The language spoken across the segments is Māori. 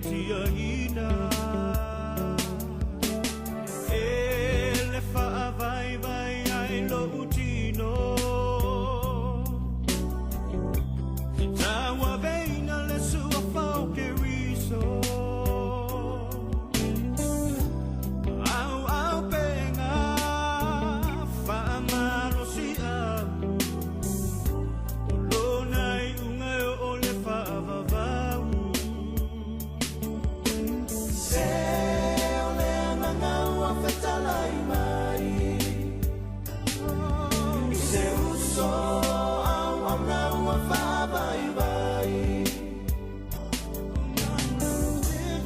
tia ina ele fa vai vai ai lo utino tawa veina le sua fau che riso au au penga fa amaro si amu olonai unga o le fa avavau se ole manga ua fetalai mai se uso au amna ua fa vai vai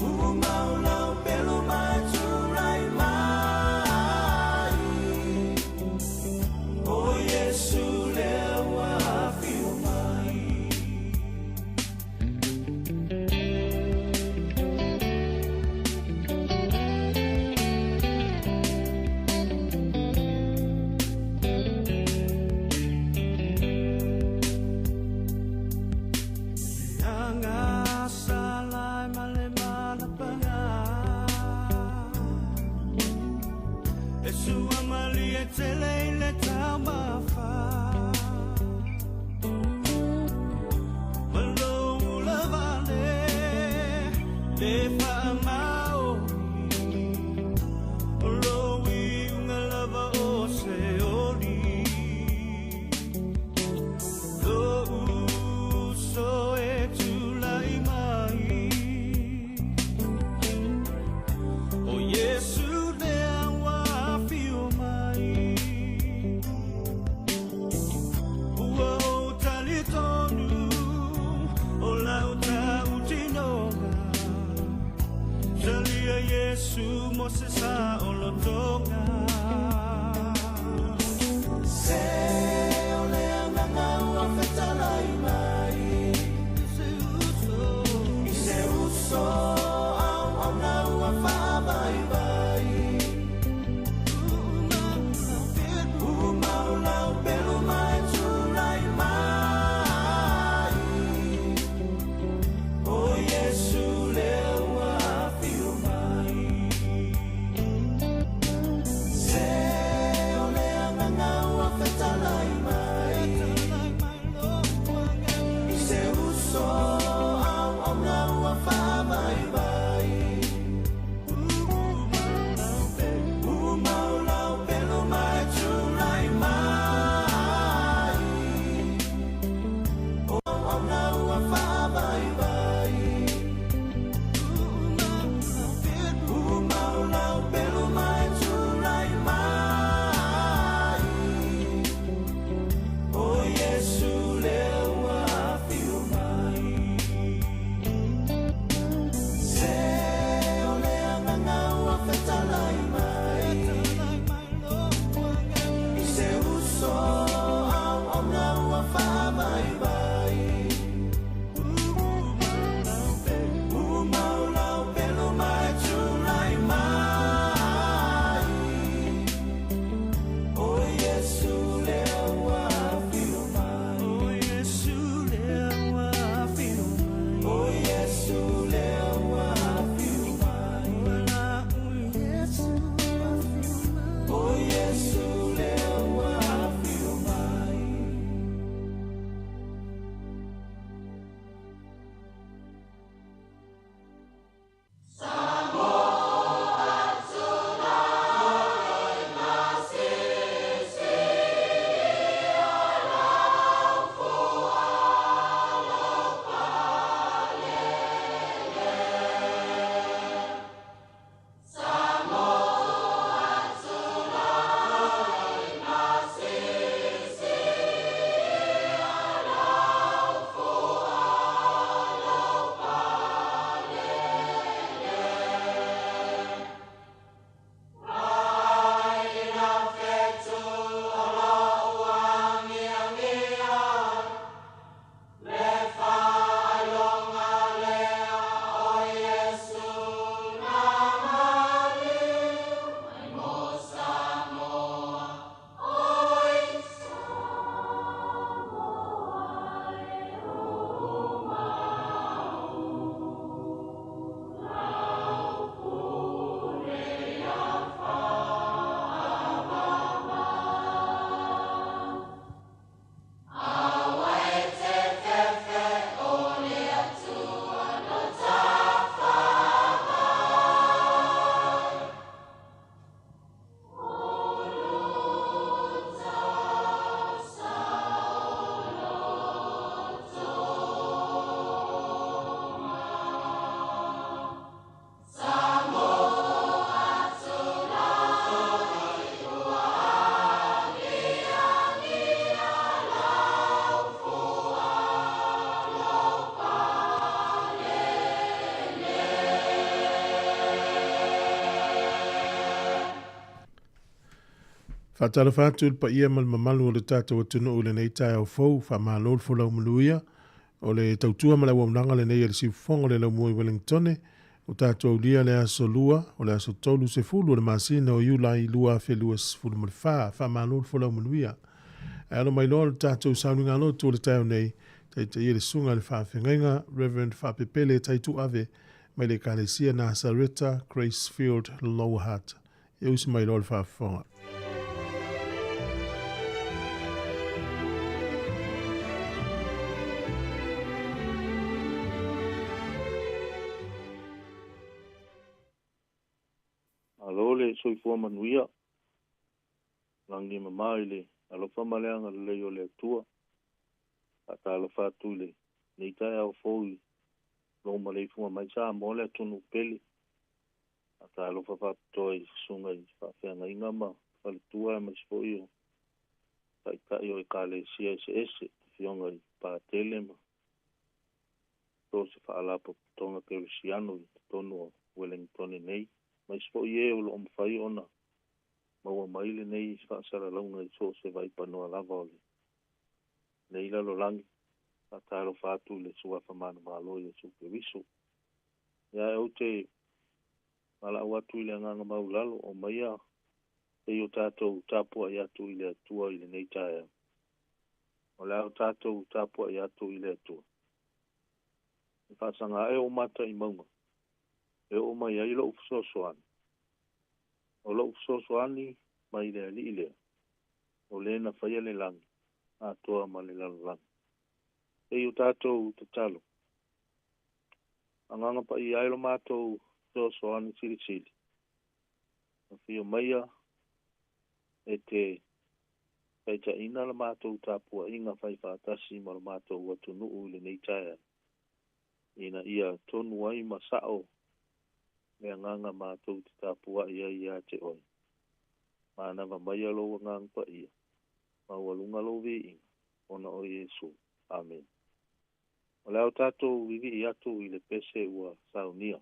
umau pelo mai turai mai o Yesu lewa fiu mai Anga salai male mana panga Esu amali e tele le tau mafa Malo la vale le fa maori Olowi unga lava o se ori Lo uso e tulai mai O Yesu le awa fiu mai Ua o tali tonu O lau ta utinonga Salia Yesu mo se sa o lotonga Se o le amanga ua fetalai mai I se uso au amna ua fa vai vai Umau lau pelo mai turai mai O Yesu lewa fiu mai Whaatala whātu pa ia mal mamalu o le tātou atunu o le nei tai au fau, wha mālo le wholau manuia, o le tautua ma le waunanga le nei le sifonga le lau mui Wellingtone, o tātou lia le aso lua, o le aso tolu se fulu o le masina o iula I lua whelua sifulu ma le wha mālo le wholau manuia. Alo mai loa le tātou saununga lo tō le tau nei, tai ia le sunga le whawhengainga, Reverend Whapepele taitu ave, mai le Kalesia Nazareta, Gracefield, Lower Hutt. E usi mai loa le whawhenga. Alole soifua manuia langi mamai le alofa maleanga le o le atua ata alofa atu le nei tai au foi lo malei fuma mai Sāmoa le atunu pele ata alofa fatoi sunga I whawhenga inga ma whalitua mai spoi o tai o e kale CSS fionga I pātele ma to se whaalapo tonga kerisiano I tonu o Wellington nei mai spoi e o lo mwhai ona maua maile nei whaasara launga I so se vai panoa lava ole. Nei lalo langi, a tāro whātu le sua whamana mālo I suke wiso. Ia au te mala watu I le anganga mau lalo o maia te o tātou tāpua I atu I le atua I le nei tāia. O le au tātou tāpua I atu I le atua. I whaasanga e o mata I maunga. E o mai ai lo ufusosoani. O lo ufusosoani mai le ali ile. O le na whaia le langi. A toa ma le lalo langi. E o tātou te talo. Anganga pa I ailo mātou sosoani siri siri. A whio maia e te kaita ina la mātou tāpua inga whai whātasi ma la mātou watu nuu le nei taia. Ina ia tonu ai masao me nganga mātou te tāpua ia te oi. Mana wa mai alo ngang pa ia. Mawalunga lo vi inga. Ona o Yesu. Amen. O leo tātou vivi I atu I le pese ua saunia.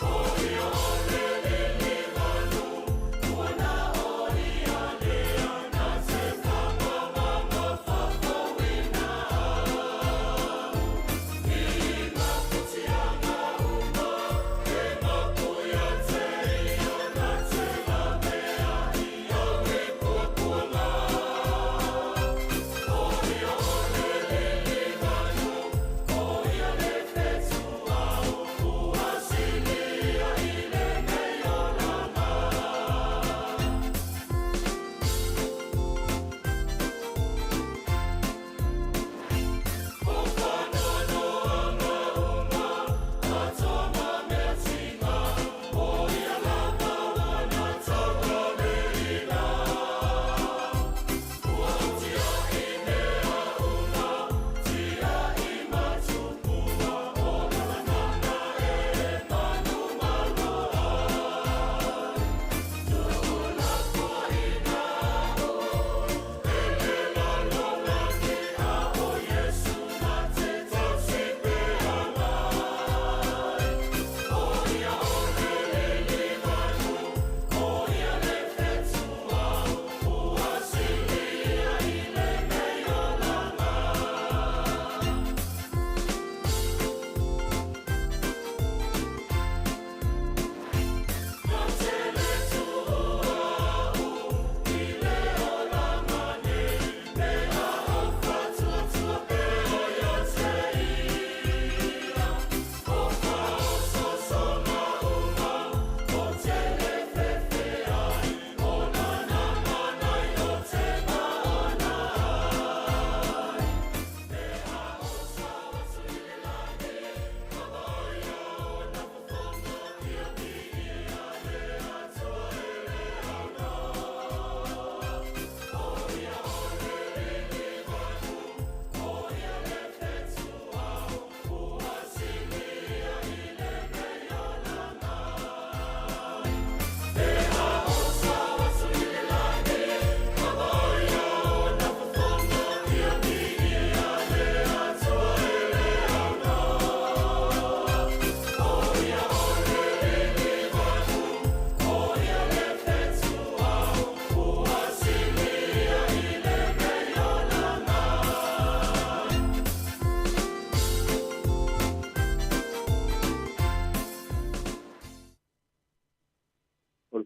Oh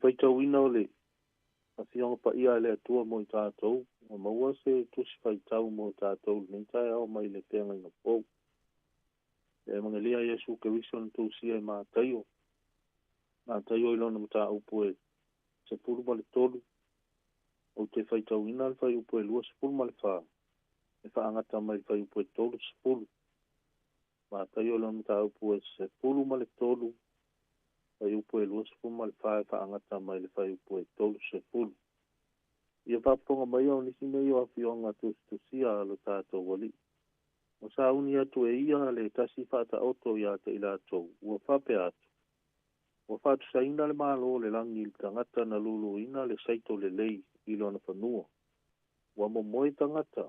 faitauina o le afionga pa ia le atua mo i tātou. O maua se tusi faitau mo i tātou. Nei tae au mai le tenga ina pou. E mangalia Yesu Keriso na tūsia i mātaio. Mātaio i lona mata upu e se puru ma le tolu. O te faitauina le fai upu e lua se puru ma le wha. E wha angata mai le fai upu e tolu se puru. Mātaio lona mata upu e se puru ma le tolu. Fai upu e lua se puru ma le wha e wha angata mai le fai upu e tolu se puru. Ia whaponga mai au nisi nei o awhionga tusia alo tātou wali. O sa uni atu e ia le tasi whata oto ia te ila atou. Ua whape atu. Ua whatu sa ina le malo le langi le tangata na lulu ina le saito le lei ilo na whanua. Ua momoe tangata.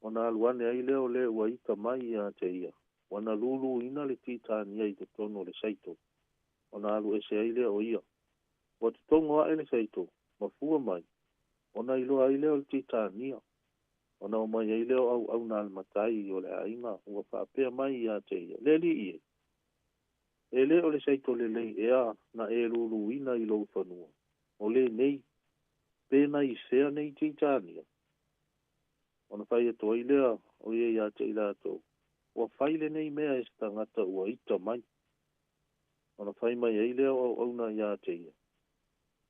O na aluane ai leo le ua ika mai ia te ia. Ua na lulu ina le titani ai te tono le saito. O na alu ese ai leo ia. Ua te tongo a ele saito. Mafua mai. Ona ilo ai leo le titania. Ona o mai ai leo au na almatai o le ainga. Ua whaapea mai ia te ia. Le li ie. E le o le saito le lei ea na e lulu ina ilo whanua. O le nei. Pena i sea nei titania. Ona whai ato ai lea o ie ia te ila ato. Ua whaile nei mea e stangata ua ita mai. Ona whai mai ai leo au na ia te ia.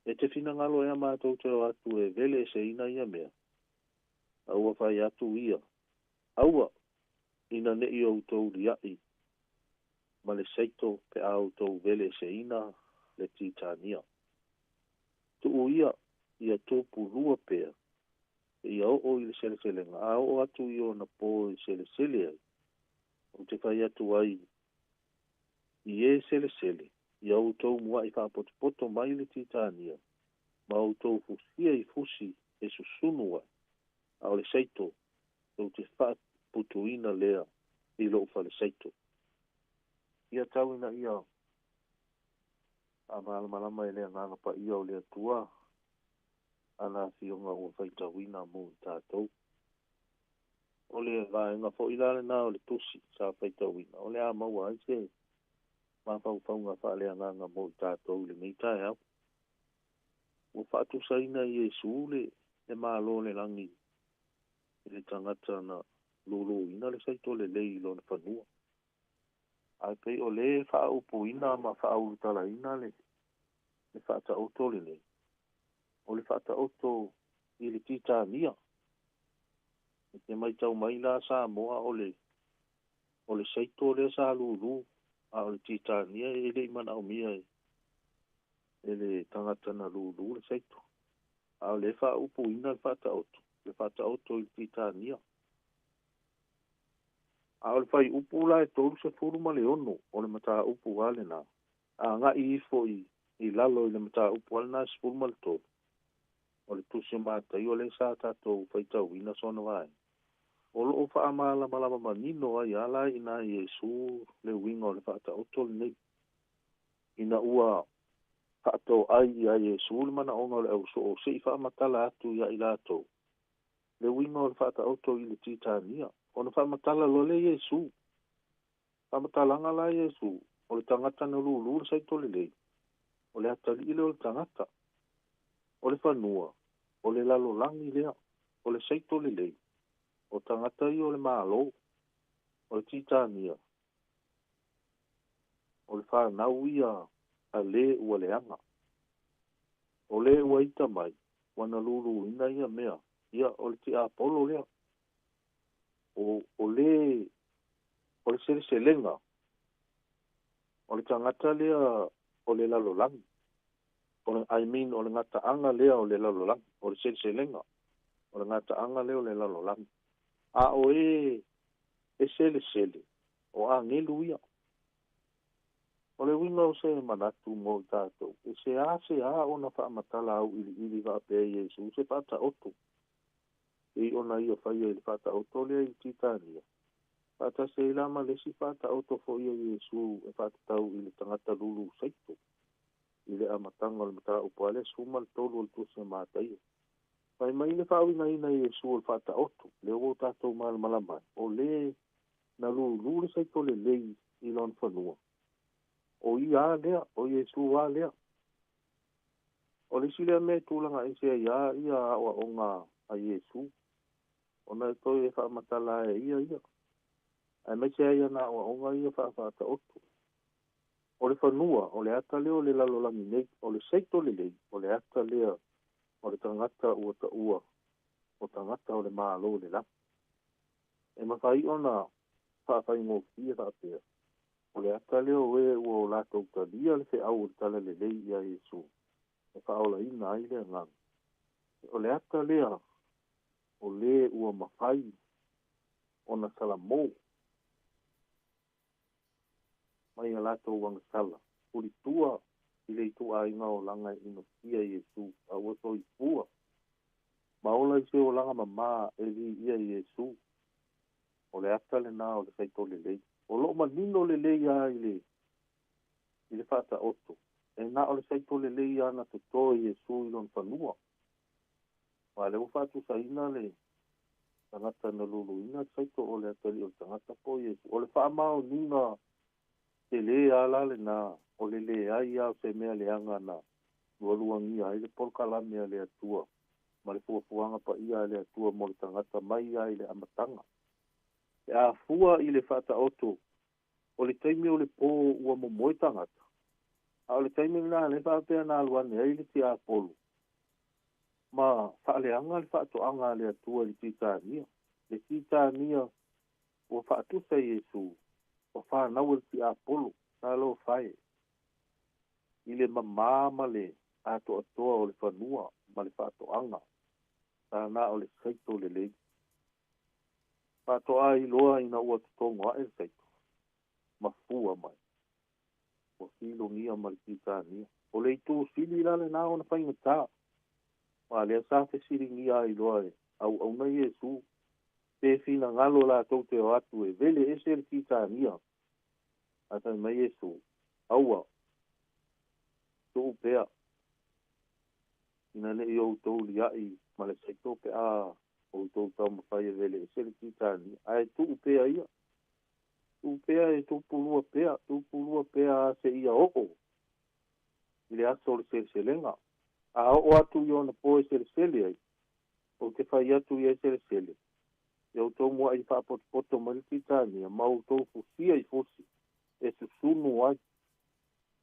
E te whina ngalo ea mātou te o atu e vele se ina ia mea. Aua whai atu ia. Aua, ina ne i au tau liai. Ma le saito pe au tau vele se ina le titania. Tu ia, ia tōpu rua pea. Ia o i le sele sele nga. A o atu i o na pō i sele sele ai. O te whai atu ai. I e sele sele. Ia o tau mua i whapotopoto mai le titania. Ma o tau fusia i fusi e susunua. A o le saito. O te whaputuina lea i lo ufa le saito. Ia tau ina ia. A malama e lea nganga pa ia o lea tua. Ana fionga o whaitawina mo tātou. O lea vaenga fo ilale na o le tusi sa whaitawina. O lea maua ai se. Ma whaunga whalea nganga mo tātou le meitai au. O whaatu saina i Yesu le e malo le langi. Le tangata na lolo ina le saito le lei lo na whanua. Ai pei o le whaupu ina ma whaurutala ina le. Le whaata oto le lei. O le whaata oto i le titania. E te mai tau mai la Sāmoa o le saito le sa lulu. A o le titania e le imana o mia e le tangata na lulu le saito. A o le whaupu ina le whaata oto. Le whaata oto i le titania. A o le whai upu la e tolu se furu ma le ono o le mata upu wale na. A nga i ifo i lalo i le mata upu wale na se furu ma le tolu. O le tusi mata i o le sa tato whaitau ina sona vai. O lo o wha amala malama manino ai ala ina Yesu le winga o le whaata oto le nei. Ina ua whaato ai i a Yesu le mana onga le au so o se i wha amatala atu i a ilato. Le winga o le whaata oto i le titania. O na wha amatala lo le Yesu. Wha amatalanga la Yesu. O le tangata na lulu le saito le lei. O le atali ile o le tangata. O le whanua. O le lalo langi lea. O le saito le lei. O tangata i o le malo. O le titania. O le whanau ia a le ua le anga. O le ua ita mai. Wana lulu ina ia mea. Ia o le ti apolo lea. O le sele selenga. O le tangata lea o le lalo langi. O le ngata anga lea o le lalo langi. O le sele selenga. O le ngata anga lea o le lalo langi. A o e sele sele. O a ngelu ia. O le winga o se manatu mo tātou. E se a o na wha amatala au ili wa pe Yesu. Se pata oto. E ona ia whai e le pata oto lea i titania. Pata se ilama le si pata oto fo ia Yesu. E pata tau ili tangata lulu saito. Ile amatanga le mata upale suma le tolu le tuse mātai. Pai mai le whawina ina Yesu o le pata oto. Le o tātou malamai. O le na lulu le saito le lei i lon whanua. O ia lea, o Yesu a lea. O le sile me tūlanga e se ia o ngā a Iesu. O na toi e whaamatala e ia. Ai me se ia na o ngā ia whaata otu. O le whanua, o le ata leo le lalolangi nei, o le seito le lei, o le ata lea, o le tangata ua ta ua, o tangata o le mālo le la. E mawhai ona whaafai ngō kia whaapea. O le ata leo e ua o lātou ta lia le whi au o le tala le lei ia Iesu. E whaola ina ai lea ngang. O le ata lea, o le ua mawhai, o na salamo. Mai a lātou wanga sala. Uri tua, i le tua inga o langa ino kia Iesu, a ua toi pua. Maola i se o langa mamā e li ia Iesu. O le ata le nā o le saito le lei. O lo manino le lei a i le whata oto. E nā o le saito le lei a na te toi Iesu i lon whanua. Ma le ufatu sa ina le tangata na lulu ina saito o le atali o tangata po Iesu. O le whaamao nina te le ala le nā o le ai au se mea le anga na lualuangi ai le polkalame a le atua. Ma le fuafuanga pa ia le atua mo le tangata mai ai le amatanga. E a fua i le whata oto o le taimi o le pō ua momoe tangata. A o le taimi nā le whaapea nā luane ai le ti a polu. Ma whaaleanga le whaatoanga le atua le titania. Le titania o whaatusa Iesu. O whanau le ti a polu. Nā lo whae. I le mamama le ato atoa o le whanua ma le whaatoanga. Tā nā o le saito le lei. Whaatoa i loa ina ua tutonga e le saito. Ma fua mai. O silo ngia ma le titania. O le itu sili la le nā o na whainga tā. Ma lea sa te siri ngia i loa e. Au na Iesu. Te fina ngalo la tau te o atu e. Vele e se le titania. Ata mai Iesu. Aua. Tu pea. Ina ne i o tau li ai. Ma le saito pe a. O tau tau mawhai e vele. E se le titania. Ai tu pea ia. Tu pea e tu pulua pea. Tu pulua pea se ia oko. Ile aso le se lenga. A o atu i ona po e se le ai. O te whai atu i e se le. E o tau mua i whaapoto ma le titania. Ma o tau fusia i fusi. E susunu ai.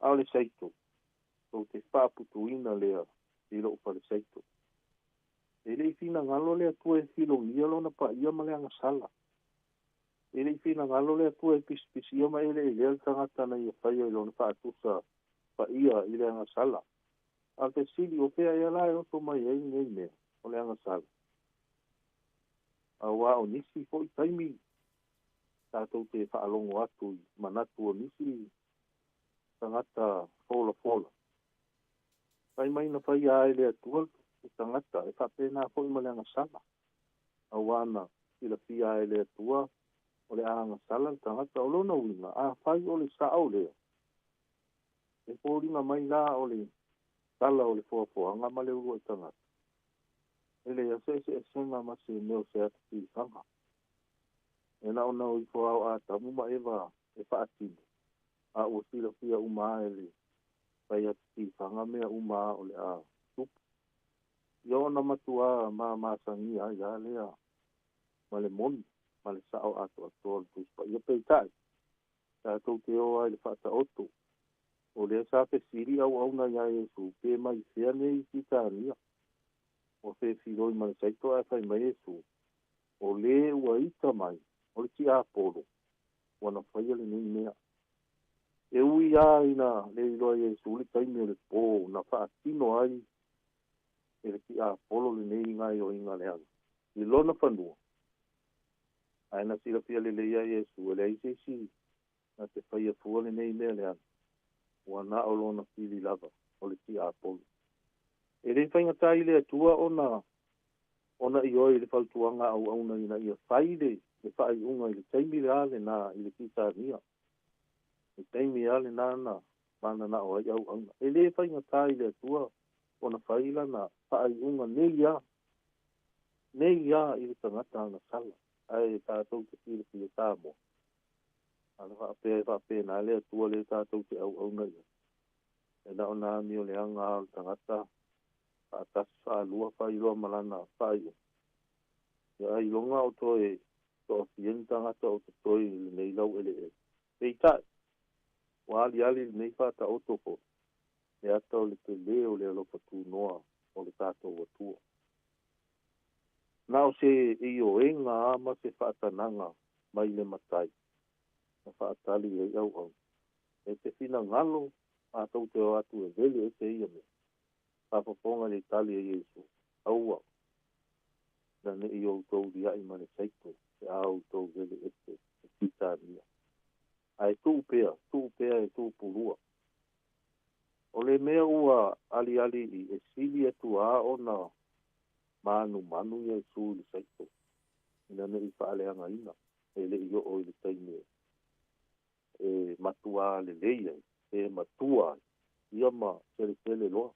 A le saito. O te whaaputuina lea. I lo pa le saito. E le fina ngalo lea tua e filo ngia lona pa ia ma le anga sala. E le fina ngalo lea tua e pispisi ia ma ele e lea tangata na ia whaia i lona whaatusa pa ia i le anga sala. A te sili o pea ia lai o to mai e nei mea o le anga sala. A wā o nisi fo i taimi. Tātou te whaalongo atu i manatu o nisi tangata fola. Pai mai na whai ai le atua i tangata e whapena fo i ma le anga sala. A wana i la pia ai le atua o le anga sala tangata o lona winga. A whai o le sao lea. E pōringa mai la o le sala o le fuafuanga ma le ua i tangata. E le ase e senga ma se meo se atu ki tanga. E na ona o i fōau a tamu ma ewa e whaatine. A ua sila pia uma e le pai atu ki tanga mea uma o le a tupu. Ia ona matua ma masangi a ia lea ma le moni ma le sao ato ato le tuspa. Ia peitai. Tātou te oa i le whaata oto. O lea sa pe siri au na ia Iesu. Pe mai fea nei ki tānia. O fe firoi ma le saito a whai mai Iesu. O le ua ita mai. O le ki a polo. Wana whaia le nei mea. E ui a ina le iloa Iesu. Le taimi o le pō. Na whaatino ai. E le ki a polo le nei ngai o inga le anga. I lona whanua. Aina sila pia le leia Iesu. E le aise si. Na te whaia fua le nei mea le anga. Wana o lona pili lava. O le ki a polo. E le whaingata i le atua ona i oi le whautuanga au na ina ia whaile le whai unga i le taimi le ale na i le kitania. Le taimi ale na mana na o ai au. E le whaingata i le atua ona whaila na whai unga nei ia i le tangata na sala. Ai tātou te pile pile Sāmoa. Ana whaapea na le atua le tātou te au na ia. E na ona mi o le anga o tangata atasa lua fai loa malana fai. Ya ai longa o toe to fienta ngata o toi nei lau ele. Peita. Wa ali nei fata o toko. E ata o le te leo le alofa tu noa o le tato o tua. Nao se iyo e ngā ama se whaatananga mai le matai. Na whaatali e au au. E te whina ngalo a tau te o atu e vele e te ia me. Papaponga le tali e Yesu. Aua. Na ne iyo tau ria i mane saito. E au tau vele e te tita ria. Ai tu upea e tu purua. O le mea ua ali i e sili atu a ona manu ia su le saito. Ina ne i whaaleanga ina. E le iyo o i le taime. E matua le leia. E matua. Ia ma tele loa.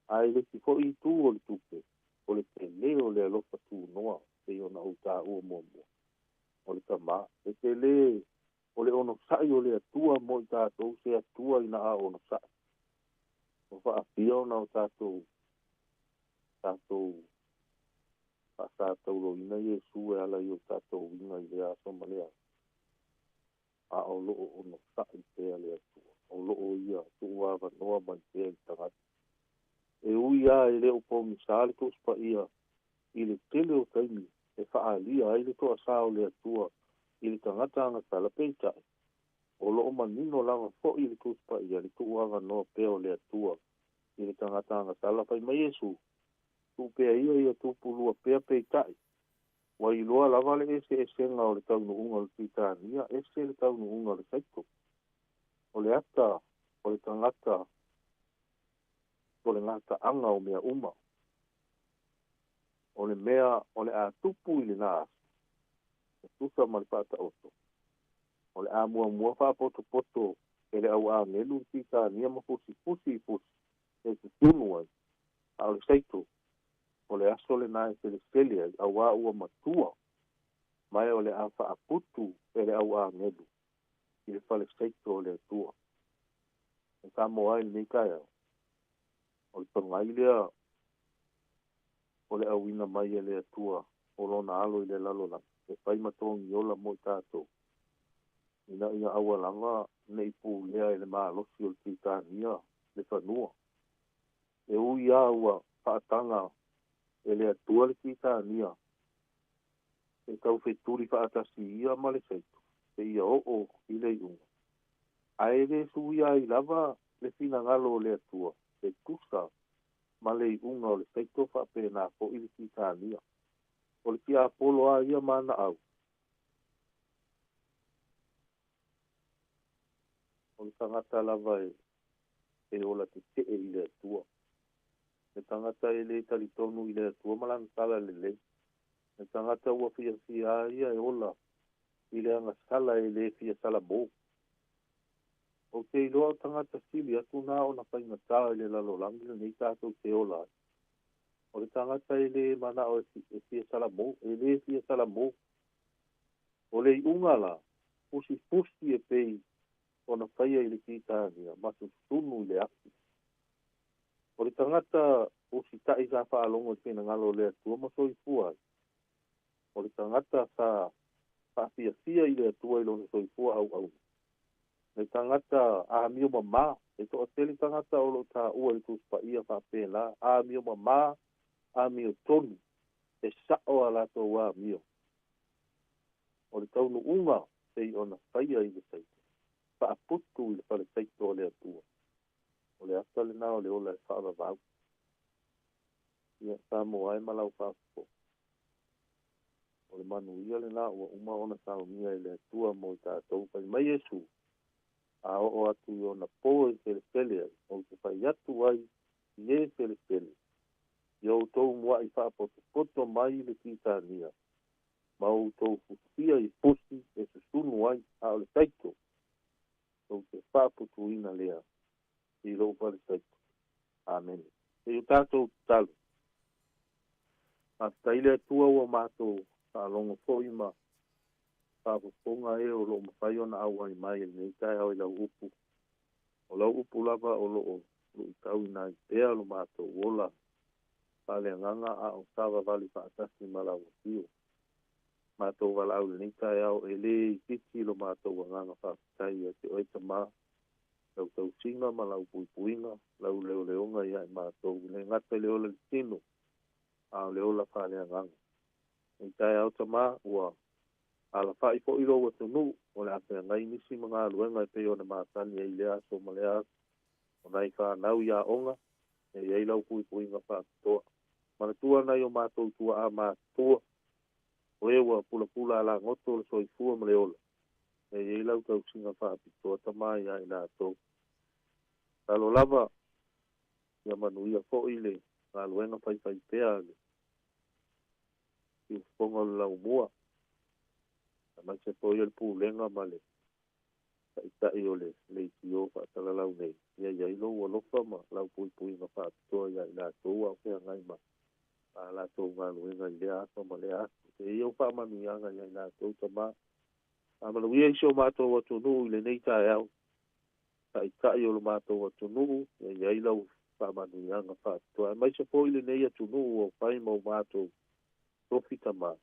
Ai le si fo i tu o le tupe. O le te leo le alofa tu noa. E ona o ta ua mua. O le tama. E te le o le ono sai o le atua mo i tātou. Se atua ina a ono sai. O wha apia ona o tātou. Tātou lo ina Yesu e ala i o tātou inga i le aso malea. A o loo ono sai pēa le atua. O loo ia tuuava noa mai pēa i tangata. E ui a e leo po misale to spa ia i le tele o taimi e whaalia ai le to asao le atua i le tangata anga tala peitai. O loo manino langa fo i le to spa ia le tuuava noa pēa o le atua i le tangata anga tala pai mai Yesu. Tu pēa ia tu pulua pēa peitai. Wa i loa lava le ese nga o le taunu unga le titania, ese le taunu unga le saito. O le ata, o le tangata, o le ngata anga o mea uma. O le mea, o le a tupu i le nās. E tusa ma le pata oto. O le a mua wha poto, e le au a ngelu titania ma fusi. E te tunu ai. A o le saito. O le aso le nai se le selia au a ua matua. Mai o le a wha aputu e le au a ngelu. I le whale saito o le atua. E Sāmoa i nei kai au. O le pangai lea o le awina mai e le atua o lona alo i le lalola. E whai matongi ola mo i tātou. Ina aua langa nei pū lea e le maa losi o le titania le whanua. E ui a ua whaatanga e le atua le titania. E tau wheturi whaatasi ia ma le saito. E ia o i le iunga. Ae le suia i lava le fina ngalo le atua. E tusa ma le iunga o le saito whapena po i le titania. O le kia apolo a ia mana au. O le tangata lava e ola te i le atua. E tangata e le talitonu i le atua malanga tala le le. E tangata ua fia ia e ola i le anga sala e le fia sala bo. O te iloa tangata sili atu nā o na paingata e le lalolangi nei tātou te ola. O le tangata e le mana o e fia sala bo, e le fia sala bo. O le iunga la, pusi e pei o na whaia i le kitania, masu sunu i le aki. O le tangata pusi tai sa whaalongo i pena ngalo le atua maso i fuai. O le tangata sa fia i le atua i lona soifua au. Le tangata a mio mama, e to ateli tangata o lo ta ua i tuspa ia whapena, a mio mama, a mio tonu, e sao ala to wa mio. O le taunu unga, te i ona whaia i le saito. Whaaputu i le whale saito o le atua. O le ata le nao le ola e whaavavau. Ia Sāmoa e malau whaaputu. O le manu ia le nā ua uma ona saunia i le atua mo i tātou pai mai Yesu. A o atu i ona po e tele o te whai atu ai i e tele. I o tau mua i whaapoto mai le titania. Ma o tau futia i pusi e susunu ai a o le taito. O te whaapoto ina lea i ropa le taito. Amen. E o tātou talu. A taile atua ua mātou a longo fo ima whaapoponga e o lo mawhai ona au ai mai nei tai au i lau upu. O lau upu lava o lo tau ina i pea lo mātou ola. Pale nganga a o tawa vali whaatasi malawa tio. Mātou wala au ni tai au e le i titi lo mātou nganga whaatai e te oita mā. Lau tau singa ma lau puipuinga, lau leo leonga ia i mātou. Le ngata leo le tino, a leo la whale nganga. Ni tai au ta mā ua ala whai po iro wa tunu, o le ate ngai nisi mga aluenga e peo na mātani e ilea so malea. O nai whanau ia onga, e iei lau puipuinga whaatoa. Manatua nei o mātou tua a mātua. O ewa pula pula ala ngoto le soifua ma le ola. E iei lau tau singa whaapitoa tamai a ina atou. Talo lava, ia manuia fo ile, ngā luenga pai pea le. I ufonga lau mua. A mai se po ia le pūlenga ma le. Itai o le iti o whaatala lau nei. Ia iei lau a lofa ma lau puipuinga whaapitoa ia ina atou au kea ngai ma. A la tō ngā luenga i lea ato ma lea ato. Te iau whaamanu ianga ia ina tō tamā. A manuia iso mātou atu nuu i le nei tae au. Ta i tai o lo mātou atu nuu. Ia iai lau whaamanu ianga whaatoa. Mai se po i le nei atu nuu o whai mau mātou. Tofi tamā.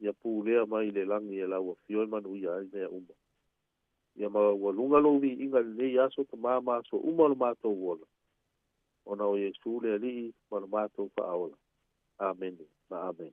Ia pū lea mai le langi e lau a fio e manu ia ai mea uma. Ia maua lunga lovi inga le nei aso tamā māso uma lo mātou wola. Ona o Yesu le alii ma lo mātou whaaola. Amen. Ma amen.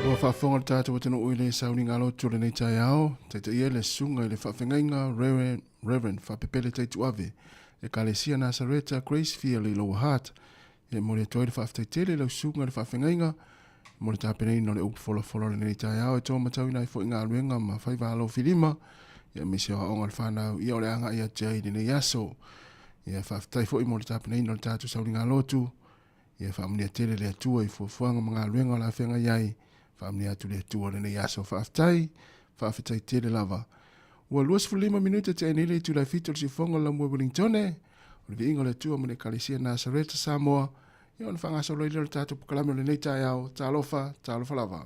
Ua whaafonga tātou wa tino uile sauni ngā lotu le nei tai ao, te ia le sunga i le whaafengainga Reverend whaapepele teitu ave, e Kalesia Nazareta Gracefield i Lower Heart, e mori toi le whaafteitele lau sunga le whaafengainga, mori tāpenei no le upu fola le nei tai ao, e tō matau ina i fo inga aluenga ma whaiva alo filima, ia misi o aonga le whanau, ia o le anga ia jai le nei aso, ia whaaftai fo i mori tāpenei no le tātou sauni ngā lotu, ia whaamunia tele le atua i fuafuanga mga aluenga la whenga iai, Whaamni atu le tua le nei aso whaafetai tele lava. Ua 25 minuta te aenele tu lai fito le sifonga la mua Wellingtone, o le viinga le tua mene Kalesia Nazareta Samoa, ia o le whangaso loile le tātou pukalame le nei tai au, tālofa lava.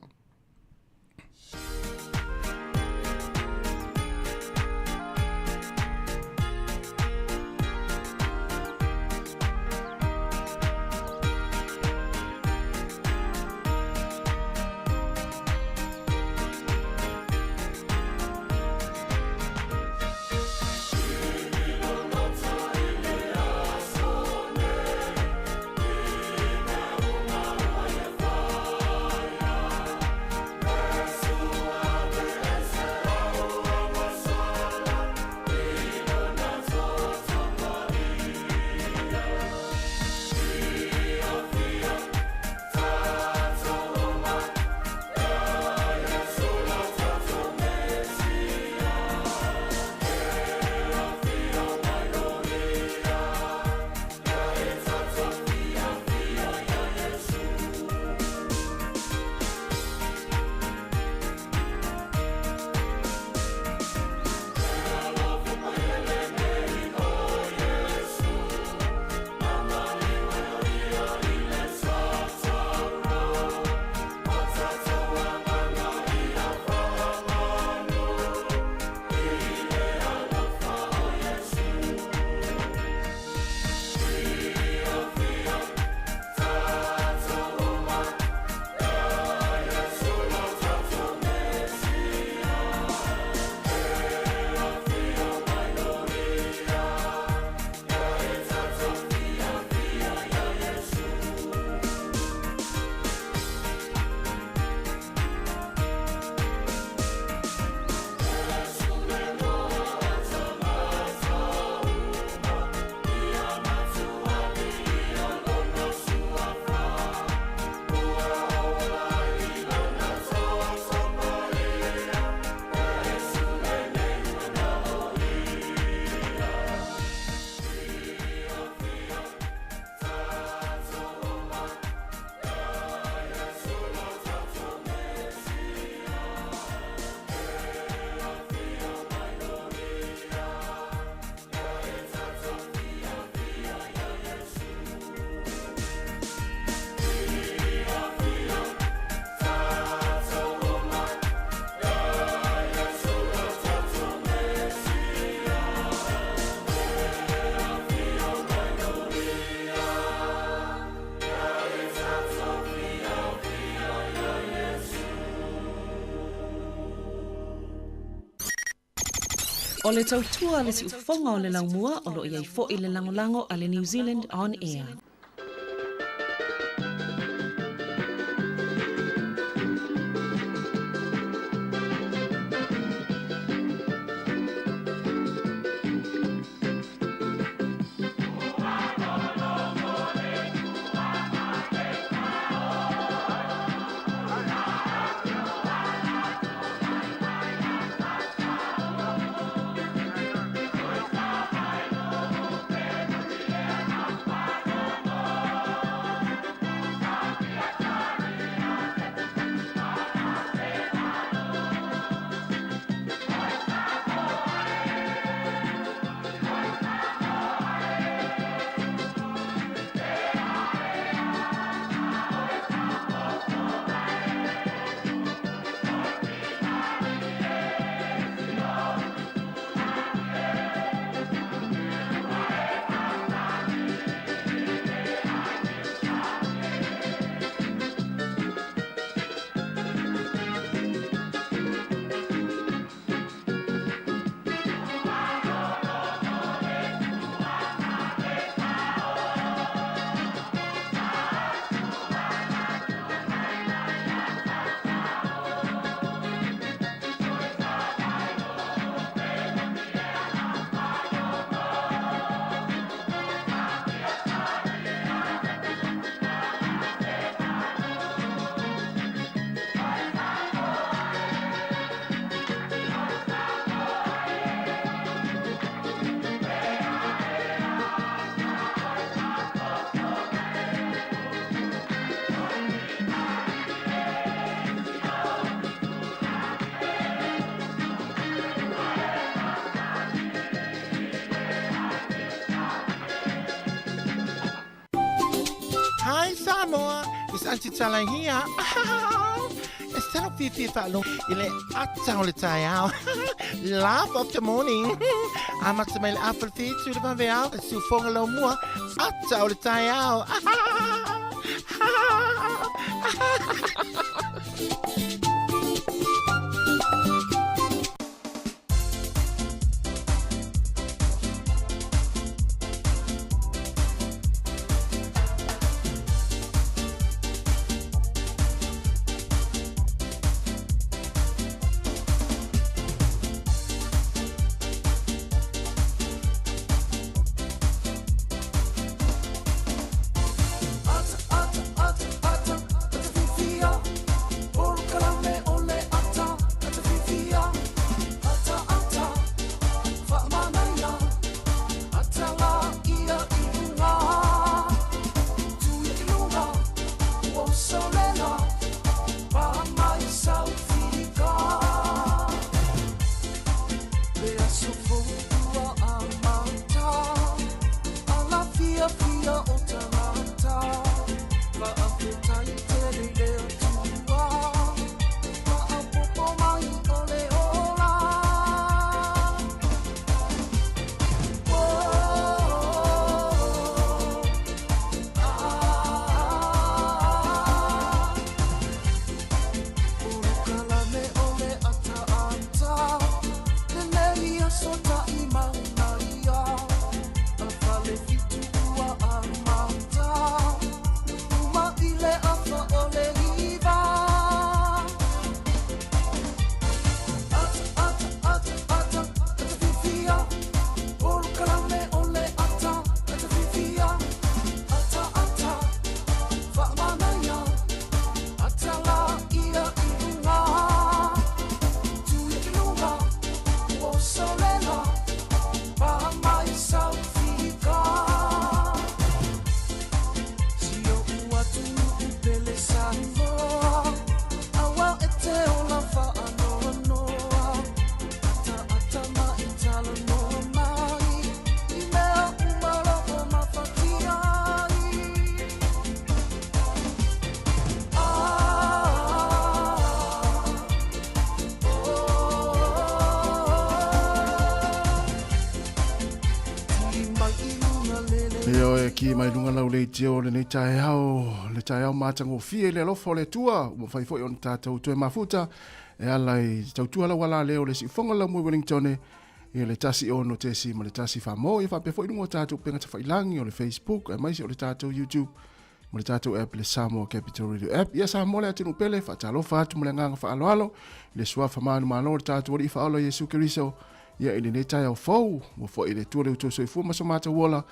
O le tautua le si ufonga o le laumua o lo iai fo i le langolango a le New Zealand On Air. Hi Samoa, it's Auntie Tala here. It's not fifi falo. Ile atau le tayao. Laugh of the morning. Amat semel apple feet to the vanveal. Su fongalo mua. Atau le tayao. Ki mai lunga lau le teo le nei tae au mātango fie le alofo le tua, ua whai fwoi on tātou tue mafuta, e alai tautua la wala leo le si fonga la mui Wellingtone, Ia le tasi ono te si ma le tasi Sāmoa ia whape fo inungo tātou penga te whailangi o le Facebook ai maisi o le tātou YouTube ma le tātou app le Sāmoa Capital Radio app ia Sāmoa le atinu pele whaatalofa atu ma le nganga whaaloalo le sua whamanu malo le tātou wali whaolo Yesu Keriso ia ili ne tai au fau mo fo ile tua le uto soifua ma so mata wola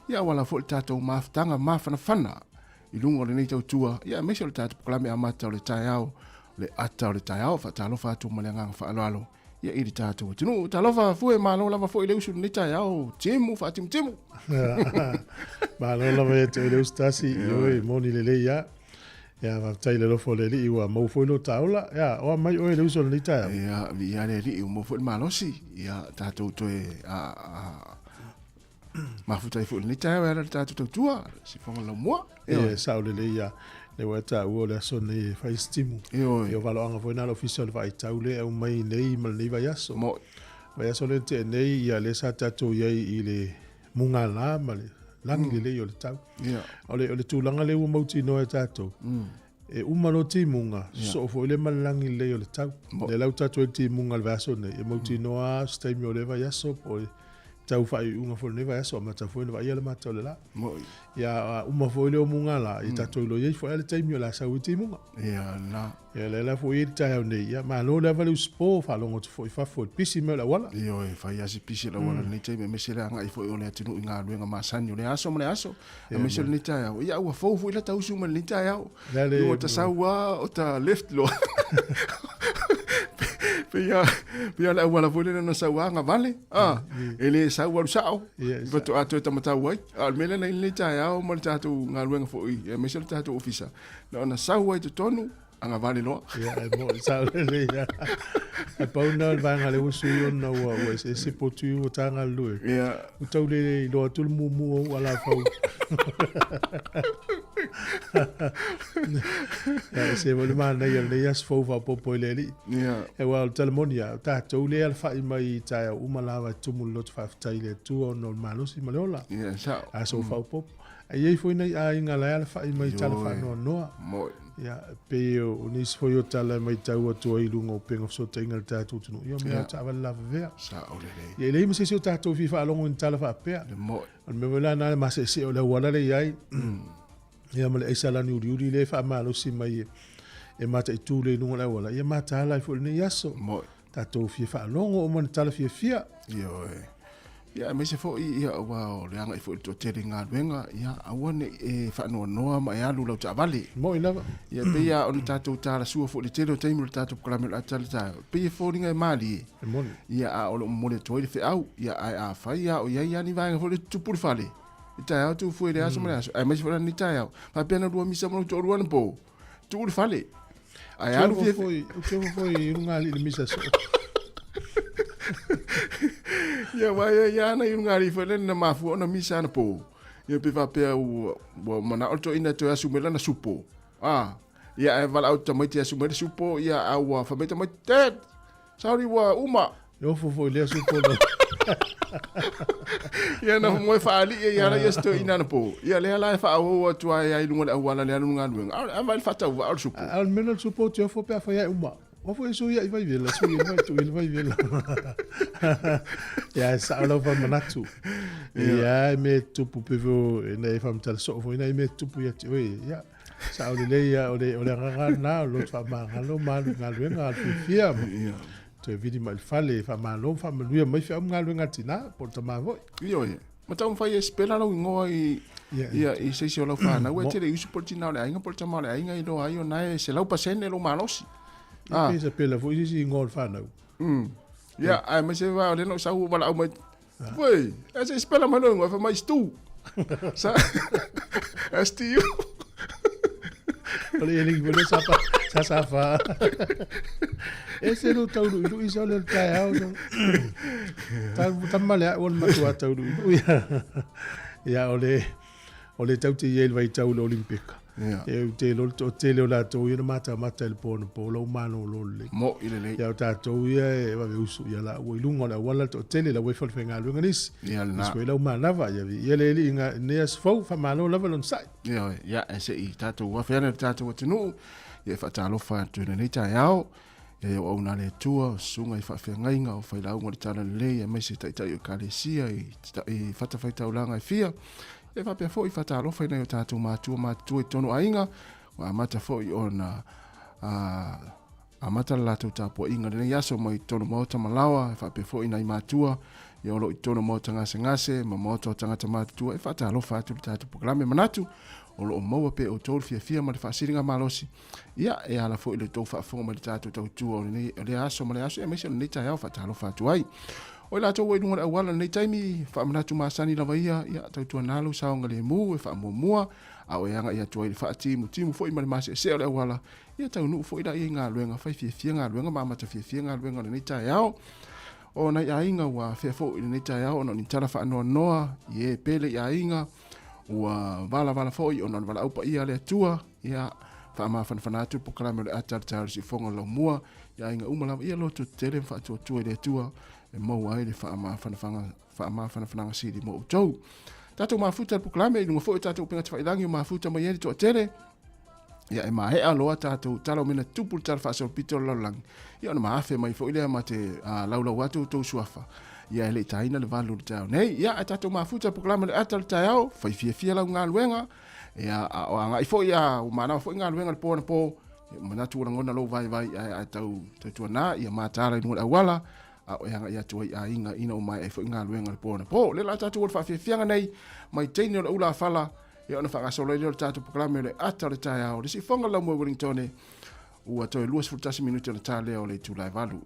ia wala fo le tātou maafutanga maafana ilungo le nei tau tua ia maisi o le tātou pokalame amata o le tai au le ata o le tai au whaatalofa atu ma le nganga whaaloalo ia ili tātou tinu talofa fue malo lava fo ile usu ni tai au timu timu malo lava e te ile ustasi oi moni lele ia ia va tai le lofo lele iwa mo fo no taula ia o mai o ile usu ni tai ia ia le ri mo fo malo si ia tātou toe mafuta fo ni tai era tātou tua si fonga la mo ia sa lele ia le wata o le sone fai stimu io valo anga foi na official vai taule au mai nei mal nei vai aso mo vai aso le te nei ia le sa tato ia i le munga la mal langi le yo le tau ole tu langa le u mauti no e tato e umalo ti munga so foi le mal langi le yo le tau le lau tato e ti munga le vaso nei e mauti no a stai mi le vai aso poi tau fai unga fo ne vai aso ma tau foi vai le mata le la mo ia uma foi le munga la i tato lo ye foi le taimi la sa uti munga ia na ia le la foi tai nei ia ma lo le valu spo fa longo foi fa foi pisi me la wala io e fai asi pisi la wala ni taimi me sele anga i foi ole atinu inga luenga ma sanyo le aso me sele ni tai ia ua fo foi la tau su me ni tai au o ta sawa o ta left lo Pia la wala foi le na sawa nga vale ele sawa lu sao va to ato ta mata wai al mele na ni tai au mo tatu nga luenga foi me sele tatu ofisa na sawa to tonu anga vale lo ia e mo sa le ia e pau na va nga le usu yo na wa se potu o tanga lu ia o tau le lo tul mu wala fau ia se mo ma na ia le as fau va popo le li ia e wa telemonia ta tau le al fa mai ta u malava tumu lot fa tai le tu o no malusi malola ia sa a so fa popo ai foi nei a inga la al fa mai tala fa no mo ia pe o nis foi o tala mai tau atu ai lungo pengo so tenga tatu tunu ia me ta va la ver sa ole le ia le me se so tatu fi fa longo in tala fa pe mo me vela na ma se o le wala le ai ia me le sala ni uri le fa malo si mai e mata i tu le lungo le wala ia mata la fo ni yaso mo tatu fi fa longo o mon tala fi fia io ia me se fo ia wa le anga i fo to tele nga wenga ia awone e fa no ma ia lu lo ta vale mo ina ia pe ia on tatu ta la su fo le tele te mi tatu kala me la ta pe fo ringa mali mo ia a o mo le to le fe au ia a fa ia o ia ni va fo le tu pur fale ita au tu fo le aso mo aso ai me fo ni ta au fa pena do mi sa mo to ruan po tu le fale ai alu foi runga li misa so ia vai ia na ngari fele na mafu na misa na po ia pe va pe o mana auto ina to asumela na supo ia e vala auto mai te asumela supo ia au fa meta mai tet sorry wa uma yo fo le supo no ia na mo fa ali ia na yesto ina na po ia le ala fa o tu ai lunga wala le lunga lunga a vai fa ta au supo al menos supo tu fo pe fa ia uma o foi so ia vai vela so ia vai tu ele vai vela ia sa lo va manatu ia me tu pu pevo na e fam tal so foi na me tu pu ia ia sa o le ia o le na lo fa ma lo ma ngal fia to vidi mal fale fa ma lo fa ma mai fa ngal tina por ta ma voi io ma ta un fai spera lo ngoi ia i se lo fa na we te le usu por tina le ainga por ta ma le ainga i lo aio na se lo pasene lo malosi pesa pela foi si ngol fa na ia ai ma se va le no sa u bala mai foi ese spela ma no fa mai stu sa estiu ole ele vole sa fa ese no tau do iso le tai au no ta male on ma tu tau do ia ole tau te yel vai tau lo olimpika e te lo te le la to ia mata el po lo mano lo le mo ile le ia ta to ia e va usu ia la o lungo la wala to te le la we fol fenga lu nganis ia na escola umana va ia le inga nes fo fa malo la valon sai ia ese i ta to wa fena ta to tinu ia fa ta lo fa tu nei ta yao e o una le tua sunga I whawhengainga o whailaunga le tana le e meise taitai o kalesia I whatawhaitaulanga I fia e whapea fo I whatalofa I nei o tātou mātua I tono ainga wa amata fo I ona amata latou tāpua inga le nei aso mai tono maota malawa e whapea fo I nei mātua I olo I tono maota ngase ma maota o tangata mātua e whatalofa atu le tātou programe manatu o lo maua pe o tolu fia ma le whaasiringa malosi. Ia e ala fo I le tau whaafonga ma le tātou tau tua o le aso ma le aso e meisi o le neita hao whatalo whatu ai. O la tau wairunga le awala nei taimi whaamanatu maasani lawa ia tau tua nalo saonga le mu e whaamuamua a o eanga ia tua I le whaatimu fo I ma le masi e se o le awala ia tau nuu fo I la ia ngā luenga whai fia ngā luenga maamata fia ngā luenga le neita hao. O nei a inga wa fia fo I le neita hao no ni tala whaanoa noa ie pele ia inga ua vala foi ona vala upa ia le tua ia fa ma fan atu programa le atar tar si fonga lo mua ia inga umala ia lo tu tele fa tu le tua e mo ai le fa ma fan si di mo tau tatu ma futa programa i foi tatu penga tfa ilangi ma futa ma yeri to tele ia e ma he alo tatu talo mena tupu tar fa so pitol lo lang ia ona ma afe mai foi le ma te laula watu to suafa ia le taina le valu tau nei ia tatu mafuta programa le atal tau fai fia la nga luenga ia o anga ifo ia o mana fo nga luenga le po mana tu ngona lo vai tau na ia matara no awala o anga ia tu ia inga ina o mai fo nga luenga le po le la tatu fa fia nei mai taina le ula fala ia ona fa solo le tatu programa le atal tau le si fonga la mo Wellington o to luas futasi minuto na tale o le tu lai valu.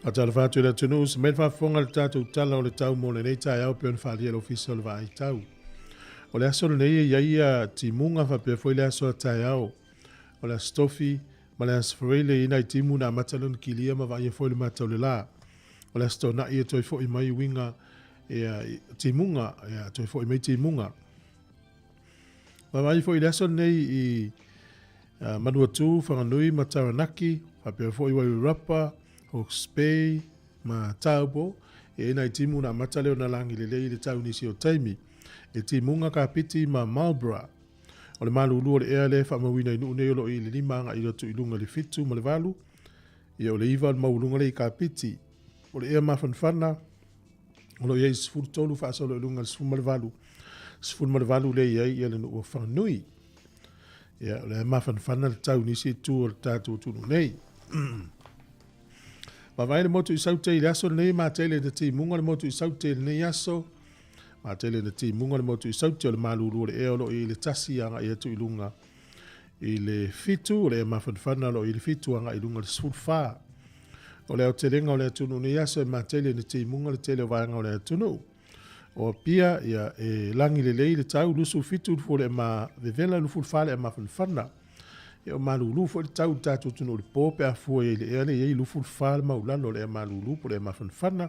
Atala whātua le tunu, se mele whafonga le tātou tala o le tau mo le nei tai au pe on whaalia le ofisa o le vai tau. O le aso le nei ia timunga whapea foi le aso a tai au. O le astofi, ma le asfareile ina I timu na matalon kilia ma vai foi le matau le la. O le asto na ia toi foi mai winga timunga, toi foi mai timunga. Ma vai foi le aso nei I manua tu whanganui ma taranaki, whapea foi wai rapa, Hawke's Bay, ma taupo, ina I timu na mataleo na langi le lei le tau nisi o taimi. E timunga ka piti ma Marlborough. O le malulu o le ea le whamawina inu neolo I le limanga I rotu ilunga le fitu ma le valu. Ia o le iwa le maulunga le I ka piti. O le ea mawhanwhana. O le ea I sifuru tolu whaasolo ilunga le sifuru ma le valu. Sifuru ma le valu le ia le nuu whanganui. Ia o le ea mawhanwhana le tau nisi tu o le tātou tunu nei. Ma vai le motu I saute I le aso nei ma tele le timunga le motu I saute le nei aso. Ma tele le timunga le motu I saute o le malulu o le ea lo I le tasi anga I atu ilunga. I le fitu o le ea mawhanwhana lo I le fitu anga ilunga le sifuru wha. O le au telenga o le atunu nei aso ma tele le timunga le tele o vaanga o le atunu. O pia ia langi le lei le tau lusu fitu fo le ma vevela lufu wha le ea mawhanwhana. O malulu fo le tau tātou tunu le pōpe a fua I le ea le iei lufu wha le maulano le ea malulu po le ea mawhanwhana.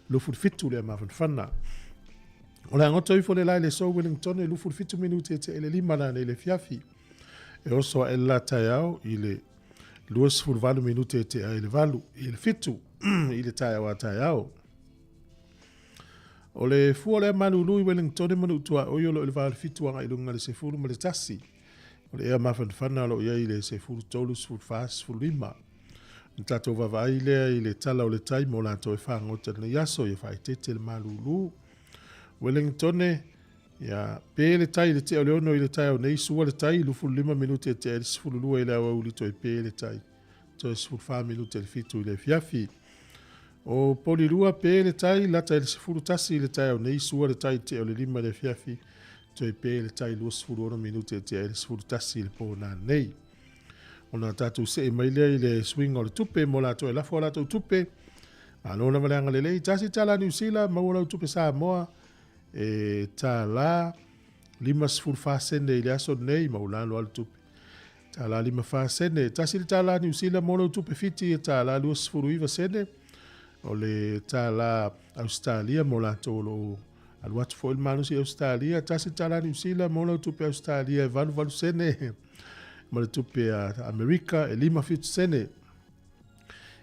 Lufu fitu le ea mawhanwhana. O le angoto I fo le lai le so Wellington e lufu fitu minuti e te ele lima na le fiafi. E oso a la tai au I le luas furu valu minuti e te ele valu I le fitu I le tai au a tai au. O le fua le malulu I Wellington e manu tua oiolo le valu fitu anga ilunga le sefuru ma le tasi. O le ea mawhanwhana lo iei le sefuru tolu sefuru fas sefuru lima. Ntato vavai lea I le tala o le tai mo la toi whangota le yaso I whaitete le malulu. Wellington ya pe le tai le te o leono I le tai o nei sua le tai lufu 5 minuti e te e sifuru lua I le awa uli toi pe le tai. Toi sifuru 5 minuti e le fitu I le fiafi. O poli lua pe le tai lata e le sifuru tasi I le tai o nei sua le tai te o le 5 le fiafi. Toi pe le tai lua sifuru 1 minuti e te e le sifuru tasi I le po na nei. Ona tatu se e mailea I le swing o le tupe mo la toi lafo la tau tupe. Alona valeanga le lei tasi tala New Zealand maula tupe Sāmoa. E tā la 5 sene I le aso nei maulano al tupe. Tā la 5 sene. Tasi le tā la New Zealand mono tupe fiti e tā la 2 sene. O le tā la Australia mo la tolo aluatu fo il manu si Australia. Tasi tā la New Zealand mono tupe Australia e valu sene. Ma le tupe a Amerika e 5 sene.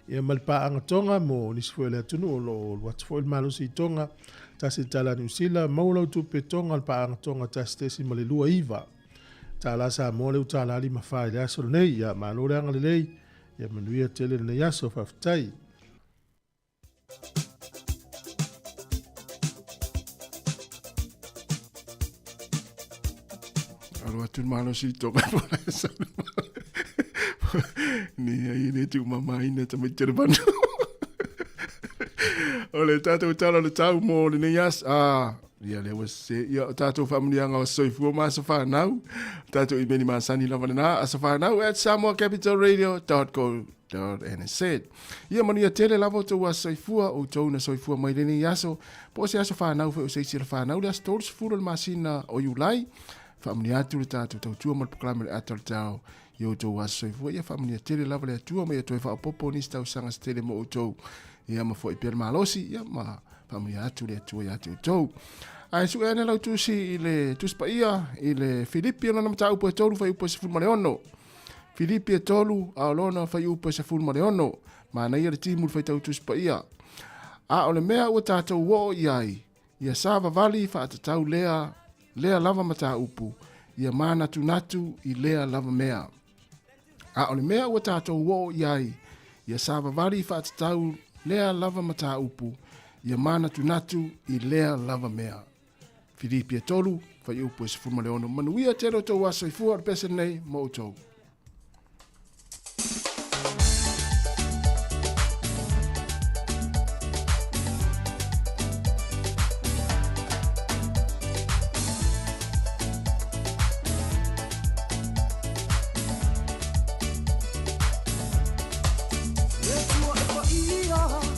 Ia malpa anga tonga mo nisi fo le atunu o lo watu fo il manu si tonga. Tasi tala New Zealand maulau tupe tonga al paanga tonga tasi tesi ma le lua iwa. Tala Sāmoa leu tala ali mawhai le aso nei, ia malore anga le lei, ia manuia tele nei aso whaftai. Alo atu malo si tonga pula esa. Ni ai ne tu mama ina ta me tirban. Ole tātou tala le tau mō le nei as. Ia le wase. Ia tātou whamuni anga o soifua ma sa whanau. Tātou I meni māsani lawa na a sa whanau at samoacapitalradio.co.nz. Ia mani a tele lava tau a soifua o tau na soifua mai le nei aso. Po se aso whanau fe o seisi le whanau le aso tōru sifuru le masina o iulai. Whamuni atu le tātou tau tua mal proklama le atal tau. Ia o tau a soifua. Ia whamuni a tele lava le atua mai a toi whaopopo nis tau sanga sa tele mo o tau. Ia ma fo I pere malosi, ia ma pamuri atu le atu ia atu tau. Ai su ene lau tusi I le tuspa ia, I le Filipi ona mata upo e tolu fai upo se fulma leono. Filipi e tolu a olona fai upo se fulma leono. Ma na ia le timu fai tau tuspa ia. A ole mea ua tātou wo iai. Ia sava vali fa atatau lea lava mata upu. Ia mana tunatu I lea lava mea. A ole mea ua tātou wo iai. Ia sava vali fa atatau lea lava mata upu, ia mana tunatu I lea lava mea. Filipi e tolu, fai upu e sifurma leono. Manuia tero tau waso I fua pese nei, mo o tau. Let's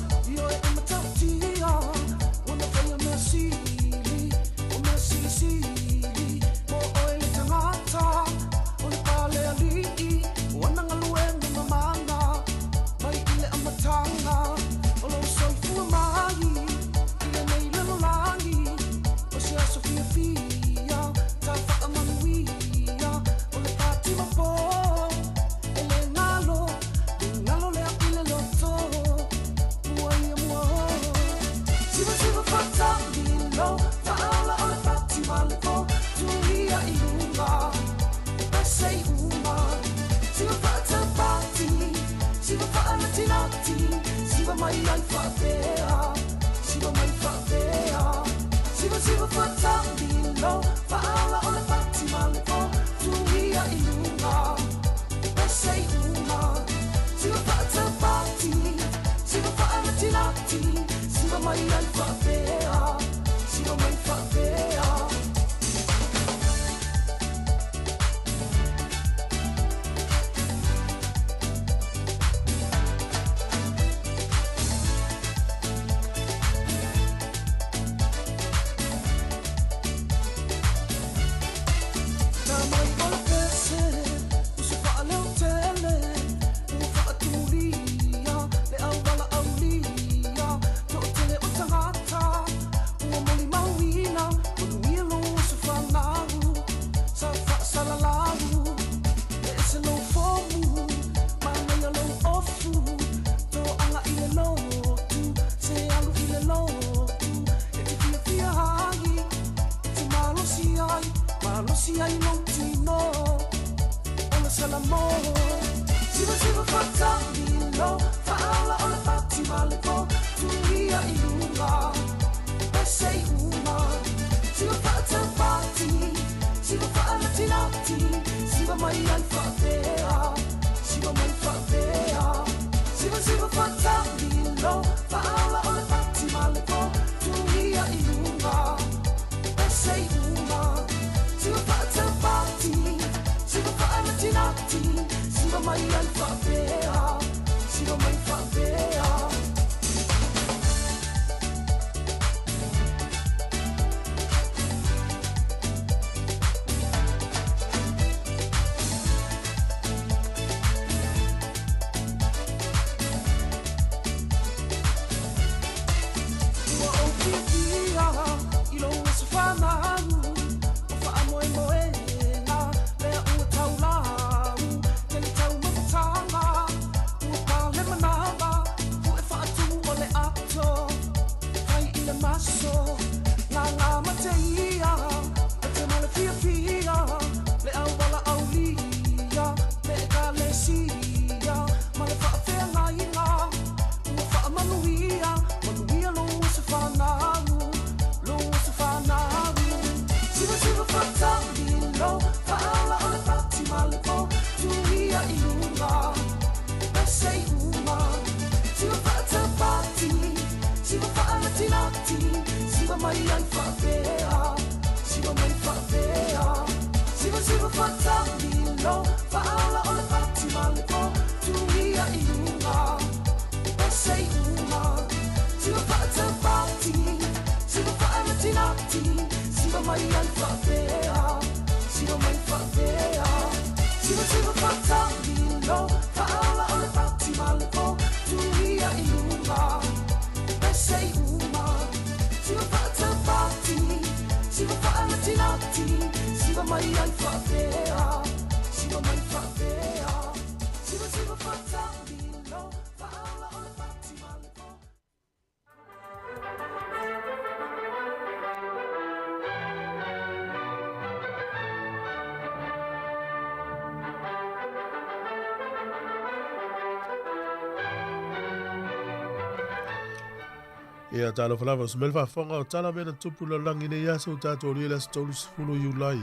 Ia talo falava o smel whafonga o tala mena tupu la langi ne ia so tato lia la stolu sifulu iulai.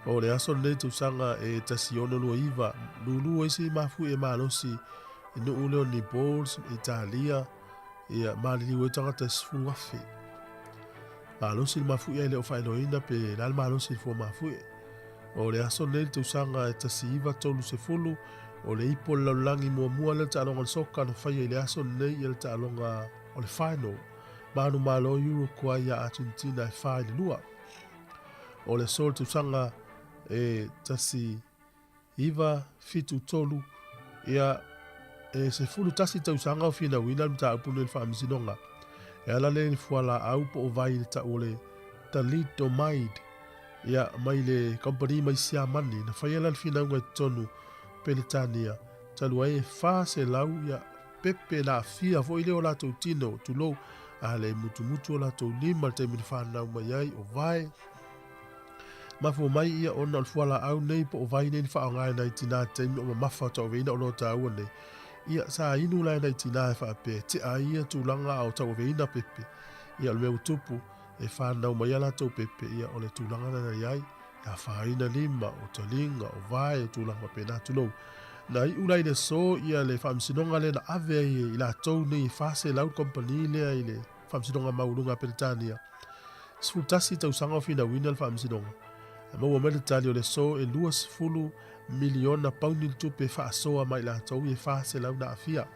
O le aso nei tu sanga e tasi ono lua iwa, lulu isi mafu e malosi, e no ule o ni Balls, Italia, ia malili ue tanga te sifulu afi. Malosi mafu e le o whainoina pe lal malosi fo mafu e. O le aso nei tu sanga e tasi iwa tolu sifulu, o le ipo la langi mua mua le ta alonga soka na whai e le aso nei e le ta alonga o le final. manu malo euro kua ia Argentina e whae le lua. O le sol tu sanga e tasi iwa fitu tolu ia e se fulu tasi tau sanga o fina wina mta upune le whaamisinonga. E ala le fuala au po o vai le ta ole talito maid ia mai le company mai sia mani na whaiala le fina unga tonu Peletania talu ai fa se lau ia pepe la fia fo ile o la tau tino tulo a le mutu o la tau lima te mini whanau mai ai o vai mafo mai ia ona fuala au nei po o vai nei whaongai nei tina te mi o mafa tau veina o lo tau nei ia sa inu lai nei tina e whaape te a ia tūlanga au tau veina pepe ia le meu tupu e whanau mai ala tau pepe ia o le tūlanga na iai ia whaina lima o talinga o vai o tūlanga pena tulo na i ulai le so ia le whamsinonga le na ave i la tau nei whase lau kompani lea i le whamsinonga maulunga Peretania sfutasi tau sanga o fina wina le whamsinonga maua mele tali o le so e 2 miliona pauni tupe whaasoa mai la tau i whase lau na afia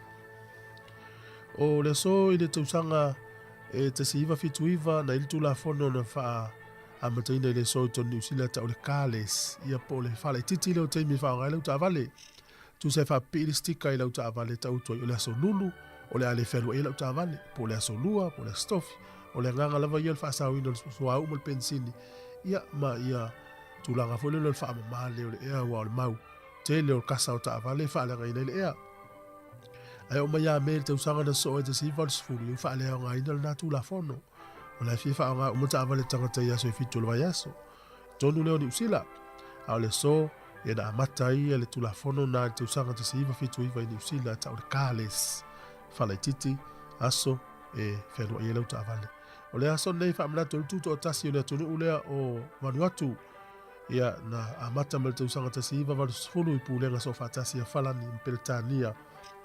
o le so i le tau sanga e te si iwa fitu iwa na ilitu la fono na wha a mataina i le so i tonu usila ta o le kales ia po le whale titi le o teimi whaongai lau ta avale tu se fa pili stika i lau ta avale ta utoi o le aso lulu o le ale whelua i lau ta avale po le aso lua, po le stofi o le nganga lava i al whaasau ino le sua umal pensini ia ma ia tulanga fo le lo fa ma le o le ea wa o le mau te le o kasa o ta avale fa le ngai le ea ai o mai a me te usanga na so e te sifa le sfuru fa le ngai ino na tu la fono o la fifa nga o mo ta avale tanga te ia so i fitu le vai aso tonu le o ni usila a le so e na matai e le tulafono na te usanga te siiva fitu iwa i New Zealand ta o le kales whale titi aso e whenua i lau ta avale o le aso nei whamana tolu tuto o tasi o le atunu ulea o Vanuatu ia na amata me le te usanga te siiva valu sfulu i pulenga so whatasi a whalani in Peretania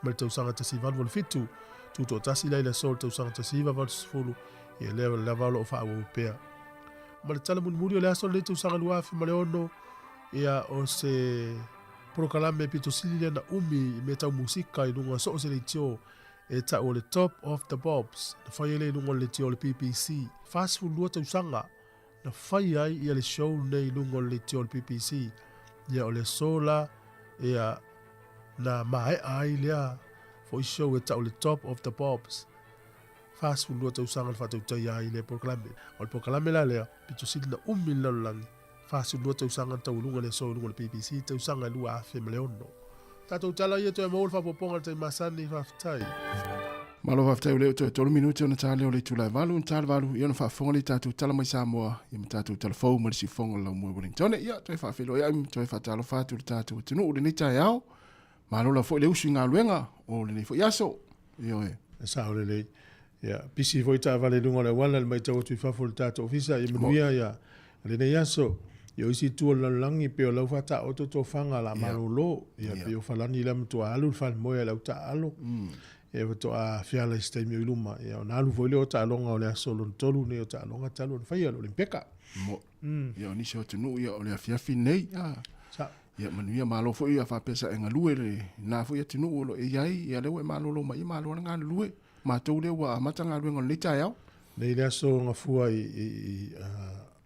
me le te usanga te siiva valu fitu tuto o tasi leile so le te usanga te siiva valu sfulu i e lea valo o whaawa upea ma le tala muri o le aso le te usanga luafi ma le ono ia o se prokalame pito sili na umi me tau musika i lunga so o se le tio e ta o le top of the bobs na whai le lunga le tio le PPC fast food lua tau sanga na whai ai ia le show nei lunga le tio le PPC ia o le sola ia na mai ai lea for show e ta o le top of the bobs fast food lua tau sanga le fatau tai ai le prokalame o le prokalame la lea pito sili na umi lalulangi fasu lua tau sanga tau lunga le so lunga le PPC tau sanga lua afe maleono tatou tala ia toe maul whapoponga te masani whaftai Malo whaftai o leo toe tolu minuti o na tale o le tulai valu, tale valu, ia na whafonga li tatou tala mai Samoa, ia ma tatou tala fau ma le si fonga lau mua Wellington, ia toe whawhelo ia toe whatalo whatu le tatou tinu o le ni tai au, malo la fo le usu ngā luenga o le ni fo yaso, ia e. Sa o le lei, ia pisi foi ta vale lunga le wala le mai tau tui whafo le tatou ofisa, ia manuia ia le ne yaso, yo isi tu la langi pe o lau fata o to fanga la malolo ia pe o falani la mtu alu fal moya la uta alo e to a fiala este mi luma ia na alu foi le o ta longa o le solo tolu ne o ta longa talo fai o olimpeka mo ia ni so tunu ia o le afia finei sa ia manuia malo foi ia fa pesa enga lue le na foi tunu o lo e ai ia le malolo mai malo nga lue ma to le wa matanga lue ngol lita ia nei le so nga fua i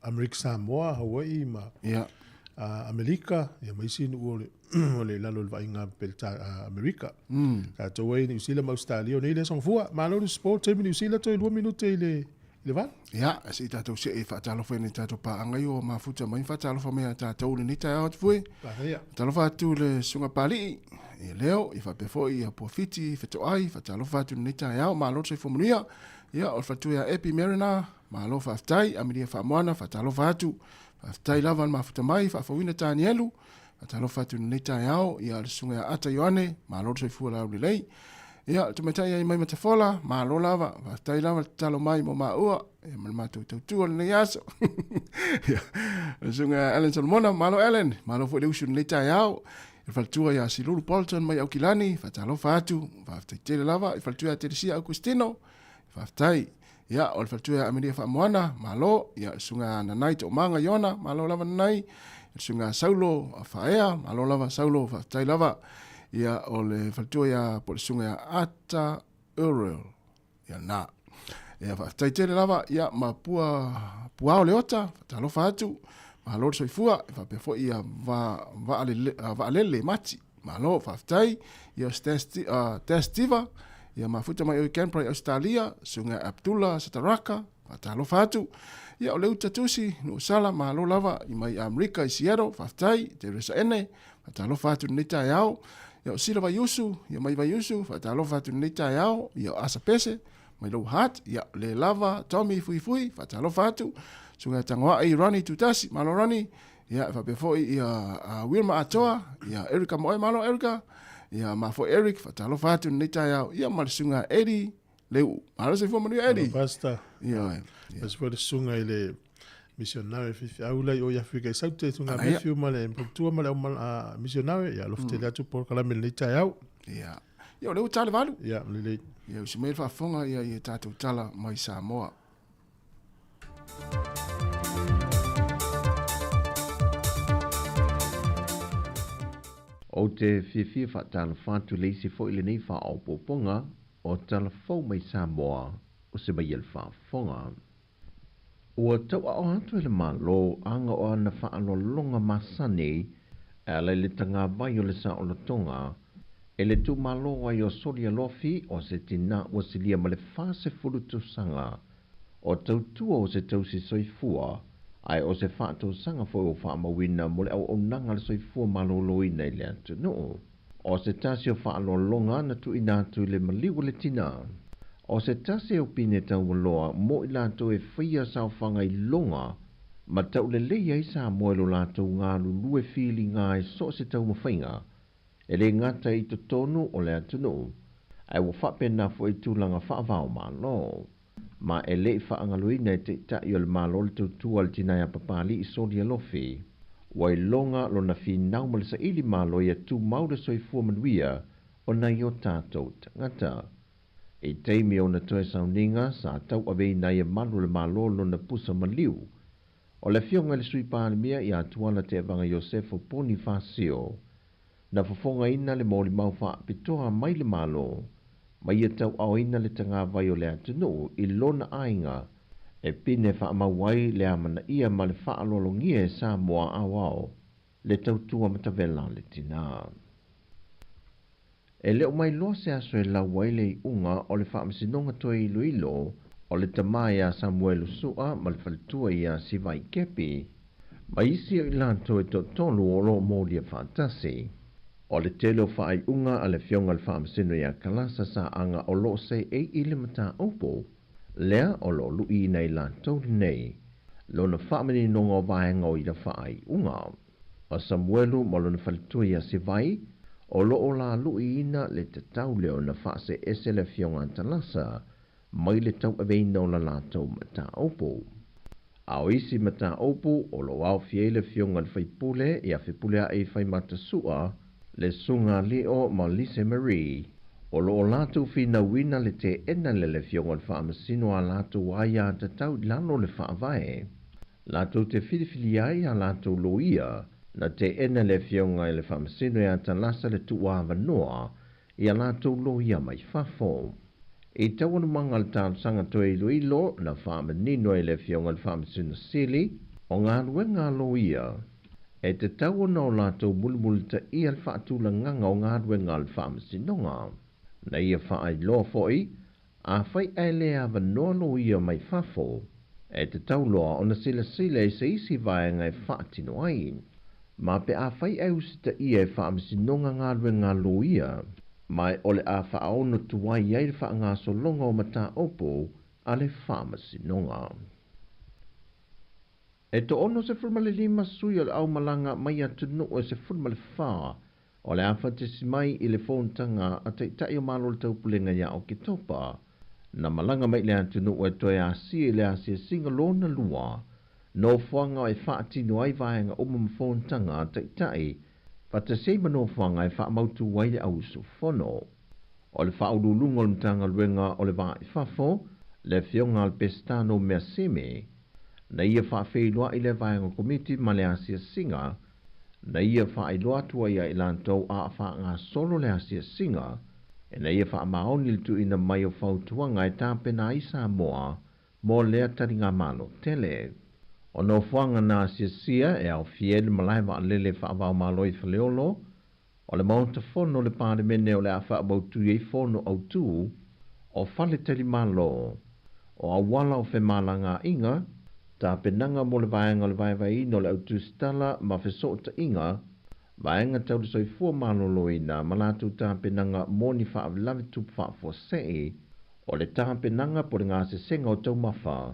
Amerika Samoa, Hawaii, ma Amerika, ia maisi nu o le lalo vai ngā pelta Amerika. Ka tau ai New Zealand ma Australia, nei le song fua, ma lo sport team New Zealand toi 2 minute i le van. Ia, si tatou se e whaatalo whai ni tatou pa angai o ma futa mai whaatalo wha mea tatou le nita au tfue. Talo whaatu le sunga pali, i leo, i whapefo i a puafiti, whato ai, whaatalo whaatu le nita au, ma lo se fomunia, ia, o whatu ia Epi Marina, ma lo whaftai, amiria whamoana, whaatalo whaatu, whaftai lawan ma futa mai, whafawina tāni elu, whaatalo whaatu le nita au, ia le sunga ia ata Ioane, ma lo se fua lau le lei, ia, tumetai ai mai matafola, ma lo lava, whaftai lava talo mai mo maua, e malmatu tautua le nei aso. Ia, le sunga Ellen Solomona, ma lo Ellen, ma lo fua le usu le nita au, il faltua ia si Lulu Bolton mai au kilani, whaatalo whaatu, whaftai tele lava, il faltua te sia au Cristino, whaftai, ia, o le faltua ia Ameria Whamoana, malo, ia, sunga nanai te o manga Iona, malo lava nanai, sunga Saulo a Whaea, malo lava Saulo, whaftai lava, ia, o le faltua ia, po le sunga ia Ata Uriel, ia na. Ia whaitaitele lava ia ma pua o leota, whatalofa atu, ma lor soifua, e whapefo ia vaalele mati, ma lo whaftai, ia testiva, ia mafuta mai o Canberra Australia, sunga Abdullah Sataraka, whatalofa atu, ia o leu tatusi, no sala ma lo lava, i mai Amerika i Seattle, whaftai, te resa ene, whatalofa atu nita iau, ia o sila vai usu, ia mai vai usu, whatalofa atu nita iau, ia o asa pese, mai lo hat, ia le lava, Tommy fui, whatalofa atu, sunga tangoa i Rani tutasi, malo Rani, ia whapefo ia Wilma atoa, ia Erika moe malo Erika, ia mafo Eric, whatalofa atu nita iau, ia malisunga Eddie, leu, malo se fo manu Eddie. Pasta. Ia, As for the sunga ile missionary fifi aula o ya fika saute sunga mefiu male tua male o missionary ya lofte la tu por kala mele ta yau. ia. Ia leu tale valu. Ya lele. Ia usimel whafonga ia tātou tala mai Samoa. O te whiwhia whatala whātu leisi fo ili nei wha au poponga o tala fau mai Samoa o se mai il whafonga. Ua tau a o hatu ele malo anga o ana whaano longa masane e le tanga vai o le sa o la tonga e le tu malo ai o sori alofi o se tina o se lia ma le whase furutu sanga o tau tua o se tau si soifua ai o se whātou sanga fo o whaamawina mo le au o nanga le soifua malo loina i le atu no. O se tasi o whaalo longa na tu inatu le maliwa le tina. O se tasi o pine tau waloa mo i lato e whia sao whanga i longa ma tau le leia i sa moelo lato ngā lulue whili ngā e so se tau mawhainga e le ngata i to tonu o le atu no. Ai wa whapena fo i tūlanga whaavao malo. Ma e le whaangaluina e te tai o le malo le tautua le tinai a papali i sori alofi. Wai longa lo na fi naumale sa ili malo ia tu mauda soifua manuia o nai o tātou tangata. E teimi o na toe sauninga sa tau awei nai e malu le malo lo na pusa maliu. O le fionga le sui pālimia i atuana te evanga Iosefo Poni Fasio. Na fafonga ina le moli mau wha pitoa mai le malo. Mai ia tau au ina le tanga vai o le atunu i lona ainga. E pine wha mawai le amana ia ma le wha alolongia e Sāmoa awao. Le tautua matavela le tina. E leo mai loa se aso e la waile i unga o le wha amasinonga toe ilo ilo o le tamai a Samuelu Sua ma le whalitua i a Sivai Kepi. Ma isi o ilanto e tonu o lo molia whaatasi. O le telo whaai unga a le fionga le wha amasino i a kalasa sa anga o lo se e ili mata opo. Lea o lo lui nei lanto nei. Lona whaamini nonga o vaenga o i la whaai unga. O Samuelu ma lona whalitua i a Sivai o lo o la lui ina le te tau leo na whaase ese le fionga talasa. Mai le tau aveina o la lato mata opo. A o isi mata opo o lo au fie le fionga le whaipule i a whipule a e whai mata sua le sunga leo ma Lise Marie. O lo o lato fina wina le te ena le fionga le whaamasino a lato waia te tau lano le whaavae. Lato te whirifili ai a lato loia na te ena le fionga le whaamasino e a talasa le tuawa noa i a lato loia mai whafo. I tawana manga le tālu sanga toe ilo ilo na whaamanino e le fionga le whaamasino sili o ngā ruenga loia. E te tawana o lato mulmul ta ia le whaatula nganga o ngā ruenga le whaamasinonga. Na ia whaai loa foi, a whai ele a vanoa loia mai whafo. E te tauloa o na sila e se isi vaenga e whaatino ai. Ma pe a whai e usita ia e whaamasinonga ngā ruenga loia. Mai ole a whaaono tuwai ai le whaanga solonga o mata opo a le whaamasinonga. E to ono se fulmale lima sui o le au malanga mai atu no e se fulmale whaa. O le awhatisi mai i le whoontanga a te itai o malo le taupulenga ia o ki topa. Na malanga mai le atu no e toe a si le a si singa lona lua. No whanga e whaatino ai vaenga o mama whoontanga a te itai. Pata seima no whanga e whaamautu wai le au su whono. O le whaurulungo le mtanga luenga o le vaa i whafo, le fionga al pestano mea seme. Na ia whaafeilua i le vaenga komiti ma le asia singa. Na ia whaailoa tua ia i lantou a wha ngā solo le asia singa. E na ia wha maoni le tu ina mai o whautuanga e tāpena i Sāmoa, mō lea taringa malo tele. O no whanga nā sia e au fiel malai wa lele wha avau malo i whaleolo, o le maunta whono le pāre mene o le a wha abautu i whono au tū, o whale teli malo, o awala o whemalanga inga, tā penanga mo le vaenga le vai no le autu stala ma whesota inga, vaenga tau le soifua malolo ina malatu tā penanga mo ni wha avlave tupu wha fosei, o le tā penanga po le ngā se senga o tau mawha,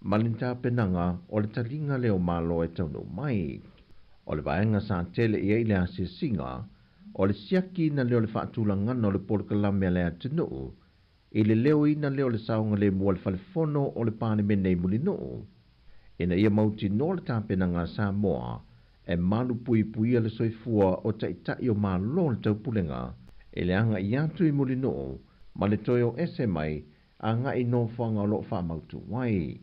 malin tā penanga o le talinga leo malo e tau no mai. O le vaenga sa tele i eile a se singa, o le siaki na leo le whaatulangana o le porkalame le atinu, i le leo ina leo le saunga le mua le whalefono o le pane menei mulino. Ina ia mauti no le tāpenanga Sāmoa, e malu pui le soifua o taitai o malo le taupulenga, e le anga i atu i mulino, ma le toio ese mai, a nga i no whanga o lo whamautu wai.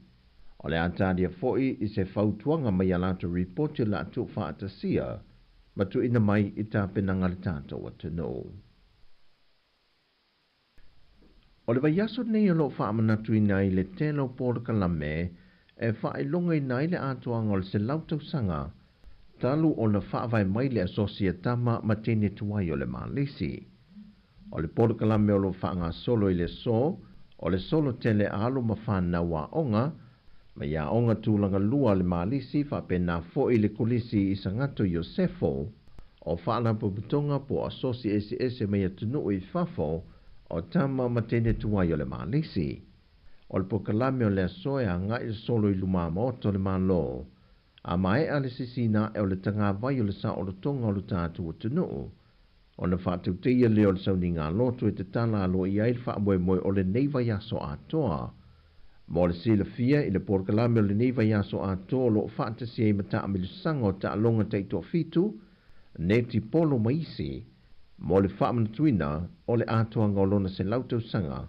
O le ataria foi i se whautuanga mai alata report la atu whaatasia, ma tu ina mai i tāpenanga le tātou atano. O le vaiaso nei o lo whaamanatu ina i le telo porkalame, e whaelonga ina i le atoanga o le se lautau sanga, talu o na whaavai mai le asosiatama ma tene tuai o le Malisi. O le porkalame o lo whaanga solo i le so, o le solo tele alo ma whana wa onga, ma ia onga tūlanga lua le Malisi whapena fo i le kulisi i sangato Iosefo, o whaalapo butonga po asosi ese mai atunu i whafo, o tama ma tene tuai o le Malisi. O le pokalame o le asoe a ngai solo i luma maoto le malo, a mai ale sisina e o le tanga vai o le sa o le tonga o le tātu o tunu. O na whātu teia leo le sauni ngā loto e te tala alo i ail wha moe o le neiva yaso atoa. Mo le sila fia i le pokalame o le neiva yaso atoa lo whāta si e mata amilu sanga o ta alonga teito fitu, neti polo maisi, mo le whaamanatuina o le atoa ngolona se lautau sanga,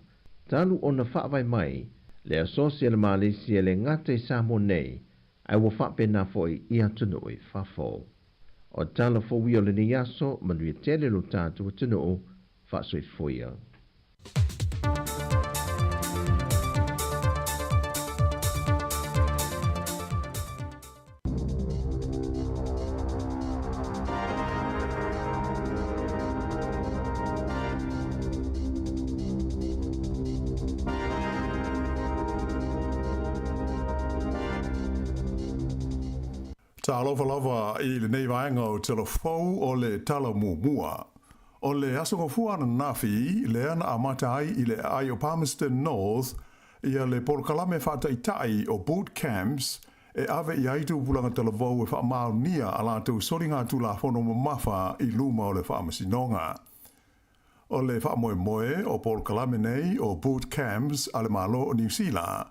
talu o na whaavai mai, le asosia le Malaysia le ngate Sāmoa nei, ai wa whapena foi i atunu i whafo. O tala fōwi o le ni aso, manui tele lo tātu atunu, whasoi foia. Ta lava i le nei vaenga o te fau o le tala mua. O le asonga fuana nafi le ana amatai i le ai o Palmerston North ia le porkalame whata itai o boot camps e ave i aitu pulanga tala vau e wha maonia ala tu soringa tu la fono mamafa i luma o le wha amasinonga. O le wha moe o porkalame nei o boot camps ale malo o New Zealand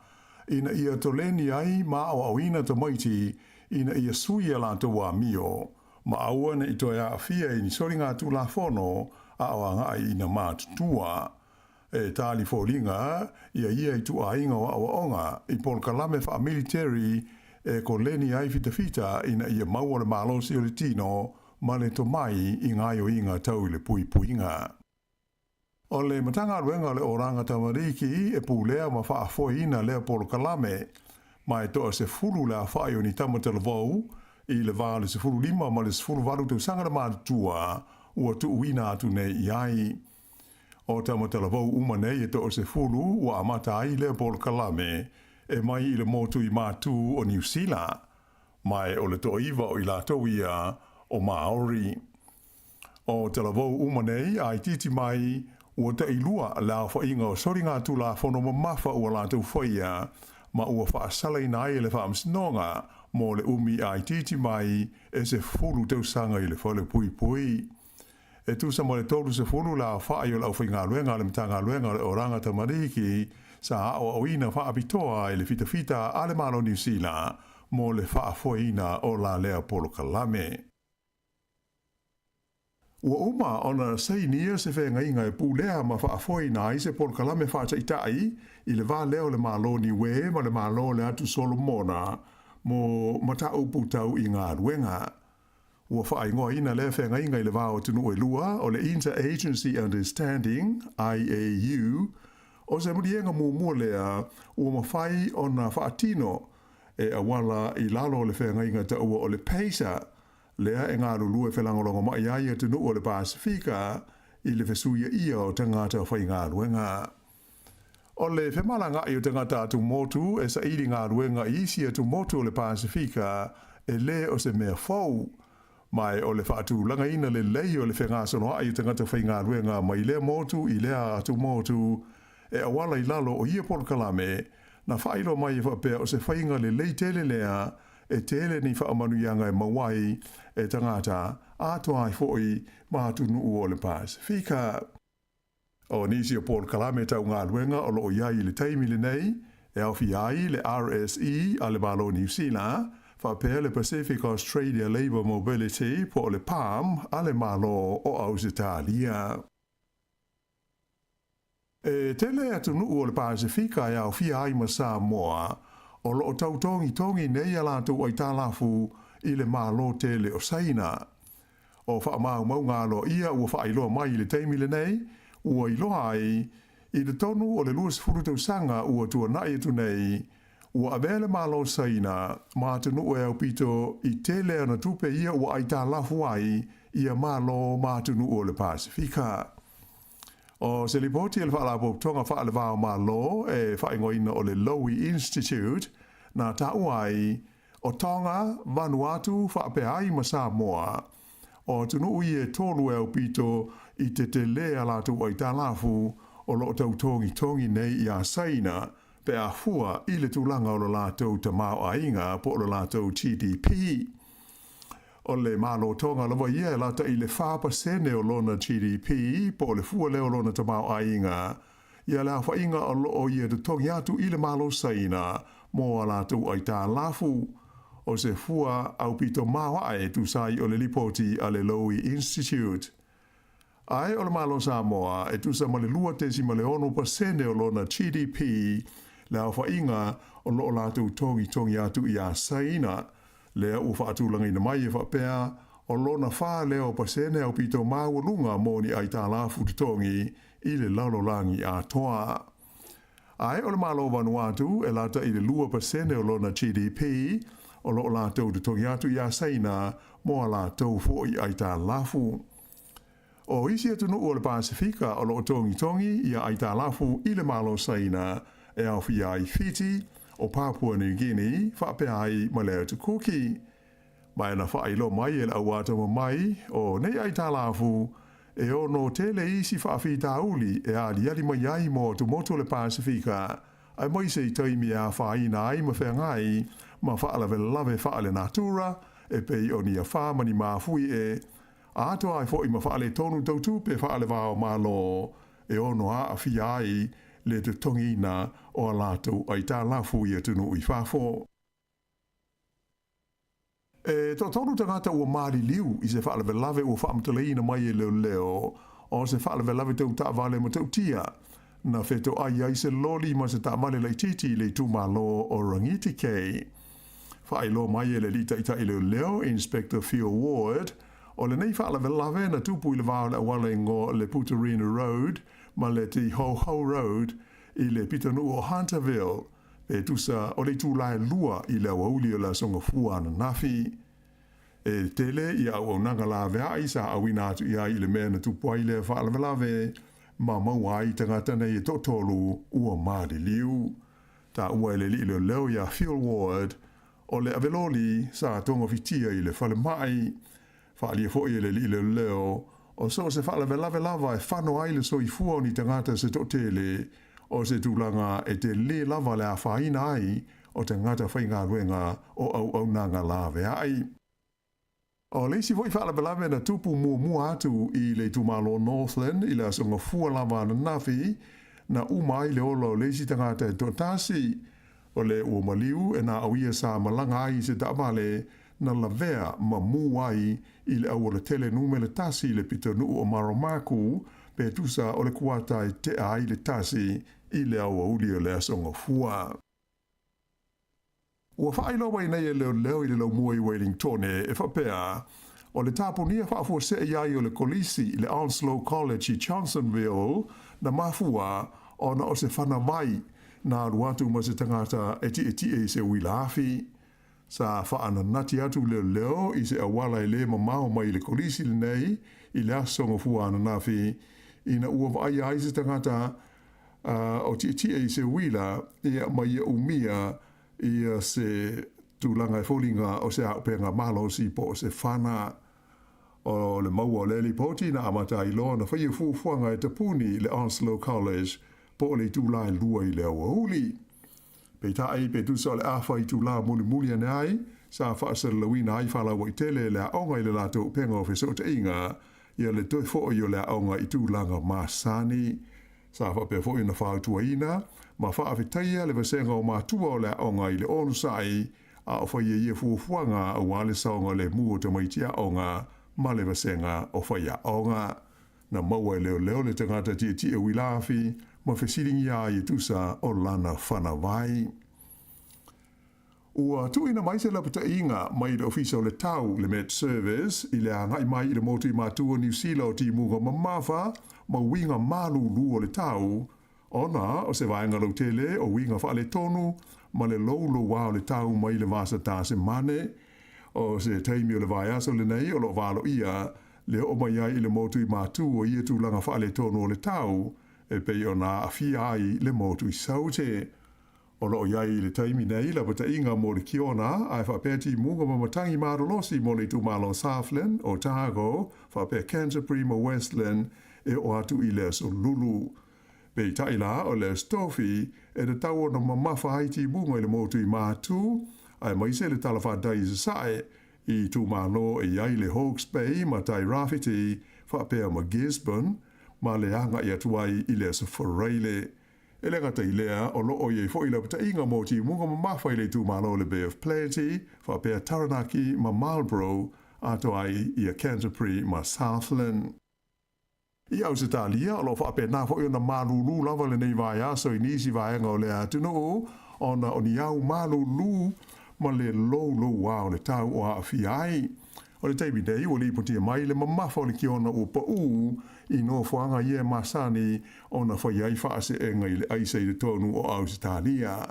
ina ia toleni ai ma o awina to moiti ina ia sui ala to wa mio ma aua na itoia afia i ni soringa tu la fono a oanga ina matutua e tali folinga ia i tu ainga o awaonga i porkalame fa military e ko leni ai fita ina ia maua le malo si o le tino ma le tomai i ngaio inga tau le puipuinga. O le matanga ruenga le oranga tamariki e pulea ma faa foina lea porkalame ma e toa se fulu la whae o ni tamata le vau, i le vāle se fulu lima ma le se fulu valu tau sanga le mātua, ua tu uina atu nei i ai. O tamata le vau uma nei e toa se fulu, ua amata ai le porkalame, e mai i le motu i mātu o New Zealand, mai o le toa iwa o i la ia o Maori. O te la vau uma nei, ai titi mai, ua te ilua la whainga o soringa tu la whono mamafa ua la tau whaia, ma ua whaasala ina ai le whaamsinonga mo le umi ai titi mai e se fulu tau sanga i le whale pui pui. E tu sa mo le tolu se fulu la whaai o lau whainga luenga le mtanga luenga le oranga tamariki sa a o ina whaapitoa i le fita ale malo New Zealand mo le whaafoina o la lea polo kalame. Ua uma ona sainia se whenga inga e pūlea ma whaafoina ai se polo kalame whaata itai i le vā leo le malo ni we ma le malo le atu Solomona mo mata upu tau i ngā ruenga. ua whaingoa ina le whenga inga i le wāo tunu e lua o le Inter-Agency Understanding, IAU, o se murienga mua lea ua mawhai o na whaatino e awala i lalo le whenga inga ta ua o le peisa, lea e ngā lulu e whelangolonga mai ai e tunu o le Pasifika i le fesuia ia o tangata whai ngā ruenga. O le whemalanga i o tangata atu motu e sa iri ngā ruenga i isi atu motu o le Pasifika e le o se mea fau, mai o le whaatu langa ina le lei o le whenga sonoa i o tangata whai ngā ruenga mai le motu i lea atu motu e awala i lalo o ia Polokalame na whailo mai i whapea o se whainga le lei tele lea e tele ni whaamanu ianga e mawai e tangata atoa i fhoi mātunu o le Pasifika. O nisi o Polokalame tau ngā luenga o loo iai le taimile nei e awhi ai le RSE a le malo New Zealand whapea le Pacific Australia Labour Mobility po le PAM a le malo o Ausitalia. E tele atunu o le Pasifika e awhi ai ma Sāmoa o loo tautongi nei alatu o i tālafu i le malo tele o Saina. O whaamau mau ngalo ia ua whailoa mai le taimile nei, ua iloa ai, i le tonu o le luas furutau sanga ua tua nai atu nei, ua avele malo Saina, mātunu e au pito i tele ana tupe ia ua ai tālafu ai, ia malo mātunu o le Pasifika. O se lipoti ele whaalapo tonga whaale wao malo e whaingoina o le Lowy Institute, na tau ai, o Tonga, Vanuatu, whaapea ai ma Samoa, o tunu ui e tolu e au pito i te lea latu o i tālafu o lo tau tongi nei i a Saina, pe a fua i le tūlanga o lo lātou ta mao ainga po lo lātou GDP. O le malo tonga lawa ia e lata i le 4% o lona GDP po le fua leo lona ta mao ainga. Ia le awha inga o lo o ia te tongi atu i le malo Saina mo a lātou ai tālafu. O se fua au pito mawa e tu sai o le lipoti a le Lowy Institute. Ai o le malo Samoa e tu sa ma le 2.1% o lona GDP le au inga o lo lātou tongi atu i a Saina. Lea u whaatulanga ina mai e whapea o lona wha leo pasene au pito māwalunga mō ni ai tālafu te tongi i le lalolangi a toa. Ai o le malo Vanuatu e lata i le 2% o lona GDP o lo lātou te tongi atu i a Saina mo a lātou fo i ai tālafu. O isi atunu o le Pasifika o lo tongi i a ai tālafu i le malo Saina e au fi ai Fiti o Papua New Guinea whapea ai ma leo te kuki. Mai ana whailo mai e la awata mai o nei ai tālafu e o no tele isi whaafi tauli e ali mai ai mo tu moto le Pasifika ai mai se i taimi a whaina ai ma whengai ma whaalawe lawe whaale natura e pei o ni a whamani mafui e a ato ai fo i ma whaale tonu tautu pe whaale wao malo e o no a awhi ai le te tongina o a lātou ai tālafu i atunu i whafo. E tō tonu tangata ua maari liu i se whaalawe lawe ua whaamtaleina mai e leo o se whaalawe lawe tau tāwale ma tau tia na wheto ai se loli ma se tāmale lai titi le tūmalo o Rangiti Kei. Whailo mai e le lita ita i leo Inspector Phil Ward o le nei whaalawe lawe na tupu i le wāo le awale ngō le Putarina Road ma le te Ho Road i le pitanu o Hunterville, e tusa o le tūlae lua i le awauli o la songa fua na nafi. E tele i au au nanga la vea i sa awina atu i ai le mea na tupuai le whaalawe lawe, ma maua ai tangata nei e totolu ua maari liu. Ta ua le li le leo ia Phil Ward, o le aveloli sa tonga fitia i le whale mai, whaali e fo i le li le leo, o so se whaalawe lawe lava e whano ai le soifua ni tangata se totele, o se tūlanga e te le lava le a whaina ai o te ngata whainga ruenga o au nanga lawe ai. O leisi voi whaalawe lawe na tupu mua atu i le tūmalo Northland i le asonga fua lava na nafi na umai le olo leisi tangata e totasi o le ua maliu e na awia sa malanga ai se tāwale na lavea ma muai i le au le tele nume le tasi le pitanu o Maromaku pe tusa o le kuata i te ai le tasi i le au auli o le asonga fua. Ua whailo wai nei e leo i le lau mua i Wellington e whapea o le taponia whaafua se iai o le kolisi le Onslow College i Johnsonville na mafua o na o se whana mai na ruatu ma se tangata eti se wilafi. Sa whaana nati atu leo i se awala i le mamao mai le kolisi le nei i le asonga fua ana nafi ina ua vai ai se tangata o eti se wila ia mai ia umia ia se tūlanga e fōlinga o se aupenga malo si po se whana o le maua o le lipoti na amata i loa na whaia fuafuanga e tapuni le Onslow College po le tūla e lua i le awauli. Pei tae pe tusa le awha i tūla muli ane ai, sa whaasara lawina ai whalawa i tele le aonga i le lato penga o whesota inga, ia le toi fo i o le aonga i tūlanga māsani. Sa whape fo i na whautua ina, ma whaafetaia le vasenga o mātua o le aonga i le onu sai, a o whaia ia fuafuanga a wale saonga le mua ta maitia aonga, ma le vasenga o whaia aonga. Na maua e leo le tangata tia wilafi, ma whesiringi a i tusa o lana whanawai. Ua tuina mai se lapata inga mai le ofisa o le tau le Met Service i le angai mai i le motu i mātua New Zealand o ti munga mamafa ma winga malu lu o le tau ona o se vaenga lau tele o winga whaale tonu ma le lolo wa o le tau mai le vasa ta se mane o se teimi o le vaiaso le nei o lo valo ia le o mai ai i le motu i mātua i e tūlanga whaale tonu o le tau e pei o nā awhia ai le motu i saute. O lo iai le taimi nei la bata inga mo le kiona ai whapeti munga mamatangi marolosi mo le tūmalo Southland o Tago, whape Canterbury mo Westland e o atu i le so lulu. Pei taila o le stofi e le tau o na mamafa haiti munga i le motu i mātu, ai maise le talafa dai sae i tūmalo e iai le Hawke's Bay ma tai Rafiti, whapea ma Gisborne, ma le anga i atuai i le Saforeile. E le ngata i lea o loo i e fo i la pata inga moti munga mamafa i le tūmalo le Bay of Plenty, whapea Taranaki ma Marlborough, ato ai i a Canterbury ma Southland. I au se talia o lo whapea nā fo i ona malulu lava le nei vai aso i nisi vaenga o le atunu o na o ni au malulu ma le lo wao le tau o a fiai. O le teimi nei o li putia mai le mamafa o le kiona o pa i no whanga i e masani o na whaiai whaase e ngai le aise i le tonu o au se talia.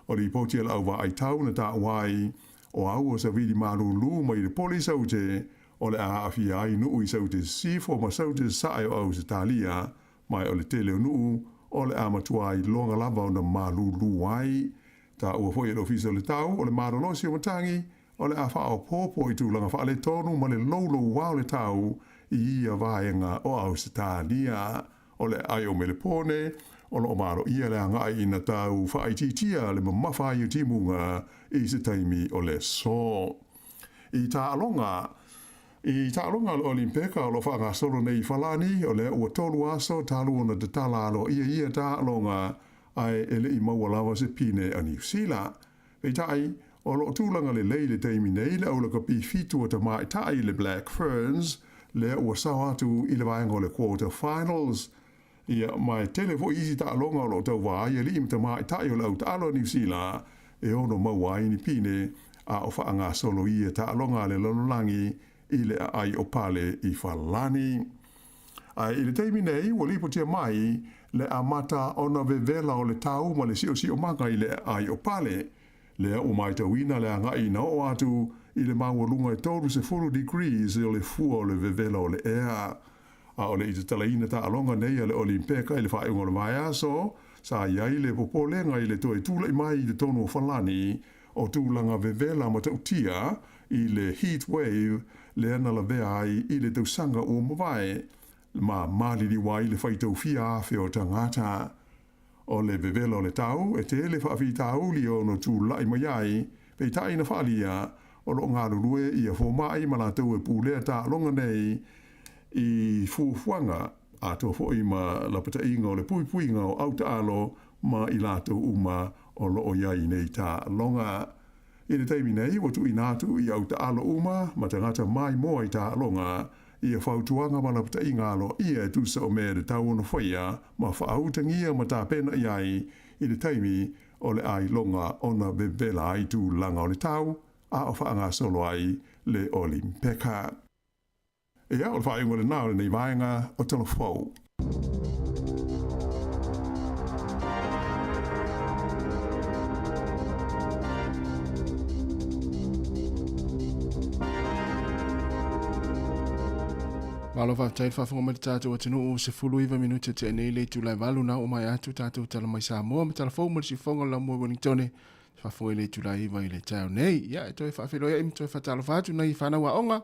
O li putia la au wa ai tau na ta wai o au o sa vidi malulu mai le poli saute o le a fiai nuu i saute sifo ma saute sae o au se talia mai o le tele o nuu o le amatua i longa lava o na malulu wai. Ta ua foi le ofisa o le tau o le marolosi o matangi o le awha o popo i tūlanga wha le tonu ma le lolo wao le tau i ia vaenga o au se tānia o le ai o mele pone o lo maro ia le angai ina tau whaititia le mamafa i timunga i se taimi o le so. I tā alonga o Olimpeka o lo whanga solo nei whalani o le ua tolu aso talu ona te tala alo ia tā alonga ai ele i maua lava se pine a New Zealand. Pei tai o lo tūlanga le leile teimi nei le au laka pi fitu o ta mai tai le Black Ferns le ua sao atu i le vaenga o le quarter finals. Ia mai tele fo isi ta alonga o lo tau vai e li im ta mai tai o le au ta alo New Zealand e ono maua ini pine a o whaanga solo i ta alonga le lololangi i le ai o pale i whalani. Ai i le teimi nei ua lipotia mai le amata ona vevela o le tau ma le si o manga i le ai o pale. Lea o mai tawina le anga i na o atu i le maua lunga e toru se 4 degrees o le fua o le vevela o le ea. A o le i te talaina ta alonga nei a le Olimpeka i le whaeunga le vai aso, sa iai le popolenga i le toe tula i mai i le tono o whalani o tūlanga vevela ma tautia i le heat wave le ana la vea ai i le tausanga o mawai ma maliri wai le whaitau fia awhi o tangata. O le vevela o le tau, e te le whaafi tauli o no tūlai mai ai, pei tai na whaalia o lo ngā rurue i a fōmai ma la tau e pūlea tā longa nei i fuafuanga a tō fōi ma la pata inga o le puipuinga o au alo ma i la tau uma o lo o iai nei tā longa. I le teimi nei, o tu i nātu i au alo uma ma tangata mai moa i tā longa, ia whautuanga ma la pata inga alo ia e tusa o mea de tau ono whaia ma whautangia ma tā pena iai i le teimi o le ai longa ona bevela ai tū langa o le tau a o whaanga solo ai le Olimpeka. Ia, o le whaingo le nā, o le nei vaenga o tala whau. Malo fa tai fa fonga mata tātou atinu o se fulu iwa minuta te nei le tu lai walu na o mai atu tātou tala mai Sāmoa me tala fau mo si fonga la mo Wellington fa fonga le tu lai iwa i le tau nei ia e toi fa felo ia im toi fa tala fatu na i whana wa onga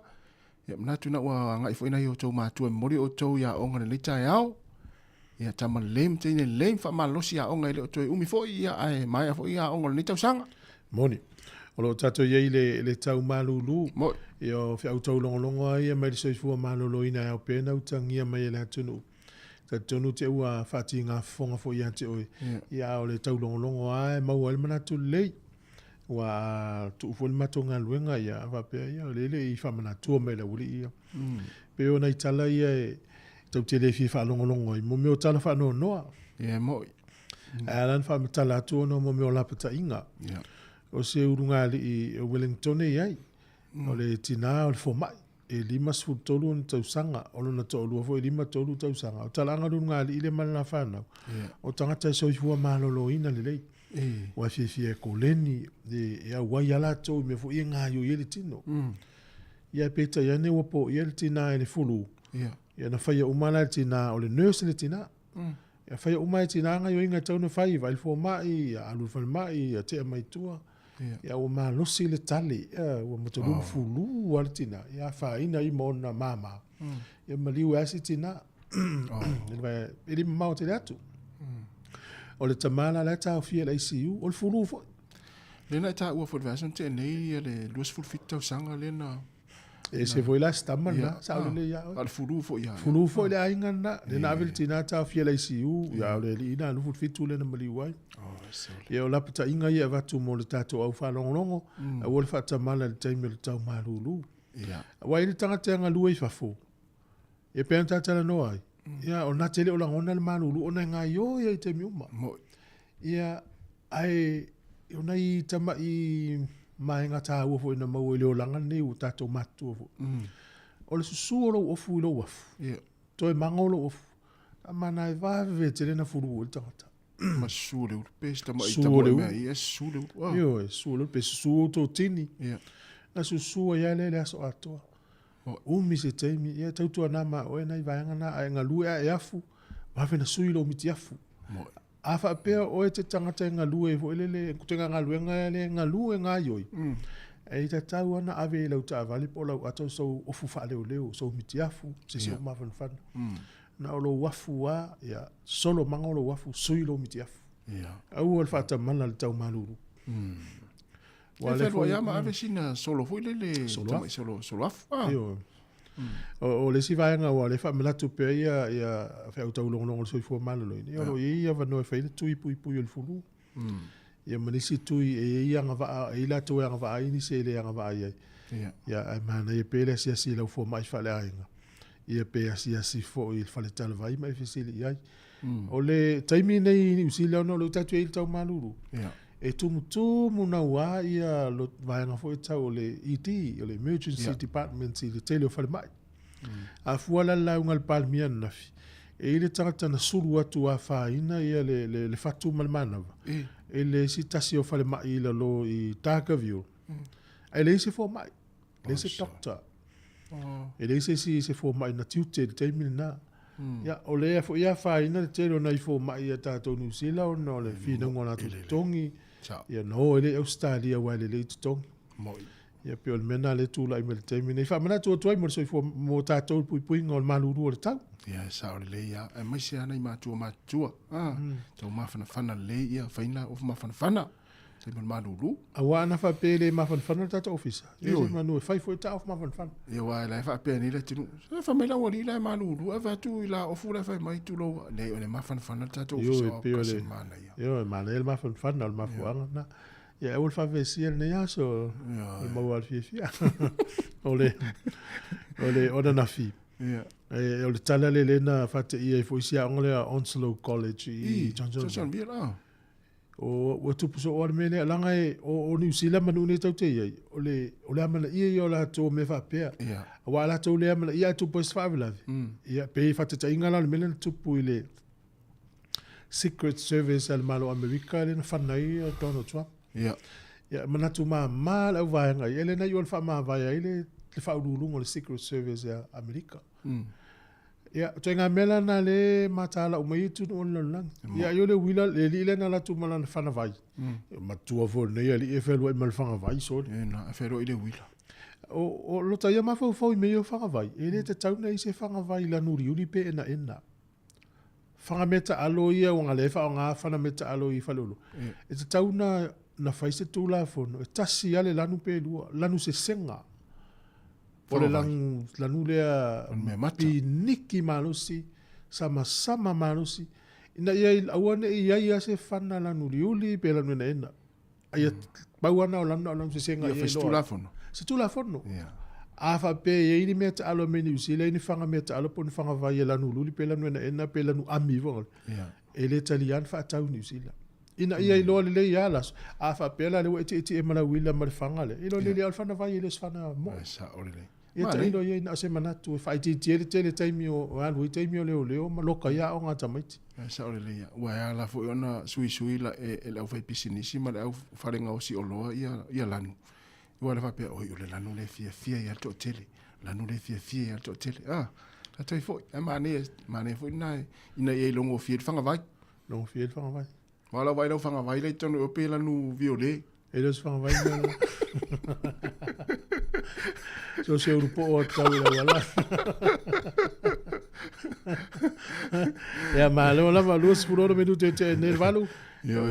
ia mnatu na wa ngai fo ina i o tau mātua mori o tau ia onga le tai au ia tama lem te ine lem fa malosi ia onga i le o toi umi fo ia ai mai fo ia onga le tau sanga Moni. O lo tato iei le tau malulu. Mo. Ia whiau tau longolongo ai, ia mai le soifua malolo ina au pēna utangia mai le atunu. Ta tonu te ua whati ngā whonga fo ia te oi. Ia o le tau longolongo ai, mau al manatu lei. Wa tu ufo le mato ngā luenga ia, whapea ia, lele i whamanatua mai la uli ia. Peo nei tala ia e tau te le fi whalongolongo i, mo meo tala whano noa. Ia mo. Alan whamatala atua no mo meo lapata inga. Ia. O se urunga i Wellington e ai. O le tina o le fomai. E lima sfutolu on tausanga. O lona tolu fo e lima tolu tausanga. O talanga urunga i le mana whanau. O tangata so i fua malolo ina le lei. Wa fie ko leni. E a wai ala tau me fo i ngā yo i le tino. Ia peta ia ne wapo i le tina e le fulu. Ia na whaia umala le tina o le nurse le tina. Ia whaia umala le tina nga yo inga tau na whai. Vai le fomai, ia alu whalmai, ia te mai tua. Ia o ma losi le tali, o matolu fulu al tina, ia faina i mona mama. Ia maliu asi tina. Ili mau te atu. O le tamala la tau fia la ICU, o le fulu fo. Le na ta ua fo version te nei le luas fulu fitau sanga le na. E se foi la stamana, sa le ia. Al fulu fo ia. Fulu fo le ainga na, le na vel tina tau fia la ICU, ia le ina lu fitu le na maliu ai. Ia o lapata inga ia watu mo le tato au whalongolongo, a wole whatamala le taime le tau malulu. Wa ili tangata ngā lua i whafo. Ia pēna tātala no ai. Ia o nā tele o langona le malulu, o nā ngā yo ia i te miuma. Ia ai, o nā i tama i mai ngā tā uafo ina mau i leo langa nei o tato matu uafo. O le susu o lo ofu i lo wafu. Toi manga o lo ofu. A mana e vāwe te rena furu o le tangata. Ma sule ul pesta ma itamo me ai sule ul. Yo e sule pe su to tini. Na su ya le aso ato. O mi se temi ia tautu na ma o na vanga na ai nga lu e afu. Ma fe na sui lo mi ti afu. Afa pe o te tangata nga lu e fo ele kutenga nga lu nga le nga lu nga yoi. E ta tau ana ave lo ta vale po lo ato so ofu fa le leo so mi ti afu se se ma fan. Na o lo wafu wa ia solo manga o lo wafu sui lo miti afu. Au al fata mana le tau maluru. Wale fo ia ma ave sina solo fo le solo afu. O le si vaenga o le fa melatu pe ia fa o tau longo so fo malolo. Ia lo ia va no fa tui pui el fulu. Ia manisi tui e ia nga va e la tu nga va ini se le nga va ia. Ia mana ia pele si lo fo mai fa le ainga. Ia pe asi fo i fale tala vai mai fisili ai. O le taimi nei ni usila no lo tatu il tau maluru. E tumu na wa ia lo vai nga fo i tau le ED, o le emergency department i le tele o fale mai. A fuala la ungal palmia nafi. E ile tangata na suru atu a faina ia le fatu malmanava. E le sitasi o fale mai ila lo i Takaview. E le se fo mai. Le se doctor. E le se fo mai na tiute te mina. Ya o le fo ia fa ina te lo na fo mai ya tato New Zealand no le fina ngona tongi. Ya no le Australia wa le tongi. Ya pe o mena le tu la me te mina fa mana tu mo so fo mo tato pui ngol maluru o tau. Ya sa le ya e mai se ana i matua. Tau mafana le ia faina of mafana. Se malulu. Awa na fa pele mafana tata officer. Yo manu fai fo ta of mafana. Yo wa la fa pele le tinu. Fa me la wali la malulu ava tu la ofu la fa mai tu lo le mafana tata officer. Yo manel mafana mafuanga na. Ya ul fa vesiel ne ya so. Mo wal fi. Ole ona na fi. O le tala le na fa te ia fo sia ngole Onslow College i Johnson. o tupu so o mele langa o New Zealand manu ne tau te ia o le amana ia o la to me fa pe wa la to le amana ia tupu is fa vela ia pe fa te inga la mele tupu ile Secret Service al malo America le fa nai Donald Trump ia mana tu ma la va nga ele na yo fa ma va ile le fa ulu le Secret Service ya America ia to nga mela na le matala o mai tu on lang ia yo le wila le ile na la tu mala na fana vai ma tu avo ne ia li efelo mal fanga vai so na efelo ile wila o lo ta ia ma fo me yo fanga vai ele te tau na ise fanga vai la nuri uli pe ena fanga meta alo ia o ngale fa nga fana meta alo I falolo e te tau na faise tu la fo no tasi ale lanu pe lua lanu se senga Pole lanu lea pi niki malusi, sama malusi. Ina ia awane ia se fana lanu liuli pe lanu ena. Ia bauana o lanu se senga ia se tulafono. Se tulafono. Afa pe ia ini mea ta alo meni usila, ini fanga mea ta alo poni fanga vai lanu liuli pe lanu ena pe lanu ami vongol. Ele talian fa atau ni usila. Ina ia ilo le ia las. Afa pe la le iti mala wila mal fanga le. Ilo le alfana vai ile fana mo. Sa olele. Ia ta ilo ia ina se manatu fa iti tele taimi o alu taimi o leo ma loka ia o ngata maiti. Sa ole le wa ya la fo ona sui la e la fa pisinisi ma la fa renga o si olo ia lanu. Wa la fa pe o le lanu le fia ia to tele. Lanu le fia ia to tele. Ta toi fo e mane fo ina ia longo fia fanga vai. Longo fia fanga vai. Wala vai lo fanga vai le tonu o pe lanu viole. Ele os fanga vai. So se grupo o tau la wala. Ya malo la valus puro me du te nel valu.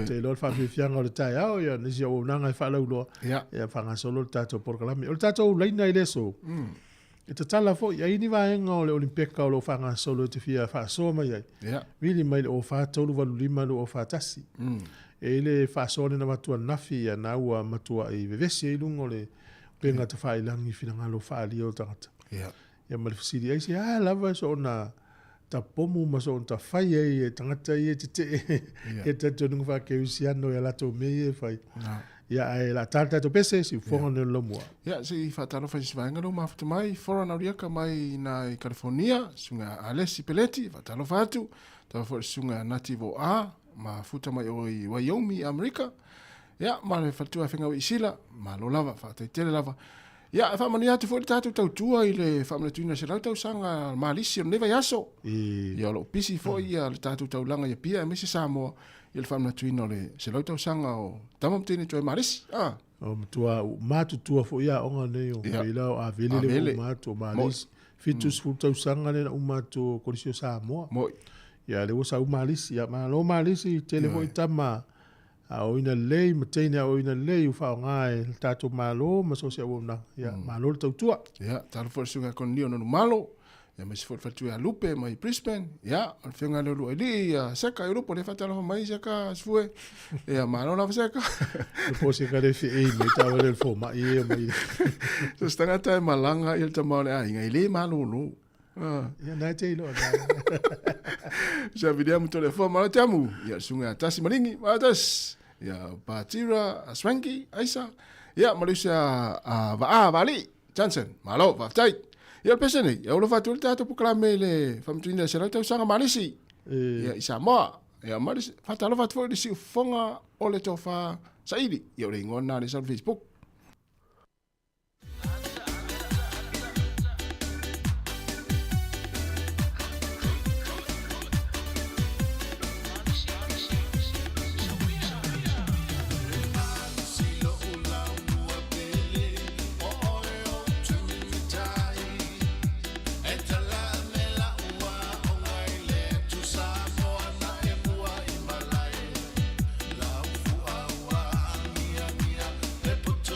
Te lo fa fianga o tai ao ya ni se o nanga fa la ulo. Ya fanga solo tato por kalame. O tato leina ile so. E te tala fo ya ini va en o le olimpeka o lo fanga solo te fia fa so mai ai. Vili mai o fa tolu valu lima lo o fa tasi. E ile fa so na matua nafi ya na ua matua I vevesi I lungo le penga te whai langi whina lo whaali o tangata. Ia malifisiri aisi, lava so na ta pomu ma so ta whai e tangata I te e te tonungu wha ke usiano e lato me e whai. Ia e la tata to pese si whonga ne lomua. Ia si whataro whai si vaenga no mafuta mai, fora na uriaka mai na California, sunga Alessi Peleti, whataro whatu, ta whai sunga Nativo A, ma futa mai o I Wyoming, Amerika. Ya, ma le fatua whenga o Isila, ma lo lava, whaatai tele lava. Ya, e whamani atu fwori tātou tau tua I le whamana tuina se rautau sanga Malisi o newa yaso. Ia lo pisi fwoi le tātou tau langa ia pia, me se Sāmoa, I le whamana tuina o le se rautau sanga o tamamtene toi Malisi. O matua, mātu tua fwoi a onga nei o whailao a vele le o mātu o Malisi. Fitus futau sanga le na umātu korisio Sāmoa. Moi. Ia le osa u Malisi, ia ma lo Malisi, tele fwoi tama. A oina lei matene a oina lei ufa ngai tato malo maso se wona ya malo tau tua ya tal for sunga kon lio no malo ya mes for fatu ya lupe mai Brisbane ya al fenga le lu eli ya seka Europa le fatalo mai seka sfue ya malo la seka po se ka le fi e me ta le fo ma e mai so stanga ta malanga il tamale a ngai le malo no ya na te lo já viríamos telefone mal tamu ya sunga tasi malingi matas ya Batira Swanky Aisa ya Malaysia vali Johnson malo vatai ya pesene ya lo fatul tato proclame le famtine sera tau sanga Malisi ya Sāmoa ya Malisi fatalo fatfo di si fonga ole tofa saidi ya le ngona ni sa Facebook Put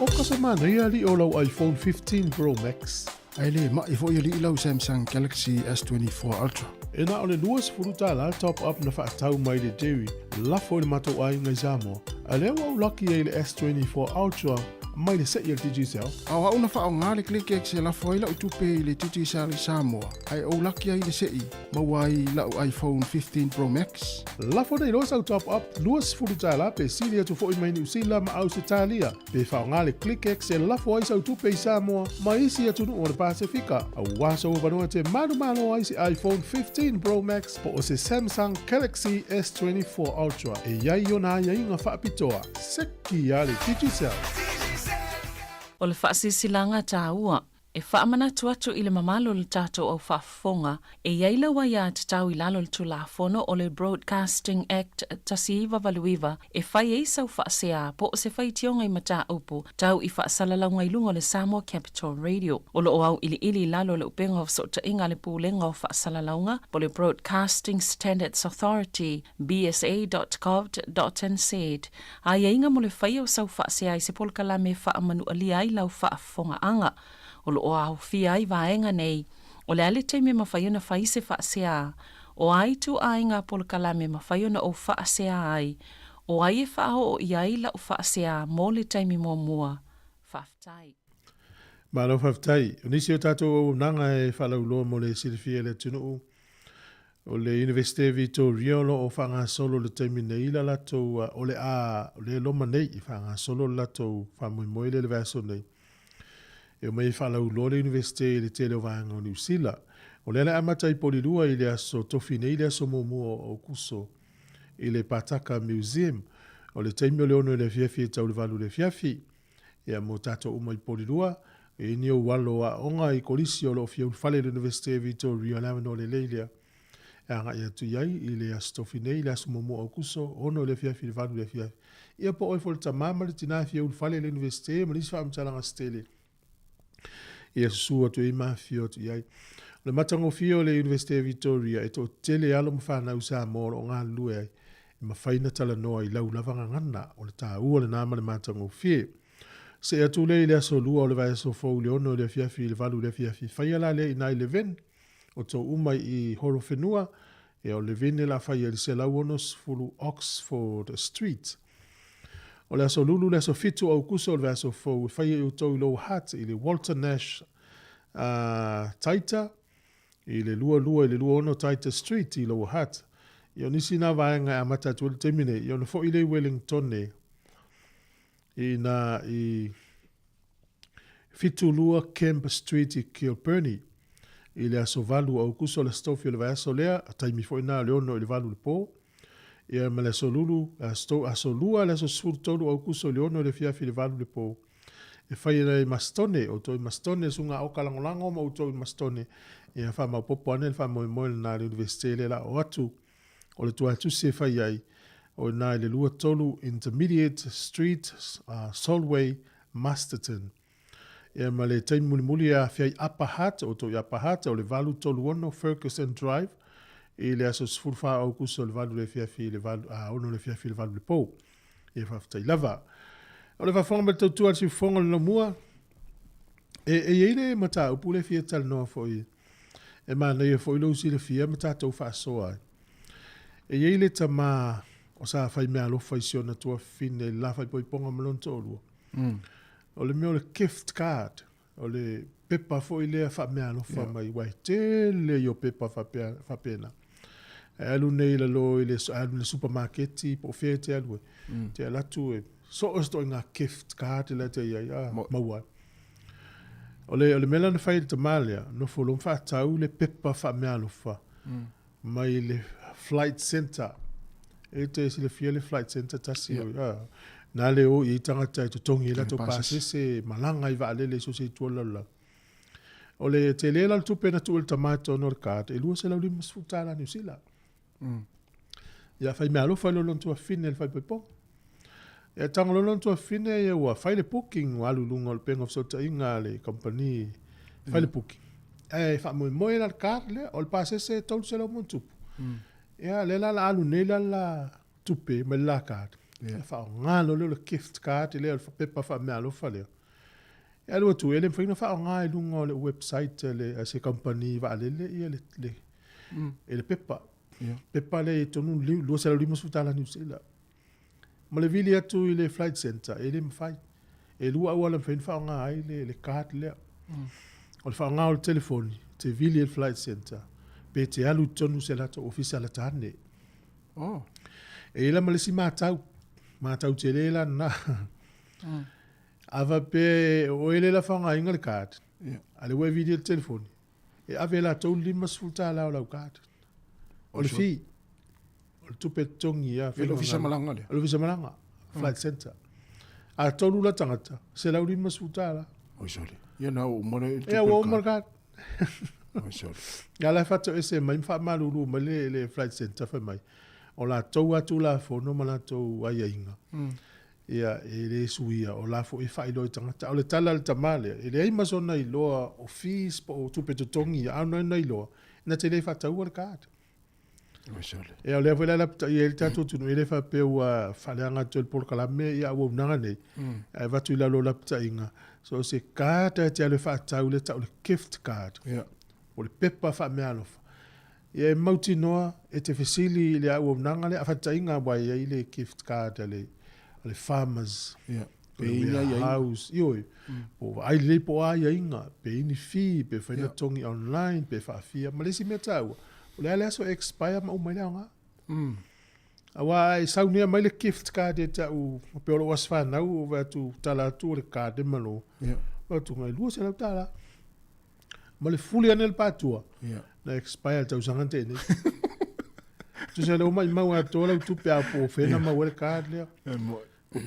O kasamana ia li o lau iPhone 15 Pro Max. Ai le mai fo ia li lau Samsung Galaxy S24 Ultra. E na o le luas furuta la top up na whaatau mai le Dewi. Lafo i le matou ai ngai Sāmoa. A leo au lucky e le S24 Ultra mai le set i le Digicel. Au hau na whao ngā le click se la foi lau tupe i le Digicel i Samoa. Ai au laki ai le sei, mawai lau iPhone 15 Pro Max. Lafo nei loas au top up, luas furuta la pe sili atu fo i mai ni usila ma au se talia. Pe whao ngā le click se lafo ai sau tupe i Samoa, ma isi atu nu o le Pasifika. Au waso o vanua te manu ai se iPhone 15 Pro Max po o se Samsung Galaxy S24 Ultra. E iai o na iai ngā whaapitoa, seki a le Digicel. O le whaasisilanga tā ua, e whaamanatu atu i le mamalo le tātou au whaafonga, e iaila wa ia te tau i lalo le tulafono o le Broadcasting Act tasi iwa valuiva, e whai e sau whaasea po o se whai tionga i mata upu, tau i whaasalalau i lunga le Samoa Capital Radio. O lo o au ili lalo le upenga o sota inga le pūlenga o whaasalalaunga, po le Broadcasting Standards Authority, bsa.gov.nz. A ia inga mo le whai o sau whaasea i se polkalame whaamanu alia i lau whaafonga anga. O lo o au fia i vaenga nei, o le ale teime mawhaiona whai se whaasea, o ai tu ainga polkalame mawhaiona o whaasea ai, o ai e whao o iai la o whaasea mō le teime mua, whaftai. Malo whaftai, nisi o tātou o nanga e whalau loa mo le silifia le tunu o le Universite Victoria o whanga solo le teime nei la latou o le loma nei i whanga solo latou whamui moile le vaso nei. E o mai whalau loa le Universite le tele o vanga o New Zealand. O le amata i polirua i le aso tofi nei le aso momua o kuso i le Pataka Museum. O le teime o le ono i le fiafi e tau le valu le fiafi. E a mo tato uma i polirua e ni o walo a onga i kolisi o lo fiau fale le Universite Victoria o le leilea. E anga i atu iai i le aso tofi nei le aso momua o kuso ono le fiafi le valu le fiafi. Ia po oi folta mama le tina fiau fale le Universite ma nisi whaamtalanga stele. Ia susua tu i mafio tu iai. Le matango fio le Universite Victoria e to tele alo mwhana usa mōra o ngā lue ai. E mawhaina tala noa i lau lavanga ngana o le tā ua le nāma le matango fie. Se atu le i le aso lua o le vai aso fau le ono le fiafi le valu le fiafi. Whaia la le i nai le ven o tō umai i horo whenua e o le vene la whaia le se lau onos fulu Oxford Street. O le aso lulu le aso fitu au kuso le aso fau e whaia i utou i lo hat i le Walter Nash Taita i le lua i le lua ono Taita Street i lo hat. I o nisi na vaenga a mata tu le temine i ono fo i le Wellington ne i na i fitu lua Kemp Street i Kilpurni i le aso valu au kuso le stofi o le vaeso lea a taimi fo i na le ono i le valu le po. Ia ma le aso lulu, aso lua le aso surtolu au kuso le ono le fiafi le valu le po. E whai e mastone, o toi mastone sunga o kalangolango ma o toi mastone. Ia wha mau popo ane, wha moe moe na le universite le la o atu. O le tua atu se whai ai. O na le lua tolu Intermediate Street, Solway, Masterton. Ia ma le taimu muli a whiai Upper o toi Upper o le valu tolu ono Ferguson Drive. I le aso sfurfa au kuso le valu le fiafi le valu ono le fiafi le valu le pou. E whaftai lava. O le whafonga me tautu al si fonga le nomua. E eile mata upu le fia tal noa foi. E ma nei e foi lo si le fia mata tau whaasoa. E eile ta ma o sa whai mea lo whai sio na tua fine la whai poi ponga malon tōrua. O le meo le gift card. O le pepa foi lea wha mea lo wha mai wai. Tele yo pepa wha pena. Alu nei la lo le supermarketi po fea te alu te alatu e so osto ngā gift card la te ia maua o le mela na whai te malia no folo mwha tau le pepa wha mea lofa mai le flight center e te si le fia le flight center tasi na le o i tangata i tutongi la to pasese malanga i va alele so se tuolala o le te lela le tupe na tuol tamato no le card e lua se lau limas futala New Zealand. Ia fai mea alofa lo lontua fine le fai pepo. E tango lo lontua fine e ua fai le booking o alu lunga le penga fsota inga le company fai le booking. E fa moe la kar le o le pasese tau se lau montupu. Ia le la alu ne la tupe me la kar. Whaonga le gift card le pepa fa me alofa le. E lo tu ele fina whaonga e lunga le website le se company va le le. Ele pepa. Pepa le tonu lo se lo sutala New Zealand. Ma le vili atu i le flight center ele mfai. E lua wala fina whaonga ai le card le. O le whaonga o le telefoni te vili le flight center. Pe te alu tonu se lato official atane. Oh. E la malesi matau te lela na. Ava pe o ele la whanga inga le card. Ale we video le telefoni. E ave la tau lima sfuta la o lau card. O le fi. O le tupe tongi ya. E lo fisa malanga le. O le fisa malanga. Flight center. A tonu la tangata. Se lau lima sfuta la. O sole. Ia na o mare. Ia o mare card. O sole. Ia la fato ese mai mfa malulu ma le flight center fa mai. O la tau atu la fono ma la tau aia inga. Ia e le suia o la fo e whailo i tangata. O le tala le tamale. E le aima sona i loa o fees po o tupe tutongi a ano i loa. Na te le whatau al kaat. O sole. E o le awela lapta i e le tatu tunu e le whapeu a whaleanga tol por kalame i a wau nanga nei. E watu i lalo lapta inga. So se kaata te ale whatau le tau le gift card. O le pepa wha mea alofa. E mauti noa e te fesili le au nanga le a whatainga wai e le gift card le farmers. Pe ina ia house. Ioi. O ai le po ai inga. Pe ini fi, pe whaina tongi online, pe whaafia. Ma lesi mea tau. O le ale aso expire ma umai lea nga. Awa e saunia mai le gift card e tau. Pe olo was whanau o vatu tala atu o le card e malo. Watu ngai lua se lau tala. Ma le fuli ane le patua. Na expire tau sangante ne. Tu se leo mai mau ato lau tupe a po fena ma wele card lea.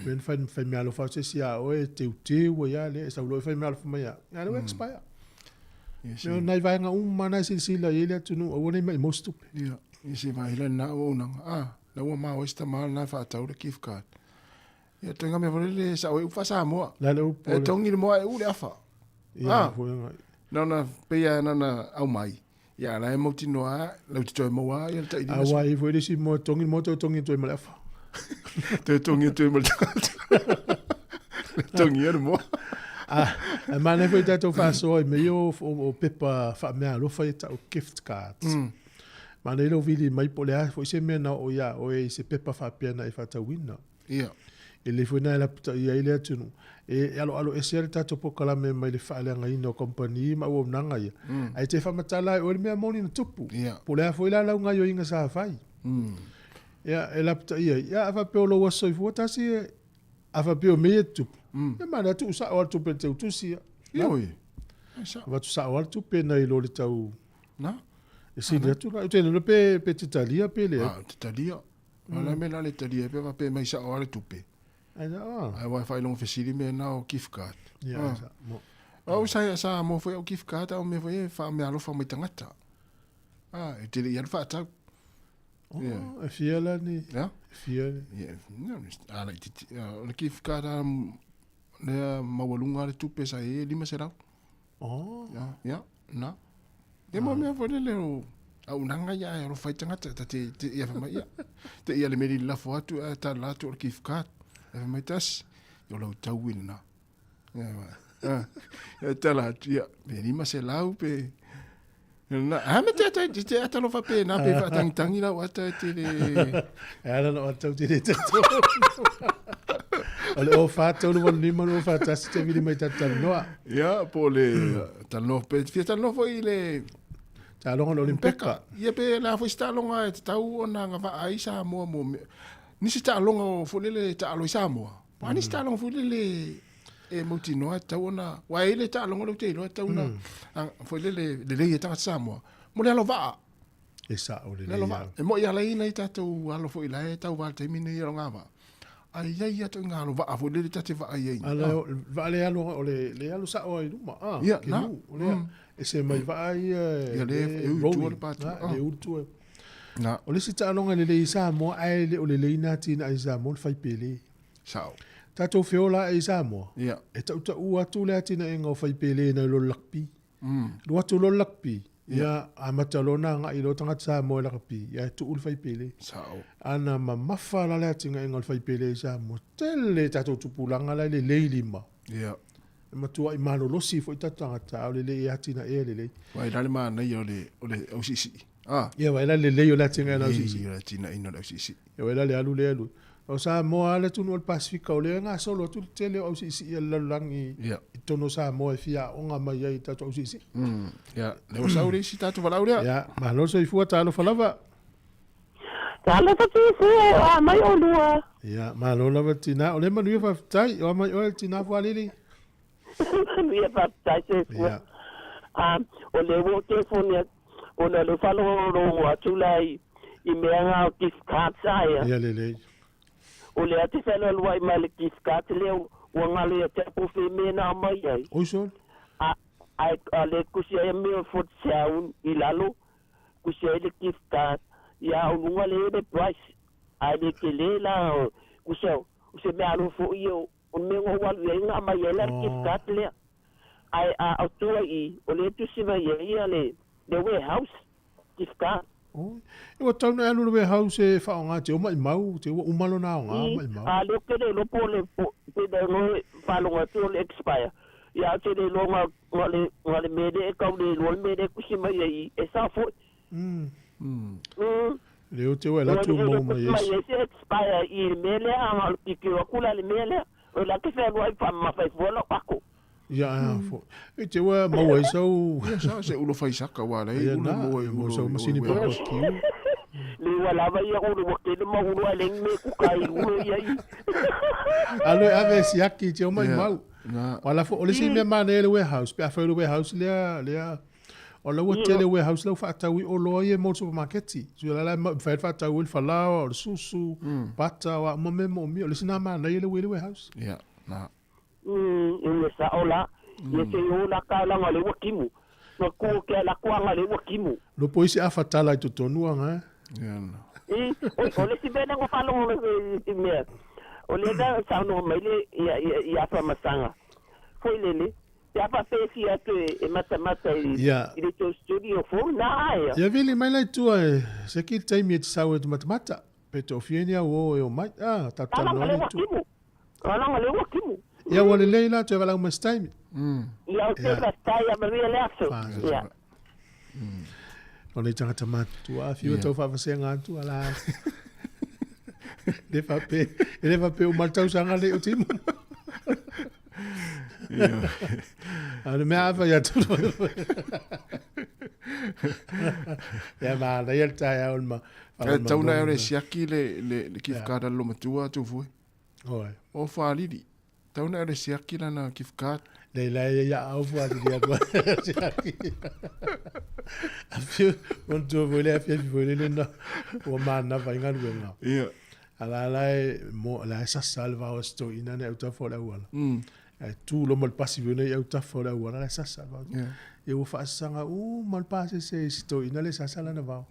Ben fai me alo fa se sia o e te o ya le sa lo fai me alo fa mai ya. Ya no expire. Yo nai vai nga mana sila ele tunu o wone mai mo stupe. Ya. Isi vai le na o na. La o ma o sta mal na fa tau le gift card. Ya tenga me vole sa o fa Sāmoa. La le e tongi le mo e u le afa. Ya foi nga. Na pe ya na au mai. Ya la e mo tino a le te mo wa ya te ina. Awa i foi desi mo tongi to me afa. Te tongi to me. Tongi e mo. Ma ne foi tato fa so e me yo o pepa fa me alo fa ta o gift cards. Ma ne lo vili mai po le foi se me na o ya o e se pepa fa pena e fa ta winna. Ia. E le foi na la puta ia ile tunu. E alo e ser tato po kala me mai le fa le nga ino company ma o nanga ia. Ai te fa matala o me moni na tupu. Po le foi la nga yo inga sa fai. Ia e la puta ia fa pe lo waso i fuata si afa pe o me tupu. E mana tu sa o tu pe te tu si. Ioi. Va tu sa o tu pe na i lo le tau. Na? E si le tu te le pe te talia pe le. Te talia. Ala me la le talia pe va pe mai sa o le tu pe. Ai wa fa long fesili me na o gift card. Ya. O sa mo foi o gift card o me foi fa me alo fa me tangata. E te ia fa ta. E fiela ni. Ja. Fiela. Ja. Ala le gift card le mawalunga le tupe sa e lima serau. Ya. Na. E mo me foi le au nanga ya ro fai tangata te ia fa mai. Te ia le meri la foatu ta la to gift card. E mai tas yo lo tawin na. Ya tala ya me lima serau pe. Na, me te atalo fa pe na pe fa tangi la wata te le. Era no atau te te. Ole o fa to no lima no fa tas te vili mai tatal noa. Ya po le tal no pe fiesta no foi le talonga no limpeka. Ia pe la foi talonga e tau ona nga va ai Sāmoa mo. Ni si talonga fo le talo Sāmoa. Pa ni talonga fo le e moti no tau ona wa ile talonga lo te no tau na. Fo le ta Sāmoa. Mo le alo va. E sa o le. E mo ia lai nei tatu alo fo ila e tau va te mine ia nga va. Ai ia tu nga alo va fo le tate va ai. Alo va le alo o le alo sa o ai luma. Ia na. E se mai vai ia le rolling part. Le utu. Na. O le si talonga le Sāmoa ai le o le leina tina ai Sāmoa fai pele. Sao. Tato feola e Sāmoa. Ia. E tau ua tu le atina e ngau fai pele na lo lakpi. Lo atu lo lakpi. Ia a matalona nga i lo tanga Samoa la kapi. Ia tu ul fai pele. Sao. Ana mafa la le tinga engol fai pele Samoa. Tele tato tupulanga la le leilima. Ia. Ma tua i malo losi fo tanga ta le le atina e le. Wai dale ma na ole au sisi. Ah. Ia wa le le yo la tinga na sisi. Ia tina ina au sisi. Ia wa le alu le alu. O Samoa le tunu al Pasifika o le nga solo tu tele au sisi ia lalangi. Ia. Tono Samoa fia onga mai ai tato au sisi. Ia. Le o saure si tatu wala ule. Ia, ma lo so i fuata alo falava. Tala ta tisi a mai o lua. Ia, ma lo lava tina o le manu fa tai o mai o tina fo alili. Ia pa tai se fu. Ia. O le wo telefone o na lo falo ro atulai I mea gift card saia. Ia le. O le ate felo luai mai le gift card leo ua ngale te po fe me na mai ai. Oi son. A le kusi ai me fo tsaun I lalo kusi ai le gift card ia o lunga le price ai le kele la kusi me alo fo io o me ngo wa le nga mai le gift card le ai a tu ai o le tu si mai ia le warehouse gift card. Oh, eu tau na anu le house fa nga te o mai mau te o umalo na nga mai mau. A le ke le lo pole pe de no fa lo nga to expire. Ya te le lo nga le mede ka le lo mede ku si mai e sa fo. Le o te o la tu mo mai. Mai se expire I mele a ki ki o kula le mele o la ke fe lo ai fa ma fa fo lo pako. Ya fo. E te wa mau ai so. Ya sa se ulo fai saka wala e ulo mo so masini pa ki. Le wala ba ia o lo ke le mo lo ale me ku kai ulo ia. Alo ave si aki te o mai mau. Wala fo ole si me mane le warehouse, pe afa le warehouse le o lo tele warehouse lo fa tawi o lo ye mo supermarket. Tu la fa tawi fa la o susu, pata wa mo me mo mi ole sina mane le warehouse. Ya, na. Ia sa ola. Ia se o la ka la ngale wakimu. No ko ke la kwa ngale wakimu. Lo poisi afa tala to tonua nga. Ya na. O le si bena ko falo no me. O le da sa no mai le ia fa masanga. Foi lele. Ya pa pe si atu e mata I to studio fo na ia. Ya vili mai lai tua se ki taimi te sawe te matamata. Pe to fienia o mai ta tano tu. Ala ngale wakimu. Ia wale leila te wala mas taimi. Ia o te pastai a maria le aso. Ia. O le tangata matu a fiu tau whawhasenga atu ala. Le whape o maltau sanga le o timu. Ane mea awha ia tulu. Ia maa na ia tai au ma. Tauna e re siaki le kifkada lo matua tu fui. Oi. O whaliri. Tauna e re siaki lana kifkada. Leila ia au fuati dia tua. Afiu, montu vole vole lena. O mana vai ngaruenga. Ia. Ala mo la esa salva o sto ina ne uta fora wala. Tu lo mal pasi vene e uta fora wala la esa salva. E o fa sanga mal pasi se sto ina le esa sala na va.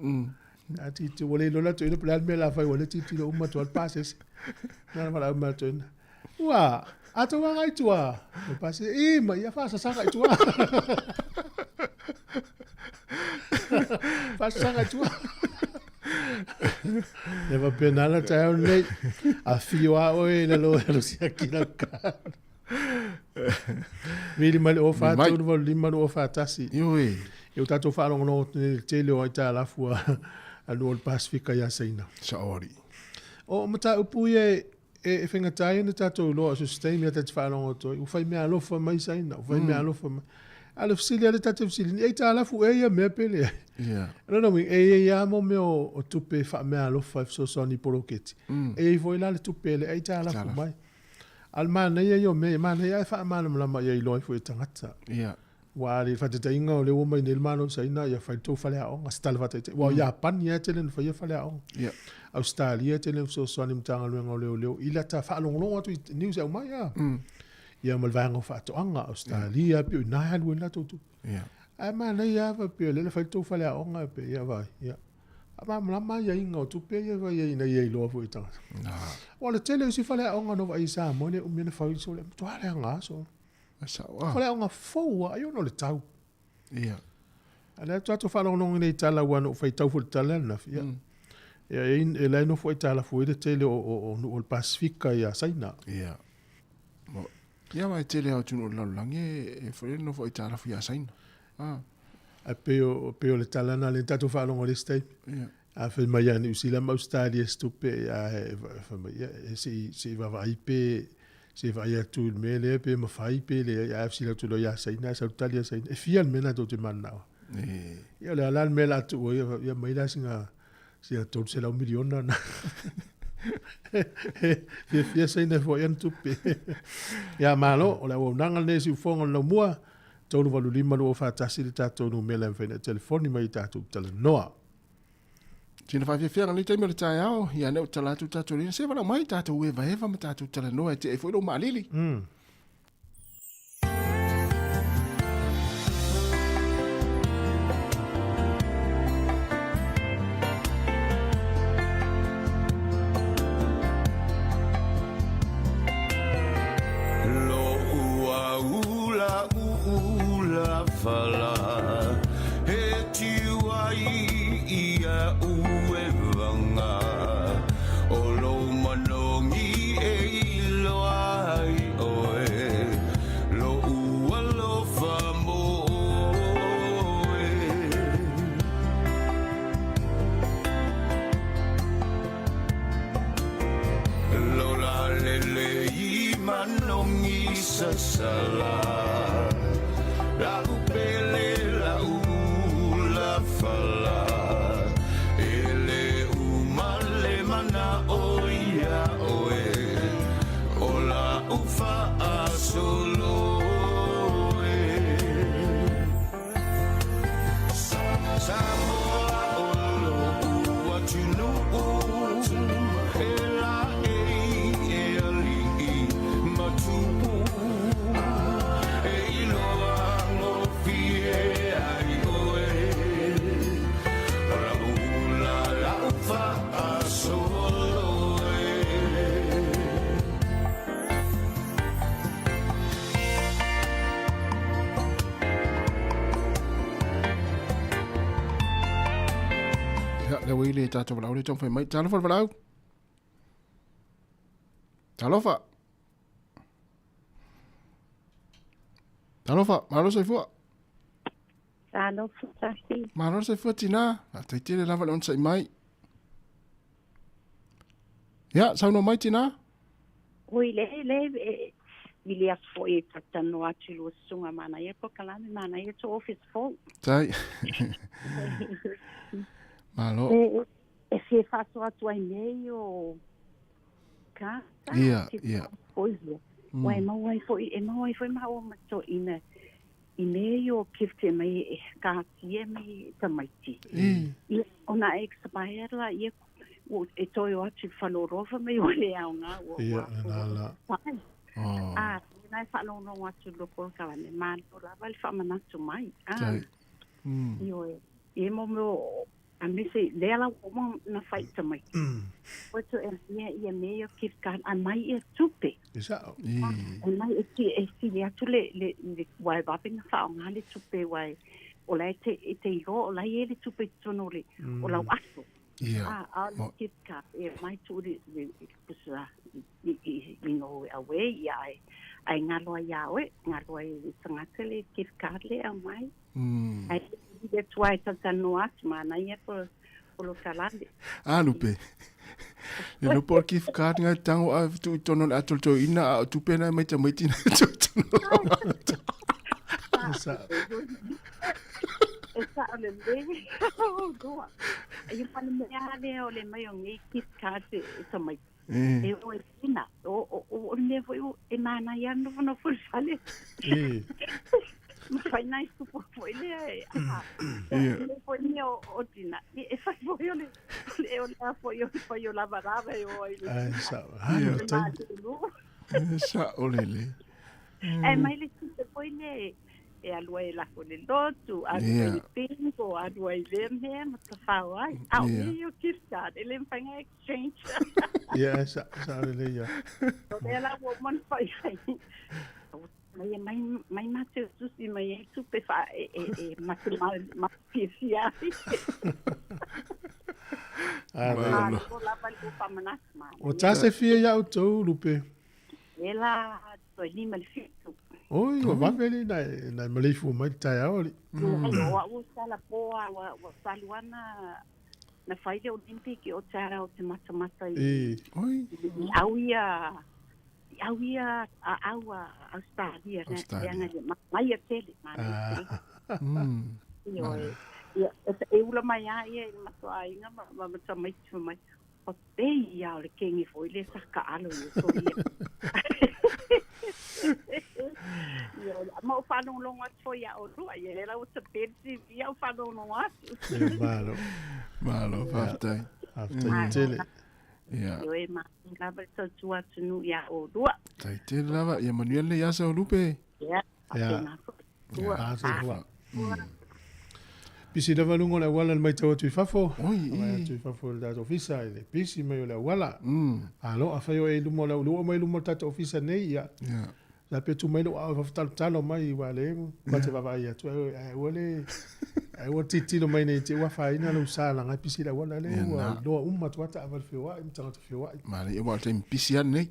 Ati tu vole lo la tu ina plan me la fa wala ti lo uma tu al pasi. Na mala ma tu. Wa ato wa ngai tua. O pasi ma ia fa sanga tua. Fa sanga tua. Neva penala tau nei a fiwa oe na lo sia kina ka. Vili mali o fa tu no lima no fa tasi. Yoi. Eu tato fa no tele o ita la fua a no Pasifika ya saina. Saori. O mata upu e fenga tai no tato lo sustain ya tato fa no to. U fai me alo fa mai saina, u fai me alo fa. Alo fsili le tato fsili. E ta la fu e ya me pele. Yeah. No, ia mo me o tupe fa me alo fa so soni poroketi. E foi la le tupe le ai ta la fu mai. Al mana ia yo me mana ia fa mana la mai ia loi foi tangata. Yeah. Wa le fa te inga o le o mai nel mano sa ina ia fa to fa le o ngastal fa te. Wa ia pan ia tele fa ia fa le o. Yeah. Australia tele so soni mtanga le ngolo le ila ta fa long long atu news au mai ya. Ia mal vanga fa to anga Australia pi na halu na to. Yeah. Ai mana ia fa pe le fa to fa le o nga pe ia vai. Ia. Ama ma ia inga tu pe ia vai ina ia lo foi tanga. Wala tele si fa le o nga no vai sa mo ne o me fa so le to ale nga so. Sa wa. Fa le o nga fo ai no le tau. Ia. Ala tatu whalongongi nei tala wana o whai taufu tala na fia. E lai no fwoi tala fwoi de tele o Pasifika ia saina. Ia. Ia mai tele au tunu lalulangi e fwoi no fwoi tala fwoi saina. A peo le tala na le tatu whalongo le stai. A whai mai ane usila mau stadi e stupe e si vavai pe se vai atu il mele pe ma fai pe le a fsila tu lo ia saina sa utalia saina. E fia mena to te manao. Ia le ala mela atu ia mai la singa si a tot se la miliona na. Fia saina fo ia tupe. Ia malo o la wonanga ne si fonga no mua. Tonu valu lima lo fa tasi le tato no mela en fena telefoni mai tato tala noa. Tina fa fia ni te mele tai ao ia ne tala tu tato ni se vala mai tato we va eva ma tato tala noa te foi do malili. Fala he tiwai ia uevanga o lo manongi e iloai oe lo ua lo famoe lo la lele I manongi sasala la upele la ula fala ele umale mana oia oe ola ufa asolo Samoa olo uatunu ela e ali matupu le wile tato valau le tongfai mai talofa valau. Talofa. Talofa, malo sai fua. Talofa tasi. Malo sai fua tina. A taitele lava le on sai mai. Ya, sauno mai tina. Oi le Ili as foi tatano atu lo sunga mana ia ko kalame mana ia to office phone. Tai. Malo. E se faço atu ai meio ka. Ia. Pois. Wai mai foi ma o mato ina I meio kifte mai ka tie mai tamaiti. Ona expire la ia e toi o atu falorova mai o le au nga o. Ia la. Nai whanau no atu loko kalame mano la wale whamanatu mai. E mo a mese lela o na whaita mai. Oto ia mea kif kan a mai e tupe. Isao. A mai e si atu le wai wapinga whao ngā le tupe wai o lai te iro o lai e le tupe tono le o lau aso. A le kif kan e mai tu le kusa I no away ia ai ngaloa iawe ngaloa I tangata le kif kan le a mai. Ai that's why tatano atu mana ia po lo kalande. Lupe. Le no por kif kan ngai tango a tu tono atu to ina a tu pena mai te mai tina to. Esa ole le. Goa. Ai pa le mea ole mai o ngai kif kan te mai. E o ina o le foi e mana ia no foi fale. Fai nai supo foi le le foi mio ordina e fa foi le o foi o lavarava e o sa olele e mai le foi le e alua e la con le lotu a le pingo a due le me ma fa ai au io kirsta ele fanga exchange sa le ya o la woman fai mai mate susi mai tu pe fa mate mal pisia. Malo. La pa ko pa manas ma. O ta se fia ya o tau lupe. Ela to ni mal fitu. Oi, o vaveli na malifu mai tai aoli. O sala po wa saluana na faile Olympic o tara o te mata Oi. Auia Australia na mai tele e ula mai ai mato ai nga ma mai tu mai o te ia le kengi foi le saka alo so ia ma fa no longa foi ia o rua ia era o te pensi ia fa no longa malo after tele ia yo e ma lava to tua tunu ia o rua tai tele lava ia manuel le asa o lupe ia Pisi da valungo la wala mai tau tu fafo. Oi, tu fafo da ofisa ile. Pisi mai la wala. Alo afayo e lumo la lumo mai lumo tata ofisa nei ya. La pe tu mai lo a talo mai wale. Ba te baba ya tu ai wale. Ai wo titi lo mai nei te wa fa ina lo sala ngai pisi la wala le wa lo umma tu ata aval fiwa imtanga tu fiwa. Mali e wa te pisi an nei.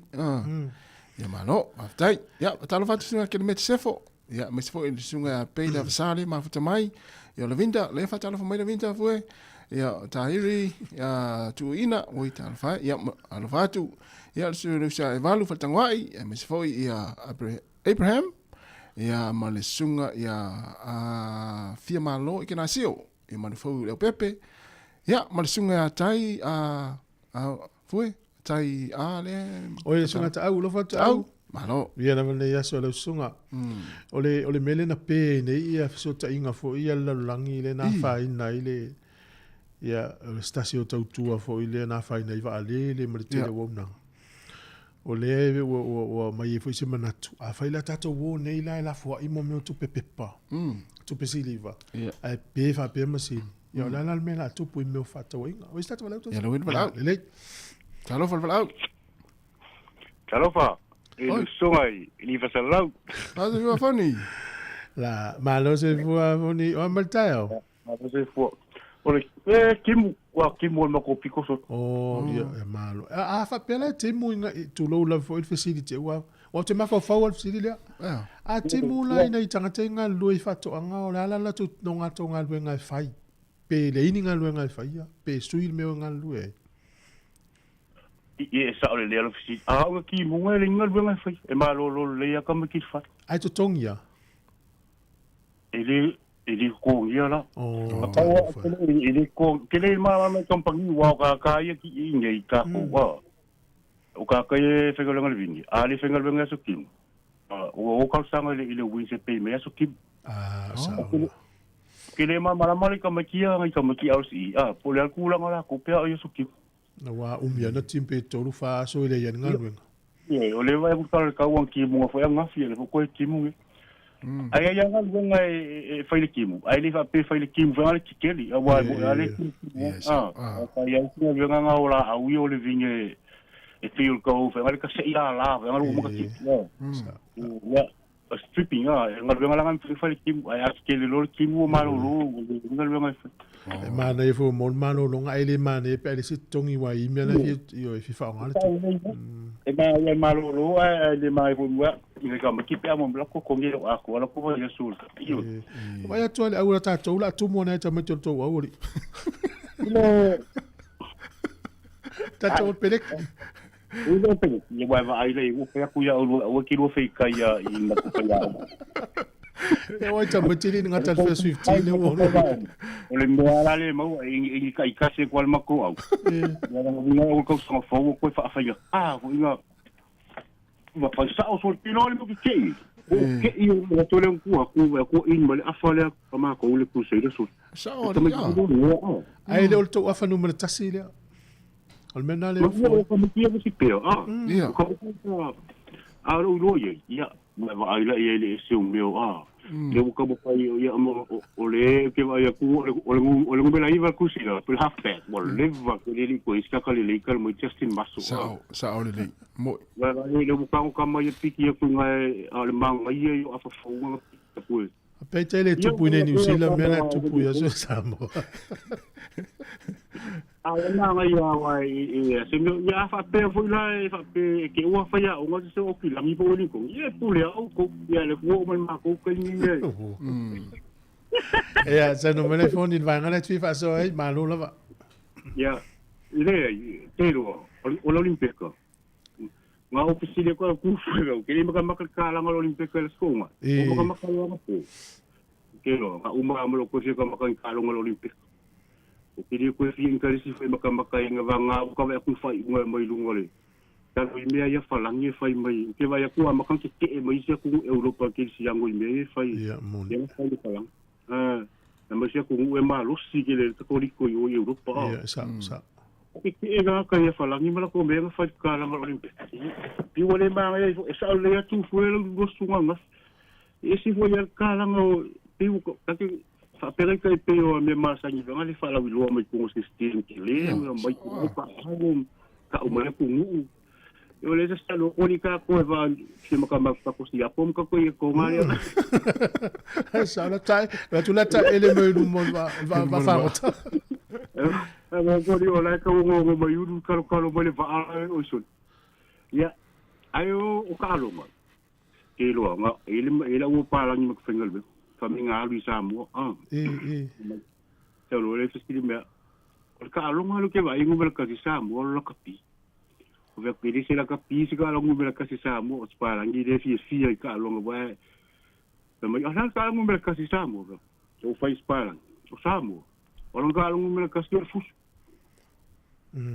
Ya malo, aftai. Ya, talo fatu singa ke met sefo. Ya, me sefo e sunga pe da sale ma futa mai. Ya la vinda, le fa talo fa mai la vinda foi. Ya tahiri, ya tu ina, oi talo fa. Ya alo fatu. Ya su sa evalu fa tangwai, ya me sefo ya Abraham. Ya male sunga ya fia malo ke nasio. Ya male fo le pepe. Ya male sunga ya tai foi. Tai ale. Oi sunga ta au lo fa au. Malo. Ia na vale ya so lo sunga. Ole mele na pe ne ia so ta inga fo ia la langi le na fa ina ile. Ia stasio tau tua fo ile na fa ina iva ale le mrete le wona. Ole o mai fo se manatu. A fa ila tato wo ne ila la fo i mo me tu pepepa. Tu pesiliva. Ai pe fa pe masini. Ia la la me la tu pu me fa to inga. O sta to la to. Ya lo win bala. Le. Talo fa bala. Talofa. E songai ni fasalau. Aso yo fani. La malo se fua foni o maltao. Malo se fua. Ole kimu ma ko piko so. Oh, ia malo. A fa pela timu inga tu lo la for facility wa. O te mafa forward facility. A timu la ina itanga tenga lui fato anga o la tu nonga tonga luenga fai. Pe le ininga luenga fai ya. Pe suil me nga lue. E sa ole le ofisi a o ki mo le ngal benga fai e ma lo le ya ka me ki fa ai to tongia ele ko ia la ele ko ke le ma kompangi wa ka ia ki ngai ka ko wa o ka e fengal ngal vini a le fengal benga so kim o ka sanga le win se pe me so kim sa ke le ma mala ka me ki ngai ka me ki au si po le ku la ngala ko pe o so kim na wa umia na timpe tolu fa so ile yan ngalwen o le vai ku tal ka wan ki mo fa nga fi le ko ki mo ai ya ngalwen ai fa le ki mo ai le fa pe fa le ki mo va le kikeli a wa ale fa ya ki le nga ola a wi o le vinge e feel ko fa le ka se ya la va ngal mo ka ki ya stripping ngalwen nga nga fa le ki mo ai ki le lo ki mo ma lo ngalwen nga ma na e fo mon mano longa ele ma ne pe le sitongi wa i me na yo e fa ngala e ma ya malo lo le mai fo wa ni ka ma ki pe mo bloko ko ngi a ko ala ko va ya sul yo wa ya to le aula ta to la tu mo na ta me to wa ori no ta to pelek uno pe ni wa va ai le u pe ku ya o ki ro fe ka ya i na ko pa ya e wa ta me tini nga ta fe swift ni wo o le mo ala le mo i ka se kwal ma ko au ya na o ko so fo ko fa fa ya o nga ma fa sa o so tino le mo ki o ke i o to le ku in mo le afale pa ma ko le ku se le so sa o ya ai le to afa no me tasi le almena le fo ko mo ki o si pe ko ro ye ya ma ai la ye le se o meu le buka buka ia mo ole ke vai ku ole ngomela iva kusila pel half back wal leva ke le ko iska ka le legal mo Justin Masu sa ole le mo la le buka ko mai piki ku ngai ale mang ia yo afa fonga ku pe tele tupu ne New Zealand mena tupu ya so Samoa na ngai ya wai se ya fa pe fu la fa pe ke wa fa ya o ngo se o ki la mi po ni ko ye pu le o ko ya le ko ma ko ke ni ye ya se no me le phone in vanga le twi fa so ai ma lo la va ya le te lo o lo limpeka nga o pisi le ko ku fu ke ni ma ka la nga lo limpeka le sko ma o ma ka lo ma ko ke lo nga uma mo lo ko se ka ma ka lo nga lo limpeka o kiri ko fi ngari si foi makamaka nga vanga o ka va ku fai nga mai lungole ta no me ia falangi fai mai ke vai ku amakan ke mai se ku Europa ke si yango me fai ya mon ya fai falang na mai se ku e ma lo si ke le ko ri ko yo Europa ya sa ke nga ka ia falangi mala ko me nga fai ka la ngalo pi wole ma e sa le tu foi lo sunga mas e si foi ka la ngo pi ko ka fa pere kai pe o me masa ni nga le fala wi lo mai ko sistem ki le mai ko pa ka o mai ko mu yo le sta lo unica ko va se ma ka ma ko si apom ka ko ye ko ngale sa la tai la tu la tai ele me lu mo va fa ota ma ko ri o la ka o mo mai u ka mai le va o so ya ayo o ka lo ma ke lo nga ele o pa la ni ma fengal be faminga alu Sāmoa te lo le festiri me o ka lo ngalo ke va ingu ka si Sāmoa lo ka pi o ve pedi se la ka pi se ka lo ngu ka si Sāmoa o para ngi de fi ka lo ngo va te mai ala ka ngu ka si Sāmoa o fai para o Sāmoa o lo ka lo ngu ka si fus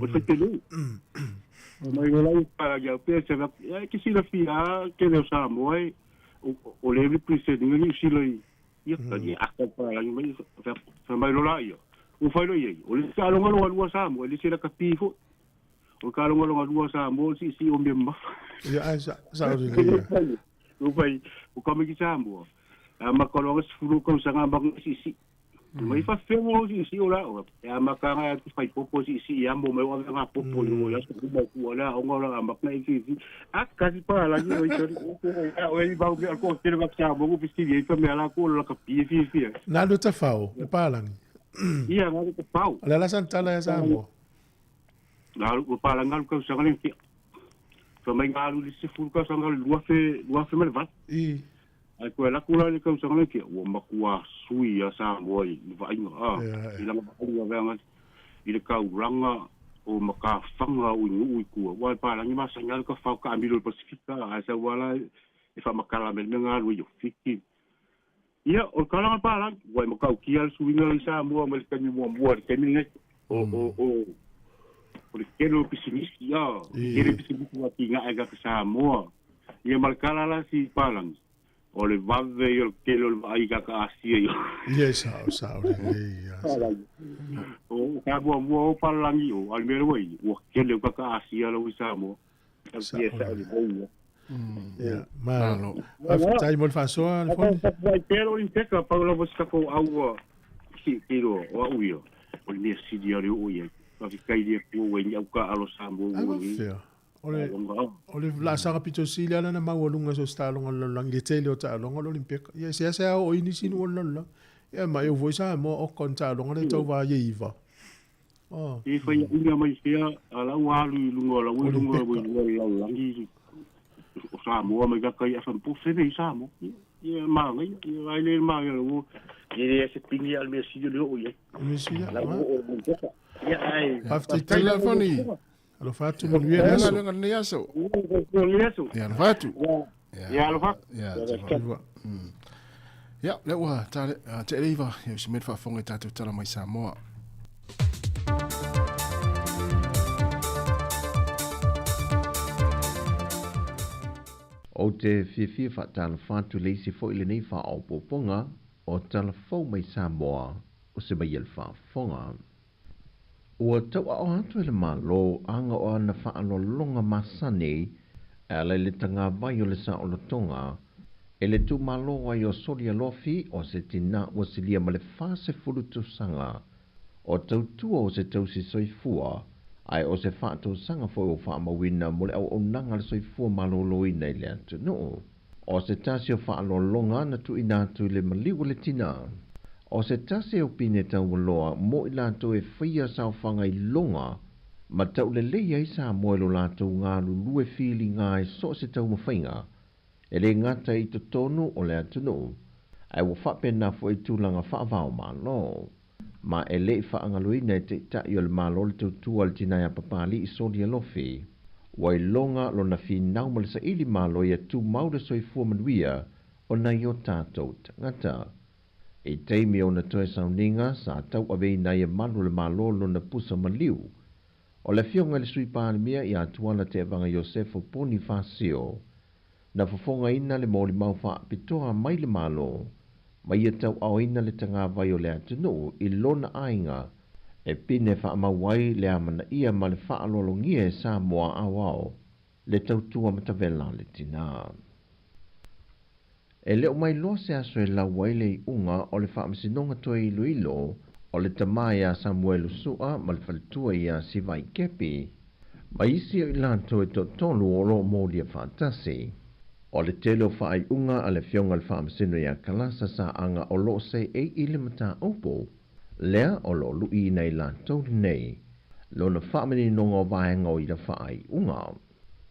o te tele mai lo la para ya pe se va que si la fi que le Sāmoa o le represent ngi si lo ia tani aka para ngi mai fa mai lo la ia o fai lo ia o le ka lo ngalo Sāmoa le se la ka pi fo o ka lo ngalo Sāmoa si o me ma ya sa ri o fai o ka me ki Sāmoa ma ka lo sfuru ko sa nga bang si mai fa fe mo si o la o ya ma ka nga ki fai popo si ya mo me wa nga popo yo ya su mo ku la o nga ma ka si aka si pa la ni o i ba ko te va ka mo ku si ye ka me ala ko la ka pi fi na do ta fao pa la ni ia na ko pau ala la santala ya Samoa na ko pa la ngal ko sa ngal ki so mai ngalu li si fu ka sa ngal lua fe me va ai ko la kula ni ko sa ngal ki o makua sui ya Sāmoa i va inga i la ma ku va nga i le ka uranga o maka fanga o ngu ku wa pa la ni ma sa ngal ka fa ka amilo Pasifika a sa wala e fa makala me nga lu yo fiki ia o kala pa la wa mo ka ki al sui nga i Sāmoa me ka ni mo ke ni o le kelo pisimisi ya ele pisimisi wa ki nga ga Sāmoa ia markala la si palang o le vave yo kelo ai ka asia yo yes sa le ya o ka mo palangi o al mero wai o kelo ka asia lo Sāmoa sa le boia ya malo tai mo fa so al fon vai pero in teca pa lo vos ko au si tiro o au yo o le si diario o ye ka kai dia ku we au ka alo Sāmoa ole la sanga pito silia na ma wolunga so stalo ngol langi tele o ta lo ngol olimpik ya se o ini sin wol la ya ma eu voisa mo o konta lo ngol to va ye iva e foi inga mai sia ala walu lungo la lungo la langi o Sāmoa mai ka kai afa po se nei Sāmoa ia ma ngai ai le ma lo e se pingi al mesi lo ye mesi ya ai after telefoni alo fatu mo lui aso nga ni aso ya fatu ya lo fa ya le wa te riva yo se met fa fonga tatu tala mai Sāmoa o te whiwhia whaatala whātu leisi fo ile nei wha au poponga o tala whau mai Sāmoa o se mai el whaafonga. Ua tau ao hatu ele malo anga o ana whaano longa masane a le tanga vai o le sa o le tonga E le tu malo ai o soli alofi o se tina o se lia ma le fase fulutu sanga. O tautua o se tausi soifua, ai o se whātou sanga fo o whaamawina mo le au o nanga le soifua maloloina i le atu no. O se tasi o whaalolonga na tu inatu le maliwa le tina. O se tasi o pine tau waloa mo i lato e whaia sao whanga i longa, ma tau le leia i Sāmoa lo lato ngā lulue whili ngā e so se tau mawhainga. E le ngata i to tonu o le atu no, ai wa whapena fo i tūlanga whaavao malo. Ma e le whaangaluina e te tai o le malo le tautua le tina ya papali i soli alofi. Wai longa lo na fi nauma le sa ili malo i atu mauda soifua manuia o na i o tātou tangata. E teimi o na toe sauninga sa tau avei na i malu le malo lo na pusa maliu. O le fionga le sui pālimia i atuana te evanga Iosefo Poni Fasio. Na fofonga ina le mōli mau wha pitoa mai le malo. Mai e tau au ina le tanga vai o le atunu i lona ainga. E pine wha mawai le amana ia ma le wha alolongia e Sāmoa awao. Le tautua matavela le tina. E leo mai loa se aso e la waile i unga o le wha masinonga toe ilo ilo o le tamaya Samuelu sua ma le falitua ia sivai kepi. Ma isi o ilanto e to tolu o lo mōlia whaatasi. O le telo whaai unga a le fionga le whaamasino ia kalasa sa anga o lo se e ili mata opo. Lea o lo lui nei lantou nei. Lo na whaamani nongo vaenga o ila whaai unga.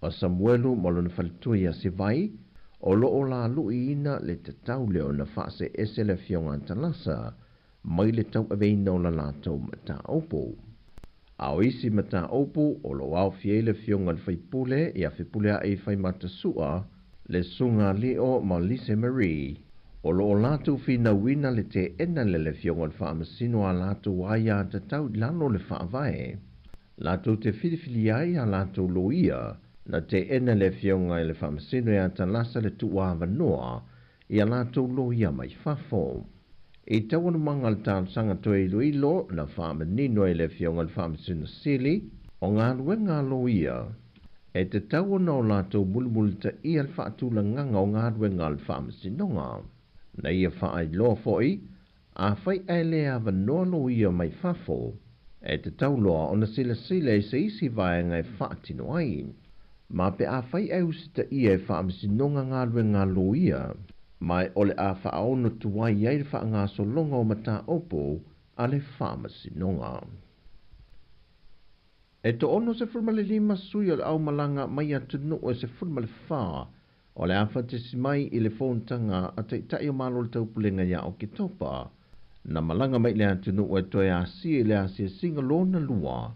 O Samuelu mo lo na falitua ia sivai, o lo o la lui ina le te tau leo na whaase ese le fionga antalasa, mai le tau aveina o la lantou mata opo. Ao isi mata opo o lo au fiele fionga le whaipule ia whipule a e whai mata sua, le sunga leo ma Lise Marie. O lo o latu fina wina le te ena le fionga le whaamasino a latu waia te tau lano le whaavae. Latu te filifili ai a latu loia, na te ena le fionga le whaamasino a talasa le tuwa noa, i a latu loia mai whafo. E tawana manga le tau sanga toe ilo na whaamanino e le fionga le whaamasino sili, o ngā ruenga loia. E te tawana o latu mulmul ta ia le whaatula nganga o ngā ruenga le whaamasinonga. Na ia whaai loa foi, a whai ailea vanoa loia mai whafo. E te tauloa o na sila e se isi vaenga e whaatino ai. Ma pe a whai au sita ia e whaamasinonga ngā ruenga loia. Mai ole a whaaono tuwai ai le whaanga solonga o mata opo a le whaamasinonga. E to ono se fulmale lima sui o le au malanga mai atu no e se fulmale whaa. O le awhatisi mai i le whoontanga a te tai o malo le taupulenga ia o ki topa. Na malanga mai le atu no e toi a si le a si singa lona lua.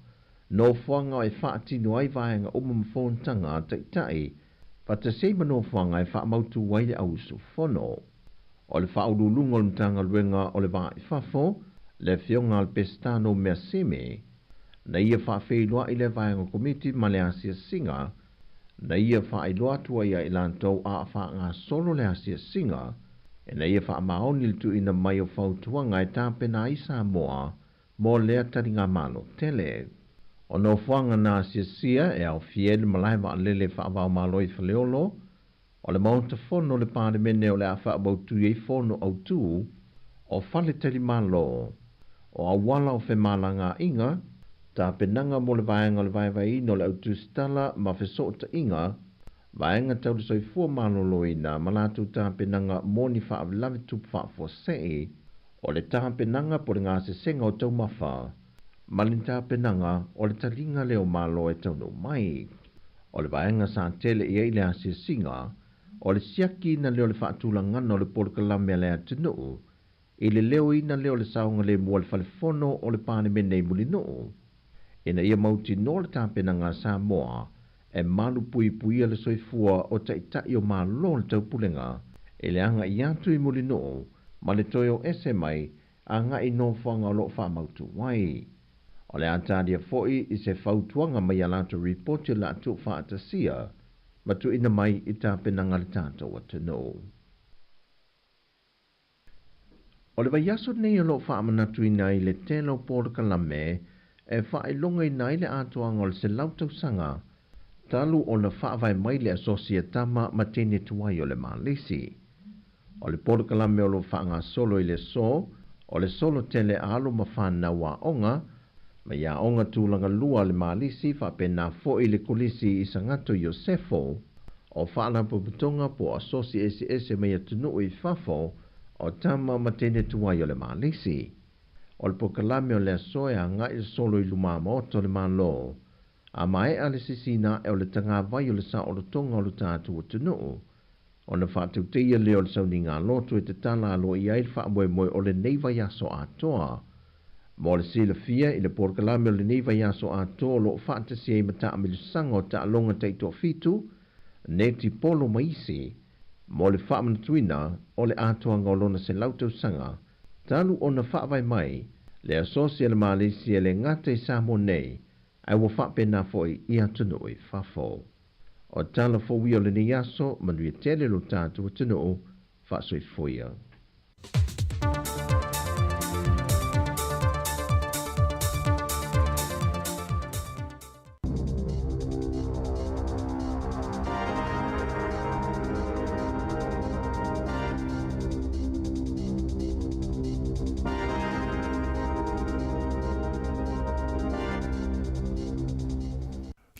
No whanga e whaatino ai vaenga o mama whoontanga a te tai. Pata seima no whanga e wha mautu wai le au su whono. O le whaurulunga o le mtanga luenga o le vaa i whafo, le fionga al pestano mea seme. Na ia whaafeilua i le vaenga komiti ma le asia singa. Na ia whaailoa tua ia i lantou a wha solo le asia singa. E na ia wha maoni le tu ina mai o whautuanga e tāpena i Sāmoa mo lea taringa malo tele. O no whanga na asia sia e au fiel malaiwa a lele whaavao malo i whaleolo. O le maunta whono le pāre mene o le a whaabautu i whono au tū o whale tari malo. O awala o whemalanga inga, ta penanga mo le vaenga le vaevai ino le autu stala ma whesota inga, vaenga tau le soifua maloloina malatu ta penanga mo ni whaavlawe tupu whaafosei, o le ta penanga po le ngā sesenga o tau mawha, malin ta penanga o le taringa leo malo e tau no mai. O le vaenga sa tele i eile asia singa, o le siaki ina leo le whaatula ngana o le polkalame le atinu, i le leo ina leo le saunga le mua le whalefono o le pane mene i mulino. Ina ia mauti no le tāpenanga Sāmoa e malu pui puia le soifua o taitai o malo le taupulenga e le anga i atu i mulino ma le toio ese mai a nga i no whanga o lo whamautu wai. O le atadia foi i se whautuanga mai alato reporti la atu whaatasia ma tu ina mai i tāpenanga le tātou atano. O le vaiaso nei o lo whaamanatu ina i le telo pōrakalame e whaelonga i nai le atoanga o le se lautau sanga, talu o na whaavai mai le asosia tama ma tene tuai o le Malesi. O le polokalame o lo whaanga solo i le so, o le solo tele alo ma whana wa onga, ma ia onga tūlanga lua le malisi whapena fo i le kolisi i sangato Iosefo, o whaana puputonga po asosi ese mea tunu i whafo, o tama matene tuai o le malisi. O le pokalame o le asoe a ngai le solo i luma maoto le malo, a mai ale sisina e o le tanga vai o le sa o le tonga o le tātu o tunu, o na whātau teia leo le sauni ngā loto e te tala alo i ail wha moe o le neiva yaso atoa. Mo le sila fia i le pokalame o le neiva yaso atoa lo whātasi e mata amilusanga o ta alonga teito fitu, ne ti polo maisi, mo le whaamanatuina o le atoa ngolona se lautau sanga, talu o na whaavai mai, le asosia le Malaysia le ngate Sāmoa nei, ai wa whapena foi i atunu i whafo. O tala fōwi o le ni aso, manuia tele lo tātu o tunu, whaasoi foia.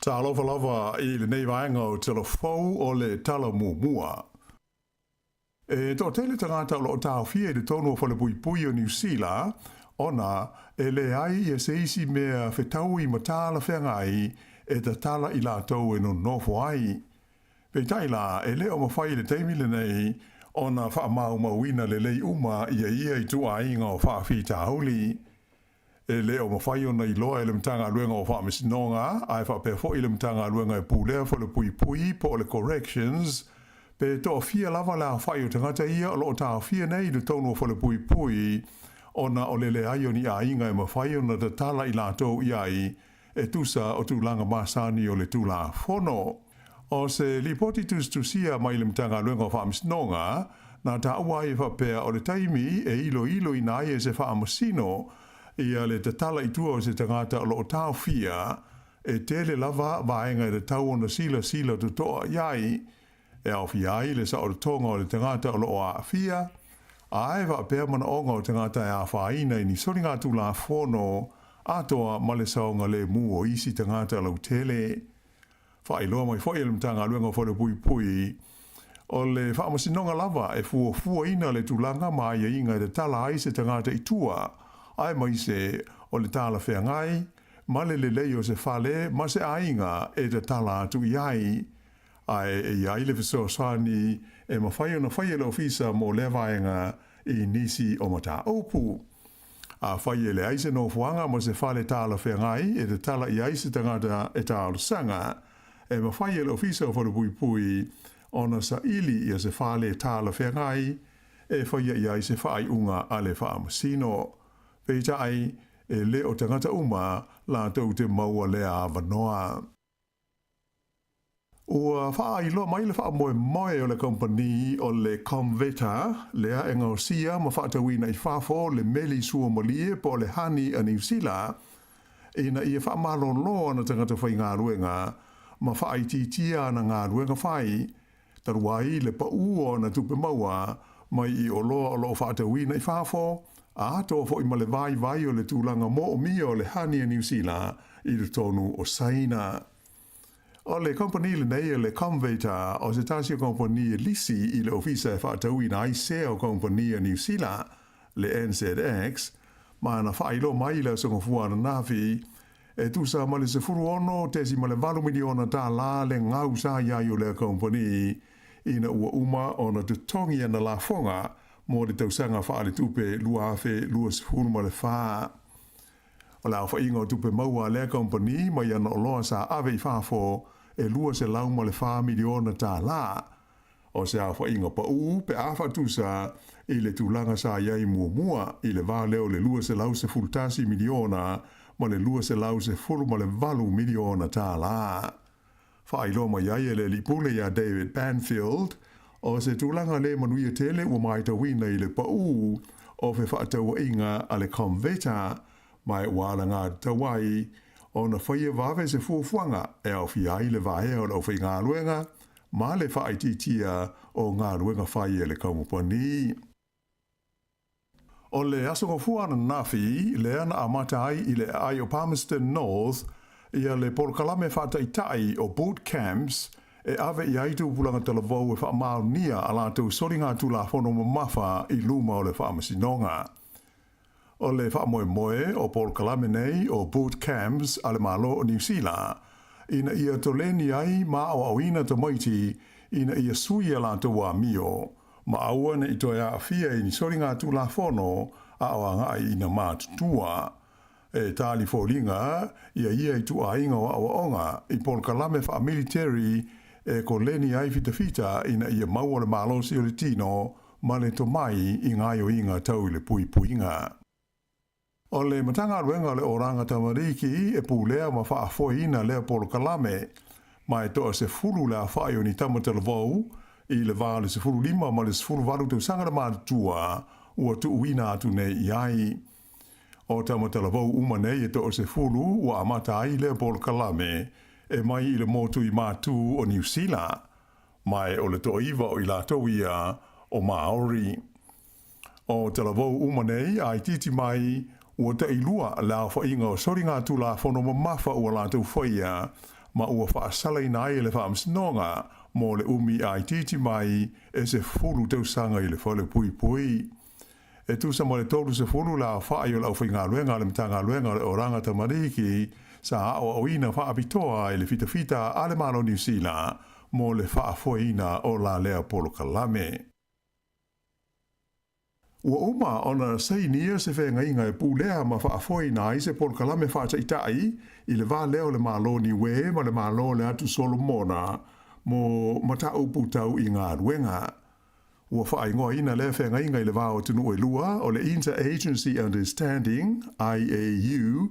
Ta alofa lava i le nei vaenga o te lo fau o le tala mua. E to tele tangata o lo tau fia i le tonu o fale pui o New Zealand, ona e le ai e se isi mea whetau i matala whengai e ta tala i la tau e no nofo ai. Pei taila e le o mawhai le teimile nei, ona wha mau mawina le lei uma ia i tua inga o wha whita hauli. E leo mawhai o nei loa e le mtanga luenga o wha misinonga, ai wha pe fo i le mtanga luenga e pūlea fo le pui po le corrections, pe to fia lava la whai o tangata ia o lo ta fia nei le tono fo le pui, ona o le ai o ni a inga e mawhai o na te tala i la tau iai, e tusa o tu langa masani o le tu la fono. O se lipoti tusia mai le mtanga luenga o wha misinonga, na ta ua e wha pea o le taimi e ilo i nai e se wha amasino, ia le te tala i tua o se tangata o lo tau fia, e tele lava vaenga e le tau ona sila tu toa iai, e au fiai le sa o le tonga o le tangata o lo a fia, a ewa pēr mana onga o tangata e a whaina i ni sori ngā tu la fono, atoa male saonga le mu o isi tangata lau tele. Whai loa mai whai le mtanga luenga whare pui, o le whaamasinonga lava e fua ina le tulanga mai e inga e te tala ai se tangata i tua, ai mai se o le tala whengai, male le leo se whale, ma se ainga e te tala atu iai. Ai e iai le fiso sani e ma whai ona whai le ofisa mo le vaenga i nisi o mata opu. A whai e le aise no fuanga ma se whale tala whengai e te tala iai se tangata e tala sanga, e ma whai le ofisa o whare pui ona sa ili i se whale tala whengai e whai iai se whai unga a le whaamasino. Peita ai e le o tangata uma la tau te maua lea vanoa. Ua wha i loa mai le wha moe o le company o le Conveta, lea e ngau sia ma wha tawina i whafo le meli sua molie po le hani a New Zealand, e na ia wha malon loa na tangata whai ngā ruenga, ma wha i titia na ngā ruenga whai, taruai le pa uo na tupe maua, mai i o loa o loa wha tawina i whafo, a ato fo i male vai o le tūlanga mo o mia o le hani a New Zealand i le tonu o Saina. O le company le nei le Conveta o se tasi o company lisi i le ofisa e whaatau i na aise o company a New Zealand, le NZX, ma na whailo mai le songa fuana nafi, e tusa male se furu ono te si male 8 miliona tā la le ngau sa iai o le company i na ua uma o na tutongi ana la fonga, mo le tausanga whaale tupe lua afe lua sifuru ma le whaa. O la wha ingo tupe maua le company mai ana o loa sa ave i whaafo e lua se lau ma le whaa miliona tā la. O se a wha ingo pa pe awha tusa i le tūlanga sa iai mua i le wā leo le lua se lau se fultasi miliona ma le lua se lau se furu ma le valu miliona tā la. Wha ilo ma iai e le lipule ya David Banfield, o se tūlanga le manuia tele ua mai ta wina i le pau o fe whaatau inga a le Conveta mai wala ngā tawai o na whaia wawe se fuafuanga e au fiai le vahe o lau whi ngā luenga ma le whaititia o ngā ruenga whai e le kaumupani. O le asongofua na nafi, le ana amatai i le ai o Palmerston North, ia le polokalame whaataitai o boot camps, e ave i aitu pulanga talavou e whaamaunia a lātou soringa tula whono mamafa i luma o le whaamasinonga. O le whaamoe o polokalame nei o boot camps a le malo o New Zealand, ina ia toleni ai ma o awina to maiti, ina ia sui a lātou wa mio, ma aua na itoia a fia i ni soringa tula whono a awanga ina mātutua. E tāli fōlinga, ia i tu ainga o awaonga, i polokalame wha military e ko leni ai fita ina ia maua le malosi o le tino, ma le tomai i ngaio inga tau le pui puinga. O le matanga ruenga le oranga tamariki e pūlea ma wha afoina lea polokalame, ma e toa se furu lea whai o ni tamatalawau, i le vāle se furu lima ma le se furu varu tau sangara mātua, ua tu uina atu nei iai. O tamatalawau uma nei e toa se furu ua amata ai lea polokalame, e mai i le motu i mātu o New Zealand, mai o le toa iwa o i lātou ia o Maori. O talavou umanei ai titi mai ua te ilua la whainga o soringa tu la whono mamafa ua lātou whaia, ma ua whaasala ina ai le whaamsinonga mo le umi ai titi mai e se furu tau sanga i le whale pui pui. E tu sa mo le tolu se furu la whaai o lau whainga luenga le mtanga luenga le oranga tamariki, sa o awina whaapitoa e le fita ale malo New Zealand mo le whaafoina o la lea polokalame. Ua uma ona sei nia se whenga inga e pūlea ma whaafoina i se polokalame whaataitai i le vā leo le malo ni we ma le malo le atu Solomona mo matau putau i ngā ruenga. Ua whaingoa ina le whenga inga i le vā o tunu e lua o le Inter-Agency Understanding, IAU,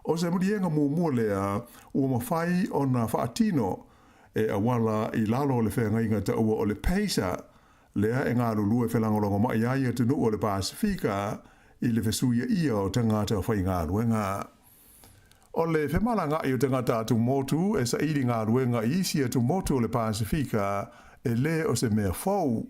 o se murienga mua lea ua mawhai o na whaatino e awala i lalo le whenga inga ta ua o le peisa lea e ngā lulu e whelangolongo mai ai atu nu o le Pasifika i le fesuia ia o tangata whai ngā ruenga. O le whemalanga i o tangata atu motu e sa iri ngā ruenga i isi atu motu o le Pasifika e le o se mea fau.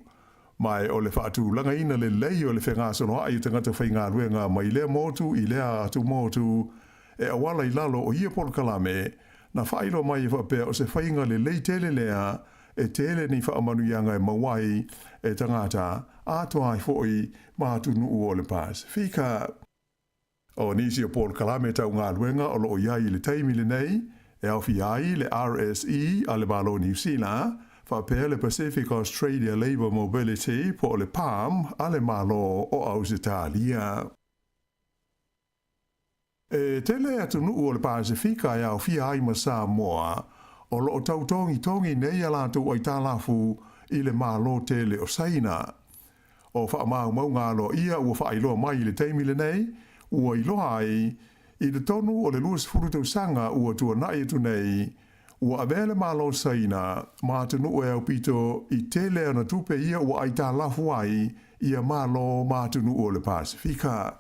Mai o le whaatu langa ina le lei o le whenga sono ai o tangata whai ngā ruenga mai le motu i lea atu motu e awala i lalo o ia polokalame na whairo mai e whapea o se whainga le lei tele lea e tele ni whaamanuianga e mawai e tangata atoa ai foi mātu nuu o le Pasifika. O nisi o polokalame tau ngā luenga o loo iai le taimile nei e awhi ai le RSE a le malo New Zealand whapea le Pacific Australia Labour Mobility po le PAM a le malo o Ausitalia. E tele atu nuu o le Pasifika e au fia ai ma Sāmoa, o lo tautongi nei a lātou ai tālafu i le mālo tele o Saina. O whaamau mau ngālo ia ua whaailoa mai i le teimile nei, ua iloa ai, i le tonu o le luas furutau sanga ua tua nai atu nei, ua avele mālo Saina, mātu nuu e au pito i tele ana tupe ia ua ai tālafu ai ia mālo mātu nuu o le Pasifika.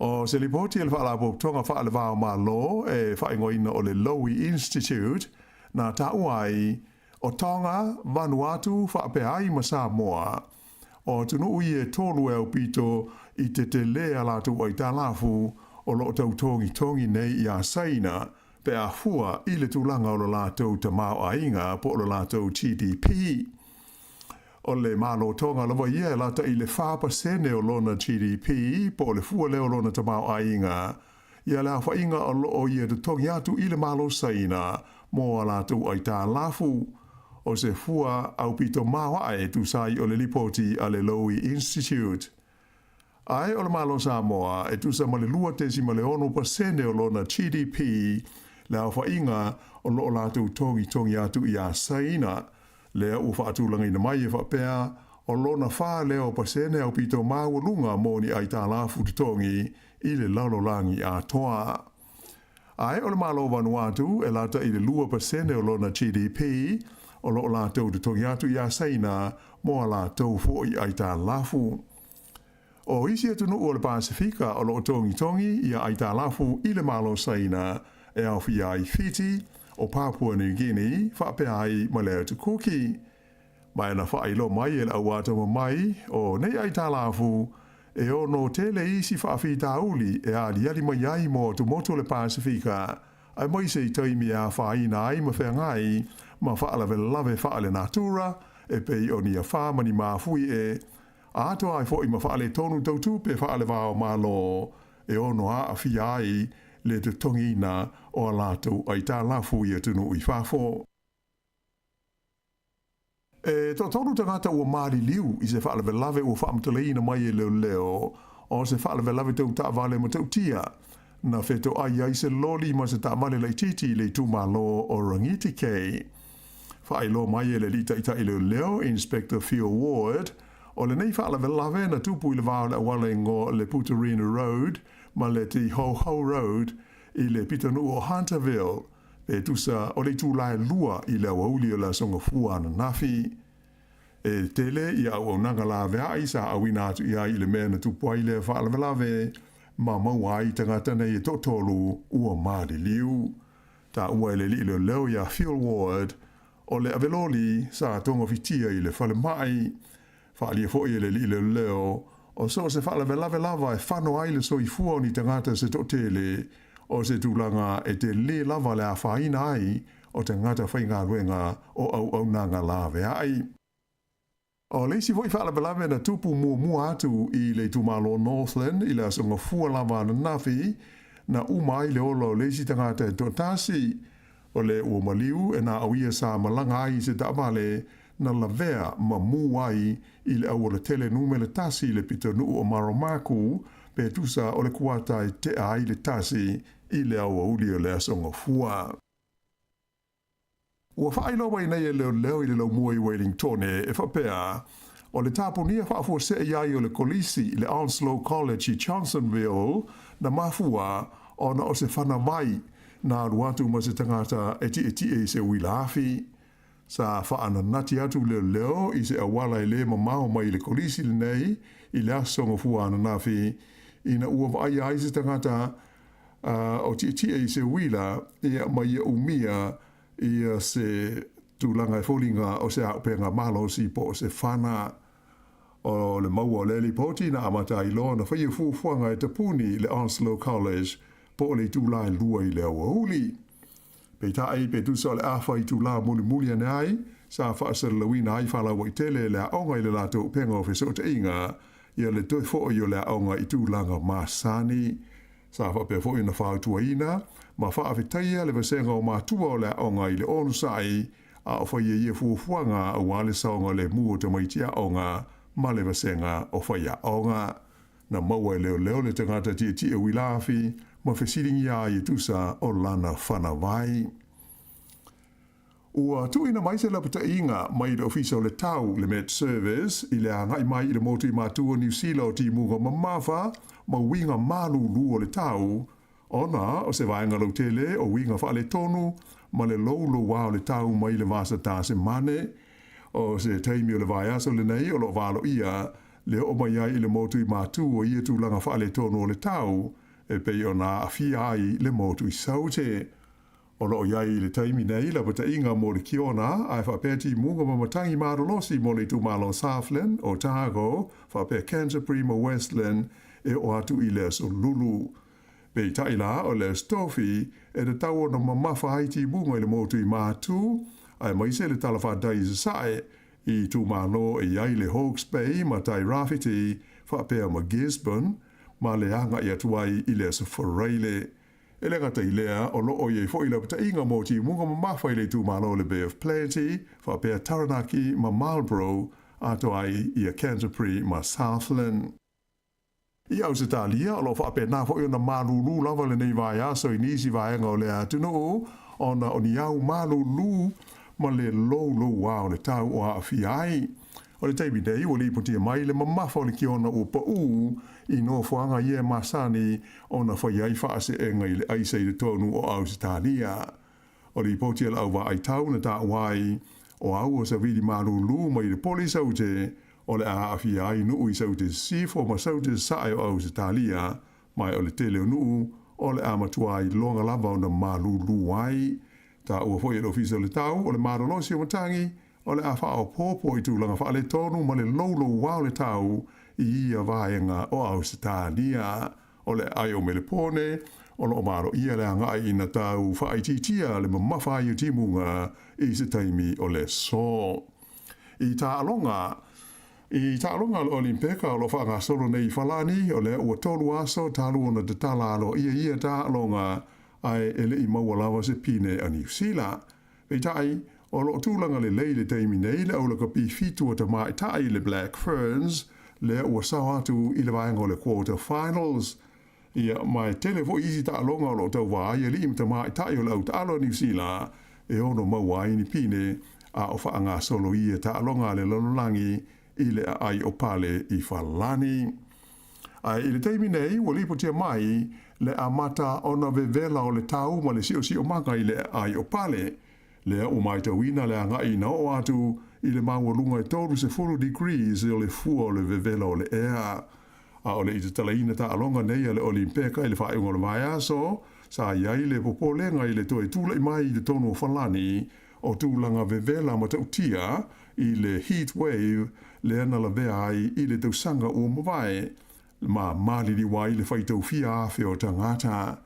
O se lipoti ele whaalapo tonga whaale wao malo e whaingoina o le Lowy Institute na tau ai o Tonga, Vanuatu, whaapeai ma Sāmoa. O tunu ui e tolu e au pito i te lea lātu ai tālafu o lo tau tongi nei i a Saina pe a fua i le tūlanga o lo lātou ta mao ainga po o lo lātou GDP. O le malo tonga lawa ia lata i le 4% o lona GDP po le fua leo lona tamau ainga. Ia le hawa inga o lo o ia te tongi atu i le malo Saina mo a latu ai tā lafu. O se fua au pito mawa e tu sai o le lipoti a le Lowy Institute. Ai o le malo Samoa e tu sa ma le 2.1% o lona GDP le hawa inga o lo latu tongi atu i a Saina. Lea u whaatulanga ina mai e whapea, o lona wha leo pasene au pito māua lunga mōni ai tā lafu tutongi i le lalolangi a toa. Ai o le malo Vanuatu e lata i le 2% o lona GDP, o lo lātou tutongi atu i a Saina, mo a lātou fōi ai tā lafu. O isi atu nuu o le Pasifika o lo tongi i a ai tā lafu i le malo Saina, e au fi ai Fiti, o Papua New Guinea, whapea ai ma leo te kuki. Mai na whailo mai e la wata mai o nei ai talafu e o no tele isi whaafi tauli e ali mai ai mo tu moto le Pasifika. Ai mai se taimi a whaina ai ma whengai ma whaala lave whaale natura e pei o ni a whamani mafui e a ato ai fo i ma whaale tonu tautu pe whaale wao malo e o no a awhi ai le te tongina o a lato ai tā lafu i atunu i whafo. E to tonu tangata ua maari liu i se whaale lave ua whaamtaleina mai e leo o se whaale lave tau ta vale ma tau tia na wheto ai se loli ma se ta male lai titi le tu malo o rangiti kei. Whaelo mai e le lita ita i leo Inspector Phil Ward o le nei whaale lave na tupu i le vāo le awale ngo le Putarina Road ma le te Ho Ho Road i le pitanu o Hunterville e tusa o le tūlae lua i le awauli o la songa fua na nafi. E tele i au nanga la vea i sa awina atu i ai le mea na tupu ai le whaale lave ma maua ai tangata nei e totolu ua maari liu. Ta ua ele li leo ia Phil Ward o le aveloli sa tonga fitia i le whale mai. Whaali e foi ele li leo o so se whaale lave lava e whano ai le soi fua o ni tangata se totele o se tūlanga e te le lava le a whaina ai o te ngata whainga ruenga o au nanga lave ai. O leisi foi whaala lave na tupu mua atu i le tumalo Northland i le songa fua lava na nafi na umai le olo leisi tangata e totasi o le ua maliu e na awia sa malanga ai se ta'avale na lavea ma muai i le au le tele nume le tasi le pitanu o Maromaku pe tusa o le kuata i te ai le tasi i le au auli o le asonga fua. Ua whaino mai nei e leo i le lau mua i Wellington e whapea o le tāponia whaafua se iai o le kolisi i le Onslow College i Johnsonville na mafua o na o se whana mai na aruatu ma se tangata e ti se uilaafi. Sa whaana nati atu leo i se awala i le mamao mai le kolisi le nei i le asonga fua ana nafi ina ua vai ai se tangata o ti se uila ia mai ia umia ia se tūlanga e wholinga o se aopenga malo si po se whana o le maua o le lipoti na amata i loa na whaia fuafuanga e tapuni le Onslow College po le tūlai lua i le awauli. Pe tae pe tusa le awha i tūlā muli ane ai, sa whaasara lawina ai whala wa i tele le aonga i le lato penga o whesota inga, ia le toi fo i o le aonga i tūlanga māsani. Sa whape fo i na whautua ina, ma whaafetaia le vasenga o mātua o le aonga i le onusai, a o whaia ia fuafuanga a wale saonga le mua ta maitia aonga, ma le vasenga o whaia aonga. Na maua e leo le tangata tia wilafi, ma whesiringi a i tusa o lana whanawai. Ua tuina mai se lapata inga mai le ofisa o le tau le Met Service i le angai mai i le motu i mātua New Zealand o ti munga mamafa ma winga malu lu o le tau ona o se vaenga lau tele o winga whaale tonu ma le lolo wa o le tau mai le vasa tā se mane o se teimi o le vaiaso le nei o lo valo ia le o mai ai i le motu i mātua o ia tūlanga whaale tonu o le tau e pei o nā awhia ai le motu i saute. O lo iai le taimi nei la pata inga mo le kiona ai whapeti munga mamatangi marolosi mo le tumalo Southland o Tago, whape Canterbury mo Westland e o atu i le so lulu. Pei taila o le stofi e le tau na mamafa haiti munga i le motu i mātu, ai maise le talawhadai sae i tumalo e iai le Hawke's Bay ma tai Rafiti, whapea ma Gisborne, ma le anga i atuai i le so Foreile. E le ngata i lea o loo i e fo i la pata inga moti munga mamafa i le tūmalo le Bay of Plenty, whapea Taranaki ma Marlborough, ato ai i a Canterbury ma Southland. I au se talia o lo whapea nā fo i ona malulu lava le nei vai aso i nisi vai anga o le atunu, ona o ni au malulu ma le lo wao le tau o a fiai. O le taimi nei o li putia mai le mamafa o le kiona o pa i no fuanga ia masani o na whaiai whaase e ngai le aisa i le tonu o Ausitalia. O li potia la au wa ai tau na ta wai o au o sa vidi malulu mai le poli saute o le a awhi ai nuu i saute sifo ma saute sae o Ausitalia mai o le tele o nuu o le amatuai longa lava o na malulu wai. Ta ua fo i lo fisa le tau, o le marolo si o matangi, o le awha o popo i tūlanga wha le tonu ma le lolo wau le tau i ia vaenga o au se tānia, o le ai o mele pone, o lo maro ia le anga i na tau wha i titia le mamafa i timunga i se taimi o le so. I ta alonga o Olimpeka o lo wha solo nei falani o le ua tolu aso talu ona te tala alo ia ta alonga ai ele i maua lava se pine a New Zealand. Vei tai, o lo tūlanga le leile teimi nei le aula ka pi fitu o ta mai tai le Black Ferns le ua sao atu i le vaenga o le quarter finals. Ia mai tele fo isi ta alonga o lo tau vai e li im ta mai tai o le au ta alo New Zealand e ono maua ni pine a o whaanga solo ia ta alonga le lololangi i le ai o pale i whalani. Ai i le teimi nei, ua lipo tia mai le amata ona vevela o le tau ma le sio manga i le ai o pale. Le o mai tawina le anga i na o atu i le maua lunga e toru se 4 degrees o le fua o le vevela o le ea. A o le i te talaina ta alonga nei a le Olimpeka i le whaeunga le mai aso, sa iai le popolenga i le toe tūla i mai i le tono o whalani o tūlanga vevela ma tautia i le heat wave le ana la vea ai i le tausanga o mawai ma maliri wai le whaitau fia awhi o tangata.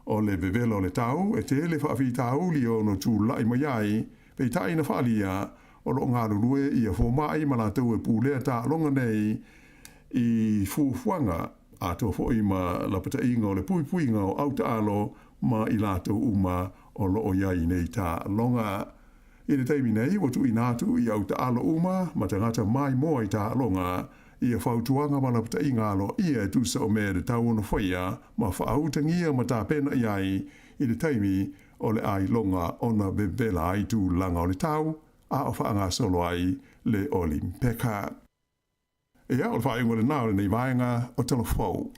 O le vevela o le tau e te le whaafi tau li o no tūla i mai ai pei tai na whaalia o lo ngā rurue i a fōmai ma la tau e pūlea ta longa nei i fuafuanga a tō fōi ma la pata inga o le puipuinga o auta alo ma i lātou uma o lo o iai nei ta longa. I le taimi nei, watu i nātu i auta alo uma ma tangata mai moa i ta longa i a whautuanga ma la pata inga alo i e tusa o mea de tau ono whaia ma whaautangia ma tā pena iai i le taimi o le ai longa ona bebela ai tū langa o le tau a o whaanga solo ai le Olimpeka. Ia, o le whaenga le nao le nei vaenga o telefou.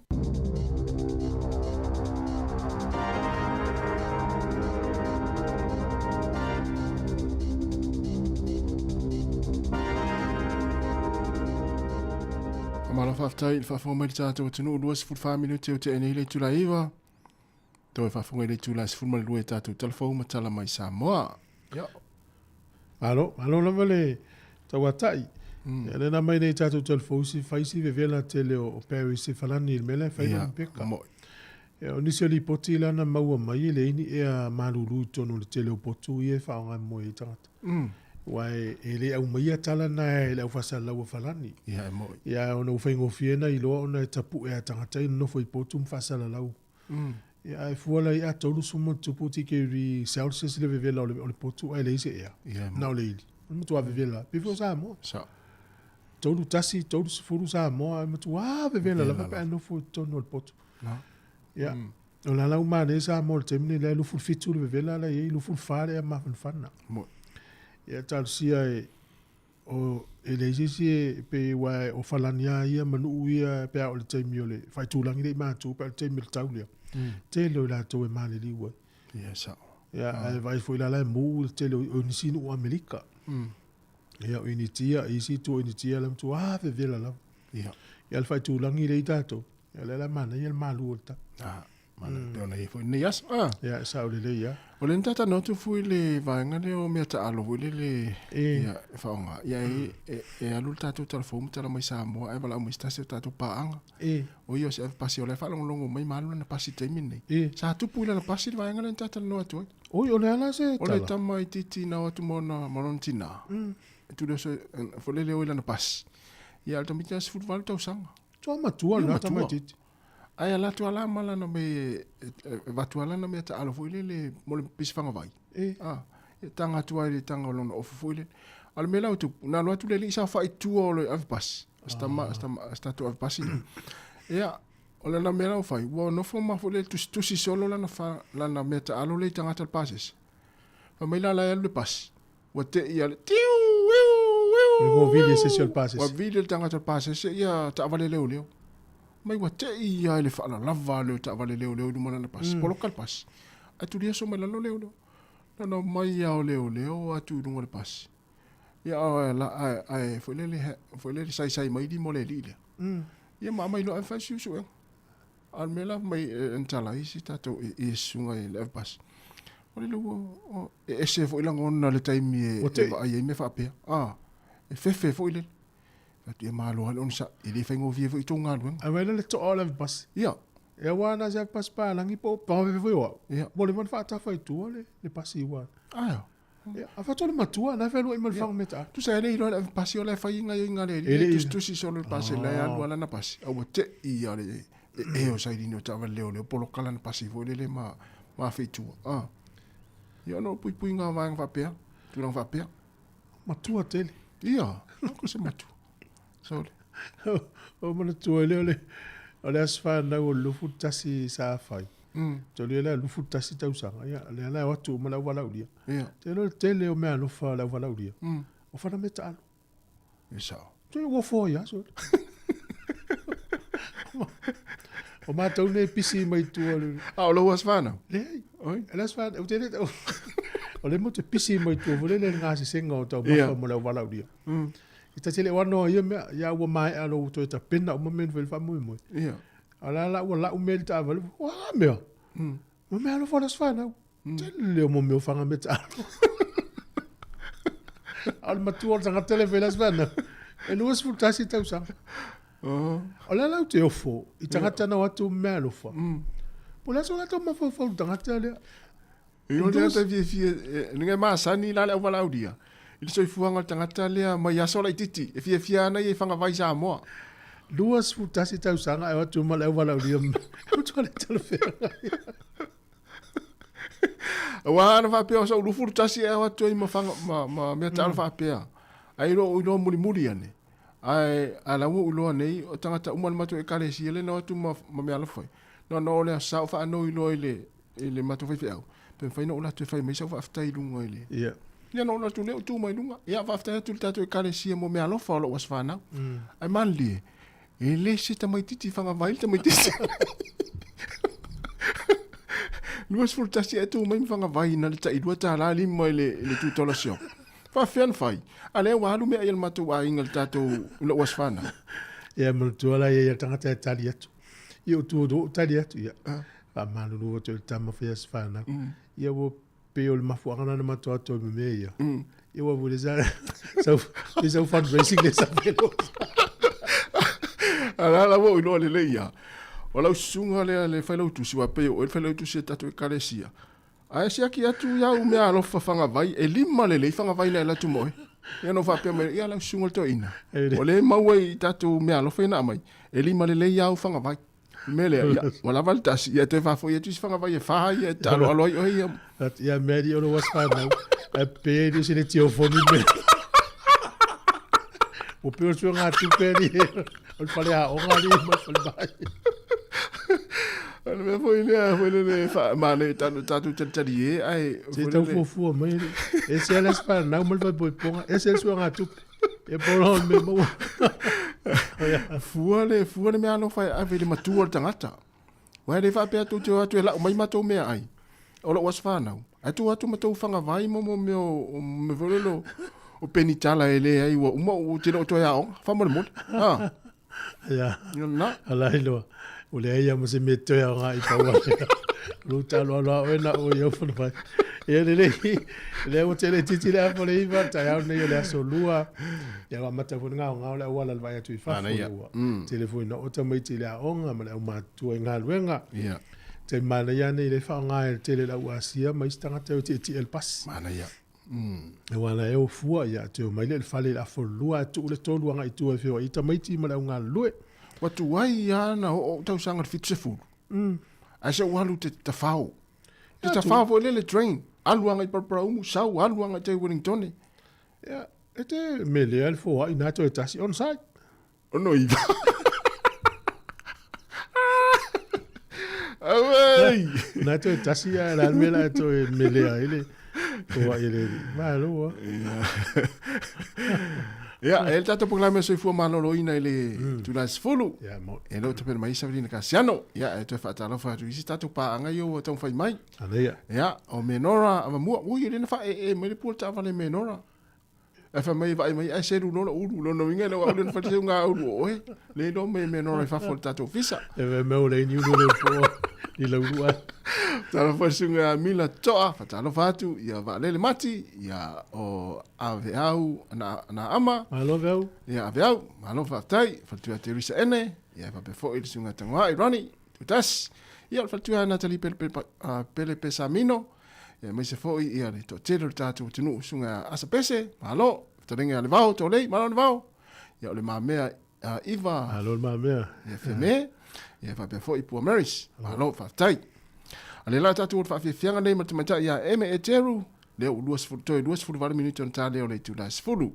Mala whaftai il whawhonga i tātou tunu lua si 45 minute o te enei le tula iwa. Toi whawhonga i le tula si 45 lua i tātou telefou ma tala mai Sāmoa. Ia. Alo lava le tau atai. E le na mai nei tātou telefou si whaisi vevela tele o Paris se falani il mele whaina mpeka. E o nisi o li poti lana maua mai le ini e a malulu tonu le tele o potu i e whaonga moe i tangata. Wai e le au mai atala na e le au whasala ua falani. Ia e moi. Ia ona uwhaingo fiena i loa ona e tapu e a tangata i nofo i potu mwhasala lau. Ia e fuala i a tolu suma tupu tike ri Celsius le vevela o le potu ai le ise ea. Ia e moi. Nau le ili. Mutu a vevela. Bifo Sāmoa. Sa. Tolu tasi, tolu sifuru Sāmoa. Mutu a vevela lava pe a nofo i tonu o le potu. Ia. O la lau maa ne Sāmoa le temine le lufu fitu le vevela la i lufu fare a mafan fana. Moi. Ia tal sia o eleisi e pe wa o falania ia manu ia pe o le taimi o le fai tulangi le matu pe o le taimi le taulia. Te lo la to e mali liwa. Ia sa. Ia ai vai foi la mu te lo o nisino o Amerika. Ia o initia isi to initia lam tu a ve vela la. Ia. Ia le fai tulangi le tato. Ia le la mana ia malu ta. Mana dona e foi ni as. Ia sa o le ia. O le ntata no tu fui le vaenga le o mea ta alo fui le ia whaonga. Ia e alu tātou telefonu tala mai Sāmoa e wala mai stasi o tātou paanga. O io se pasi o le whalongolongo mai malu na pasi te mine. Sa tupu ila na pasi le vaenga le ntata no atu ai. Oi, o le ala se tala. O le tama i titi na watu mona manon tina. Tu le so fole le o ila na pasi. Ia alta mitia si futvalu tau sanga. Tua matua na tama i titi. Ai ala tu ala mala na me vatu ala na me ta alo fuile le mole pisfanga vai. Tanga tu ai tanga lona o fuile. Al mela tu na lo tu le sa fa tu o le avpas. Sta tu avpas. Ya ola na mela o fai. Wo no forma fuile tu si solo la na fa la na me ta alo le tanga tal passes. Fa mela la le pas. Wo te ia tiu. Wo vile se sul passes. Wo vile tanga tal passes ya ta vale le leo. Mai wa te ia ele fa la lava le ta vale leo du mana na pas po local pas atu dia so mala leo no mai ia o leo atu du ngol pas ia la ai foi le sai mai di mole lile ia ma mai no fa su al mela mai entala isi tato e sunga ele pas Ole lu e se fo ilang ona le taimi e ai me fa pe. E fe fo ile. Atu e malo on sa ile fa ngovi fo itonga lu. A wena le to all of bus. Ya. E wana za pas pa langi po pa ve vo. Ya. Bole man fa ta fa tu ole le pasi wa. Ah. Ya, a fa tole matua na fe lo imal fa meta. Tu sa ile le pasi ole fa inga le. Tu si solo pasi le alu ala na pasi. Au te I ale e o sai dino ta le ole polo kala na pasi fo le ma fe tu. Ya no pui nga va fa pe. Tu non fa pe. Matua tele. Ya, ko se matu. So o mana tuele ole asfa na o lufu tasi sa fai. Tole la lufu tasi tau sanga ya le la watu mana wala udia. Ya. Tele o me no fa la wala udia. O fa na meta. Isa. Tu wo fo ya so. O ma tau ne pisi mai tu ole. O lo was fana. Le. Oi, elas fa o tele o le mo te pisi mai tu vole le ngasi senga o tau ma mo la wala udia. Ita tele wano ya wa mai alo to ita pena o moment vel fa muy. Ja. Ala la wala o mel ta vel. Wa me. Mo me alo foras fa na. Tele mo me fanga meta. Al matuor sanga tele velas va na. E luas fu tasi tau sa. Ala la te ofo. Ita ngata na watu me alo fa. Pola so la to ma fo tangata le. Io le ta vi ninga ma sani la wala udia. Ele soi fuanga tangata lea mai aso lai titi. E fia ana i whanga vai Sāmoa. Luas futasi tau sanga e watu mala e wala uria. Kutu le telefea. Wana whapea sa ulu futasi e watu i ma mea tāna whapea. Ai ilo muri ane. Ai ala uloa nei o tangata umal matu e kare si ele na watu ma mea alafai. No le sa wha anō ilo ile matu whai whiau. Pe whaina ula tu whai meisa wha aftai lunga ile. Yeah. Ia no tu le tu mai lunga. Ia fa afta tu tatu kale si mo me alo fa lo was fana. Ai manli. E le si ta mai titi fanga vai ta mai titi. Luas furta si tu mai fanga vai na le ta idua ta la li mai le tu tolasio. Fa fian fai. Ale wa lu me ai matu wa ingal tatu lo was fana. Ia mo tu ala ia tanga ta tali atu. Ia tu do tali atu ia. Fa malu lo tu tama fias fana. Ia wo pe o mafuanga na mato ato me ia. Eu vou dizer, são fundraising dessa pelo. Ala wo ilo le ia. Wala sunga le fai lo tu si wa pe o fai lo tu si tatu kalesia. Ai sia ki atu ya o me alo fanga vai e lima le fanga vai le la tu moi. Ia no fa pe me ia la sunga to ina. O le mawai tatu me alo fai na mai. E lima le ia o fanga vai. Mele ia wala valtas ia te fa foi tu fanga vai e fa ia talo alo ia. Dat ia medi o was fa nou. E pe di se le tio foni me. O pe o sunga tu pe ni. O fale a o ngali ma fale vai. Ana me foi le fa mane tatu tadi ai se tau fofu mai. E se elas fa não mal vai ponga. E se sunga tu e bolon me mo. Fuane me ano fai a vele matua tangata. Wa le fa pe tu e la mai matou me ai. O lo was fa nou. Atu matou fanga vai mo me volelo. O penitala ele ai o tino to ya on. Fa mo mo. Ja. Na. Alailo. O le ia mo se meto ya nga I paua. Luta lo na o yo fo vai. E le o tele titi le fo le iva ta ya ne le so lua. Ya wa mata fo nga le wala vai tu fa. Telefone o ta mai tile a onga ma le ma tu nga luenga. Ja. Te mana ya ne le fa nga tele la uasia mai stanga te el pas. Mana ya. E wana e o fua ya te o mai le fale la fo lua tu le tolu nga I tu e fo I ta mai ti ma le nga lue. Watu wai ya na o tau sanga fitse fu. Asa walu te tafao. Te tafao fo le train. Aluanga I parpara umu sau aluanga te Wellington. Ja, ete mele al fo I na to tasi on site. No iva. Away. Na to tasi ya la mela to mele ele. O ele malo. Ja, el tato programa soi fu malolo ina ele tu las fulu. Ja, mo. E lo te per mai sa vina casiano. Ja, e tu fa talo fa tu isi tato pa anga yo ton fai mai. Aneia. Ja, o menora, ama mua, o ele na fa me le pulta vale menora. E fa mai vai mai e seru no no inga lo o le fa te nga o le do me menora fa fo tato fisa. E me o le ni no po. I lau lua. Tala whaisunga mila toa, whatalo whatu, ia waalele mati, ia o ave au na ama. Maloveau. Ia ave au, malo whatai, whatua te risa ene, ia whapefo i sunga tangua i rani, tutas. Ia whatua Natali pele pesamino, ia meise foi ia le to telo tatu tunu sunga asapese, malo, taringa le vau, to lei, malo le vau. Ia le mamea Iva. Malo le mamea. Ia wheme, ia whapefo i pua Maris, malo whatai. Ale la tatu o whawhianga nei matamata ia eme e teru, leo 2 minuto na leo le tūna sifuru.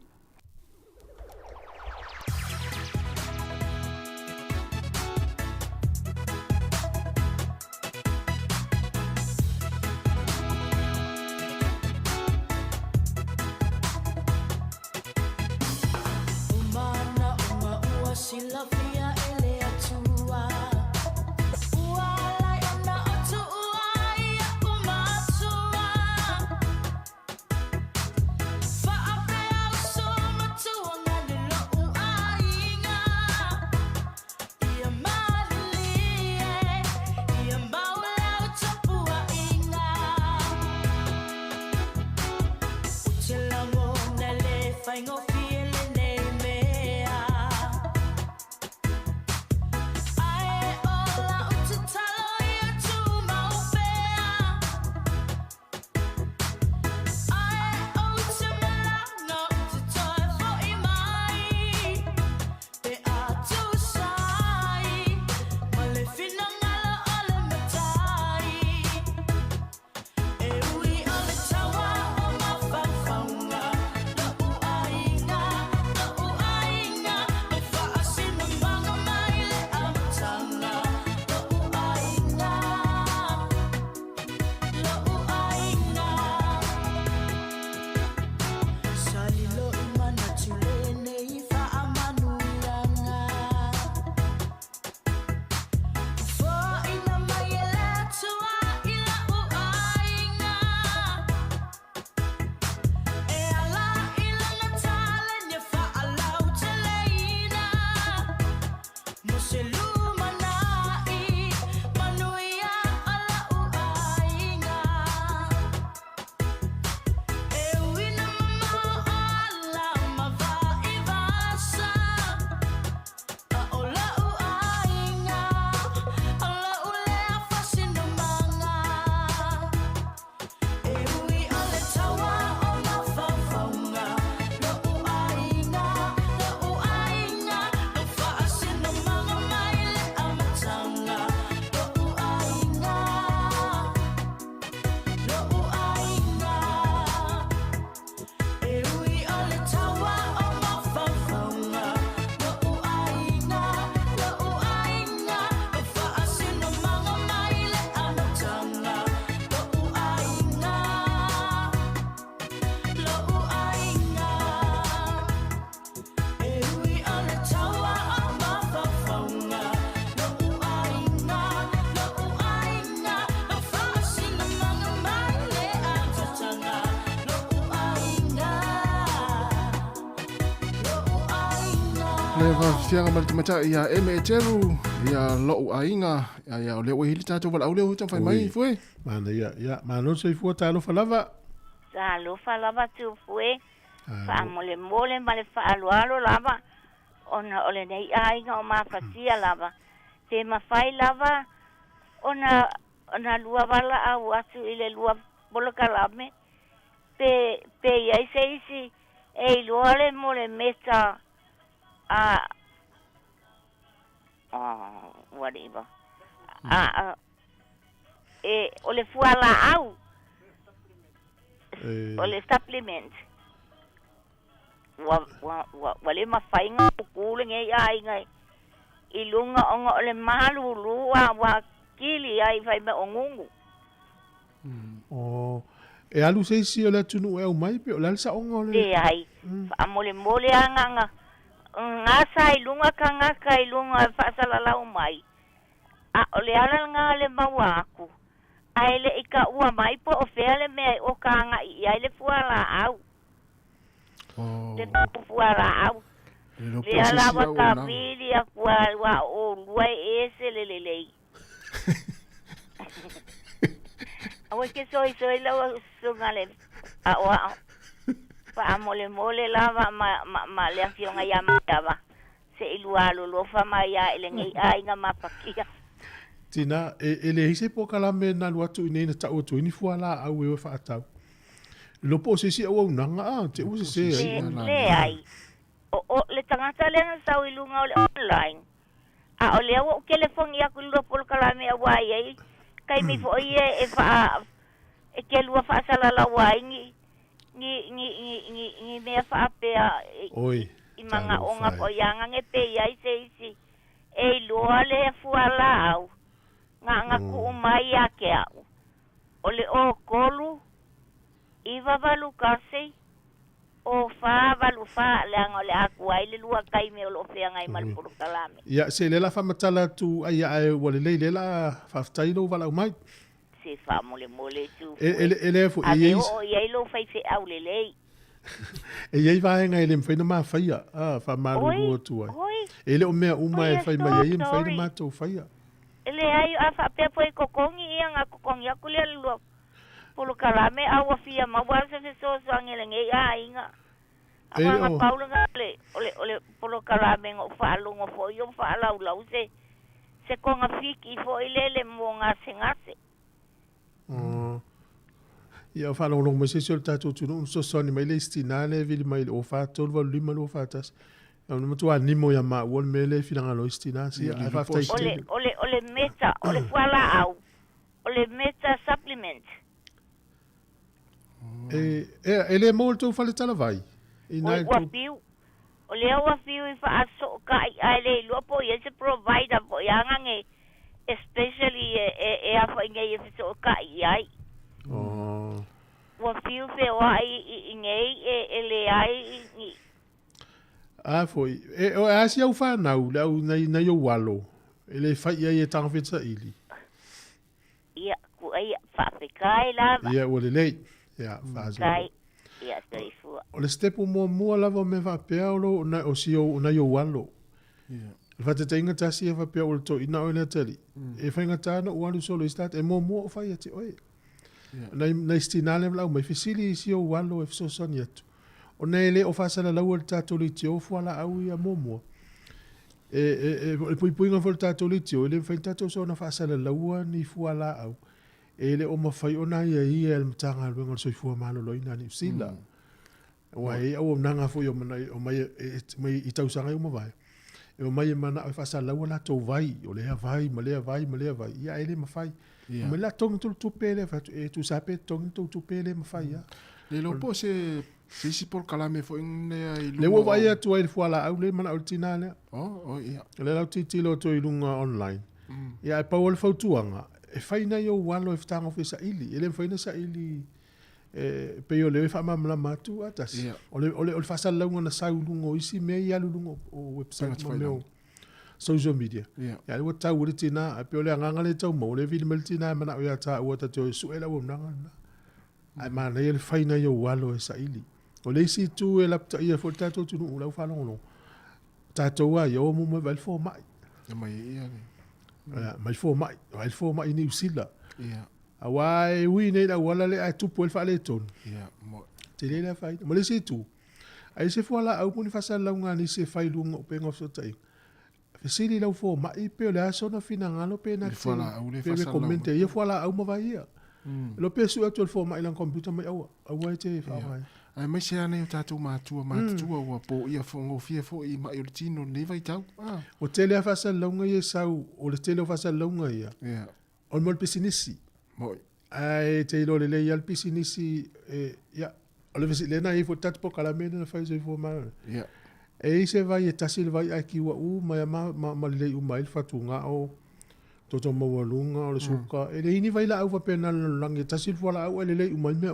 Le whawhianga matamata ia eme e teru, ia loo ainga, ia o leo hili tātou wala au leo hutan whai mai fue. Mana ia, mana se fua talo falava. Talo falava tu fue, wha mole ma le whaalualo lava, ona ole nei ainga o mawhatia lava. Te mawhai lava, ona lua wala au atu ile lua boloka lame, pe iai se isi, e luale mole meta, whatever. Ole fuala au. Ole supplement. Wale mafainga pukule ngai ai ngai. Ilunga onga ole malu lua wa kili ai fai me ongungu. E alu se si ole tunu e o mai pe ole sa onga ole. E ai. Amole mole anga ngasa ilunga kangaka ilunga fasala lau mai. Ole ala nga le mawaku. Aile ika ua mai po ofele me o kanga i aile fuala au. Le tapu fuala au. Le ala wa kabili a wa o luai ese lelelei. Awe ke soi la sungale. Awa. Pa mole lava ma le afionga ya mava. Se ilualo lo fa mai ya elenge ai nga mapakia. Tina, ele hise po kalame na luatu ine na tau tu ini fuala au e fa atau. Lo po se si au nanga te u se le ai. O le tangata le na sau ilunga online. A o le o telefon ia ku lo po kalame awai ai. Kai mi fo ie e fa e ke lua fa sala la wai ni me fa pe oi I manga onga po yanga nge pe ia se isi e loa le fuala au nga ku mai ake au o le o kolu iva valu kasi o fa valu fa le anga le aku ai le lua kai me o lo fea ngai mal puru kalame ya se le la fa matala tu ai ai wale le la fa tailo vala mai se fa mole tu ele fu e o ye lo fa se au le e ia vai ngai le faina ma faia fa malu tu ai ele o mea uma e fai mai ia faina ma tu faia ele ai a fa pe foi kokongi ia nga kokongi aku le lo polo kalame awa fia ma wa se so angele ngai ai nga anga paulo ngale ole polo kalame ngo fa lo ngo fo yo fa la se konga fiki fo ile mo nga sengase ia fa lo mo se sol tatu tu no so soni mai le stinale vili mai o fa tol va lima lo fa tas no tu animo ya ma wol mele filanga lo stina si a fa tai ole meta ole fala au ole meta supplement ele molto fa le tala vai ina tu ole wa fiu fa so kai ai lo po ye se provider po yanga nge especially e a fa nge so kai ai wa fiu fe wa ngai ele ai foi o asi au fa na u na yo walo ele fa ia e tang fitsa ili ia ku ai fa fe kai la ia o le ia fa kai ia sei fu o le step mo lava me va peolo na o si o na yo walo ia fa te tenga tasi va peolo to ina o le tali e fa ngata na o alu solo start e mo fa ia te oi na stinale blau mai fisili si o walo e so sonia tu o nele o fa sala lau tato li tio fuala au ia momo e pui nga fol tato li tio le fa tato so na fa sala lau ni fuala au ele o ma fai ona ia el mtanga luenga so fu malo loina ni sila wai o nanga fu yo mai i tau sanga yo vai e o mai mana fa sala lau la to vai o le vai ma le vai ia ele ma fai me la tong tu pele fa tu sape tong tu pele ma fai ya le lo po se si por kalame fo ne le wo vai tu ai fuala au le mana ultina le ia le la titilo to ilunga online ia pa wol fautuanga e faina yo walo e ftanga ofisa ili ele faina sa ili pe yo le fa mamla matu atas ole fa sa longa na sa lungo isi me ya lungo o website mo social media ya le ta wuritina a pe ole nganga le tau mo le vili meltina mana o ya ta o ta to su ela wo nanga ai mana ele faina yo walo e sa ili ole isi tu e lapta ia fo tato tu no la fa longo tato wa yo mo me val fo mai mai ia mai fo mai ni usila awai wi nei la wala le tu po fa le ton mo te le la fai mo le si tu ai se fo la au puni fa sa la nga ni se fai lungo pe ngo so tai fe sili la fo mai pe le aso na fina ngalo pe na fo la au le fa pe sa commente ye fo la au mo vai ia lo pe su actual fo mai la computer mai au awai te fa vai ai mai se ana tatu matua wa po ia fongo fie fo I mai o tino ne vai tau o tele fa sa longa ye sau o le tele fa sa longa ia o mo pisinisi mo ai te lo le ia pisinisi ia o le le na I fo tatu po kala mena fa se fo ma e se vai e tasil vai aki wa u ma le u mai fa tunga o toto mo walunga o le suka e le ini vai la au fa pena langi tasil fo la au le u mai me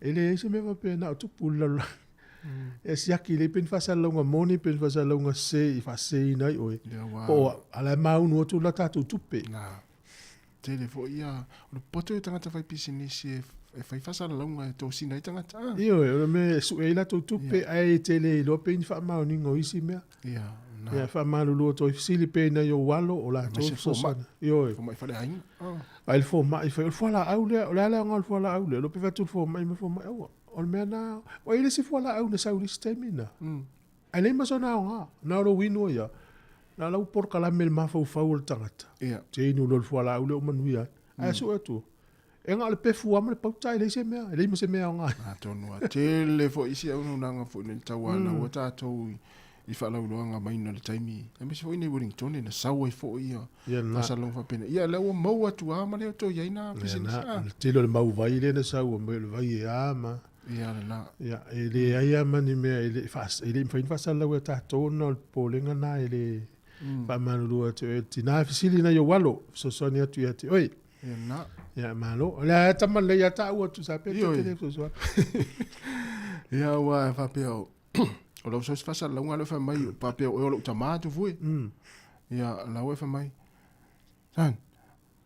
ele se me va pena tu pula e si aki le pen fa sa longa moni pen fa sa longa se I fa se nai oi o ala mau no tu la tatu tupe telefo ia o poto tanga fai pisinisi e fai fa sa longa to sina tanga io me su e la tu tupe ai tele lo pen fa mau ni ngo isi me Ia fa malulu to fisili pe na yo walo o la to so sana. Yo. Fo mai fa ai. Ai fo mai fa la au le la ngal fo la au le lo pe fa tu fo mai me fo mai au. O me na o ile si fo la au na sa uri stamina. Ai le maso na nga na ro wino ya. Na lau por kala mel ma fa fa ul tangata. Ia. Te inu lo fo la au le o manuia. Ai so tu. E nga le pe fu am le pau tai le se mea. Le se mea nga. A tonu a tele fo isi au na nga fo ni tawana o tatou I fa lau loanga mai na le taimi. E mesi fo ine Wellington na sawa I fo ia. Ia na. Sa long fa pena. Ia leo mau atu ama leo to ia ina business. Ia na. Tilo le mau vai le na sawa mai le vai e ama. Ia na. Ia ele ai ama ni mea ele fas ele fa fa sa lau ta tona po lenga na ele. Pa manu te tina fisili na yo walo so sonia tu ya te. Oi. Ia na. Ia malo. La tama le ya ta o tu sa pe te so so. Ia wa fa pe o lo so fa la ngalo fa mai pa pe o lo tamato foi ia la we fa mai san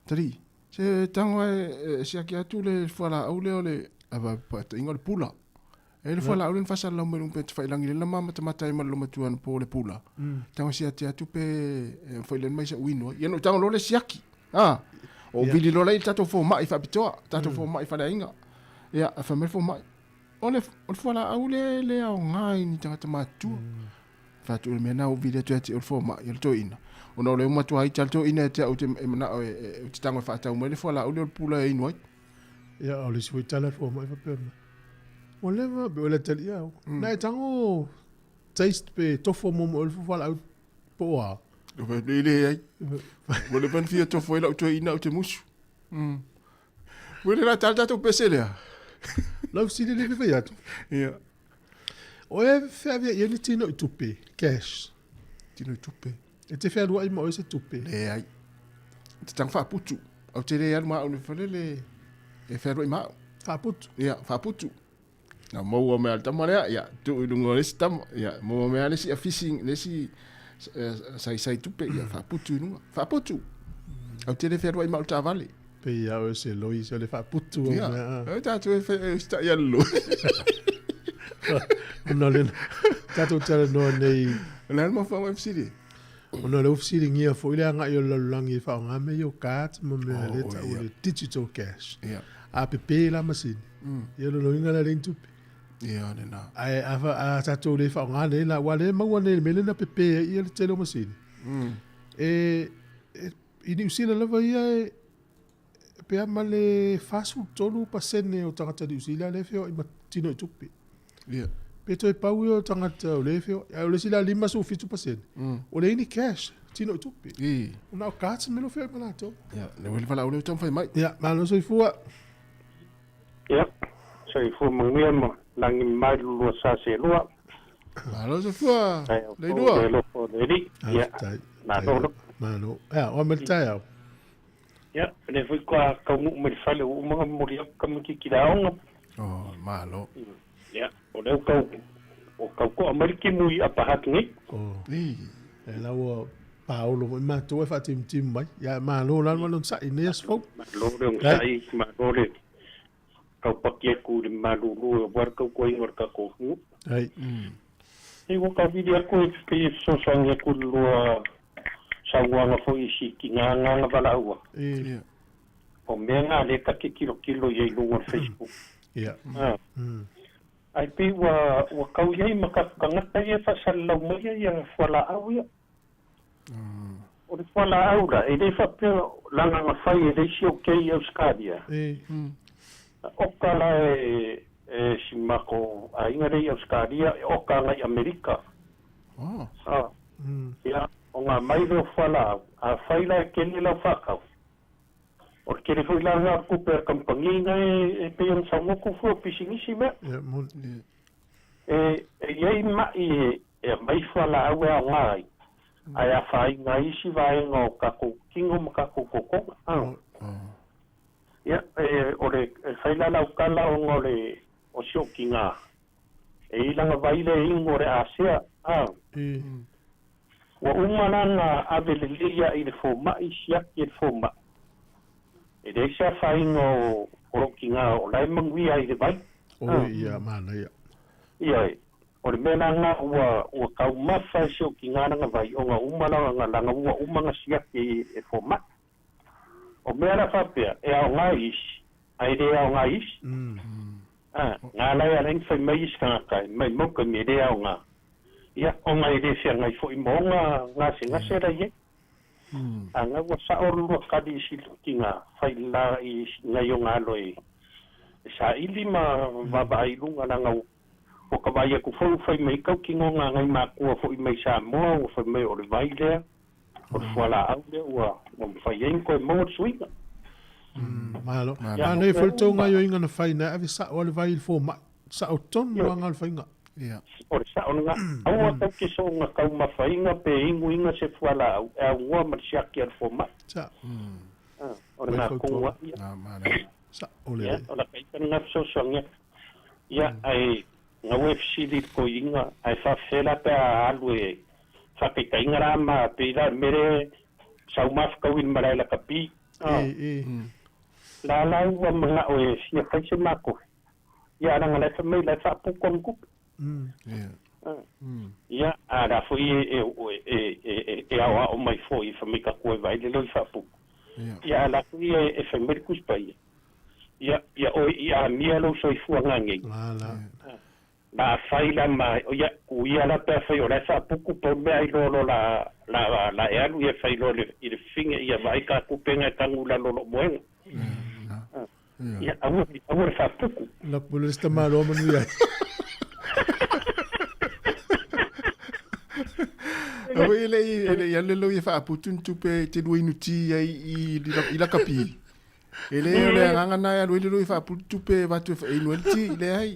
tri se tango se aki atu le fala au le ole ava pa ingol pula e le fala au le fa la mo pe fa langi le mama tamata i malo matuan po le pula tango se atu pe fa le mai sa wino ia no tango lo le siaki o vili lo le tato fo mai fa pitoa tato fo mai fa la inga ia fa me fo mai Ole fala au le au ngai ni tanga tamatu. Fatu le mena o vile tu ati o forma il to ina. Ona le matu ai talto ina te o te mena o te tanga fata o le fala au le pula e noi. Ya ole si voi tala forma fa perna. Ole va be ole tali ya. Na tango taste pe to forma mo ole fala au poa. O ve le ai. Ole ban fia to foi la o to ina o te musu. Ole la talta to pesele. Lau sili le fa yatu. Ia. O e fa via ye ni tino I tupe cash. Tino I tupe. E te fa lua I mo se tupe. Le ai. Te tang fa putu. Au te le al ma o le fa le e fa lua ma. Fa putu. Ia, fa putu. Na mo o me al tamarea, ia, tu lungo le stam, ia, mo me ale si a fishing, le si sai tupe, ia, fa putu nunga. Fa putu. Au te le fa lua ma o tavale. Pe ia o se loi se le fa putu. Ia, e tatu e sta ia lo. Ono le tatu tala no nei. Le alma fa mo fsiri. Ono le fsiri ngia fo ile anga yo langi fa nga me yo kat mo me le ta o le digital cash. Ia. A pe la machine. Ia lo inga la tupe. Ia le na. Ai a tatu le fa nga le la wale ma wane me le na pe ia le tele machine. Ini usila lava ia pe amale fasu tolu pasene o tangata di usila le feo I matino I tupi. Ia. Pe toi pau o tangata o le feo, o le sila 5% o le ini cash, tino I tupi. Una o katsa melo feo I manato. Ia, le wele fala o le tam fai mai. Ia, malo so I fua. Ia, so I fua mangia ma, langi mai lua sa se lua. Malo so fua, le lua. Le lua, le ri. Ia, na lolo. Malo, ia, o me tai au. Ia, le fui kua kaungu me fale o mga mori au kamiki ki raonga. Oh, malo. Ia, o leo kau ko Ameriki mui apahatu ngi. Oh, e lau Paolo mo mato e fa tim mai. Ia, malo lan malon sa ines fo. Malo le sai, malo le kau pakia ku le malo lu war kau ko ingor ka ko. Ai. E wo ka video ko ke so sanga ku lua Sāmoa fo isi ki nganga balaua. Ia. O menga le ka ki kilo ye lungo Facebook. Ia. Ai pe wa kau ye maka ngata ye fa sala mo ye fala au ya. O le fala au ra e le fa pe langa nga fai e le si o ke ye skadia. O kala si mako a inga le ye skadia o kala Amerika. Ya. O ngā mai reo whala a whaila e kene lau whakau. O kere whaila ngā kuper kampanginga e peon Sāmoa fua pisingisi mea. E iei mai e mai whala au e a ngai. Ai a whai ngā isi vaenga o kako kingo ma kako kokonga. Ia, o le whaila lau kala o ngore o sio ki ngā. E ilanga vaile ingo re asea. Wa umananga avelelia I le foma I siaki le foma. E le sa faingo orokinga o lai mangwia I le vai. O ia mana ia. Ia e. o le mea nga ua kaumafa se o ki ngana vai o nga umala nga langa ua umanga siaki e foma. O mea la whapea e au ngā isi, ai re au ngā isi. Ngā lai a ring whai mai isi kangakai, mai moka me re au ngā. Ia, o ngai re whia ngai fo i mo ngā se ngasera ye. Nga ua sa orua kadi isi ki ngā whai la i ngai o ngā loe. Sa ili ma waba i lunga na ngau. O ka vai aku fau whai mai kau ki ngonga ngai mākua fo i mai Sāmoa, o whai mai o le vai lea. O le whala au lea, ua whai enko e mōt suinga. Malo. Ana e whaltau ngai o inga na whai na, awe sa o le vai fo ma, sa o tonu a ngal whainga. O le sa o nga, au a tau ke so nga kau ma whainga pe ingu inga se whala au, e au ngua marisiaki ar fo ma. Sa. O le ngā kongua. Sa o le. O la kaitan ngā fsosongia. Ia, ai, nga wefsiri ko inga, ai whawhela pe a alu e, whapika inga rā ma pēra mere, sau mafkawin marai la kapi. La lau wa mga o e fia kaise mako. Ia, ranga lai whamai lai whapukon kupi. Ia, a ra fo e awa o mai fo i whamika koe vai le loi whapuku. Ia, la fo e whamai kuspai. Ia, o ia mia lo so i fua ngangei. La faila ma ia ku ia la pe fa ora sa puku po me ai lo la e alu ia fa lo i le finga ia vai ka ku penga tangula lo moenga. Ia awu fa puku. La polista malo manu ia. Awu ele ia le lo ia fa putun tupe te do inuti ai i la kapi. Ele le nganga na ya luilu fa putupe va tu e nolti le ai.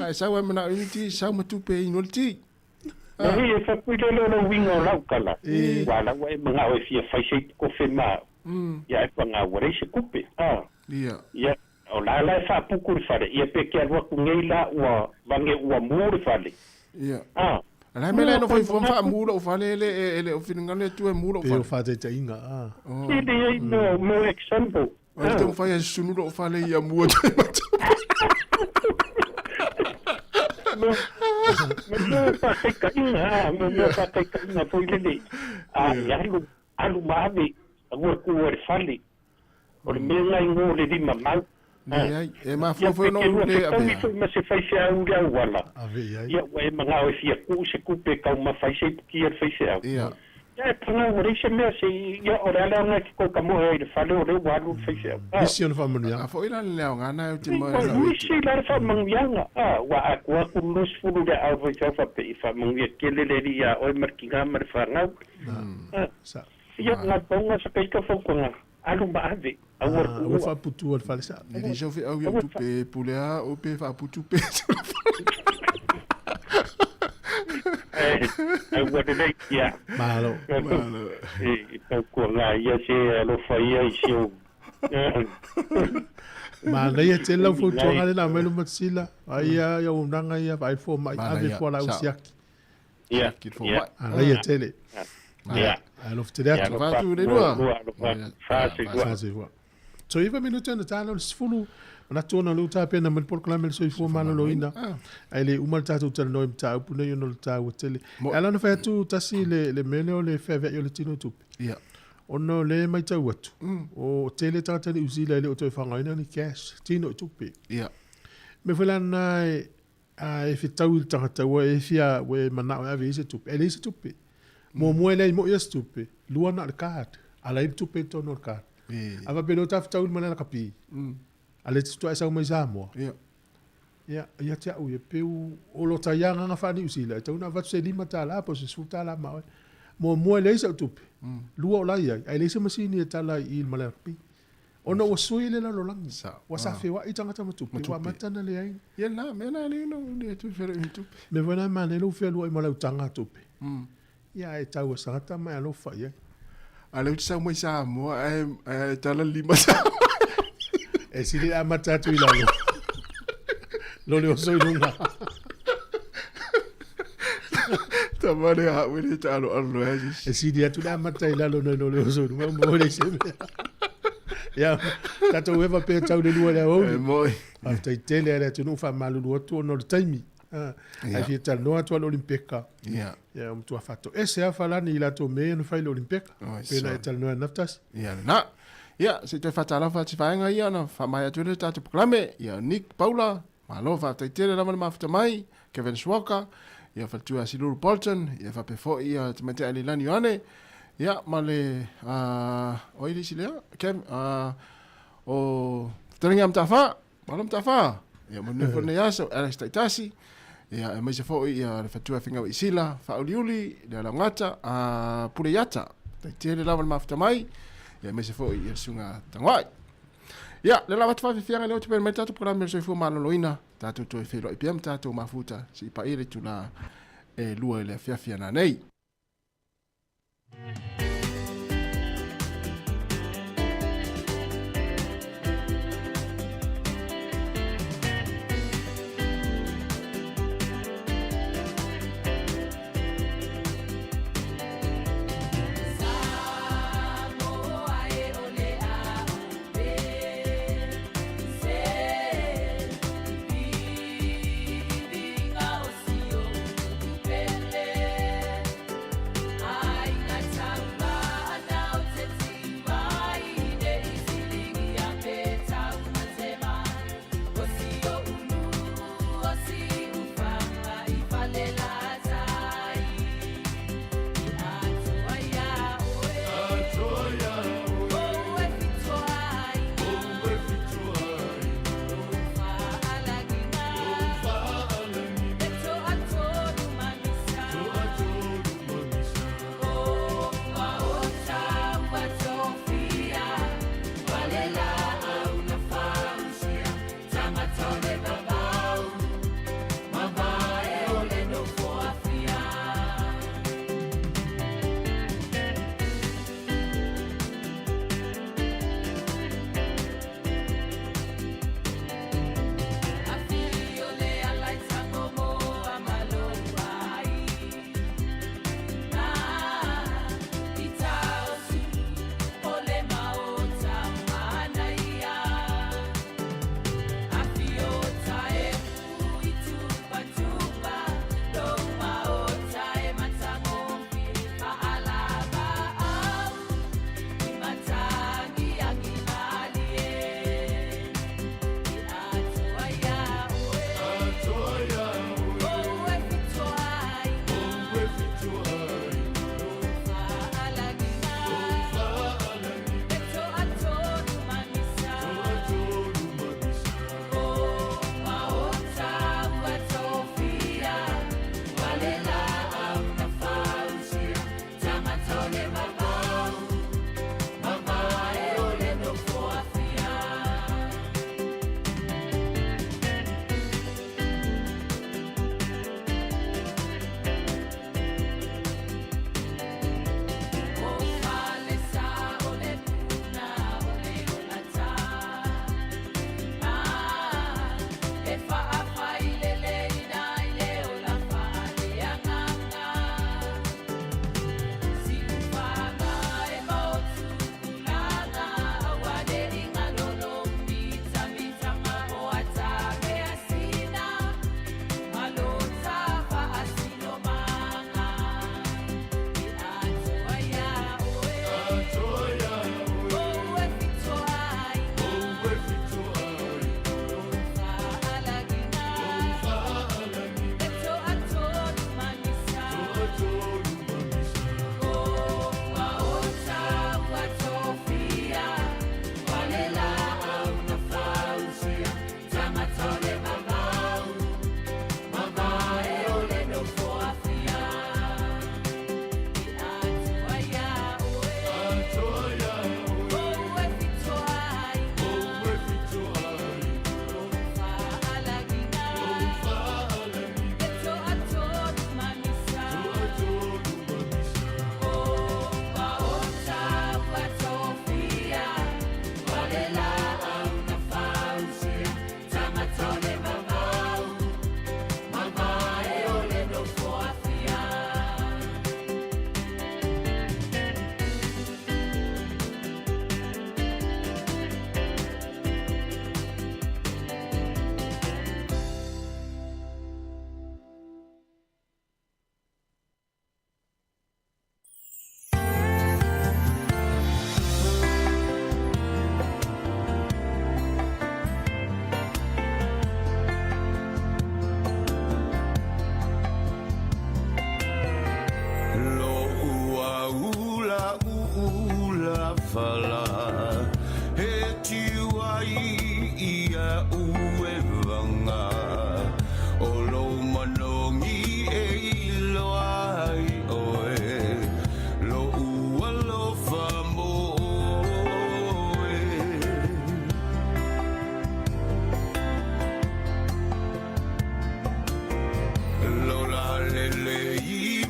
Ai sa wa mana inti sa ma tupe nolti. Ai fa pu le lo wingo la kala. Wala wa mga o fia fa se ko fe ma. Ya fa nga wa re se kupe. Ya o la fa pu ku fa ia pe ke wa ku ngeila wa bange wa mu fa le. Ya. Ala mele no foi fa muro o fale ele o finngale tu e muro fa. Pe o fa te inga. Ele no mo example. Olha, tem faz sunu do falei ia mua. Não passei carinha, não passei carinha foi ele. Alu mave, agora com o fale. O meu lá em o de mamãe. É mas foi não le a. Mas se faz a um dia wala. Ave. Ia o manga o fia ku se kupe ka uma faz que ia faz. Ia. Ja, panga o reise mea se ia o rea lea ngā ki kou ka mohe i whale o reo walu whaisea. Isi ona whamanuianga. A fo ila leo ngana o te moe. Isi la whamanuianga. Wa a kua ku lus furu rea au vai tau whape i whamanuia keleleri a oi marki ngā mare whangau. Ia ngā tonga sa keika whaukonga. Alu maave. Ua whaputu al whale sa. Neri sau fi au iau tupe pulea o pe whaputu pe. Ai wate nei ia. Malo. Ko ngā ia se alo whaia i seo. Ma nei te lau fautuanga le na melu matsila. Ai ia unanga ia vai fo mai ave fo la usiaki. Ia. Nei te le. Ia. Alo te le atu. Vatu le lua. Fase gua. So iwa minuto na tano sfulu. Na tona lu ta pena man por klamel so ifo mana loina. Ai le umal tatu tal no imta upuna yo no ta wotele. Ala no fa tu tasi le mele o le feve yo le tino tup. Ia. Ono le mai tau watu. O tele tata ni uzila le o to fanga ina ni cash tino tupi. Ia. Me fela na e fitau il tata wa e fia we mana o ave se tupi. Ele se tupi. Mo ele mo yes tupi. Luana le card. Ala il tupi to no card. Ava pelo tafta ul mana kapi. Ale tu ai sau mai Sāmoa. Ia te au e peu o lo taianga nga whani usila. E tauna vatu se lima tala, po se suta la mawe. Mua leisa o tupe. Lua o lai ai. Ai leisa masini e tala i il malerapi. Ona o sui le la lo langi. Wa sa fewa i tangata matupe. Wa matana le ai. Ia na, mena le no, le tu fere i tupe. Me wana mane lo fea lua i malau tanga tupe. Ia e tau a sangata mai alo whai ai. Ale uti sau mai Sāmoa, e tala lima Sāmoa. E siri a matatu i lalo. Lo le oso i lunga. Ta mare a wele ta alo alo e jis. E siri atu a matai lalo no le oso i lunga. Mo le se me. Ia, tato uewa pe tau le lua le au. E moi. Afta i tele ere atu nufa malulu atu ono le taimi. Ai fi tal noa to Olimpika. Ia. Ia mtu afato. Ese afalani ila to me no fai Olimpika. Pena tal noa naftas. Ia na. Ia se te fatala fa tsifainga ia na fa mai atu le tatu proklame ia Nick Paula malo fa taitere lava ma fata mai Kevin Swaka ia fa tu asiluru Bolton ia fa pefo ia te mete ali lani ane ia male o ili silea kem o teringa mtafa malo mtafa ia mo nefo ne yaso Alex Taitasi ia e mai se fo ia le fa tu afinga isila fa uliuli le la ngata pule yata taitere lava ma fata mai ia me se fo ia sunga tangwai ia le lava tfa fianga le otu mai tatu programa se fo maloloina tatu to fe lo ipm tatu mafuta si pa ile tula e lua le fiafia na nei Ai,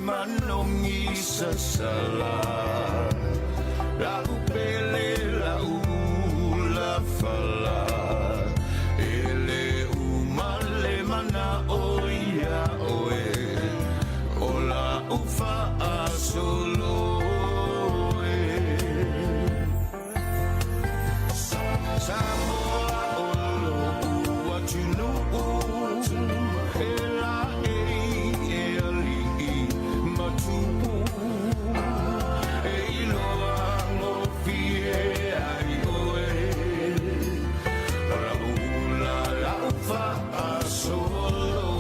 manongi sasala la upele la ula fala ele umale mana oia oe ola ufa asolo Sāmoa olo ua tunu ela e ali matu e iloa ngofie ai oe la ula la ufa asolo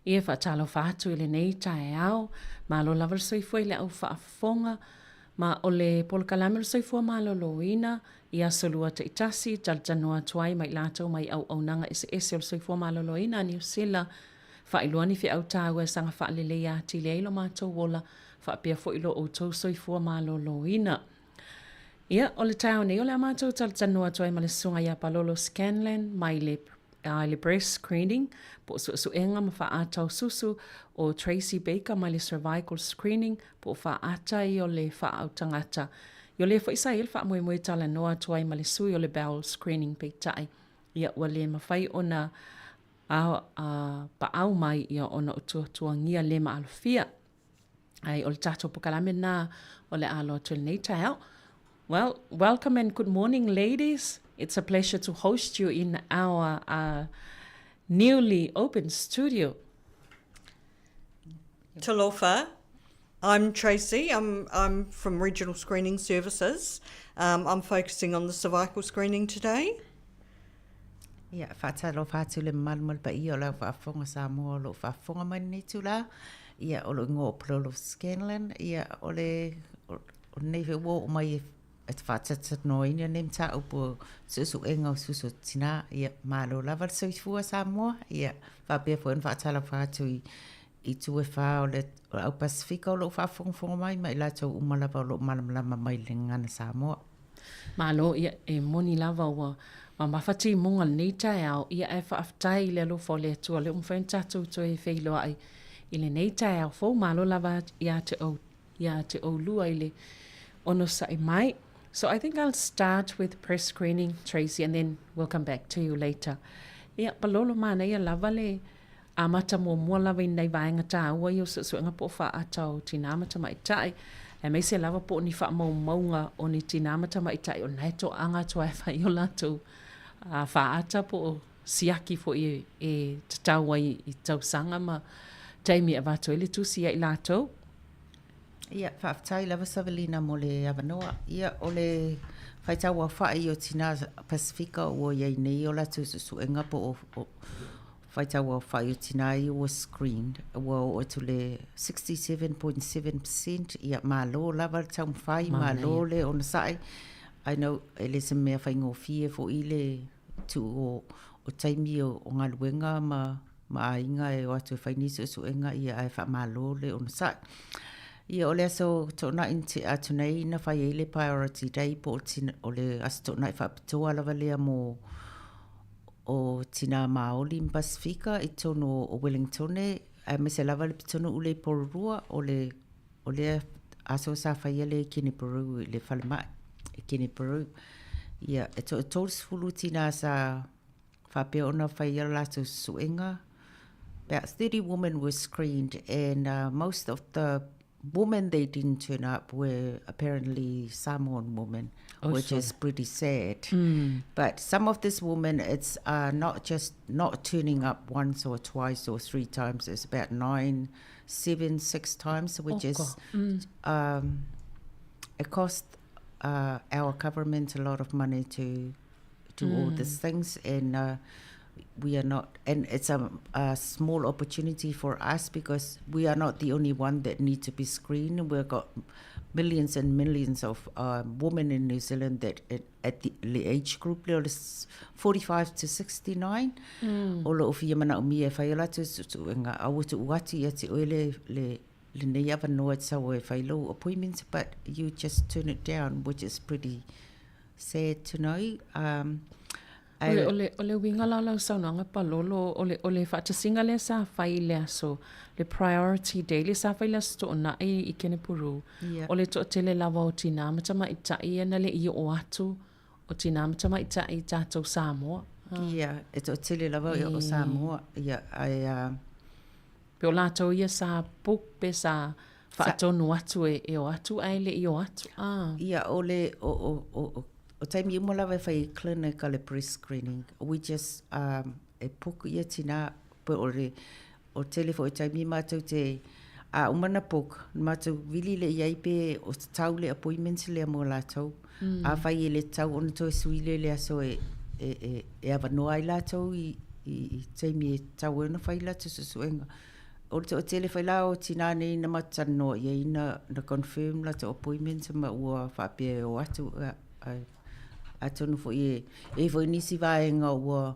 Ia whaatalo whaatu ile nei tae au, ma lo lava soifua ile au whaafonga, ma o le polkalame soifua ma lo loina, ia solua te itasi, jaljanua tuai mai lato mai au nanga ese o soifua ma lo loina, ni usila, whailuani fi au tāua sanga whaalele ia tili eilo mātou wola, whaapia fo ilo o tau soifua ma lo loina. Ia, o le tau nei, o le mātou jaljanua tuai ma le sunga ia palolo Scanlan, mai le breast screening, po suenga ma whaatau susu o Tracy Baker mai le cervical screening, po whaata I o le whaau tangata. I o le wha Isael wha moe tala noa tuai ma le sui o le bowel screening peitai. Ia ua le mawhai o na pa au mai ia o na utuangia le ma alofia. Ai o le tato pokalame na o le alo atu nei tau. Well, welcome and good morning, ladies. It's a pleasure to host you in our newly opened studio. Talofa. I'm Tracy. I'm from Regional Screening Services. I'm focusing on the cervical screening today. Ia, whaatalofa atu le malmal pa I o lau whaafonga Sāmoa lo whaafonga mai ni tula. Ia, o lo ngō pololo Scanlan. Ia, o le neiwe wō mai at whaatat noina nem ta upo susu enga o susu tina. Ia, malo lava soifua Sāmoa. Ia, whaapea fo en whaatalofa atu I tue wha o le au Pasifika o lo whaafonga mai la tau umalava o lo malamlama mai le ngana Sāmoa. Malo, ia, moni lava wa mawhati munga nei tae au, ia whaaftai le alo fo le atua, le umwhentatu to whailoa ai, I le nei tae au fo, malo lava ia te o lua I le ono sa I mai. So I think I'll start with press screening, Tracy, and then we'll come back to you later. Ia, palolo mana ia lava le amata mua lava I nei vaenga tā ua I o suenga po wha atau tinamata mai tai. E mai se lava po ni wha maunga o ni tinamata mai tai o nei to anga to e wha I o lato wha ata po siaki fo e tataua I tau sanga ma taimi e vato ele tusi I lato. Ia, whaaftai lava Savalina mo le avanoa. Ia, o le whaitaua whai o tina Pasifika o iei nei o lato suenga po o whaitaua whai o tina I was screened. Ua o tu le 67.7% ia malo lava tau mwhai, malo le on sai. I know ele se mea whaingo fie fo I le tu o taimi o ngaluenga ma ainga e o atu whainiso suenga ia ai wha malo le on sai. Ia o le aso tōna inti atu nei na whai ele priority day po o le aso tōna I whapitoa lava lea mo o tina Māori in Pasifika I tono o Wellington a me se lava le pitono ule porurua o le aso sa whai ele kini Peru le whalemai kini Peru. Ia, e tōs fulu tina sa whapea ona whai ala lato suenga. About 30 women were screened and most of the women they didn't turn up were apparently Samoan women, which is pretty sad. But some of these women, it's not just not turning up once or twice or three times. It's about 9, 7, 6 times, which is it cost our government a lot of money to do all these things, and we are not, and it's a small opportunity for us because we are not the only one that need to be screened. We've got millions and millions of women in New Zealand that at the age group 45 to 69. Olo ofia mana o mia whai ala tu ngā awatu uati ati oele le nei ava noa tsa o e whai low appointments, but you just turn it down, which is pretty sad to know. Ole winga lau saunanga palolo ole whaatasinga le sa whai lea so le priority day le sa whai lea sto na I kene puru. Ole to tele lava o tina matama itai na le I o atu o tina matama itai tātou Sāmoa. Ia, e to tele lava o Sāmoa. Ia, ai... Pe o lātou ia sa puk pe sa whaatonu atu e o atu ai le I o atu. Ia, ole o taimi I molawe whai clinical le breast screening. We just e puku ia tina pe o telefo o taimi mātou te umana puk. Mātou wili le iai pe o tau le appointments le mo lātou. A whai le tau ona to e suile le aso e awanoa I lātou I taimi e tau ona whai lātou susuenga. o te o tele whai lao tina nei na matano i na confirm la te appointment ma ua whapea o atu a tonu fo e fo nisi vaenga ua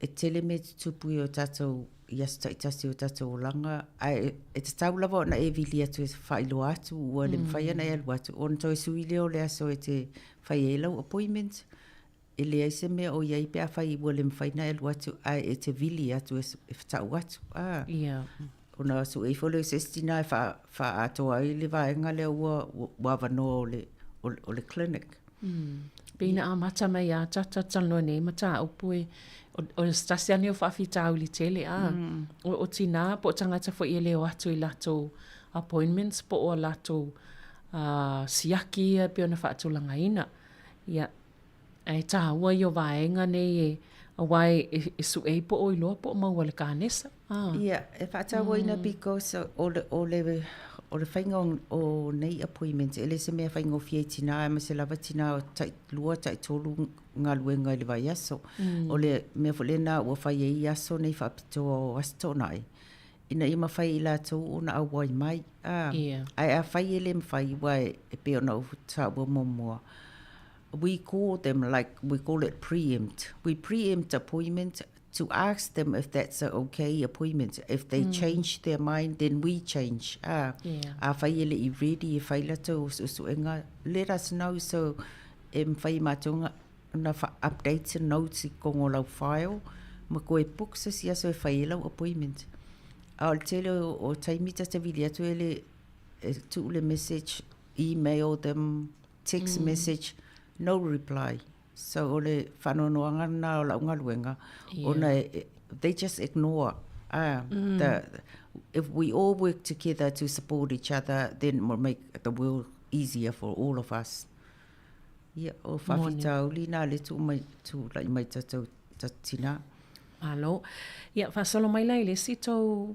e tele me tupu o tatou yes tasi o tatou langa ai e te tau lava na e vili atu e whailo atu ua le mwhai ana e alu atu o na toi sui leo le aso e te whai e lau appointment e le aise mea o iai pia whai ua le mwhai na e alu atu ai e te vili atu e whatau atu o na su e fo le sestina e wha atoa i le vaenga le ua wavano o le clinic Pina a mata mai a tata talo nei mata upue o stasiani o whawhitau li tele o tina po tangata fo i leo atu i lato appointments po o lato siaki e pio na whaatu langa ina ia ai tā ua i o vaenga nei e awai e su e po o iloa po maua le kānesa ia e whaatau ina because o le whainga o nei appointment, ele se mea whainga o fia tina, e ma se lava tina o lua tai tolu ngā luenga i le vai aso. O le mea whalena ua whai e i aso nei whapito o asto nai. Ina ima whai i la tau o na awai mai. Ai a whai e le mwhai wai e peo na uta ua momua. We call them we call it preempt. We preempt appointment to ask them if that's an okay appointment. If they change their mind, then we change. Whaiele I ready, whai lato usuenga. Let us know so whai matunga na updates and notes I kongo lau file. Ma koe books as ia so whaiela appointment. I'll tell you o taimita te vili atu ele tu le message, email them, text message, no reply. So ole whanonoanga na o launga luenga, they just ignore. If we all work together to support each other, then we'll make the world easier for all of us. Ia, o whawhitau li nā le tu mai tatou tatina. Alo. Ia, whasolo mai lai le si tau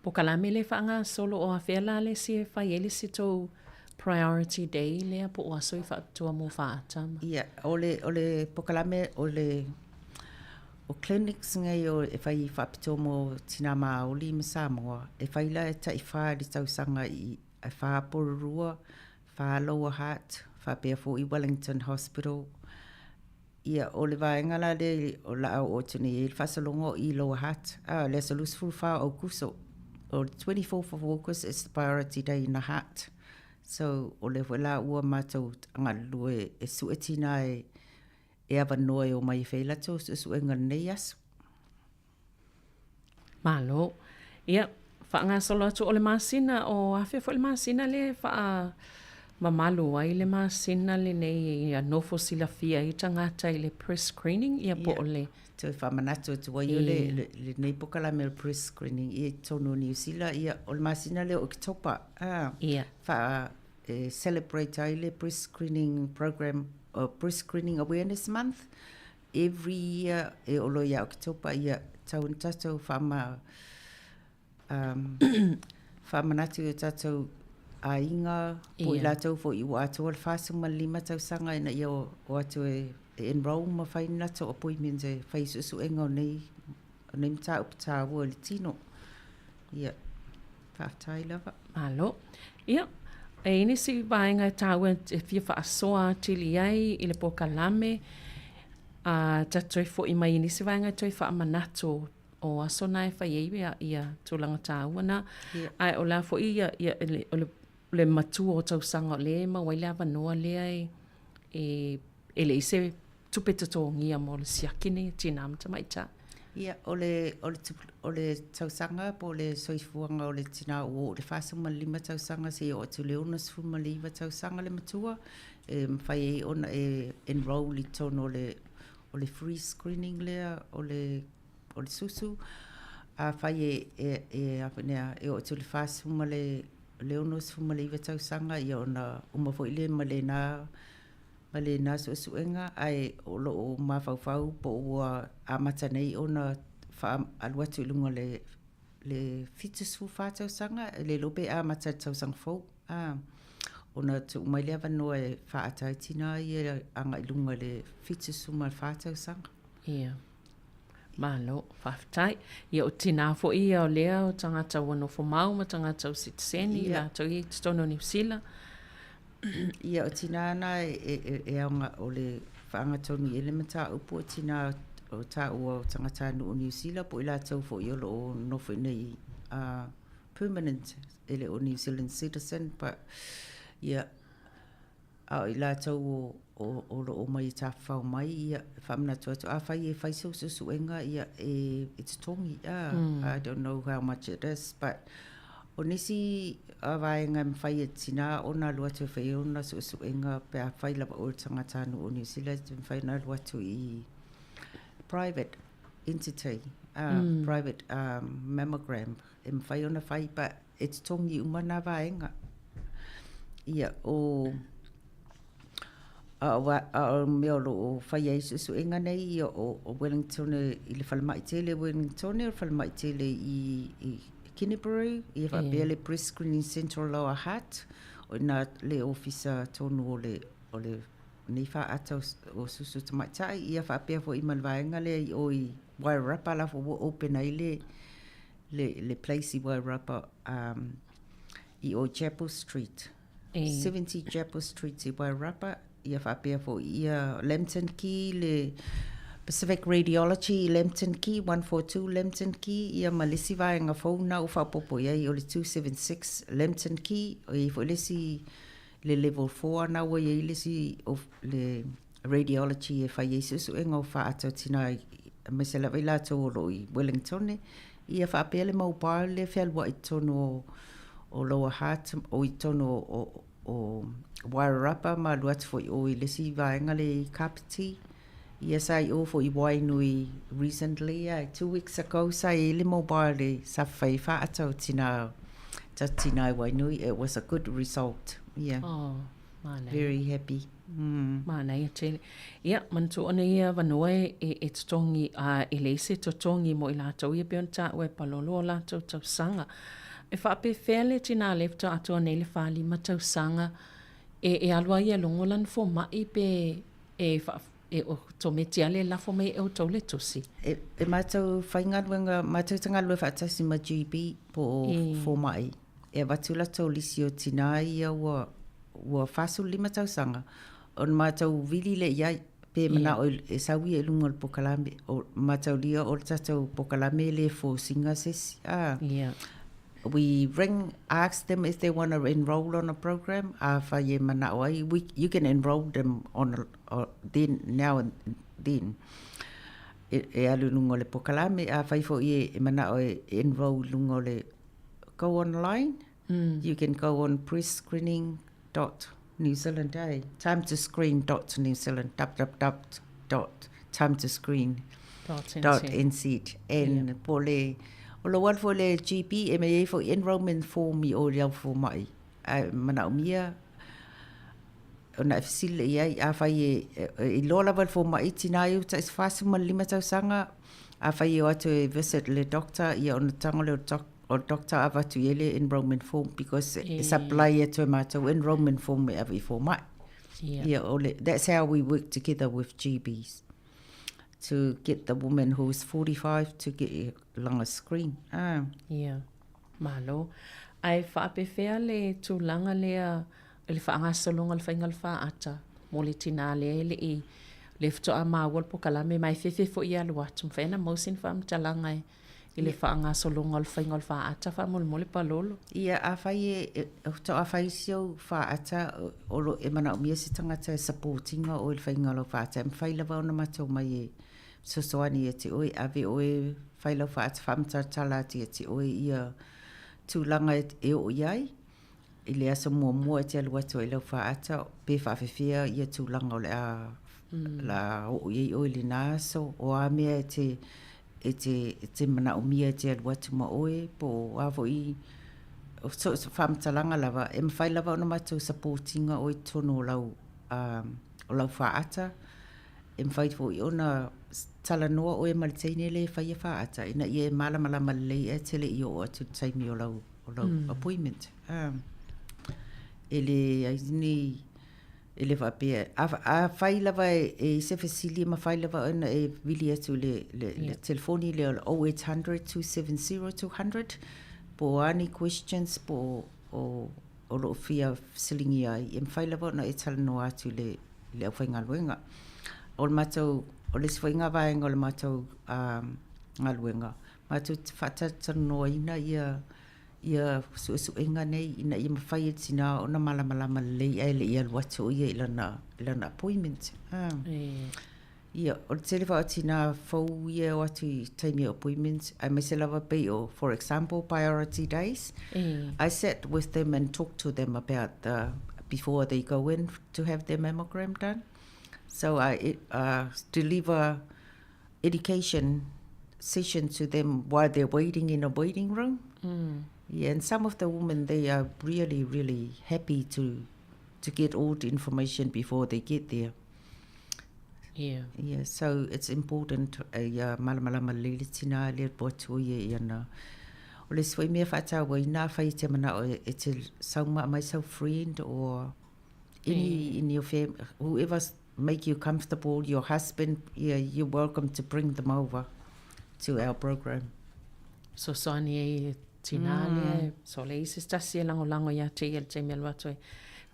pokalame le whaanga solo o a whela le si e whai ele si tau priority day lea po o aso I whaatua mō whaatama. Ia, ole pokalame o clinics ngai o e whai whaapito mō tina maoli me Sāmoa. E whai la e tai whaa li tausanga I whaaporurua, whaaloa hat, whapea fo I Wellington Hospital. Ia, ole vaenga la le o la o tini e whasalongo I loa hat. Le salus full wha o kuso. O 24th of August is the priority day in the hat. So, o le wela ua mātou angalue e suetina e awa noe o mai whailato su e nganei asu. Malo. Ia, whaanga solo atu o le māsina o awhia fo le māsina le wha mamalu ai le māsina le nei I nofo sila fia I tangata I le press screening ia po o le. Te whamanatu tu wai o le nei pokala me le press screening I tono New Zealand ia o le māsina le o kitopa. Ia. Wha celebrate ai le breast screening program or breast screening awareness month every year e olo ia October ia taun tatou whamanatu o tatou a inga po I latou fo I wātou al whāsuma 5 tausanga ina ia o atu e enroll ma whaina to appointment e whaisusu enga o nei mta upta ua le tino ia whaftai lava. Malo. Ia. E ini si vaenga e tāua e fia whaasoa tili ai I le pokalame tatoi fo I mai ini si vaenga e toi whaamanato o aso nai whaiei ia tūlanga tāua na ai o la fo ia o le matua o tausanga le ma waile awanoa lea e le ise tupe tatongia mo le siakine tina amta maita. Ia, o le tausanga po le soifuanga o le tina o le whasuma 5 tausanga se o tu leona sfuma 5 tausanga le matua mwhai e ona e enroll I tono o le free screening lea o le susu a whai e o tu le whasuma le leona sfuma 5 tausanga I ona umafo I le ma le nā suenga ai o lo o mawhauwhau po ua amata nei o na aluatu ilunga le fitusfu whātau sanga le lope amata tausang fau o na tu mai lea wanoa e whaatai tina I anga ilunga le fitusfu ma whātau sanga. Ia. Malo, whaftai. Ia o tina fo ia o lea o tangata wano fo mau ma tangata o sitiseni la tau i tono New Zealand. Ia o tina ana e aunga o le whaangatonu elementa upo o tina o ta ua o tangata o New Zealand po ila tau fo i o lo nofo nei permanent ele o New Zealand citizen, but ia a ila tau o lo o mai ta whao mai ia whamna tuatu a whai e whai su enga ia it's tongi I don't know how much it is, but o nisi a vaenga mwhai e tina o na lua tu whai o na su enga pe a whai lava o tangata o New Zealand whai na lua tu i private entity private mammogram e mwhai o na whai, but it's tongi umana vaenga ia o mea o whai e su enga nei ia o Wellington i le whalamaitele Wellington o whalamaitele i Kinniburgh i whapea le Breast Screening Centre Lower Hutt o nā le ofisa tonu o le nei whaata o susu tamaitai ia whapea fo i malvaenga le o i Wairarapa la fo open ai le place i Wairarapa i o Chapel Street 70 Chapel Street i Wairarapa ia whapea fo ia Lambton Key le Pacific Radiology Lambton Key 142 Lambton Key ia malisi vaenga fauna o whapopo ia i o le 276 Lambton Key o i fo lesi le level 4 na wa i lesi of le radiology e whai e susu enga o whaato tina mesela vila to o i Wellington ia whapea le maupau le whelwa i tono o Lower Hutt o i tono o Wairarapa ma luat fo o i lesi vaenga le Kapiti. Yes, I offer Iwainui recently, 2 weeks ago, say le mobile sa faifa ato tina Iwainui. It was a good result. Yeah. Oh, very happy. Mana ia tele. Ia, mantu ona ia vanoe e tongi e leise to tongi mo i lato ia bion ta ue palolo lato tau sanga. E whape whele tina lefta ato nei le whali ma tau sanga e alua ia longolan fo mai pe e o to meti ale la fo me e o tau le tosi. E matau whaingaruenga, matau tangalua whaatasi ma GB po fo mai. E watula tau lisi o tina ia ua whasu lima tau sanga. O matau vili le iai pe mana o e sawi e lunga o pokalame. O matau lia o tatau pokalame le fo singa sesi. Yeah. We ask them if they want to enroll on a program. You can enroll them on then now and then. E alu lungo le pokalame a fai fo e mana o enroll lungo le go online. You can go on breastscreening.New Zealand timetoscreen.New-Zealand www.timetoscreen.nz and pole o lo wal fo le GP e me fo enrollment form i o le fo mai mana o mia ona fsil ia a fai e lo la wal fo mai tina eu ta fast mal lima tau sanga a fai o to visit le doctor ia on tango le doctor ava to ele enrollment form because supply to ma to enrollment form every for mai that's how we work together with GPs to get the woman who's 45 to get along a screen. Yeah. Malo. Ai whaape whea le tūlanga lea le whaangasalonga le whaingal whaata mo le tina lea le i le fto a mawal po kalame mai fefe fo i alu atu mwhena mausin whaamtalanga i le whaangasalonga le whaingal whaata whaamole palolo. Ia a whai to a whai sio whaata o lo e mana o mia si tangata supportinga o le whaingal whaata mwhai lawa o na matau mai so soani e te oi ave oi whailau whaata whamtatala te te oi ia tūlanga e o iai i le asa mua te alu atu e lau whaata pe whawhewhia ia tūlanga o le a la o iei oi le nāso o a mea te mana o mia te alu atu ma oi po avo i so whamtalanga lava e mwhai lava o na matau supportinga oi tono o lau whaata e mwhai fo i ona tala noa o e maliteine le whai e whaata ina i e malama lei e tele i o atu taimi o lau appointment e le aini le fa pe a fai lava e se fasili ma fai lava ona e vili atu le telefoni le 0800 270 200 po any questions po o lo fia silingi ai e fai lava ona e talano atu le au whainga luenga o le matau o le whainga vaenga o le matau ngaluenga matau whatatanoa ina ia suenga nei ina ia mawhai e tina ona malamalama lei ai le ia luatu o ia ilana appointment. Ia, o le telefa o tina fau ia o atu i taimi appointments. I may se lava pei o, for example, priority days. I sat with them and talked to them about before they go in to have their mammogram done. So I deliver education session to them while they're waiting in a waiting room. Yeah, and some of the women, they are really, really happy to get all the information before they get there. Yeah, so it's important. Malamalama lele tina le botu ye yana. O le swai mea whata wa ina whai te mana o e te Sāmoa myself friend or any in your family, whoever make you comfortable, your husband, yeah, you're welcome to bring them over to our program. So Sonia tina le so le isi stasi lango ya te il te mel watoi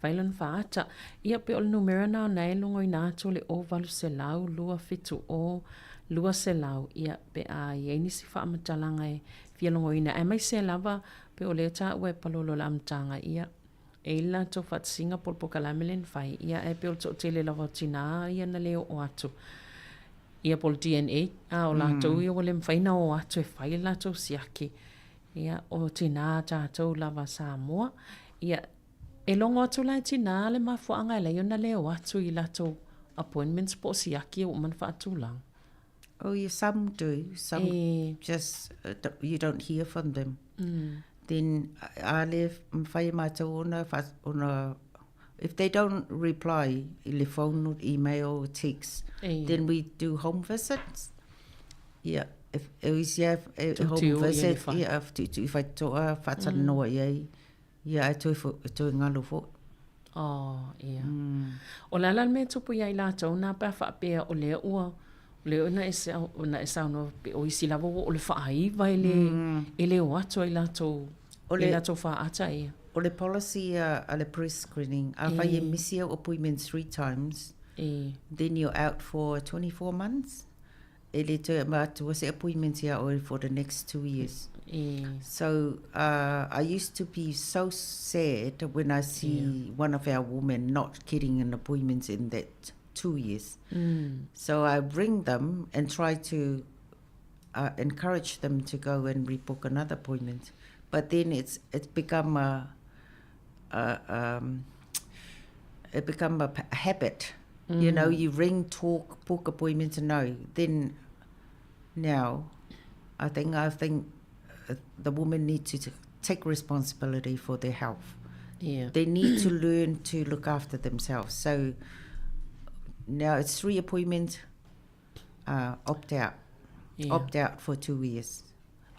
Whailan whaata. Ia pe o le numera nao nei longo i nātu le o walu se lau, lua fitu o, lua se lau. Ia pe a iei nisi wha amatalanga e fia longo ina. E mai se lava pe o leo tā ue palolo la amatanga. Ia e ila tō whatsinga polpo kalamelen whai. Ia e pe o tō tele lava tina ia na leo o atu. Ia pol DNA. A o lātou ia wale mwhaina o atu e whai lātou siaki. Ia o tina tātou lava Sāmoa. Ia e longo atu lai tina le mafuanga le yona leo atu I lato appointments po siaki o man whaatu lang. Oh, yeah, some do. Some just, you don't hear from them. Then ale whai mātou ona, if they don't reply, le phone or email or text, then we do home visits. Yeah, if it was home visit, yeah, if I toa whatana noa yei, yeah, I to ngalo fo. Oh, yeah. O la me tupu ia I lātou nā pā whaapea o lea ua. Le ona e sau no o isi lava o le whaaiva e le o atu I lātou whaata ia. O le policy a le pre-screening, a whai e misi au appointments 3 times, then you're out for 24 months. E le te mātua se appointments ia o for the next 2 years. So I used to be so sad when I see one of our women not getting an appointment in that 2 years. So I bring them and try to encourage them to go and rebook another appointment. But then it's become a habit. You know, you ring, talk, book appointments, and no. Then now, I think the women need to take responsibility for their health. Yeah. They need to learn to look after themselves. So now it's 3 appointments, opt out. Yeah. Opt out for 2 years.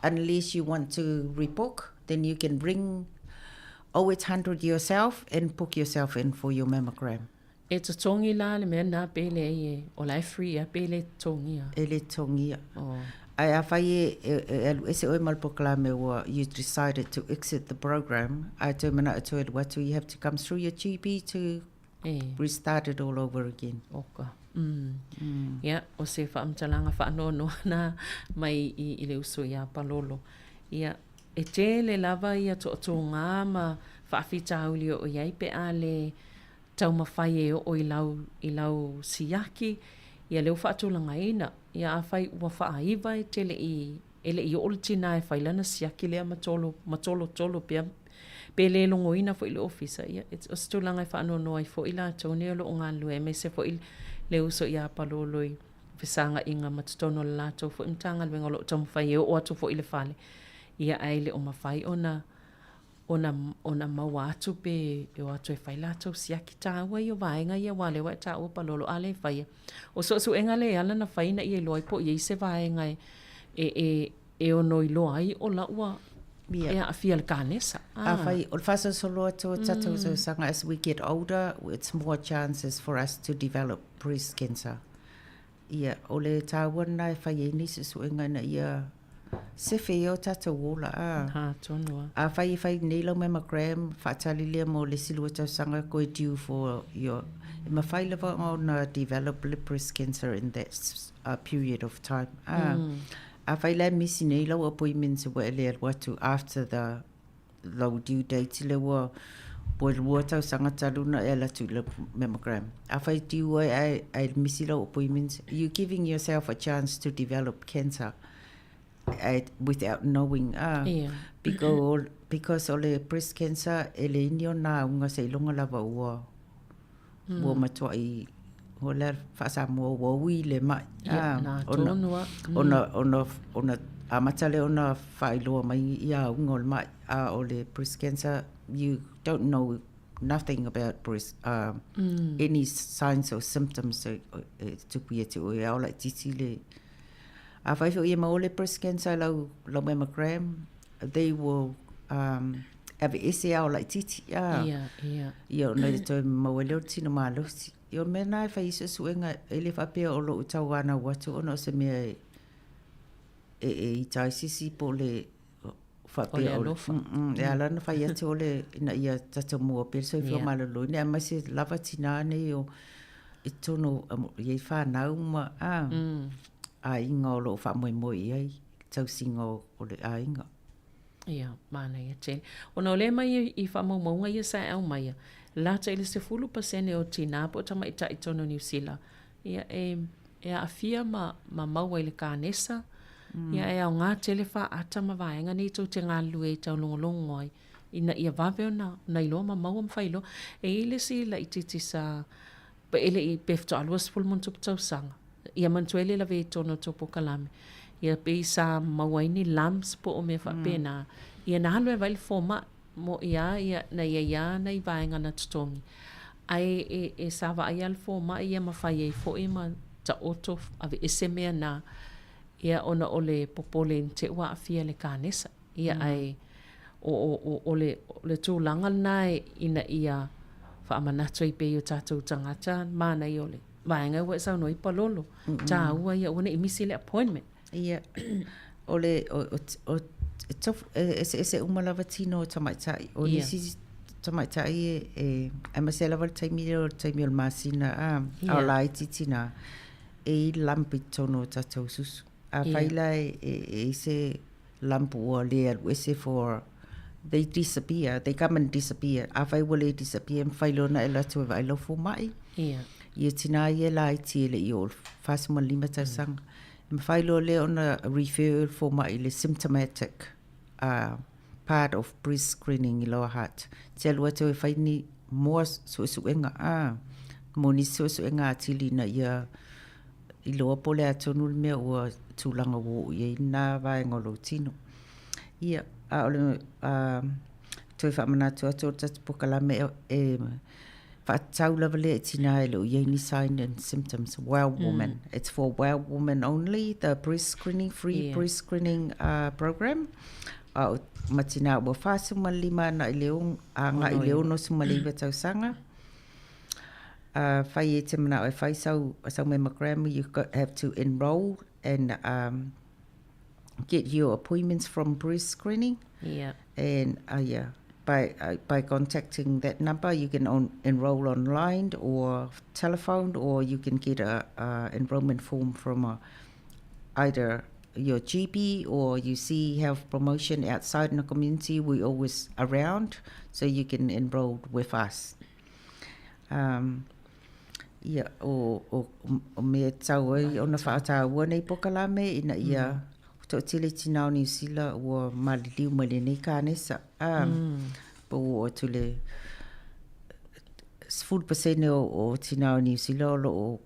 Unless you want to rebook, then you can ring 0800 yourself and book yourself in for your mammogram. E to tongi la le mea nā pele e o lai free a pele tongi a. E le tongi a. Oh. Ai a whai e se oi malpoklame wa you decided to exit the program. Ai te mana atu e watu, you have to come through your GP to restart it all over again. Oka. Ia, o se whaamtalanga whaanono na mai I le uso ia palolo. Ia, e te le lava ia to ngā ma whaafita auli o iai pe a le tau mawhai e o I lau siaki. Ia leo whaatulanga ina. Ia a whai ua whaaiva e tele I ole tina e whailana siaki lea matolo pia. Pe le longo ina fo I le ofisa. Ia, o stulanga e whaanono ai fo I la tone o lo o ngā lue. Me se fo I le uso ia paloloi. Fisanga inga matutono le lato fo imtanga luenga lo tau mawhai e o atu fo I le whale. Ia ai le o mawhai ona maua atu pe e o atu e whai lato siaki tāua I o vaenga ia wale wa tāua palolo ale whai. O so enga le ala na whai na I e loai po I se vaenga e ono I loai o la ua a fia le kānesa. O whasa solo ato tatou sanga, as we get older, it's more chances for us to develop breast cancer. Ia, o le tāwana e whai e nisi suenga na ia sefe o tatou ola. Ha, tonua. A whai nei lau mammogram, whaatali lea mo le silua tau sanga koe due for your... E ma whai lava on develop breast cancer in that period of time. A whai la misi nei lau appointments wa ele watu after the low due date le wa po lua tau sanga taluna e la tu le mammogram. A whai due ai misi lau appointments. You're giving yourself a chance to develop cancer without knowing. Because ole breast cancer ele inio na unga se ilonga lava ua ua matua I hola fa Samoa ua ui le mai. Ona amatale ona whailoa mai ia unga o le mai. Ole breast cancer, you don't know nothing about breast, any signs or symptoms tuku e te oe au like titi le. A whaifo ia maole breast cancer lau mammogram, they will have ese au like titi. Ia ona le toi maweleo tino maalosi. Ia mena e whai isa suenga ele whapea o lo utau ana watu ona o se mea i taisisi po le whapea o alofa. E alana whai ate o le ina ia tata mua perso I whia malolo. Ina mai se lava tina nei o I tono iei whanau ma a inga o lo wha moi moi ai tau singa o le a inga. Ia, mana ia tēne. Ona o le mai I whamaumaunga ia sa au mai. Lata ele se 10% o tina po tama I ta I tono New Zealand. Ia e a fia ma maua I le kānesa. Ia e au ngā tele wha ata ma vaenga ni tau te ngā lue I tau longolongo ai. Ina ia vaveo na ilo ma maua mwhailo. E ile si la I titi sa pa ele I pefto aluas fulmon tup tau sanga. Ia mantuele la ve tono topo kalame. Ia pe sa mawaini lamps po o me whapena. Ia na halu e vaile fōma mo ia na ia na I vaenga na tutongi. Ai e sa wa ai al fōma ia mawhai e fo e ma ta oto ave ese mea na ia ona ole popole te ua afia le kānesa. Ia ai o le tūlanga nai ina ia whaamanatu I pe o tātou tangata mana I ole. Vaenga ua sau no I palolo. Tā ua ia wana I misi le appointment. Ia, ole ese umalawa tino tamaitai. O nisi tamaitai e masela wale taimi o masina au lai titina e lampi tono tatou susu. A whaila e se lampu o lea ese for they disappear, they come and disappear. A whai wale disappear mwhailona e latu e wailofo mai. Ia tina ia lai ti ele I o whasuma lima tau sanga. Mwhailo le ona referral for mai le symptomatic part of breast screening I lower heart. Te alua te whaini mua suenga. Moni suenga atili na ia I loa pole atonu mea ua tūlanga wo ia ina vaenga lo tino. Ia, ole toi whamanatu ato tatu pokalame e whaatau lava le tina e lo ia ni sign and symptoms. Well woman. It's for well woman only, the breast screening, free breast screening program. Matina ua whasuma lima na I leong, nga I leong no sumaliwa tau sanga. Whai e te mana o whai sau mammogram, you have to enroll and get your appointments from breast screening. And by contacting that number, you can enroll online or telephone, or you can get a enrollment form from either your GP or you see health promotion outside in the community. We're always around, so you can enroll with us. Ia o me tau ai ona whaatau nei pokalame ina ia to tele tina o New Zealand ua maliliu male nei kānesa. Po o tule 4% o tina o New Zealand o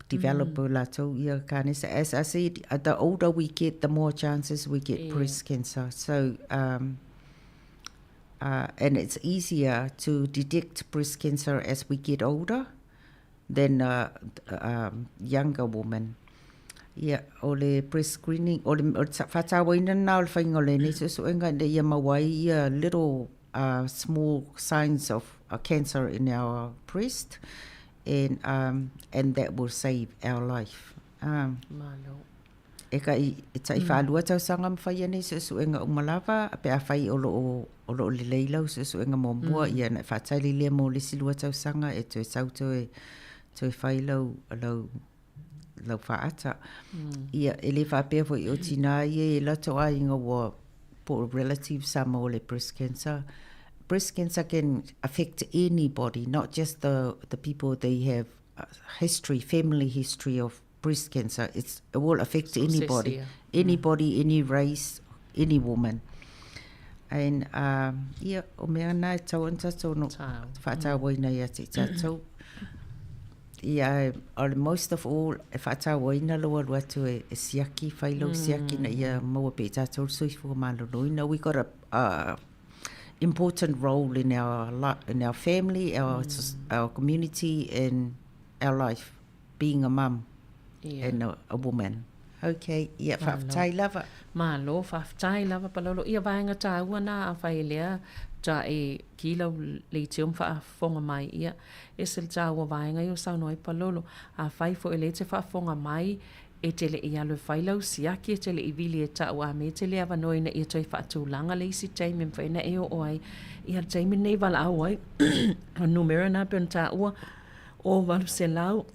developer lato ia kānesa. As I said, the older we get, the more chances we get breast cancer. So and it's easier to detect breast cancer as we get older than younger women. Ia, o le breast screening, o le whatawaina nā o le whainga le so enga le ia mawai ia little small signs of cancer in our breast, and that will save our life. Malo. E ka i tai whaalua tau sanga mwhai ane so enga umalawa, pe a whai o lo le leilau so enga mō mua ia na whataili lea mō le silua tau sanga e tue sauto e whai lau whaata. Ia e le whapea fo i o tina ia e lato a inga wa po relative Sāmoa o le breast cancer. Breast cancer can affect anybody, not just the people they have family history of breast cancer. It will affect anybody, any race, any woman. And ia o mea nā e tau anta tau no whaatawaina ia te tātou. Ia, most of all, e whaatawaina loa luatu e siaki, whailau siaki na ia maua pe tātou soifu maloloina. We got a important role in our family, our community, and our life, being a mum and a woman. Okay, ia whaftai lava. Malo, whaftai lava palolo. Ia vaenga tāua nā a whaelea ta e kilau le teum whaafonga mai ia. E sel tāua vaenga i o saunoi palolo. A whaifo e le te whaafonga mai e tele i alo whailau siaki e tele i vili e tāua me tele awa noina i toi whaatūlanga le isi teimen whaina e o oai. I al teimen nei wala au ai. O numera nā peon tāua o walu se lau.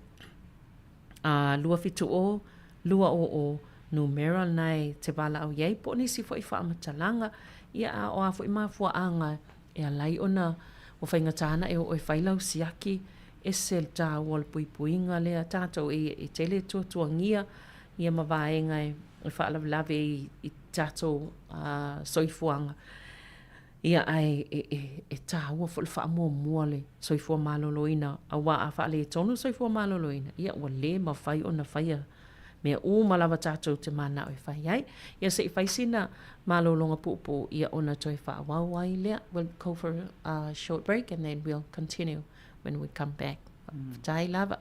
Lua fitu o, lua o numera nei te wala au iei. Po nisi fo i whaamatalanga. Ia a o a fo i mafua anga e a lai ona o whaingatana e o whailau siaki. E sel tā wal pui puinga lea tātou e tele tuatua ngia ia mawaenga e whaalawlawe i tātou soifuanga. Ia ai e tā ua fo le whaamua mua le soifua maloloina a wā a whaale e tonu soifua maloloina. Ia ua le ma whai o na whaia mea malawa tātou te mana o e whai ai. Ia se i whaisina malolonga pupo ia ona toi whaawau ai lea. We'll go for a short break and then we'll continue when we come back. Tai lava.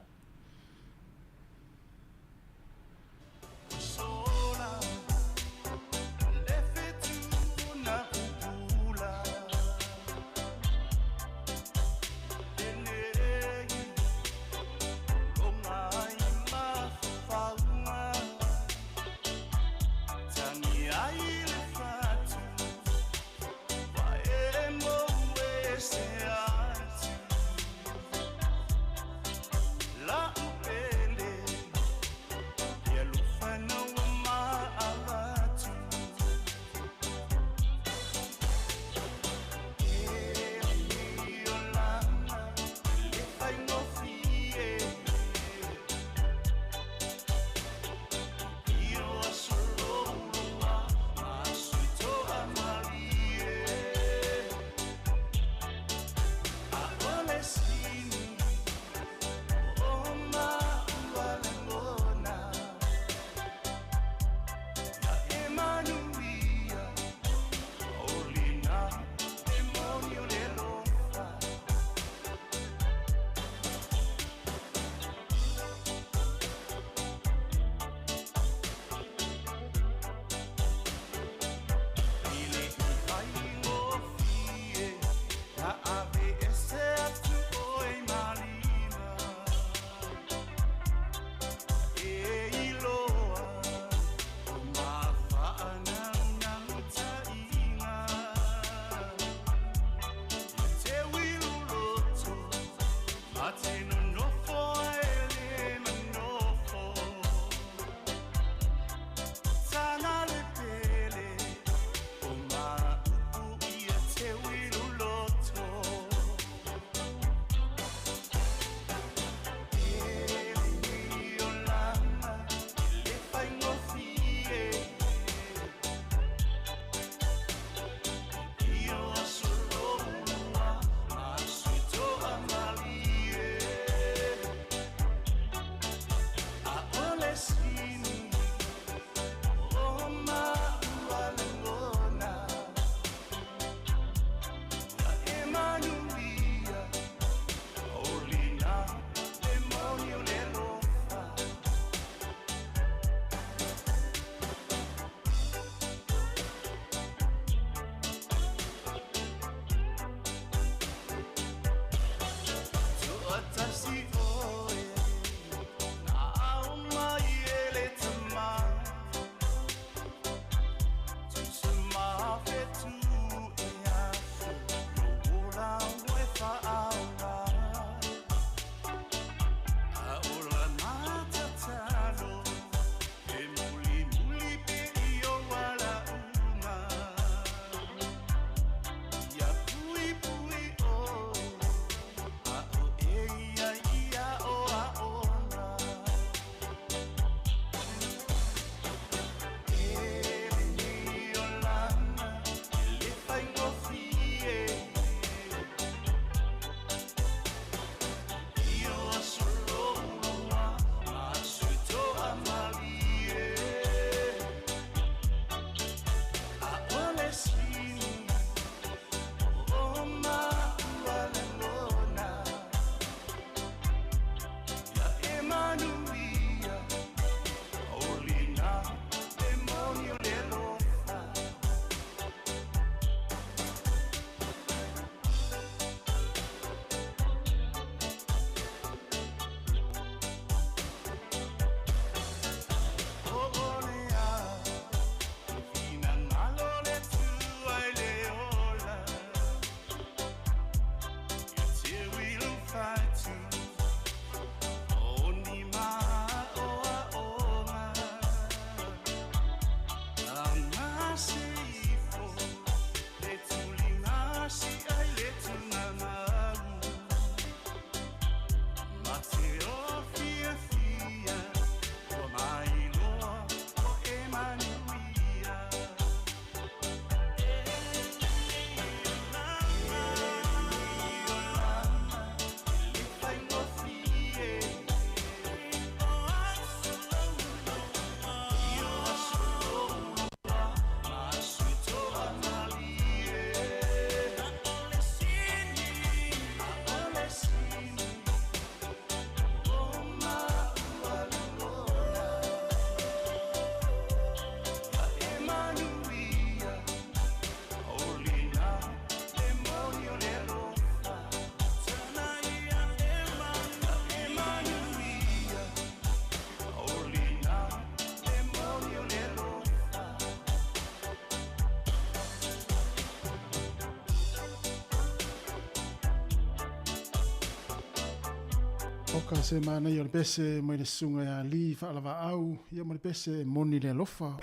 Oka se mana i o le pese mai le sunga ya li whaalawa au, ia mo le pese moni le lofa.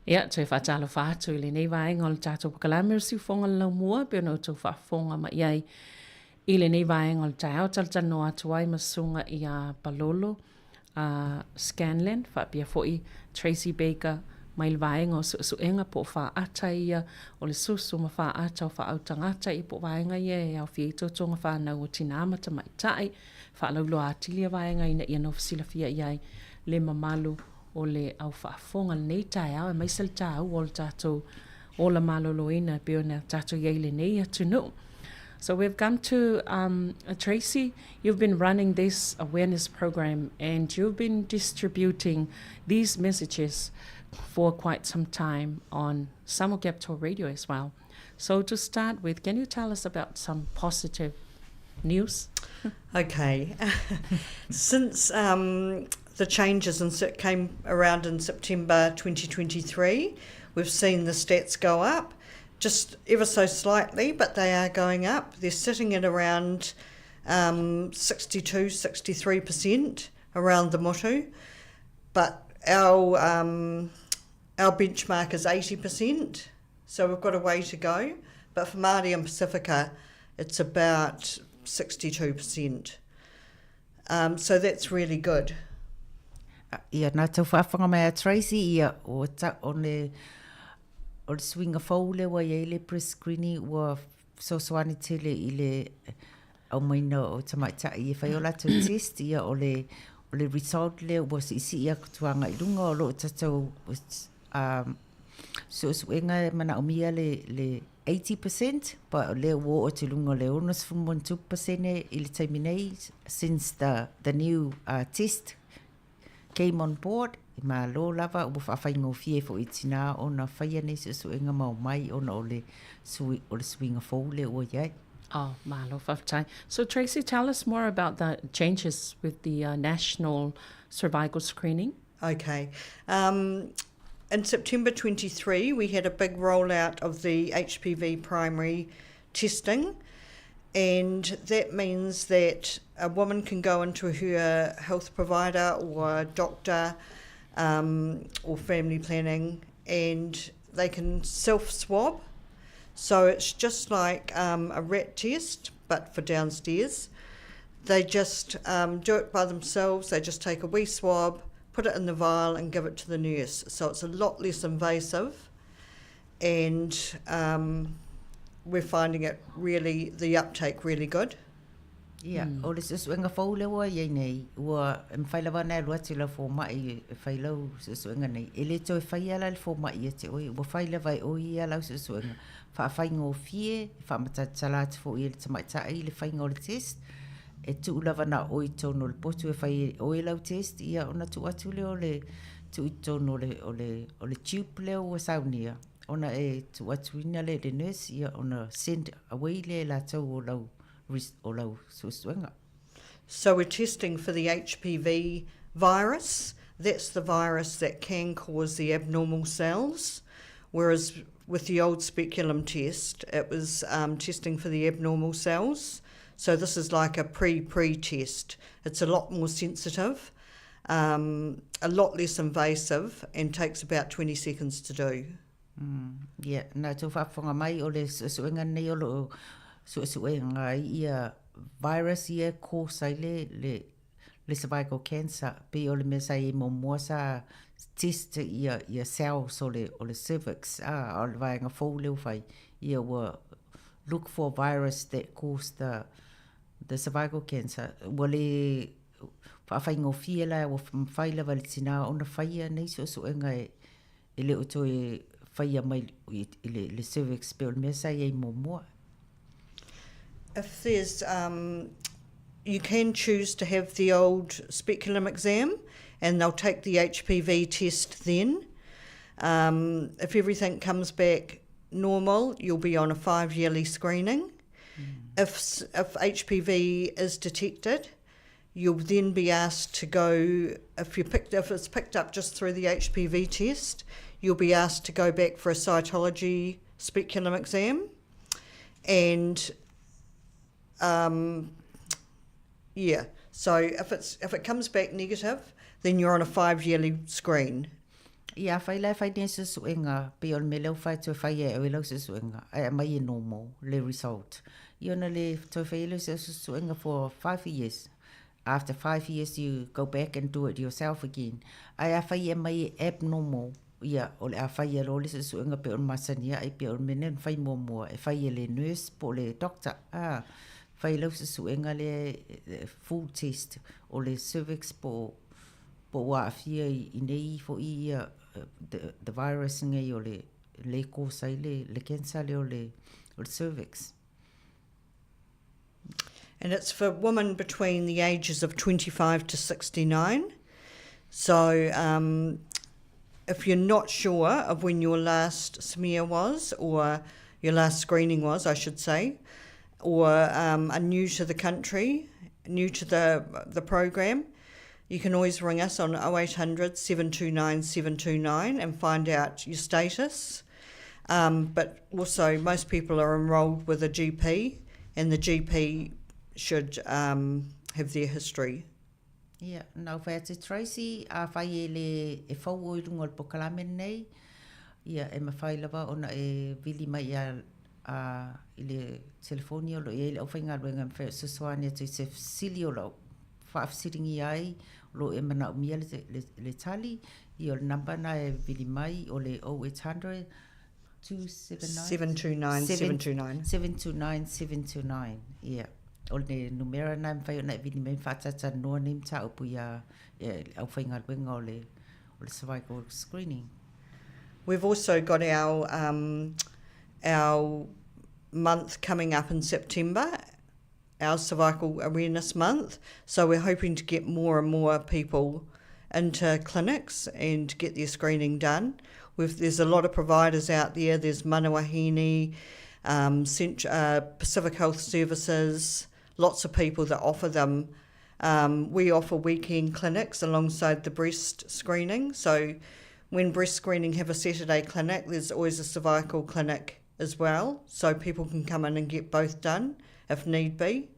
Ia, tui whaatalo whaatu i le nei vaenga o le tātou pakalamir si whonga lau mua, pio no tau whafonga ma iai i le nei vaenga o le tai au taltano atu ai masunga i a Palolo, Scanlan, whapia foi Tracy Baker, mai le vaenga o suenga po whaata ia, o le susu ma whaata o whautangata i po vaenga ia e au whieto tonga whanau o tinamata mai tai, whaalaulo atilia vaenga ina ia no fasila fia iai le mamalu o le au whaafonga nei tai au, e mai sal tau o le tātou o la maloloina pio na tātou iai le nei atu no. So we've come to Tracy. You've been running this awareness program and you've been distributing these messages for quite some time on Samoa Capital Radio as well. So to start with, can you tell us about some positive news? Okay. Since the changes came around in September 2023, we've seen the stats go up. Just ever so slightly, but they are going up. They're sitting at around 63% around the motu, but our benchmark is 80%, so we've got a way to go. But for Māori and Pacifica, it's about 62%. So that's really good. Ia, nā tau whawhanga mai a Tracy, ia, o le swinga whaule wa iei le pre-screening wa sosoani tele i le au maina o tamaita i e whai o lato test ia o le result le wa si ia kutuanga i runga o lo tatau suenga mana o mia le 80%, but le wo o te lunga le onus from 1-2% i le taiminei since the new test came on board. Ma lo lava o whawhaingo fie fo i tina o na whaia nei suenga mau mai o na o le swinga whaule o iai. Oh, malo whawtai. So Tracy, tell us more about the changes with the national cervical screening. Okay. In September 23, we had a big rollout of the HPV primary testing, and that means that a woman can go into her health provider or doctor or family planning, and they can self-swab. So it's just like a rat test, but for downstairs. They just do it by themselves. They just take a wee swab, put it in the vial and give it to the nurse. So it's a lot less invasive, and we're finding it really, the uptake really good. Ia, o le suenga whaule wa iei nei, ua mwhailawa nei lua te lau fō mai e whailau suenga nei. E le toi whaiala le fō mai e te oi, ua whailawa e oi ia lau suenga. Whaafaigo fie, whaamatala te fō i le tamaita i le whainga o le test. E tu ulawa na oi tono le potu e whai oi lau test, ia ona tu atu le o le tu i tono o le tube leo ua saunia. Ona e tu atu ina le nurse, ia ona send away le la tau o lau. So we're testing for the HPV virus. That's the virus that can cause the abnormal cells, whereas with the old speculum test, it was testing for the abnormal cells. So this is like a pre-test. It's a lot more sensitive, a lot less invasive, and takes about 20 seconds to do. Yeah, nā tō whawhanga mai o le suenga nei o lo suenga ia virus ia kosa le cervical cancer pe o le mesa i mo sa test ia cells o le cervix o le vaenga fōleu fai ia wa look for virus that cause the cervical cancer wa le whawhaingo fiela o whaila valitina o na whaia nei suenga e le oto e whaia mai le cervix pe o le mesa i mo. If there's, you can choose to have the old speculum exam, and they'll take the HPV test then. If everything comes back normal, you'll be on a 5-yearly screening. If HPV is detected, you'll then be asked to go, if it's picked up just through the HPV test, you'll be asked to go back for a cytology speculum exam, and Yeah. So if it comes back negative, then you're on a 5-yearly screen. Ia whai lai whai nesa suenga, pe on me leo whai toi whai e o lau se suenga, ai mai e normal, le result. Iona le toi whai lau se suenga for 5 years. After 5 years, you go back and do it yourself again. Ai a whai e mai abnormal. Ia, o le a whai e role se suenga pe on masania, ai pe on menen whai mua, e whai e le nurse po le doctor. Whai lau se suenga le full test, o le cervix po wa afia I nei fo I the virus ngai o le ko sai le cancer le o le cervix. And it's for women between the ages of 25 to 69. So if you're not sure of when your last smear was, or your last screening was, I should say, or are new to the country, new to the program, you can always ring us on 0800 729 729 and find out your status. But also, most people are enrolled with a GP, and the GP should have their history. Yeah, nau whai ate Tracy, a whai e le e whau o I rungo al pokalamen nei. Ia, e ma whai lawa ona e vili mai I le telefoni o lo e le au whai ngā ruenga mwhai suswani atu I se sili o lo whaafsiringi ai lo e mana o mia le tali. I o le number na e vili mai o le 0800 729 729 729 729. Yeah. O le numera na mwhai o na e vili mai whaatata noa ni mta upu ia au whai ngā ruenga o le cervical screening. We've also got our month coming up in September, our Cervical Awareness Month. So we're hoping to get more and more people into clinics and get their screening done. There's a lot of providers out there. There's Manawahini, Pacific Health Services, lots of people that offer them. We offer weekend clinics alongside the breast screening. So when breast screening have a Saturday clinic, there's always a cervical clinic as well, so people can come in and get both done if need be.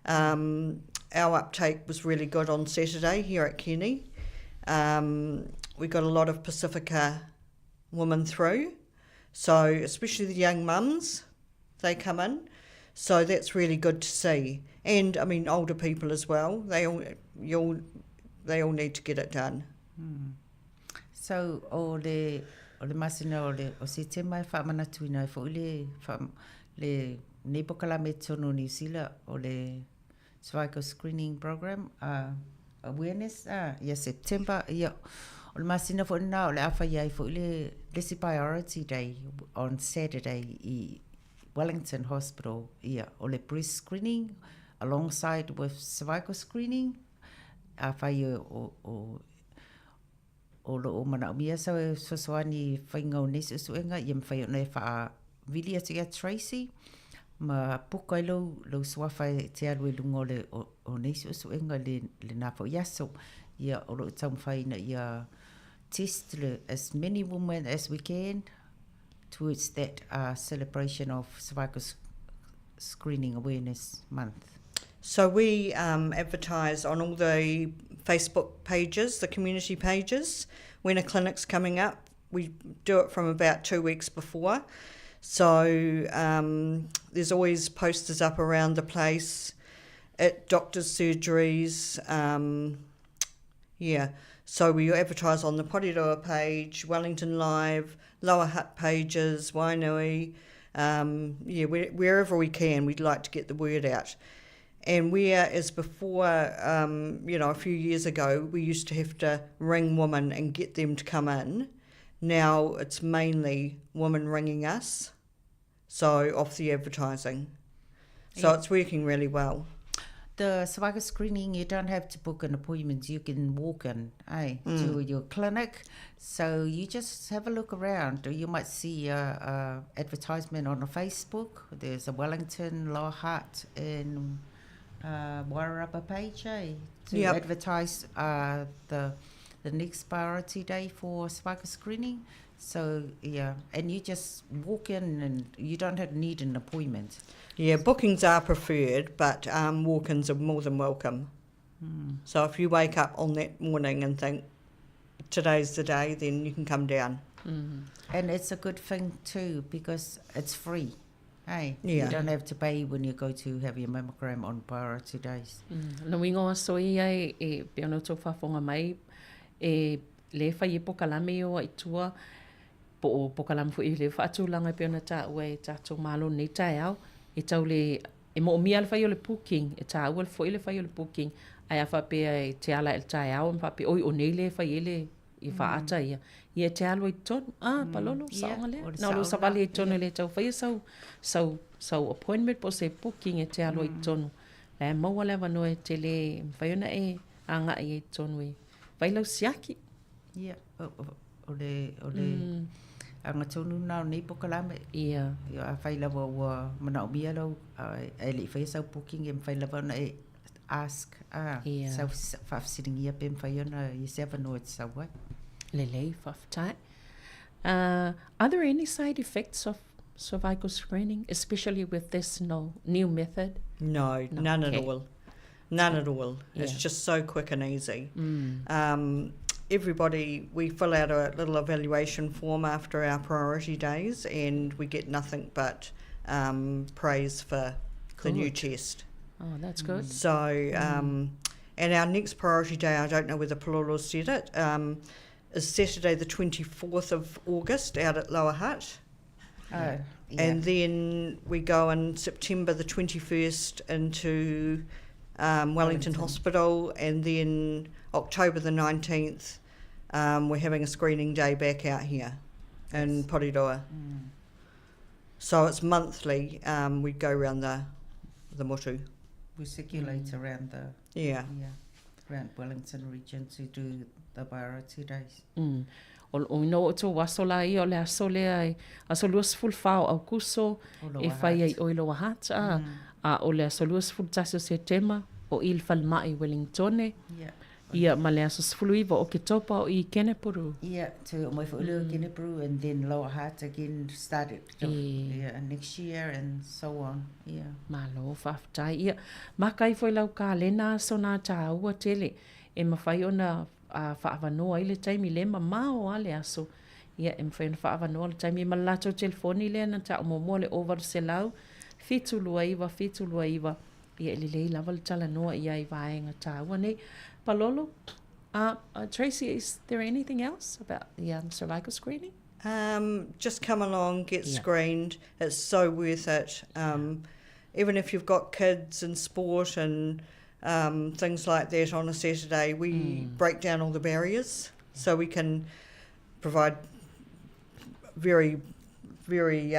Our uptake was really good on Saturday here at Kenny. We got a lot of Pacifica women through, so especially the young mums, they come in, so that's really good to see. And I mean older people as well, they all need to get it done. So o le masina o se te mai whaamana tuina e fo le nepokala me tono New Zealand o le cervical screening program awareness September o le masina fo na o le awha iai fo le priority day on Saturday I Wellington Hospital o le breast screening alongside with cervical screening awha o lo o mana mia so soani whaingau nesu suenga I mwhai o nei wha vili atu ia Tracy ma puka lo swawhai te aru lungo le o nesu suenga le napa yaso ia o lo tau mwhai na ia test le as many women as we can towards that celebration of cervical screening awareness month. So we advertise on all the Facebook pages, the community pages, when a clinic's coming up. We do it from about 2 weeks before. So there's always posters up around the place at doctors' surgeries. So we advertise on the Porirua page, Wellington Live, Lower Hutt pages, Wainui. Wherever we can, we'd like to get the word out. And whereas before, a few years ago, we used to have to ring women and get them to come in. Now it's mainly women ringing us, so off the advertising. So it's working really well. The cervical screening, you don't have to book an appointment. You can walk in to your clinic. So you just have a look around. Or you might see a advertisement on a Facebook. There's a Wellington, Lower Hutt, and Wairarapa page to advertise the next priority day for cervical screening. So, yeah, and you just walk in and you don't need an appointment. Yeah, bookings are preferred, but walk-ins are more than welcome. So if you wake up on that morning and think, today's the day, then you can come down. And it's a good thing too, because it's free. Hey, Yeah. you don't have to pay when you go to have your mammogram on priority days. Na wingo aso ia e peona tō whafonga mai e le whai e pokalame o i tua po o pokalame fu i le whaatulanga peona tā ua e tātou malo nei tai au e tau le e mo mia le whai o le booking e tā ua le fo i le whai o le booking ai a whapea e te ala e le tai au e whapea oi o nei le whai e le i whaata ia ia te alo i tonu palolo saonga lea na olo sa vale i tonu le tau whai sau appointment po se booking e te alo i tonu e maua lewa no e te le whai ona e anga i tonu e whai lau siaki Yeah, o le anga tonu nao nei pokalame. Ia a whai lawa ua mana o mia lau e li whai sau booking e whai lawa na e ask sau whafsiringia pe whai ona i sewa no e te sau wai. Lele whaftai. Are there any side effects of cervical screening, especially with this new method? No, none at all. None at all. It's just so quick and easy. Everybody, we fill out a little evaluation form after our priority days and we get nothing but praise for the new test. Oh, that's good. So, and our next priority day, I don't know whether Palolo said it, is Saturday the 24th of August out at Lower Hutt. Oh, And then we go on September the 21st into Wellington Hospital, and then October the 19th, we're having a screening day back out here in Porirua. So it's monthly. We go around the motu. We circulate around around Wellington region to do the priority days. O no o tō waso la i o le aso lea e aso luas full whao au kuso e whai ai o Lower Hutt a o le aso luas full tasi o September o il Falmai Wellingtone ia ma le aso sfulu iwa o ke topa o I Kenepuru. Yeah, to my Kenepuru and then Lower Hutt again started next year and so on. Yeah. Malo whaftai ia. Makai foi lau ka lena so nā tā ua tele e mawhai ona whaavanoa I le taimi le mamao ale aso. Ia e mawhai ona whaavanoa le taimi ma lato telefoni le na tā umomoa le over se lau. Fitulua iwa. Ia le lei lava le tala noa ia I vaenga tā ua nei. Palolo, Tracy, is there anything else about the cervical screening? Just come along, get screened. It's so worth it. Even if you've got kids in sport and things like that on a Saturday, we break down all the barriers so we can provide very, very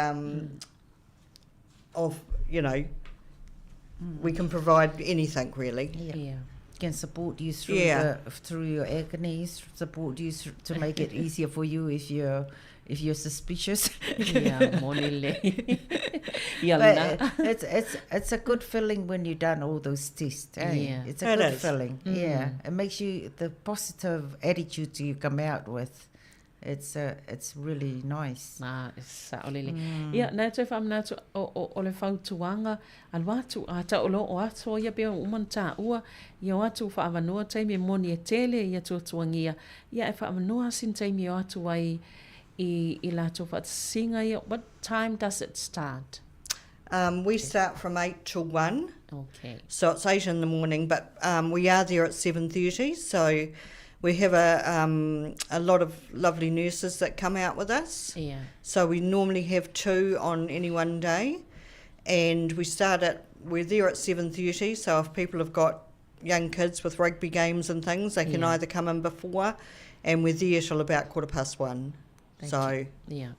we can provide anything really. Yeah. Can support you through through your agonies, support you to make it easier for you if you're suspicious. It's a good feeling when you've done all those tests. It's a good feeling. Yeah, it makes you the positive attitude you come out with. It's really nice. Sa olele. Ia na te fam na o le fautuanga al watu ata o lo o ato ia pe umanta ua ia watu fa avanoa taimi moni e tele ia tuangia ia e fa avanoa sin taimi o atu ai I la to fa singa ia. What time does it start? We start from 8 till 1. Okay. So it's 8 in the morning, but we are there at 7:30. So we have a lot of lovely nurses that come out with us. Yeah. So we normally have 2 on any one day, and we're there at 7:30. So if people have got young kids with rugby games and things, they can either come in before, and we're there till about 1:15. Yeah.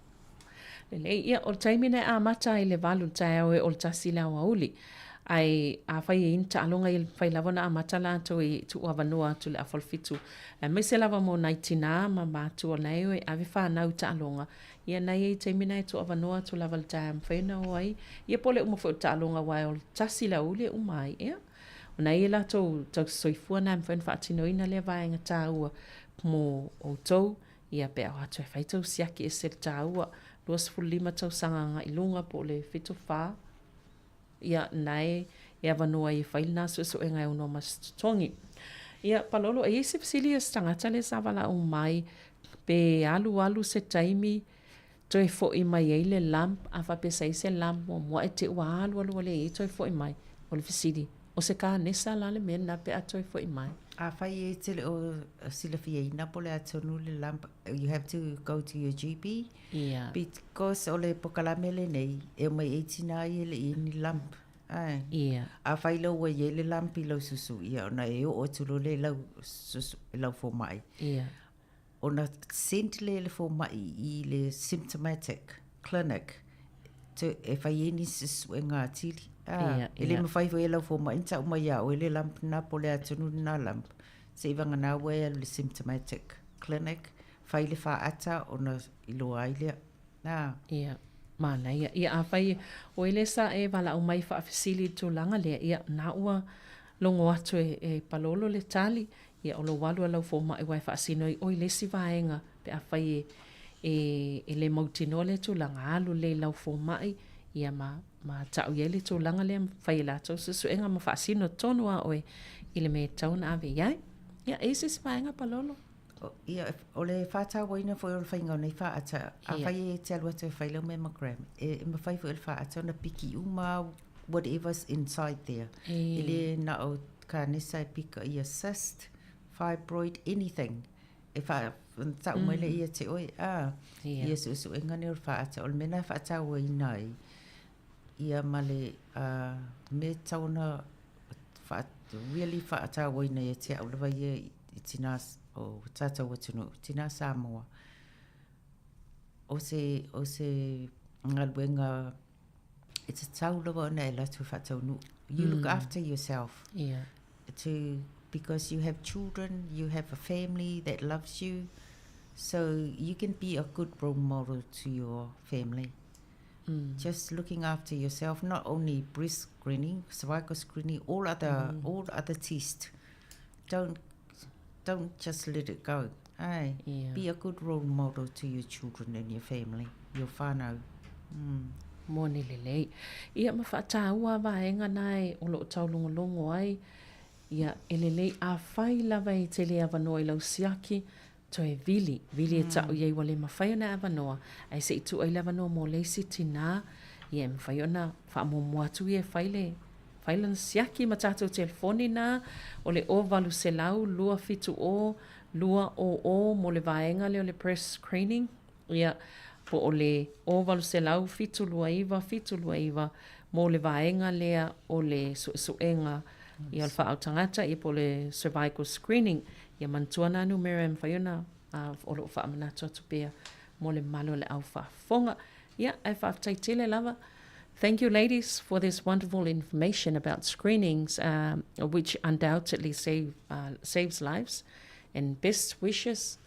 Ia o taimi nei a mata I le valu tai au e o tasi la wauli. Ai a whai e inta alonga I whai lawana a mata la to I tu avanua tu le afalfitu. Me se lava mo naitina ma matu o nei e ave whanau ta alonga. Ia nei e taimi nei tu avanua tu lava le tai am whaina o ai. Ia pole umawhau ta alonga wai o tasi la uli umai ea. O nei e la tau soifua na mwhain whaatinoina le vaenga tā ua mo o tau. ia pe au atu e whai tau siaki e se tāua, 25 tau sanga ngā ilunga po le whitu whā, ia nai e awanua i whailina so e ngai unua mastutongi. Ia palolo e ese Facilius tangata le savala o mai pe alu se taimi toi fo i mai e le lamp a whapesa i se lamp o mua e te ua alu le e toi fo i mai o le Facili. O se ka nesa la le mena pe a toi fo i mai. A whai e te le o silafia i napo le atonu le lamp. You have to go to your GP. Yeah. Because o le pokalamele nei e mai e tina i le i ni lamp. Ai. Yeah. A whai lau wa i le lamp i lau susu. Ia ona e o tulu le lau susu e lau fo mai. Yeah. Ona sent le fo mai i le symptomatic clinic. To e whai e ni susu e ngā tili. Ele me fai foi ela fo mai tsa uma ya o ele lamp na pole atunu na lamp se vanga na we le symptomatic clinic fai le fa ata ona ilo aile na mana ia a fai o ele sa e vala o mai fa facility to langa le ia na ua longo atu e palolo le tali ia o lo walu ala fo mai wa fa sino o ile si vaenga pe a fai e le mautinole to langa alu le lau fo mai ia ma tau yele to langa le fai la to so enga ma fasino tonu a oe ile me tauna ave ia esis fainga palolo ia ole fata waina fo o fainga nei fa ata a fai e te alwa te fai lo mammogram e ma fai fo el fa ata na piki uma whatever's inside there ile na o ka nisa pika ia cyst fibroid anything if I tau mai le ia te oi ia so enga ne fa ata ol mena fa ata waina ia male me tauna really whaata waina e te au lewa ia i tina o tata watunu, tina Sāmoa. O se ngaluenga, it's a tau lewa ona e latu whaatau nu. You look after yourself. Yeah. Because you have children, you have a family that loves you, so you can be a good role model to your family. Just looking after yourself, not only breast screening, cervical screening, all other tests. Don't just let it go. Be a good role model to your children and your family, your whānau. Moni lelei. Ia ma whaataua vaenga nai o lo tau longo ai. Ia elelei a whai lava i te lea wanoa I lau siaki. To e vili e tau iei wale mawhai ona awanoa. Ai se itu ai lawanoa mo leisi tina. Ia mawhai ona whaamomu atu I e whaile na siaki ma tātou telefoni na. O le o walu se lau, lua fitu o, lua o mo le vaenga le o le press screening. Ia po o le o walu se lau fitu lua iwa mo le vaenga lea o le suenga. Ia alfa au tangata I po le cervical screening. Ia mantua na anu Miriam whaiona o lo whaamana tuatupea mo le malo le au whaafonga. Ia, ai whaaftaitele lava. Thank you, ladies, for this wonderful information about screenings, which undoubtedly saves lives. And best wishes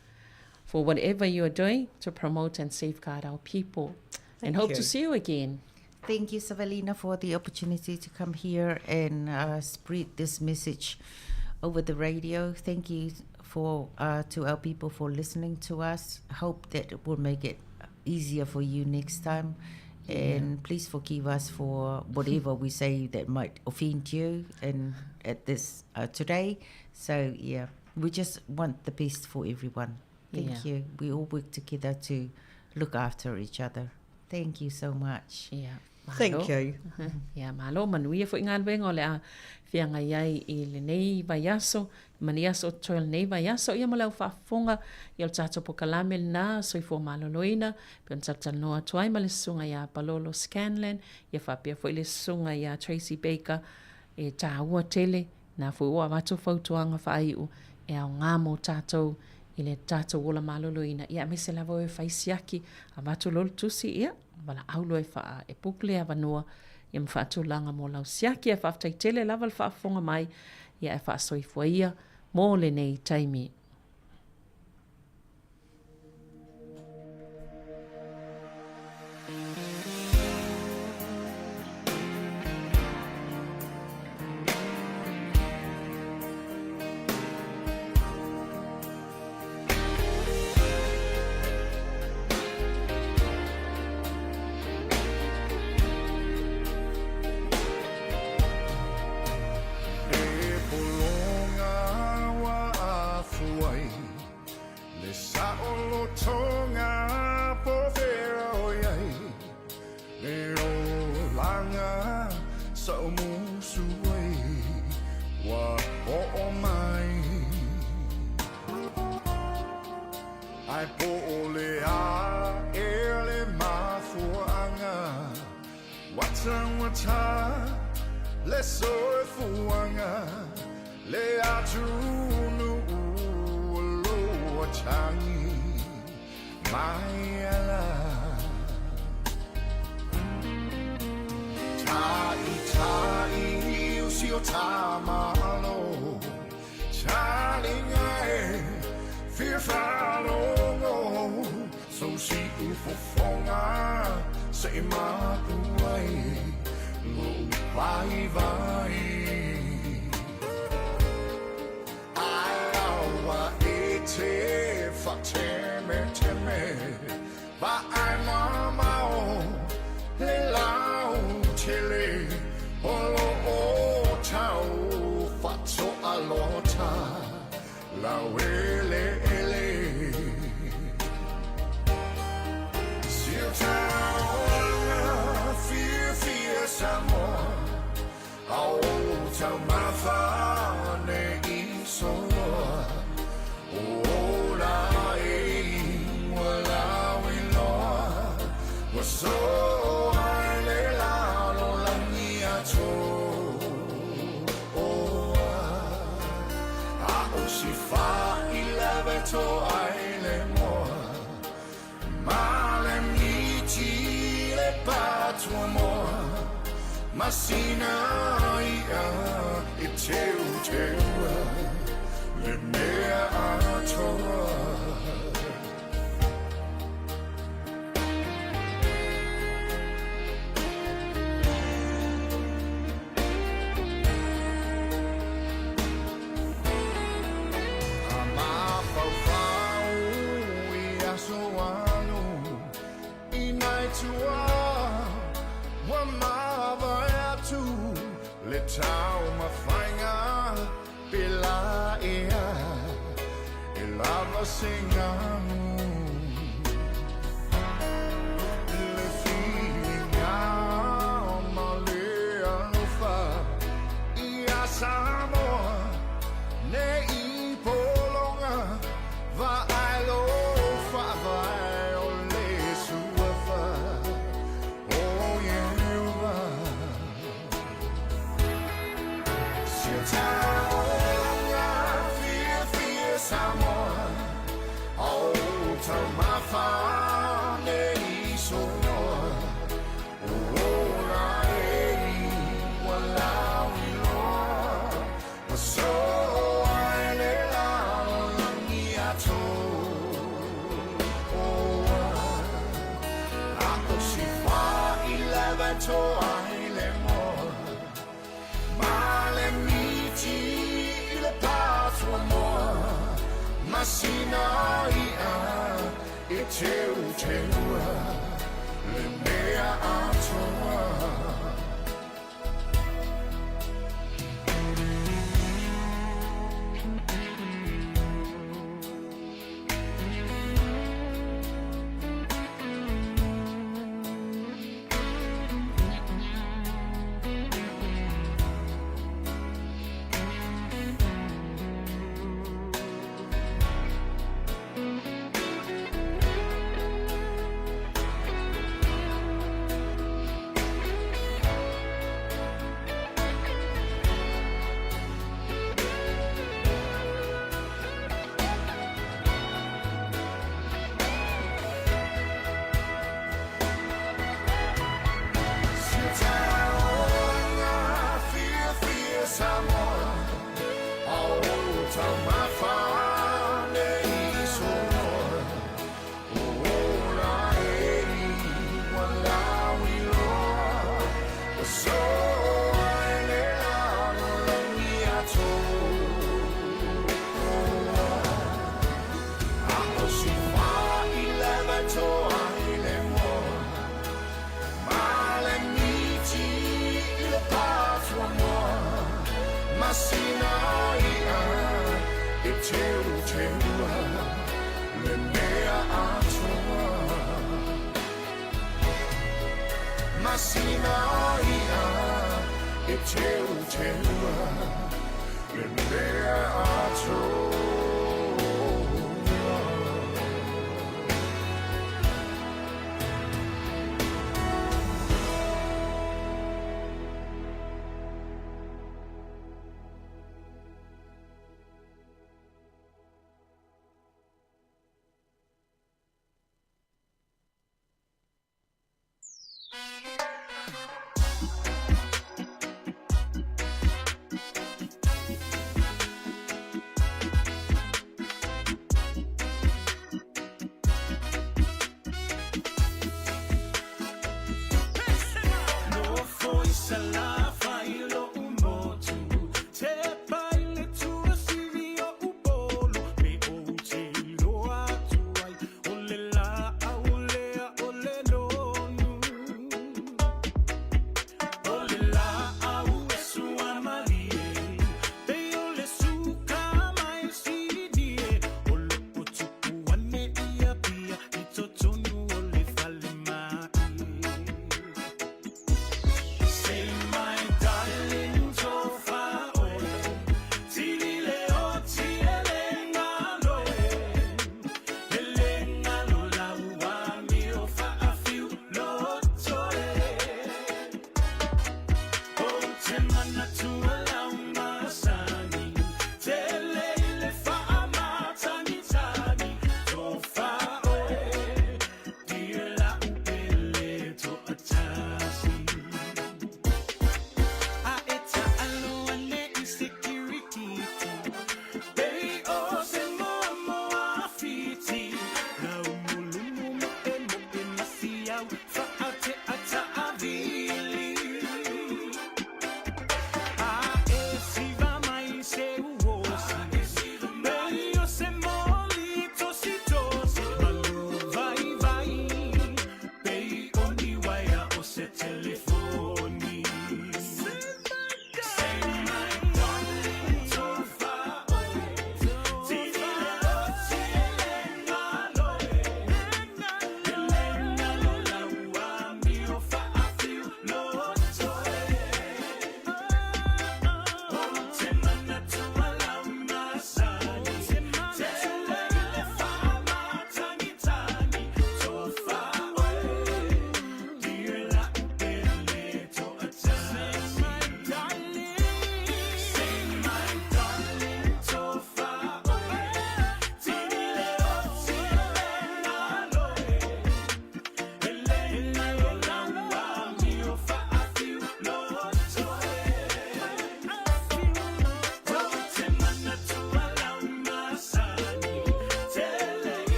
for whatever you are doing to promote and safeguard our people. And hope to see you again. Thank you, Savalina, for the opportunity to come here and spread this message over the radio. Thank you to our people for listening to us. Hope that it will make it easier for you next time. And please forgive us for whatever we say that might offend you and at this today. So yeah, we just want the best for everyone. Thank you. We all work together to look after each other. Thank you so much. Yeah. Thank you. Ia malo manuia fo inga wenga o le a fianga iai I le nei vaiaso maniaso toil nei vaiaso ia malau whaafonga I o tato po kalame na soi fo maloloina pe on tata noa tuai ma le sunga ia Palolo Scanlan ia whapia fo I le sunga ia Tracy Baker e tāua tele na fo ua watu fautuanga whaiu e au ngamo tatou I le tatou ola maloloina ia me se lavo e whaisiaki a watu lol tusi ia wala aulo e wha e pukle a wanoa ia mwhatu langa mo lau siaki e whaftai tele lava le whaafonga mai ia e whaasoi ia mō le nei taimi. le soe fuanga le atu nu lo changi mai ala tai usio tamalo chalingae fear follow so si ufonga say ma way lo vai vai alawa ete fateme teme ba anama le lao chele olo o tau fatso alota la wele ele fear Sāmoa au tau mawhane I soloa o la wala wiloa wa so ai le lalo langi ato a o si fa I leve to ai le moa patua moa masina ia e teu teua le mea atoa ama fau ia soanu I nai tua wa mava atu le tau mawhainga pela ea e lava singanu le whiinga ma le alofa I a Sāmoa ne I polonga va ailo fa vai o le suafa Sāmoa au tau mawhane I soloa o la wala wiloa wa so ai le lao langi ato a o si wha I leve to ai le moa ma le miti I le patua moa masina ia e teu teua le mea atoa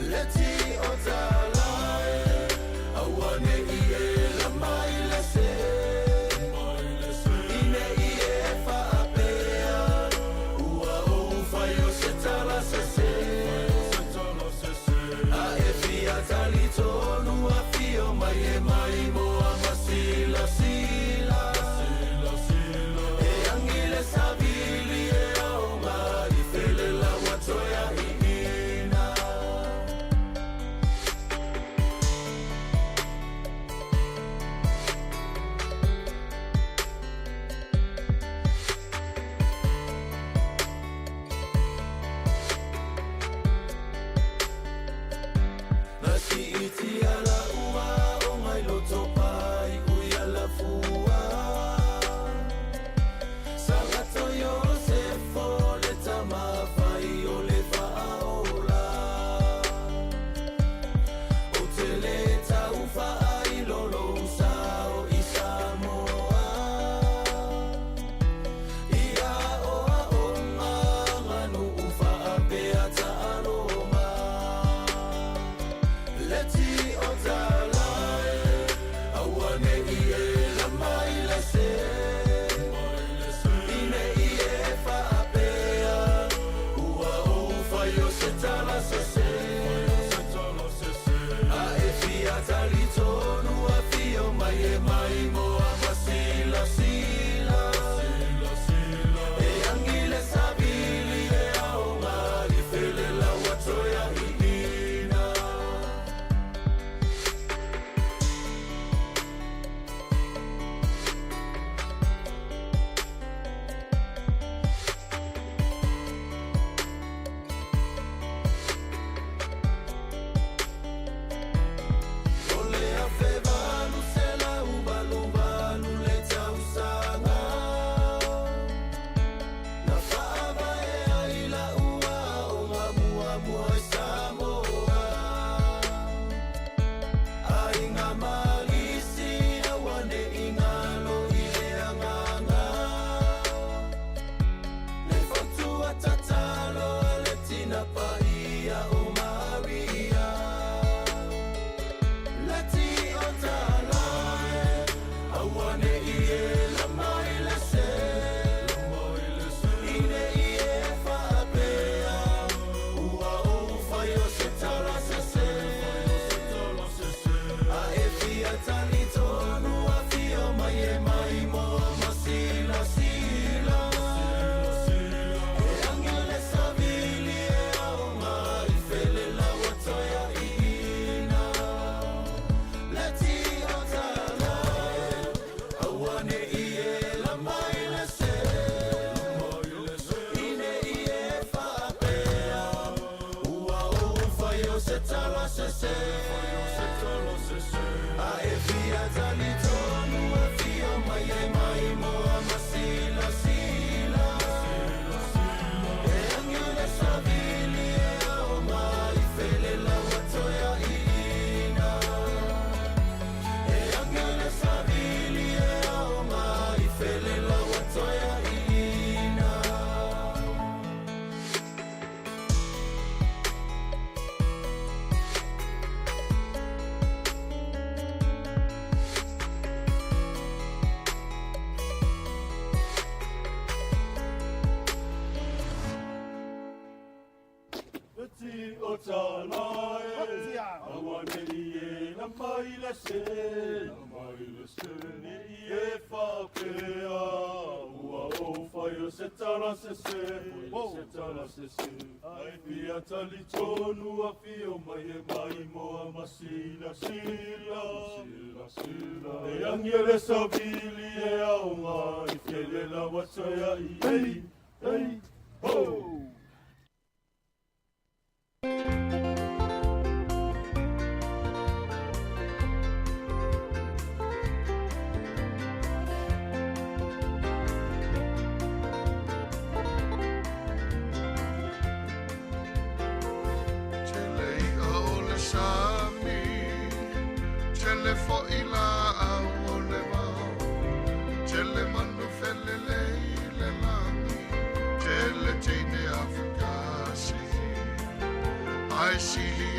Leti otala, awane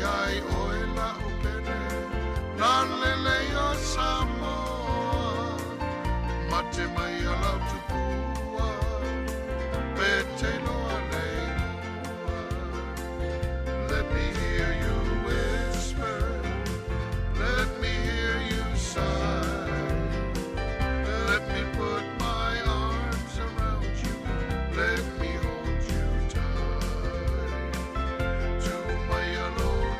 Ai oela upene, lalele o Samoa, mate mai alau tupua, pete loa leilua. Let me hear you whisper, let me hear you sigh, let me put my arms around you, let me hold you tight. To my alone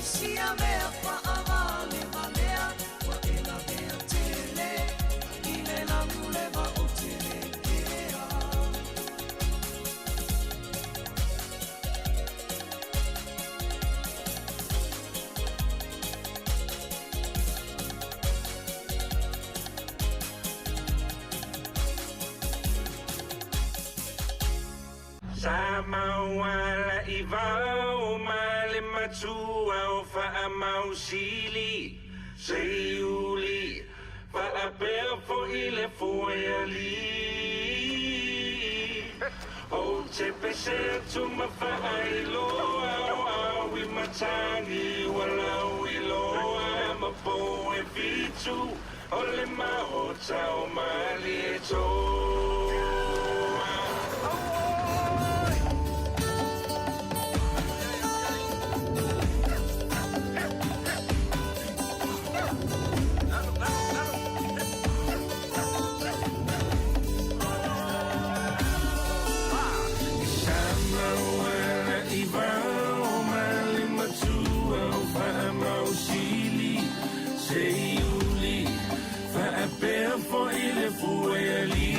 Sia mea Sāmoa la I vau ma le matua o whaamausili Seiuli whaapea fo I le foeali O te pese tu ma whaailoa o awi matangi walau I loa ma po e vitu o le mahota o mali e toa Seiuli whaapea fo I le fueali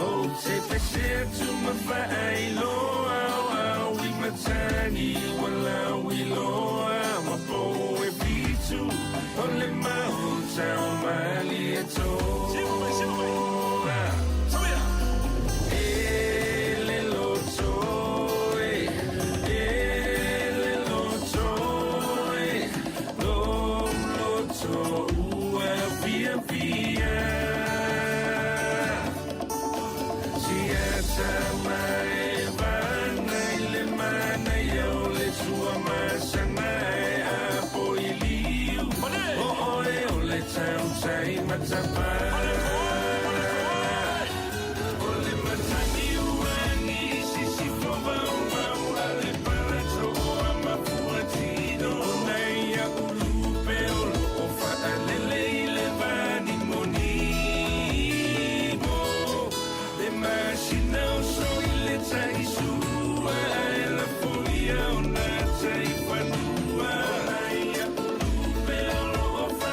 O te pese tu ma whaailoa o awi matangi walau I loa ma po e vitu o le mahuta o mali e toa Say matapa Ole matani uani sisi fova ale para toa mafuatino Nei a ulupe olo ofa alele ile vani monimo Le machina o so ile taisua la folia ona taifanua Nei a ulupe olo ofa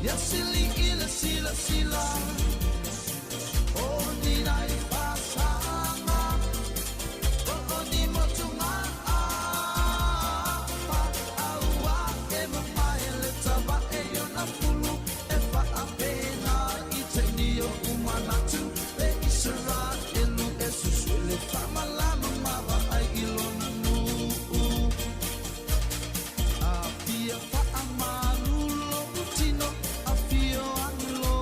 Ya sili ila sila sila o ni nai pasanga o ni motunga a aua e mamai le taba e ona pulu e fa apena I te nio umanatu e isara elu e susu le famalama mava ai ilona nu a pia fa amalu lo utino a fio anlo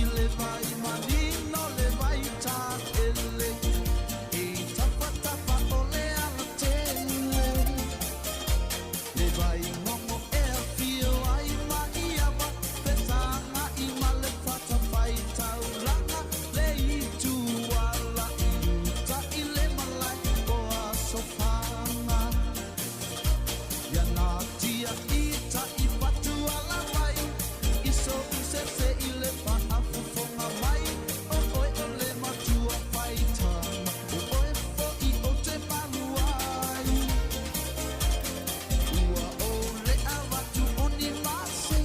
I le vai manino le vai ta ele e tapa tapa ole ala tele le vai momo e a fio ai mai ama pesanga I male fata vai tauranga le I tu ala ta I le malai o a sofanga ya na tia ita I patu ala vai iso se se I le pa afufonga mai o oi o le matua vai tama o oi fo I o te manuai ua o le avatu oni masi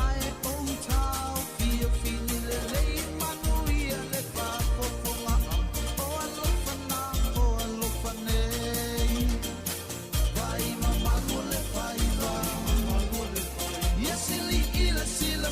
ai o tau fia fini le lei manuia le pa fofonga o alofa nei vai mamma le fai va yes sili ila sila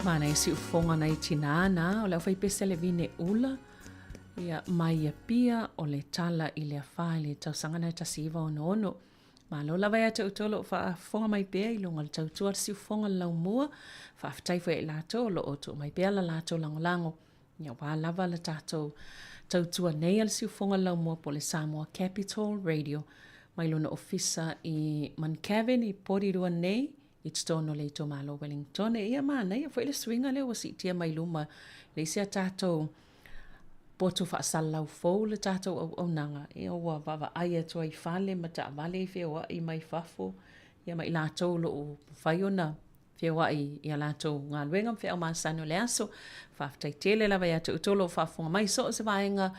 Mana e si ufonga nei tinana o leo fai pese le vine ula ia mai ia pia o le tala i le awhai le tausanga nei tasiva ono ono. Ma lo lava ia te utolo fa fonga mai pia i lunga le tautua si ufonga lau mua fa aftai fa e lato lo oto mai pia la lato lango. Ia wā lava le tato tautua nei al si ufonga lau mua po le Samoa Capital Radio. Mai luna ofisa i Mankavin i Porirua nei i tono le to malo Wellington e ia mana ia foi le swinga le o si tia mai luma le sia tato poto fa salau fo le tato o nanga e o wa ai to ai fale mata vale fe o i mai fafo ia mai lato lo o faiona fe wa i ia lato nga luenga fe o masano le aso fa tai tele la vai to tolo fa fo mai so se vaenga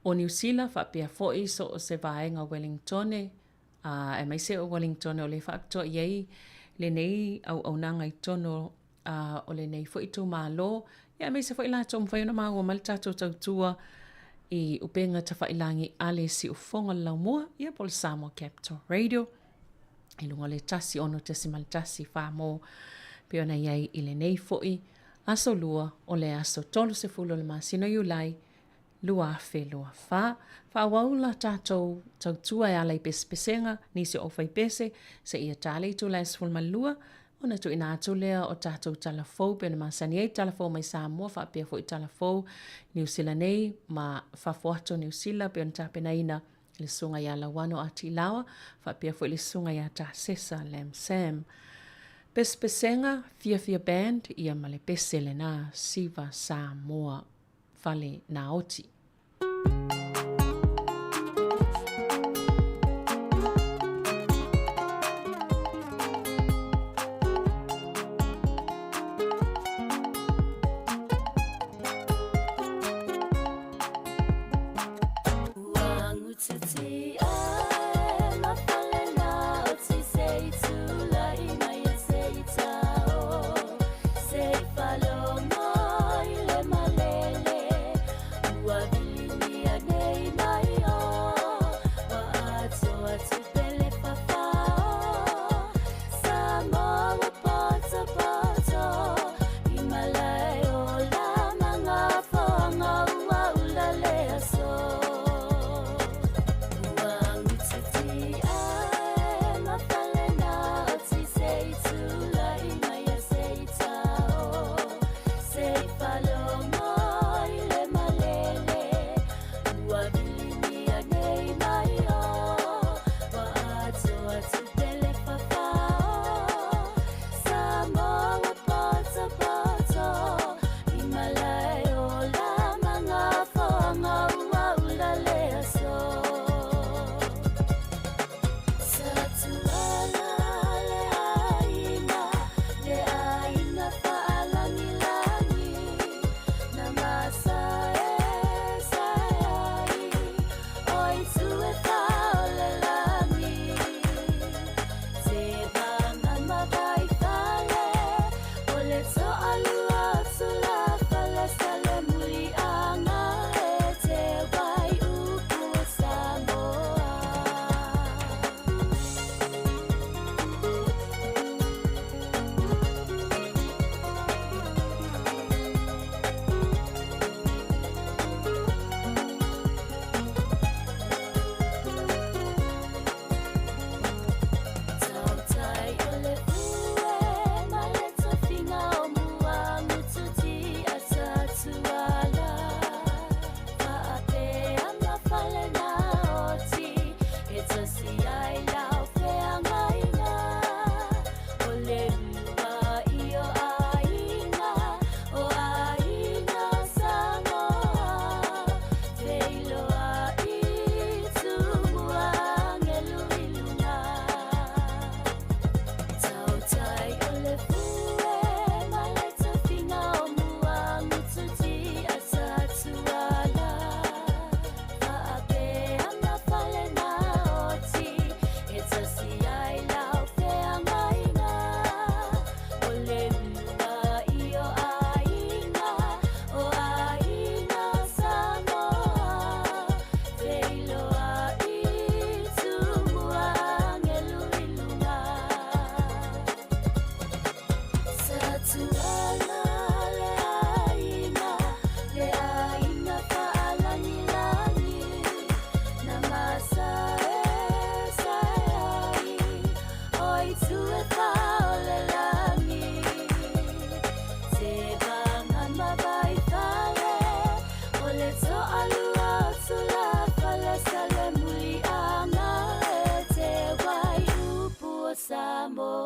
o New Zealand fa pia fo i so se vaenga Wellington e mai se o Wellington o le facto iei le nei au nanga i tono o le nei fo i tō malo. Ia me se fo i la tō mwhai ona māua malta tō tautua i upenga ta wha ilangi ale si ufonga lau mua. Ia pol Samoa Capital Radio. I lunga le tasi ono te si maltasi wha mō pe ona iei i le nei fo i aso lua o le aso tolu se fulo le masino iulai lua fe lua fa waula tātou tautua e alai pesenga nisi o fai pese se ia tale tu la esful malua ona tu ina tu lea o tātou talafou pe na masani ei talafou mai Samoa fa pia fo i talafou New Zealand nei ma fa foato New Zealand pe ona tapena ina le sunga ia la wano ati lawa fa pia fo i le sunga ia ta sesa Lam Sam pesenga fia band ia male pese le na siva Samoa fale na oti. Say follow my le malele, Samoa.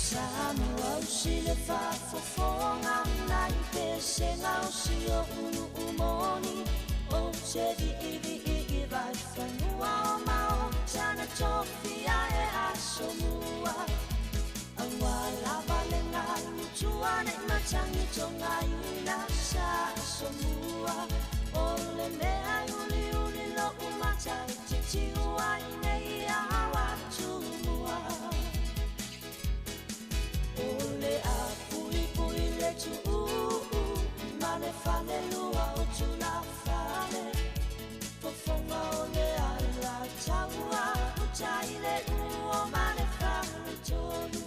Sāmoa usi le whāwhawhonga nai te senga o matangi tonga ina sa Samoa. Ole mea uli uli lo umata titi uaine ia watumua. Ole a pui pui le tu mane fane lua o tu la fane. Pofonga ole a la taua utaile uo mane fane tonu.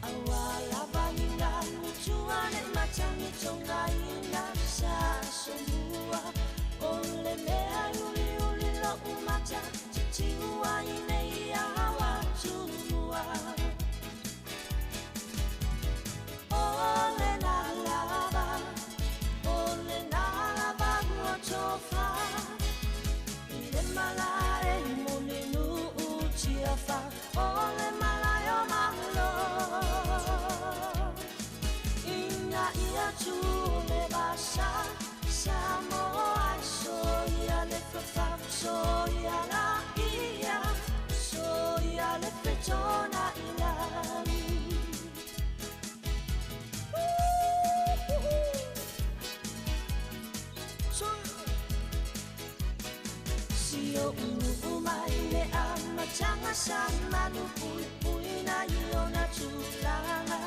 Awala baninga mutuane matangi tonga ina sa Samoa. Ole mea uli uli lo umata titi uaine ia watumua. Ole na lava, ole na lava muatofa. Ile malare mune nu utiafa. Ole malayo malo. Inga ia tu le basa, Samoa soia le fafa, soia la ia, soia le petona ilani. Sio umai le ama changa sama nu pui pui na iona tulanga.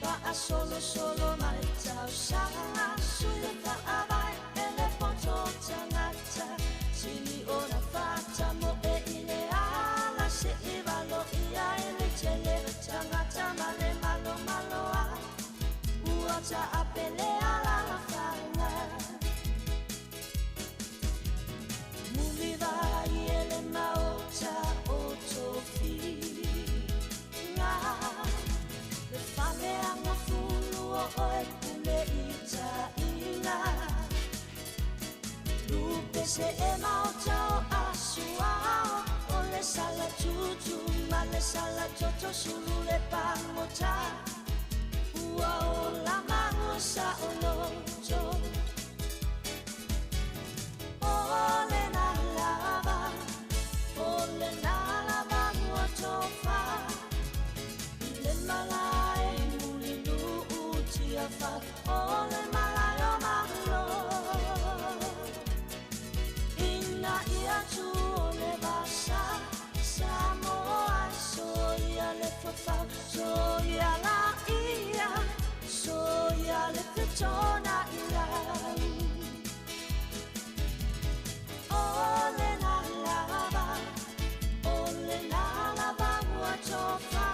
Pa solo solo mai tau sanga suya pa avai ele poto tangata. Sili ona fata mo e ile ala se ivalo ia ele tele tangata male malo malo a. Uata apele ala la fanga. Muliva ele maota otofi. Nga le fame anga fulu o oe kule ita ina. Lupe se e maota o asuao. O le sala tutu ma le sala toto sulu le pangota. Ua o la mangosa o loto. Ole na lava, ole na lava muatofa. Ile malai muli nu utiafa. Ole malai o malo. Ina ia tu ole basa. Samoa soia le fafa. Soia la ia. Soia le petona ilai. Ole na lava muatofa.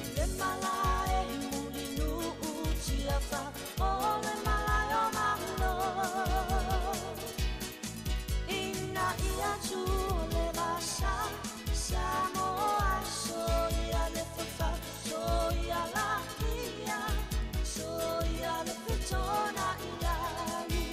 Ile malai muli nu utiafa. Ole malai o malo. Ina ia tu le basa. Samoa soia le fafa. Soia la ia. Soia le petona ilani.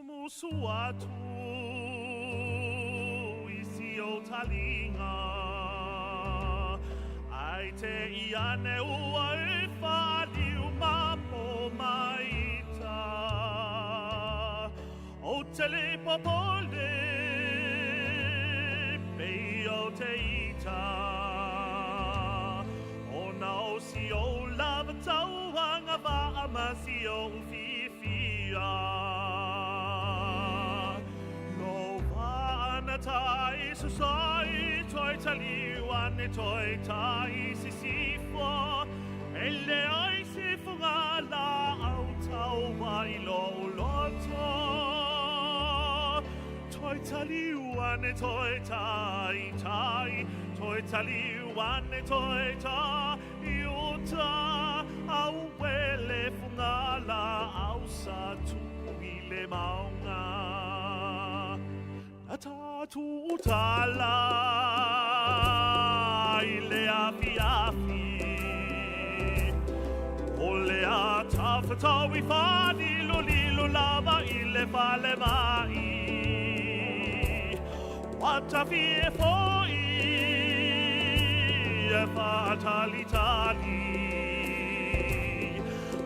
Musu atu isi o talinga. Ai te iane ua e whaliu mapo maita. O te le popole pei o te ita. O na o si o lava tauanga va amasi o fifia. Tai susai toi taliwane toi tai sisifo ele ai se fungala au tau mai lo loto toi taliwane toi tai tai toi taliwane toi ta iuta au wele fungala au sa tu ile maunga Atatu utala ile afi afi ole atafata wi fadi lo lilo lava ile fale mai Wata fie foi E fatali tali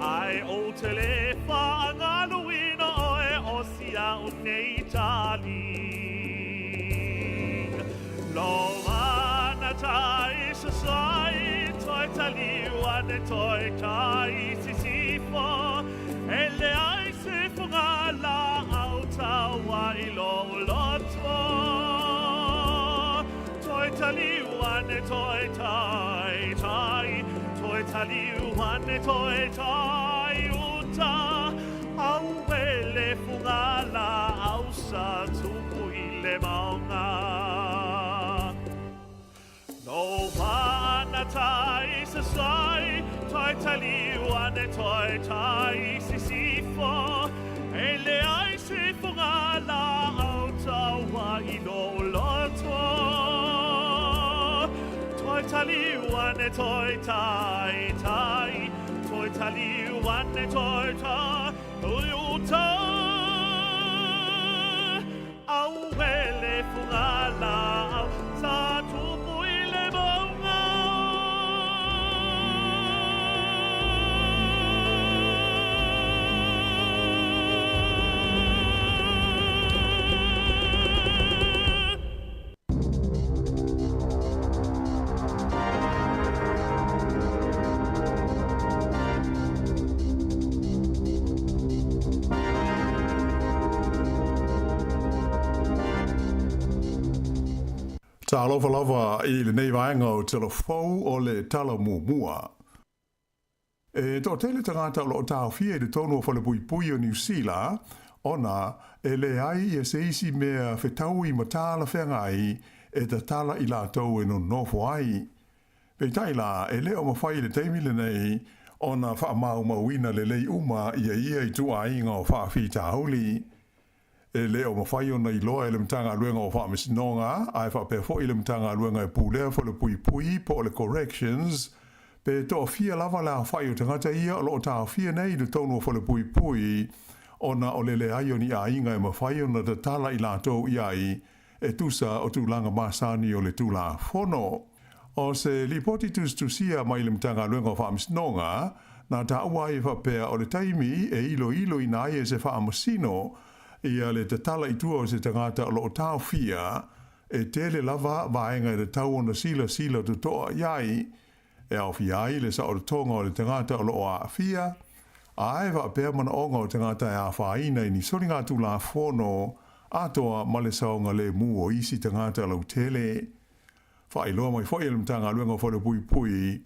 Ai o telefa Ngaluino e osia unei tali Lo mana tai sai Toi tali wane toi tai sisifo Ele ai se fungala au tawa ilo lotwa Toi tali wane toi tai tai Toi tali wane toi tai uta Au ele fungala au sa tupu ile maunga No mana tai se sai Toi tali wane toi tai sisifo Ele ai se fungala au tawa ilo loto Toi tali wane toi tai tai Toi tali wane toi tai Toyota Au ele fungala au sa tupu ile maunga Ta alofa lava I le nei vaenga o te lo fau o le tala mua. E to tele tangata lo tau fie de tonu o fale pui o New Zealand, ona e le ai e se isi mea whetau I matala whengai e ta tala I la tau e no nofo ai. Pe taila e le o mawhai le teimile nei, ona wha mau mawina le lei uma ia I tu ainga o wha whita hauli. E le o mawhai ona I loa e le mtanga luenga o wha misinonga, ai wha pefo I le mtanga luenga e pūlea fo le pui po le corrections, pe to fia lava la whai o tangata ia o lo ta fia nei le tonu fo le pui, ona o le ai o ni a inga e mawhai ona te tala I lātou iai, e tusa o tūlanga masani o le tūla fono. O se lipoti tusia mai le mtanga luenga o wha misinonga, na ta ua e wha pea o le taimi e ilo I nai e se wha amasino, ia le te tala I tua o se tangata o lo tau fia, e tele lava vaenga e le tau ona sila tu toa iai, e au fiai le sa o le tonga o le tangata o lo a fia, a ewa pēr mana onga o tangata e a whaina I ni sori ngā tu la fono, atoa male saonga le mu o isi tangata lau tele. Whai loa mai whai le mtanga luenga o whare pui,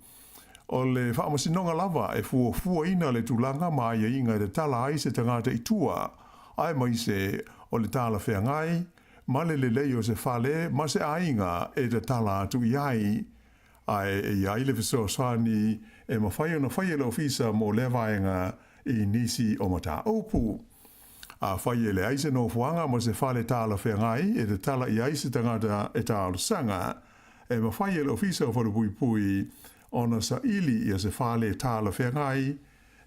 o le whaamasinonga lava e fua ina le tulanga mai e inga le tala ai se tangata I tua, ai mai se o le tala whengai, male le lei o se whale, ma se ainga e te tala atu iai. Ai e iai le viso sani e mawhai ona whai le ofisa mo le vaenga I nisi o mata opu. A whai le aise no fuanga mo se whale tala whengai e te tala iai se tangata e tala sanga, e mawhai le ofisa o wharu pui ona sa ili ia se whale tala whengai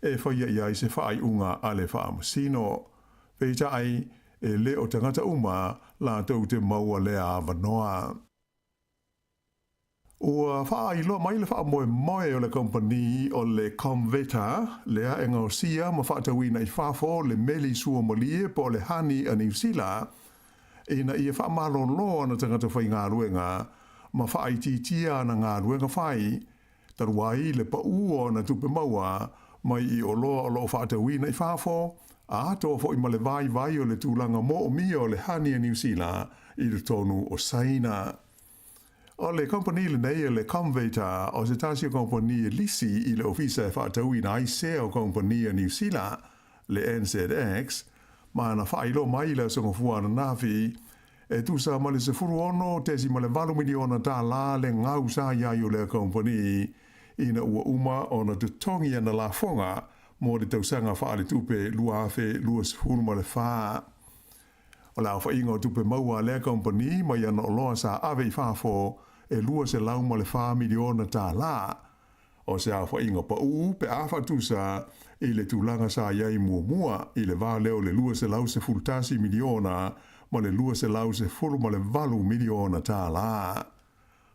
e whai iai se whai unga a le whaamasino. Peita ai e le o tangata uma la tau te maua le a wanoa. Ua wha ilo mai le wha moe o le company o le Comveta, lea e ngau sia ma wha tawina I whafo le meli sua molie po le hani a New Zealand, e na ia wha malon loa na tangata whai ngā ruenga, ma wha I titia na ngā ruenga whai, taruai le pa ua na tupe maua, mai I o loa o lo wha tawina I whafo, a ato fo I male vai o le tūlanga mo o mia o le hani a New Zealand I le tonu o Saina. O le company le nei le Comveta o se tasi o company lisi I le ofisa e whaatauina ai se o company a New Zealand, le NZX, ma na whailo mai le songo fuana nafi, e tusa ma le se furu ono tesi ma le 2 miliona tā la le ngau sa iai o le company, ina ua uma o na tutongi ana la fonga, mo le tausanga wha le tupe lua afe lua sifuru ma le wha. O la wha inga o tupe maua le company ma iana o loa sa ave I whafo e lua se lau ma le wha miliona tā la. O se a whainga pa pe a whatusa i le tūlanga sa iai mua i le vā leo le lua se lau se fultasi miliona ma le lua se lau se fulu ma le valu miliona tā la.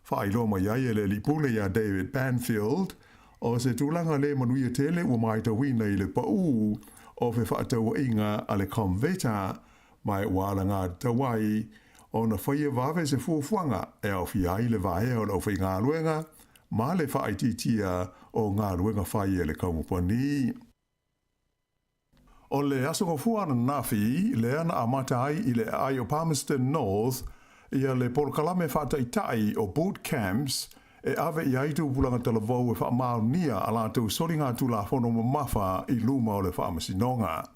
Whailo ma iai le lipule ia David Banfield o se tūlanga le manuia tele ua mai ta wina i le pa o fe whaataua inga a le conveta mai wala ngā tawai o na whaia wawe se fuafuanga e au fiai le vae o lau whai ngā luenga ma le whaititia o ngā luenga whai e le kaumupani. O le asongo fuana nafi le ana amata ai i le ai o Palmerston North ia le polokalame whaataitai o boot camps e ave i aitu pulanga talavou e whaamaunia a lātou soringa tu la whono mawha i luma o le whaamasinonga.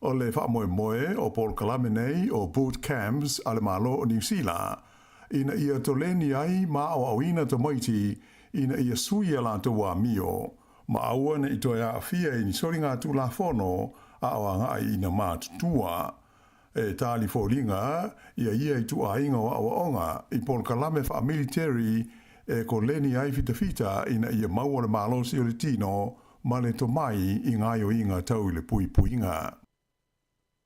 O le whaamoe o Paul Kalame nei o boot camps a le malo o New Zealand, ina ia toleni ai ma o awina to maiti ina ia sui a lātou wa mio, ma aua na ito ia awhia i ni soringa tu la whono a awanga ina mātutua. E tāli fōringa ia i tu a inga o awaonga i Paul Kalame wha military e ko leni ai fita ina ia maua le malosi o le tino ma le tomai i ngai o inga tau le pui puinga.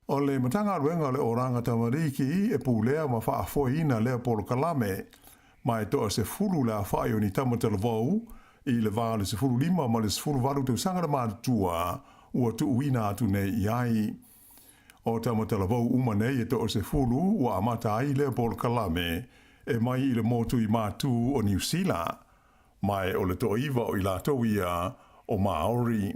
O le matanga ruenga le oranga tamariki e pūlea ma wha afoina lea Polo Kalame ma e toa se furu la whai o ni tamatala vau i le vāle se furu lima ma le se furu varu tau sangara mātua ua tu uina atu nei iai. O tamatala vau uma nei e toa se furu ua amata ai lea Polo Kalame e mai i le motu i mātu o New Zealand, mai o le toa iwa o i lātou ia o Maori.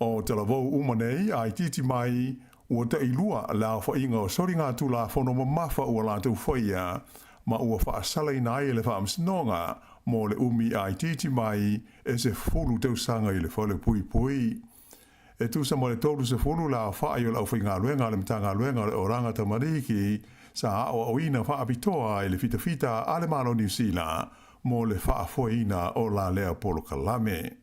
O talavou umanei ai titi mai ua ta ilua la whainga o soringa tu la whono mamafa ua lātou whaia, ma ua whaasala ina ai le whaamsinonga mo le umi ai titi mai e se fulu tau sanga i le whale pui pui. E tusa mo le tolu se fulu la whaai o lau whainga luenga le mtanga luenga le oranga tamariki, sa o oina whaapitoa e le fita ale malo New Zealand mo le whaafoina o la lea Polo Kalame.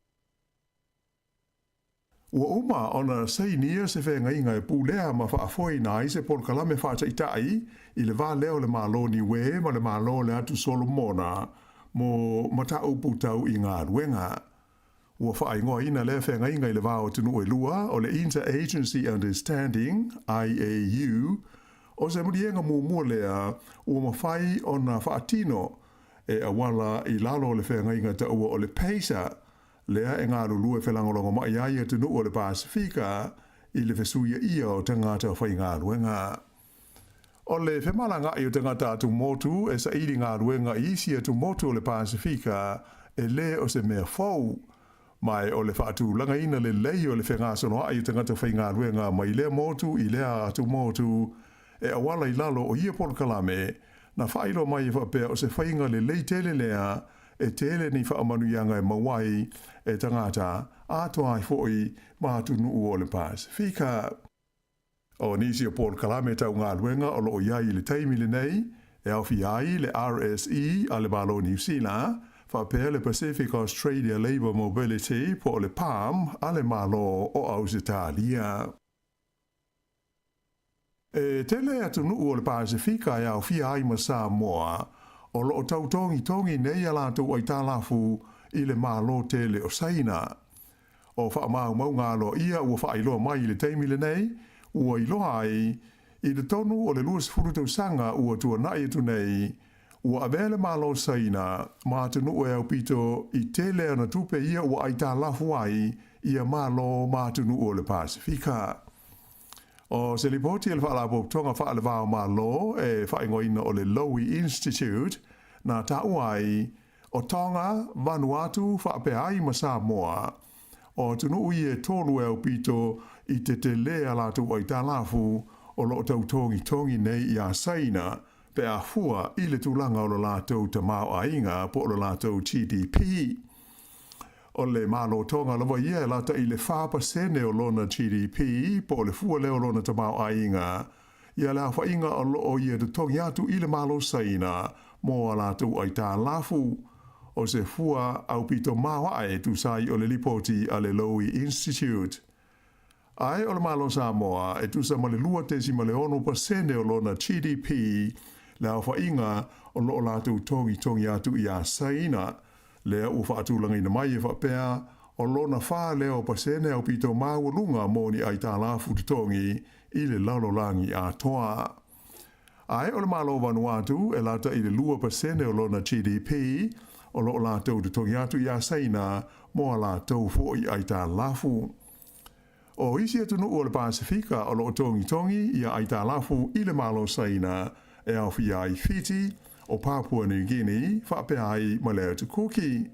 Ua uma ona sainia se whenga inga e pūlea ma whaafoina i se Polo Kalame whaataitai i le vā leo le malo ni we ma le malo le atu Solomona mo matau putau i ngā ruenga. Ua whaingoa ina le whenga inga i le vā o tunu e lua o le Inter-Agency Understanding, IAU, o se murienga mua lea ua mawhai o na whaatino e awala i lalo le whenga inga ta ua o le peisa lea e ngā lulu e whelangolonga mai ai e tunu o le Pasifika i le whesuia ia o tangata o whai ngā ruenga. O le whemalanga i o tangata atu motu e sa iri ngā ruenga i isi atu motu o le Pasifika e le o se mea fau mai o le whaatu langa ina le lei o le whenga sonoa i o tangata whai ngā ruenga mai lea motu i lea atu motu e awala i lalo o ia Polo Kalame na whairo mai i whapea o se whainga le lei tele lea e tele ni whaamanuianga e mawai e tangata atoa i fwoi mātu nuu o le Pasifika. O nisi o Polo Kalame tau ngā luenga o lo iai le taimi le nei e au ai le RSE a le malo New Zealand whapea le Pacific Australia Labour Mobility po le PALM a le malo o Ausitalia. E tele atu nuu o le Pasifika e au ai ma Sāmoa o lo tautongi nei a lātou ai tālafu i le mālo tele o Saina. O whaamau mau ngālo ia ua whaailoa mai i le teimi le nei, ua iloa ai i le tonu o le luas furutau sanga ua tua nai atu nei, ua avele mālo Saina mātu nuu e au pito i tele ana tupe ia ua ai tālafu ai ia mālo mātu nuu o le Pasifika. O se lipoti e le whaalapo tonga whaale wāo mālo e whaingoina o le Lowy Institute na tau ai o Tonga, Vanuatu, whaapeai ma Sāmoa. O tunu ui e tolu e au pito i te te lea lātou ai tālafu o lo tau tongi nei i a Saina pe a fua i le tūlanga o lo lātou ta mau ainga po o lo lātou GDP. O le malo tonga lawa ia lata i le 4% o lona GDP po le fua leo lona tamau ainga. Ia la whainga o loo ia te tongi atu i le malo Saina mo a latu ai tā lafu. O se fua au pito mawae tu sai o le lipoti a le Lowy Institute. Ai o le malo Samoa e tu sa ma le lua tesi ma le 1% o lona GDP la whainga o loo latu tongi atu i a Saina. Lea ua whaatulanga ina mai e whapea o lona wha leo pasene au pito māwalunga mō ni ai tā lafu tutongi i le laulolangi a toa. Ai o le malo Vanuatu e lata i le 2% o lona GDP o lo lātou tutongi atu i a saina mō a lātou fo i ai tā lafu. O isi atunu o le Pasifika o lo tongi i a ai tā lafu i le malo saina e au fi ai Fiji o Papua New Guinea whapea ai ma leo tu kuki.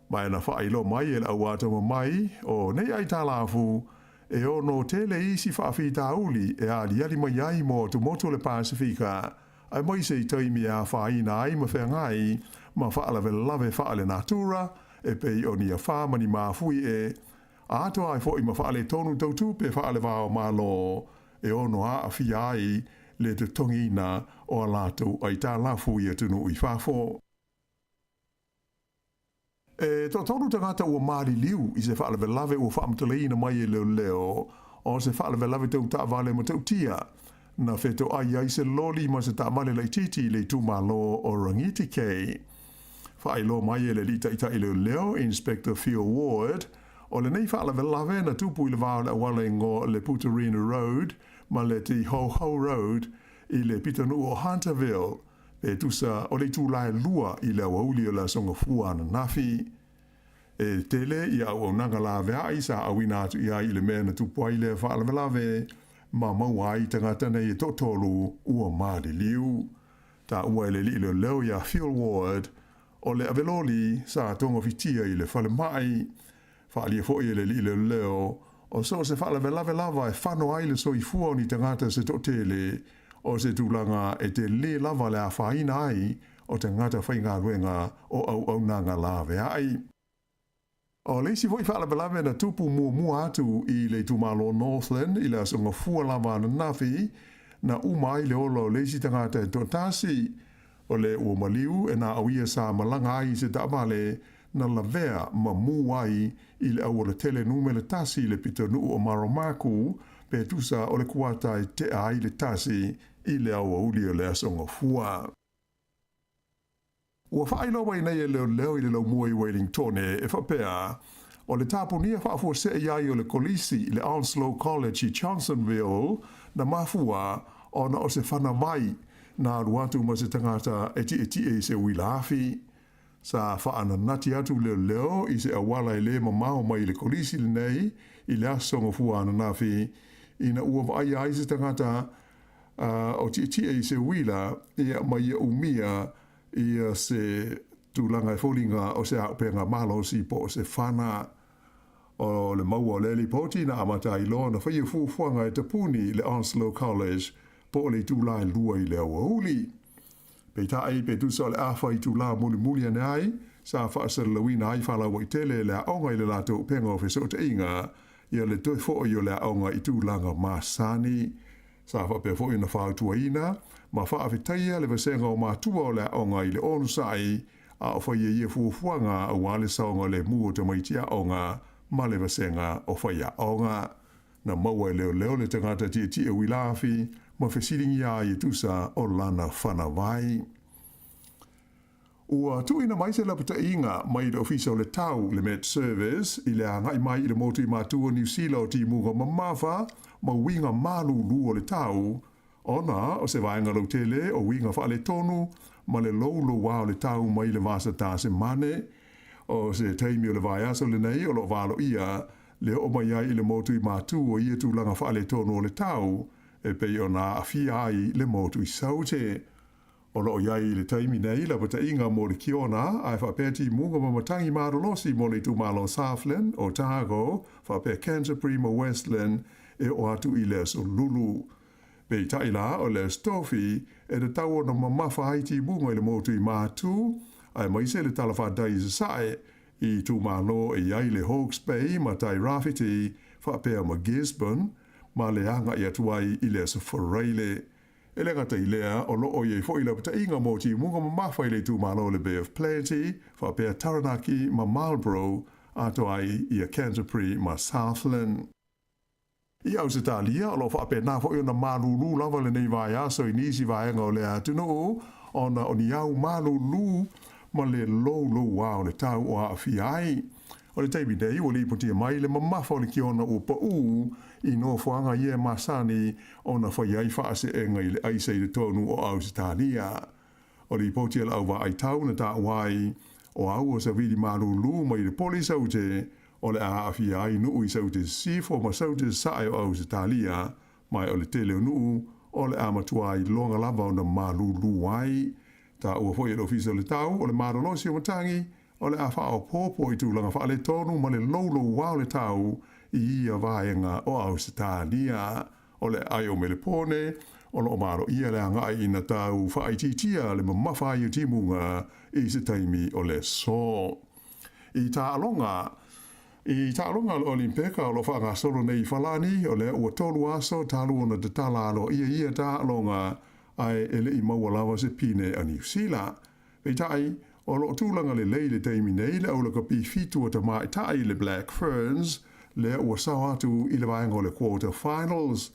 Mai na whailo mai e la awata ma mai o nei ai tā lafu e o no tele isi whawhi tauli e ali mai ai mo tu moto le Pasifika ai mai se i taimi a whaina ai ma whengai ma whaalawe lave whaale natura e pei o ni a whamani mafui e a ato ai fo i ma whaale tonu tautu pe whaale wao malo e o no a whi ai le te tongina o a lātou ai tā lafu i atunu i whafo. E tonu tangata ua maari liu i se whaalewe lave ua whaamtaleina mai e leo o se whaalewe lave tau ta vale ma tau tia na wheto ai se loli ma se ta male lai titi le tu malo o rangiti kei. Whaelo mai e le lita ita i leo Inspector Phil Ward o le nei whaalewe lave na tupu i le vao le awale ngo le Putarina Road ma le ti Ho Road i le pitanu o Hunterville e tusa o le tūlae lua i le awauli o la songa fua na nafi. E tele i au nanga la vea i sa awina atu i ai le mea na tupu ai le whaalawe lave ma maua i tangata nei e totolu ua maari liu. Ta ua ele li leo ia Phil Ward o le aveloli sa tonga fitia i le whale mai. Whaalia fo i ele li leo o so se whaalawe lava e whano ai le soi fua ni tangata se totele o se tūlanga e te le lava le a whaina ai o te ngata whainga ruenga o au nanga lawe ai. O leisi fo i whaalawe lava na tupu mua atu i le tūmalo Northland i le asonga fua lava na nafi na umai le olo leisi tangata e totasi o le ua maliu e na awia sa malanga ai se taamale na lavea ma muai i le au le tele nume le tasi le pitanu o Maromaku pe tusa o le kuata i te ai le tasi i le au auli o le asonga fua. Ua whaino wai nei e leo i le lau mua i Wellington e whapea o le tapunia whaafua se iai o le kolisi i le Onslow College i Johnsonville na mafua o na o se whanawai na aruatu ma se tangata e ti se wilafi. Sa whaana nati atu leo i se awala i le mamao mai le kolisi le nei i le asonga fua ana nafi ina ua vai ai se tangata o ti se wila ia mai umia ia se tūlanga e wholinga o se aupenga malo si po se whana o le maua o le lipoti na amata i loa na whaia fuafuanga e tapuni le Onslow College po le tūlai lua i le awauli. Pei tae pe tusa le awha i tūlā muli anai sa whaasara lawina ai whalawa i tele le aonga i le lato penga o whesota inga ia le toi fo i o le aonga i tūlanga Masani. Sa whape fo i na whautua ina ma whaafitaia le vasenga o mātua o le aonga i le onusai a o whaia ia fuafuanga a wale saonga le mua ta maitia aonga ma le vasenga o whaia aonga. Na maua leo le tangata tia wilafi ma whesiringi a i tusa o lana whanawai. Ua tuina mai se lapata inga mai le ofisa o le tau le Met Service i le angai mai i le motu i mātua New Zealand o ti munga mamafa ma winga malulu o le tau ona o se vaenga lau tele o winga whaale tonu ma le lolo wa o le tau mai le vasa tāse mane o se teimi o le vaiasa le nei o lo valo ia le o mai ai i le motu i mātua o ia tūlanga whaale tonu o le tau e pei o nā awhia ai le motu i saute. O lo iai le taimi nei la pata inga mo le kiona ai whapeti munga mamatangi marolosi mo le tūmalo Southland o Tago, whape Canterbury mo Westland e o atu i le so lulu. Pei taila o le stofi e le tau na mamafa haiti munga i le motu i mātu, ai maise le talafa dai sae i tūmalo e iai le Hawke's Bay ma tai Rafiti, whapea ma Gisborne, ma le anga i atuai i le so Foreile. E le ngata i lea o loo i e fo i la pata inga moti munga mamafa i le tūmalo le Bay of Plenty, whapea Taranaki ma Marlborough, ato ai i a Canterbury ma Southland. I au se talia o lo whapea nā fo i ona malulu lava le nei vai aso i nisi vaenga o le atunu, ona o ni au malulu ma le lo wa o le tau o a fiai. O le teibi dei o li putia mai le mamafa o le kiona o pa u I no fuanga ia masani o na whaiai whaase e ngai le aise I le tonu o Ausitalia. O li putia la au ai tau na ta wai o au o sa vidi maru lu mai le poli saute o le a fiai nu I saute sifo ma saute sae o Ausitalia mai o le tele o nu o le amatua I longa lava o na maru lu wai. Ta ua foi e ofisa le tau o le maru losi o matangi o le a wha o popo I tūlanga wha le tonu ma le lolo wau le tau I ia vaenga o Ausitalia o le ai o mele pone o lo maro ia le anga I na tau wha I titia le mamafa I timunga I se taimi o le so. I ta alonga o Olimpeka o lo wha solo nei falani o le ua tolu aso talu ona te tala alo ia ta alonga ai ele I maua lava se pine a New Zealand. Veitai o lo tūlanga le leile taimi nei le au la kapi fitu o ta mai tai le Black Ferns le ua sao atu I le vaenga o le quarter finals.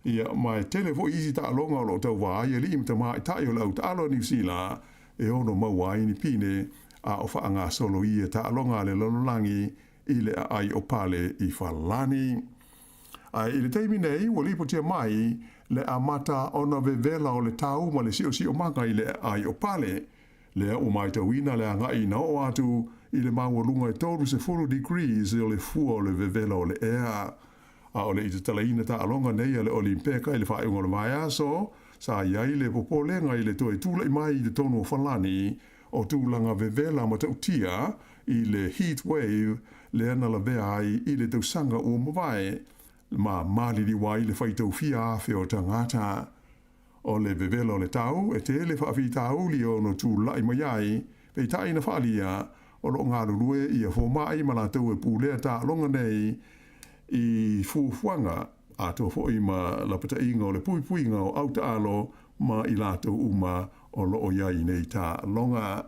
Ia mai tele fo isi ta alonga o lo tau vai e li imta mai tai o le au ta alo New Zealand e ono mawai ni pine a o whaanga solo ia ta alonga le lololangi I le ai o pale I falani. Ai I le teimi nei ua lipo tia mai le amata ona vevela o le tau ma le si o manga I le ai o pale le o mai tawina le anga I na o atu I le maua lunga I tolu se 40 degrees o le fua o le vevela o le ea. A o le I te talaina ta alonga nei a le Olimpeka I le whae unga le mai aso, sa iai le popolenga I le toe tula I mai I le tonu o falani o tūlanga vevela ma tautia I le heat wave le ana la vea ai I le tausanga o mawai ma maliri wai le whaitau fia awhi o tangata. O le vevela o le tau e te le whaafi tau li o no tūla I maiai pei tai na whaalia o lo ngā rurue I a fōmai ma la tau e pūlea ta longa nei I fufuanga a tō fo I ma la pata inga o le puipuinga o auta alo ma I la tau uma o lo o iai nei ta longa.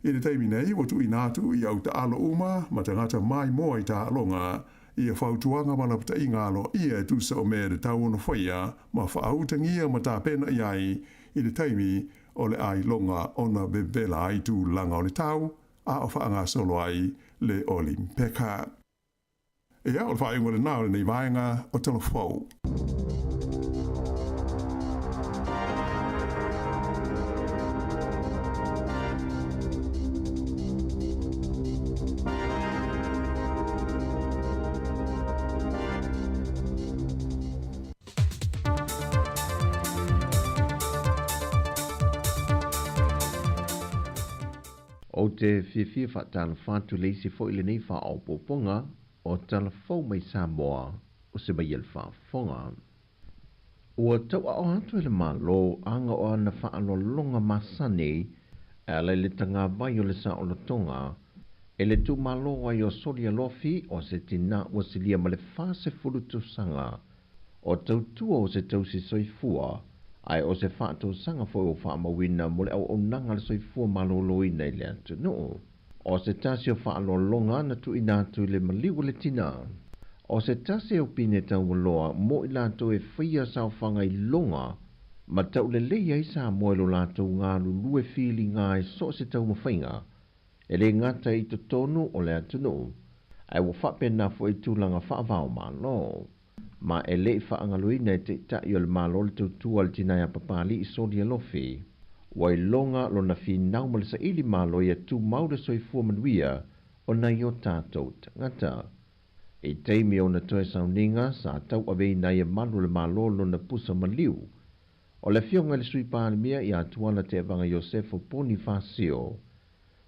I le taimi nei o tu I nātu I auta alo uma ma tangata mai moa I ta longa I a whautuanga ma la pata inga alo I e tusa o mea de tau ono whaia ma whaautangia ma tā pena iai I le taimi o le ai longa ona bebela ai tu langa o le tau a o whaanga solo ai le Olimpeka. Ea o le whainga le nao le nei vaenga o talo whau. O te whiwhia whaatala whātu leisi fo ile nei wha o poponga o tala fau mai Sāmoa o se mai el whaafonga. Ua tau a o hatu ele malo anga o ana whaalo longa masane e ala le tanga vai o le sa o la tonga e le tu malo ai o soria lofi o se tina o se lia ma le whase fulutu sanga o tau tua o se tau si soifua ai o se whaatou sanga fo o whaamawina mo le au o nanga le soifua maloloi nei le atu no. O se tasi o whaalo longa na tu inatu le maliu le tina. O se tasi o pine tau loa mo I lato e whia sao whanga I longa ma tau le leia I Sāmoa lo lato ngā lulue whili ngā e so se tau mawhainga. E le ngata I to tonu o le atu no. Ai wa whapena fo I tūlanga whaavao malo. Ma e le whaangaluina e te tai o le malo le tautua le tina ya papali I sodia lofi. Wai longa lo na fi nauma le sa ili malo ia tu mauda soifua manuia o na i o tātou tangata. E teimi o na toe sauninga sa tau awei na ia malu le malo lo na pusa maliu. O le fionga le sui pālimia I atuana te evanga Iosefo Poni Fasio.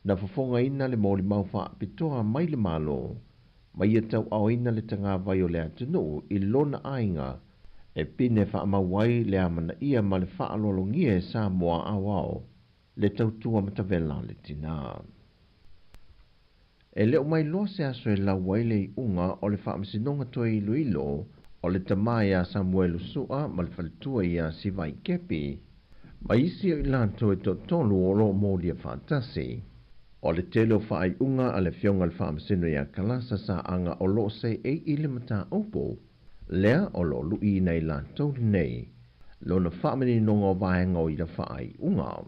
Na fofonga ina le moli mau wha pitoa mai le malo. Ma ia tau au ina le tanga vai o le atunu I lona ainga. E pine wha mawai le amana ia ma le wha alolongia e Sāmoa awao. Le tautua matavela le tina. E leo mai loa se aso e la waile I unga o le wha amasinonga toi ilo ilo o le tamaya Samuelu sua ma le falitua ia sivai kepi. Ma isi o ilanto e to tolu o lo molia whaatasi. O le tele o wha ai unga a le fionga le wha amasino ia kalasa sa anga o lo se e ili mata opo. Lea o lo lui nei la tau nei. Lo na whaamini nonga o vaenga o ira wha ai unga.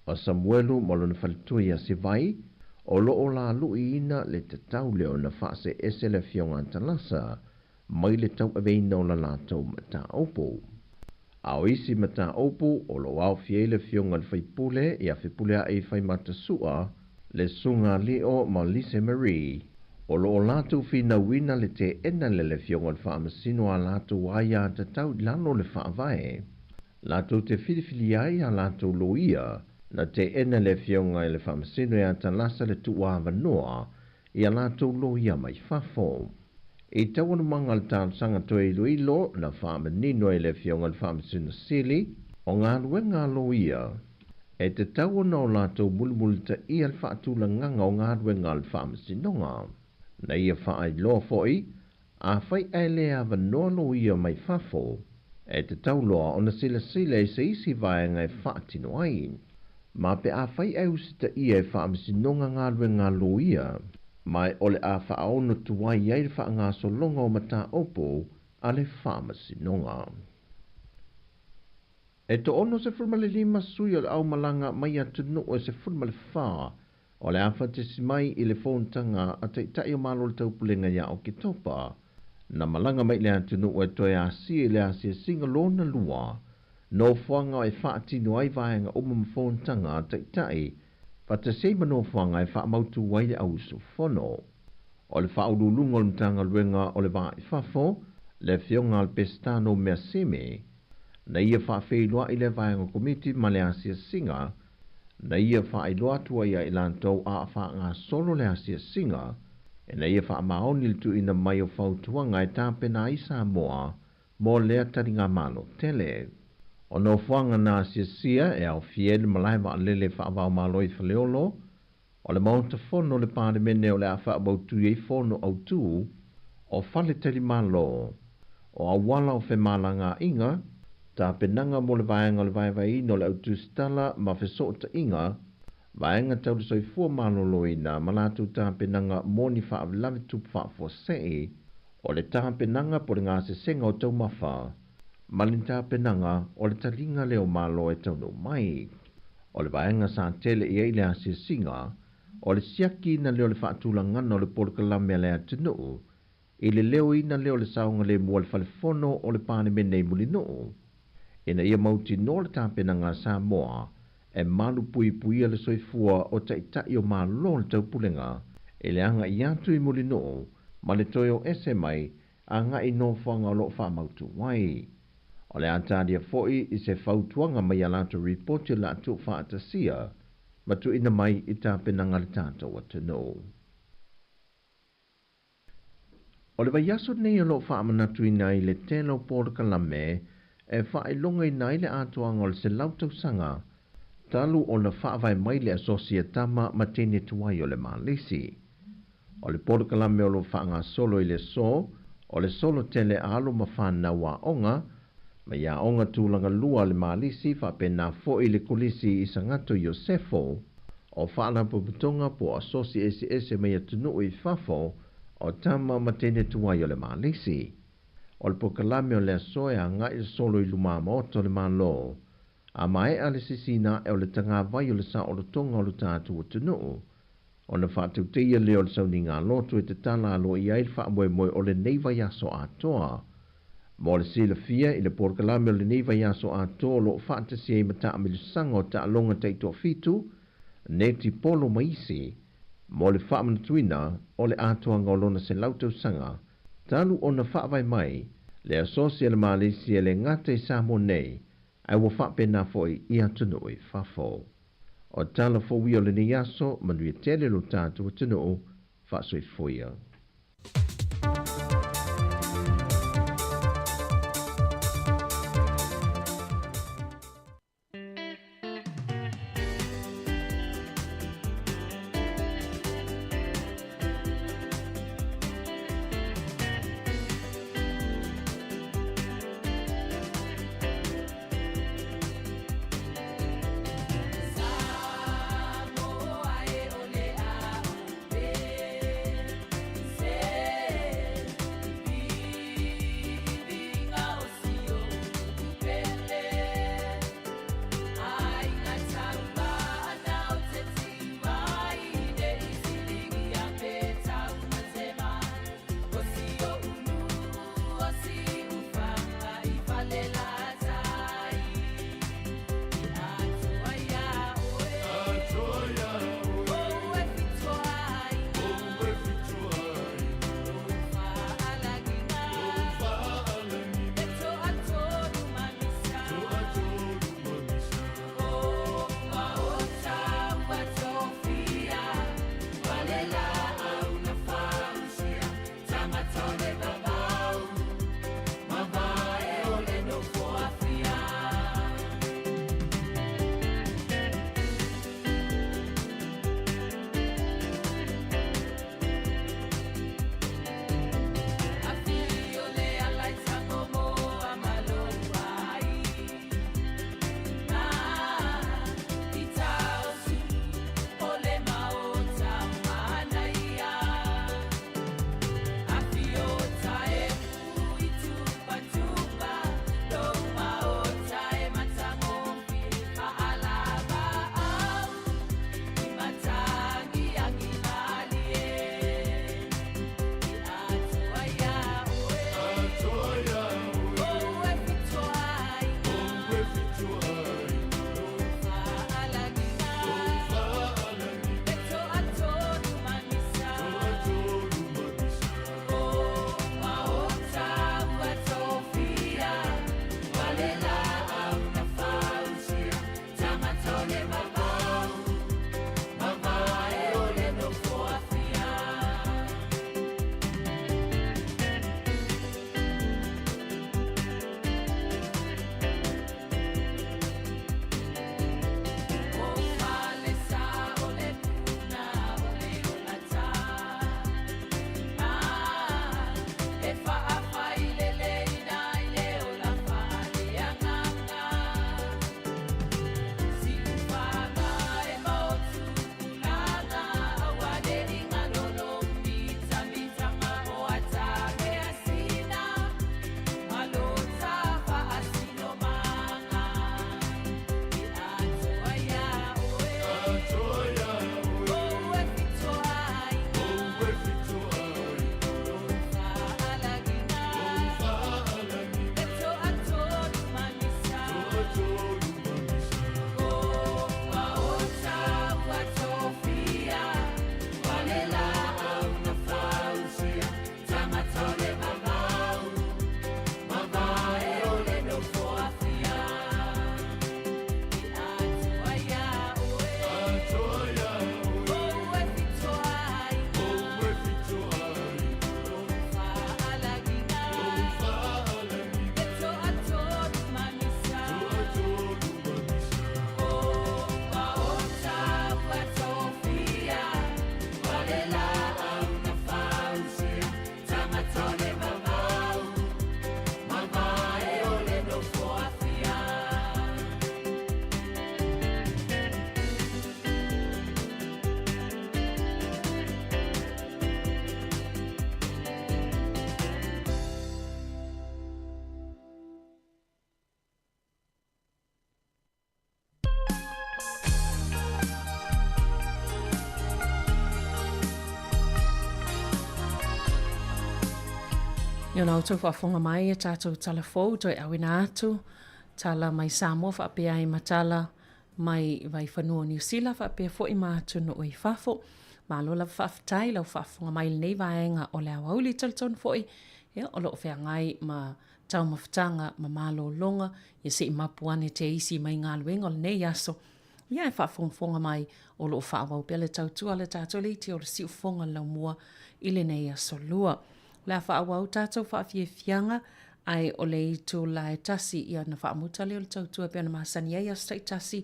O Samuelu molona falitua ia se vai, o loo la lui ina le te tau leo na whaase ese le fionga talasa, mai le tau aveina o la lātou mata opo. Ao isi mata opo, o lo au fie le fionga le whaipule, ia whipule a e whai mata sua, le sunga leo ma Lise Marie, o lo lātou whina wina le te ena le fionga le whaamasino a lātou aia te tau lalo le whaavae. Lātou te whiriwhiri ai a lātou loia, na te ena le fionga le whaamasino a talasa le tuwa vanoa, ia lātou loia mai whafo. E tawana manga le tāsanga toi ilo na whaamanino le fionga le whaamasino sili, o ngā ruenga loia. E te tawana o lātou mulmulita ia le whaatula nganga o ngā ruenga le whaamasinonga. Na ia whaai loa foi, a whai aile a vanoa loia mai whafo, e te tauloa o na sila e se isi vaenga e whaatino ai. Ma pe a whai au sita ia e whaamasinonga ngā ruenga loia, mai ole a whaaono tuwai iei le whaanga solonga o mata opo a le whaamasinonga. E to ono se fulmale lima sui o le au malanga mai atunu o se fulmale wha, o le awha te simai i le whontanga a te tai o malo le taupulenga ia o ki topa, na malanga mai le atunu o e toi a si le a si singa lona lua, no whanga o e whaatino ai vaenga o mama whontanga a te tai, pa te seima no whanga e wha mautu waile au su whono. O le whaululunga o le mtanga luenga o le waa i whafo, le fionga al pestano mea seme, na ia whaafeilua i le vaenga komiti ma le asia singa, na ia whaailoa tua ia i lantou a wha ngā solo le asia singa, e na ia wha maoni le tu ina mai o whautuanga e tāpena i Sāmoa, mō lea taringa malo tele. O no whanga nā asia sia e au fiele malaiwa a lele whaavau malo i whaleolo, o le maunta whono le pāre mene o le a whaabautu i whono au tū, o whale teri malo, o awala o whemalanga inga, tā penanga mo le vaenga le vaevai no le autu stala ma whesota inga, vaenga tau le soifua maloloina ma lātou tā penanga moni whaavlave tupu whaafosei, o le tā penanga po le ngā se senga o tau mawha, ma le tā penanga o le taringa leo malo e tau no mai. O le vaenga sa tele i eile a se singa, o le siaki na leo le whaatulangana o le polokalame le atinu, i le leo ina leo le saunga le mua le whalefono o le pane mene i mulino. Ina ia mauti no le tāpenanga Sāmoa, e malu pui pui le soifua o taitai o malo le taupulenga, e le anga i atu i mulino, ma le toi o ese mai, a nga i no whanga o lo whamautu wai. O le atadia foi i se whautuanga mai alato reporti la atu whaatasia, ma tu ina mai i tāpenanga le tātou atano. O le vaiaso nei o lo whaamanatu ina i le telo pōrakalame, e whaelonga i nai le atuanga o le se lautau sanga, talu o na whaavai mai le asosiatama ma tene tuai o le Malisi. O le pōrakalame o lo whaanga solo i le so, o le solo tele alo ma whanau onga, ma ia onga tūlanga lua le Malisi whapena fo i le kulisi i sangato Iosefo, o whaana puputonga po asosi ese mai atunu i whafo, o tama ma tene tuai o le Malisi. O le pokalame o le asoe a ngai le solo i luma maoto le malo, a mai a le sisina e o le tanga vai o le sa o le tonga o le tātu o tunu, o na whātau teia leo le sauni ngā loto e te tala alo i ail wha moe o le neiva yaso atoa. Mo le sila fia i le pokalame o le neiva yaso atoa lo whātasi e mata amilu sanga o ta alonga teito fitu, neti polo maisi, mo le whaamanatuina o le atoa ngolona se lautau sanga, talu o na whaavai mai, le asosia le Malisi e le ngata i Sāmoa nei, ai wa whapena foi i atunu i whafo. O tala fōwi o le ni aso, manui tele lo tātu atunu, whasoi foia. Ia nau tau whaafonga mai e tātou talafou toi awina atu. Tala mai Sāmoa whaapea i matala mai vai whanua New Zealand whaapea fo i mātunu o i whafo. Mālola whaafitai lau whaafonga mai nei vaenga o lea wauli talton fo i. Ia o loo whea ngai ma tau mawhitanga ma mālo longa. Ia se i mapuane te isi mai ngā luenga o le nei aso. Ia e whaafonga mai o loo whaawau pele tautua le tātou leiti o le siu fonga lau mua i le nei aso lua. La whaawau tātou whaafiefianga ai o le itu la e tasi ia na whaamuta leo le tautua pia na mahasani ai asta i tasi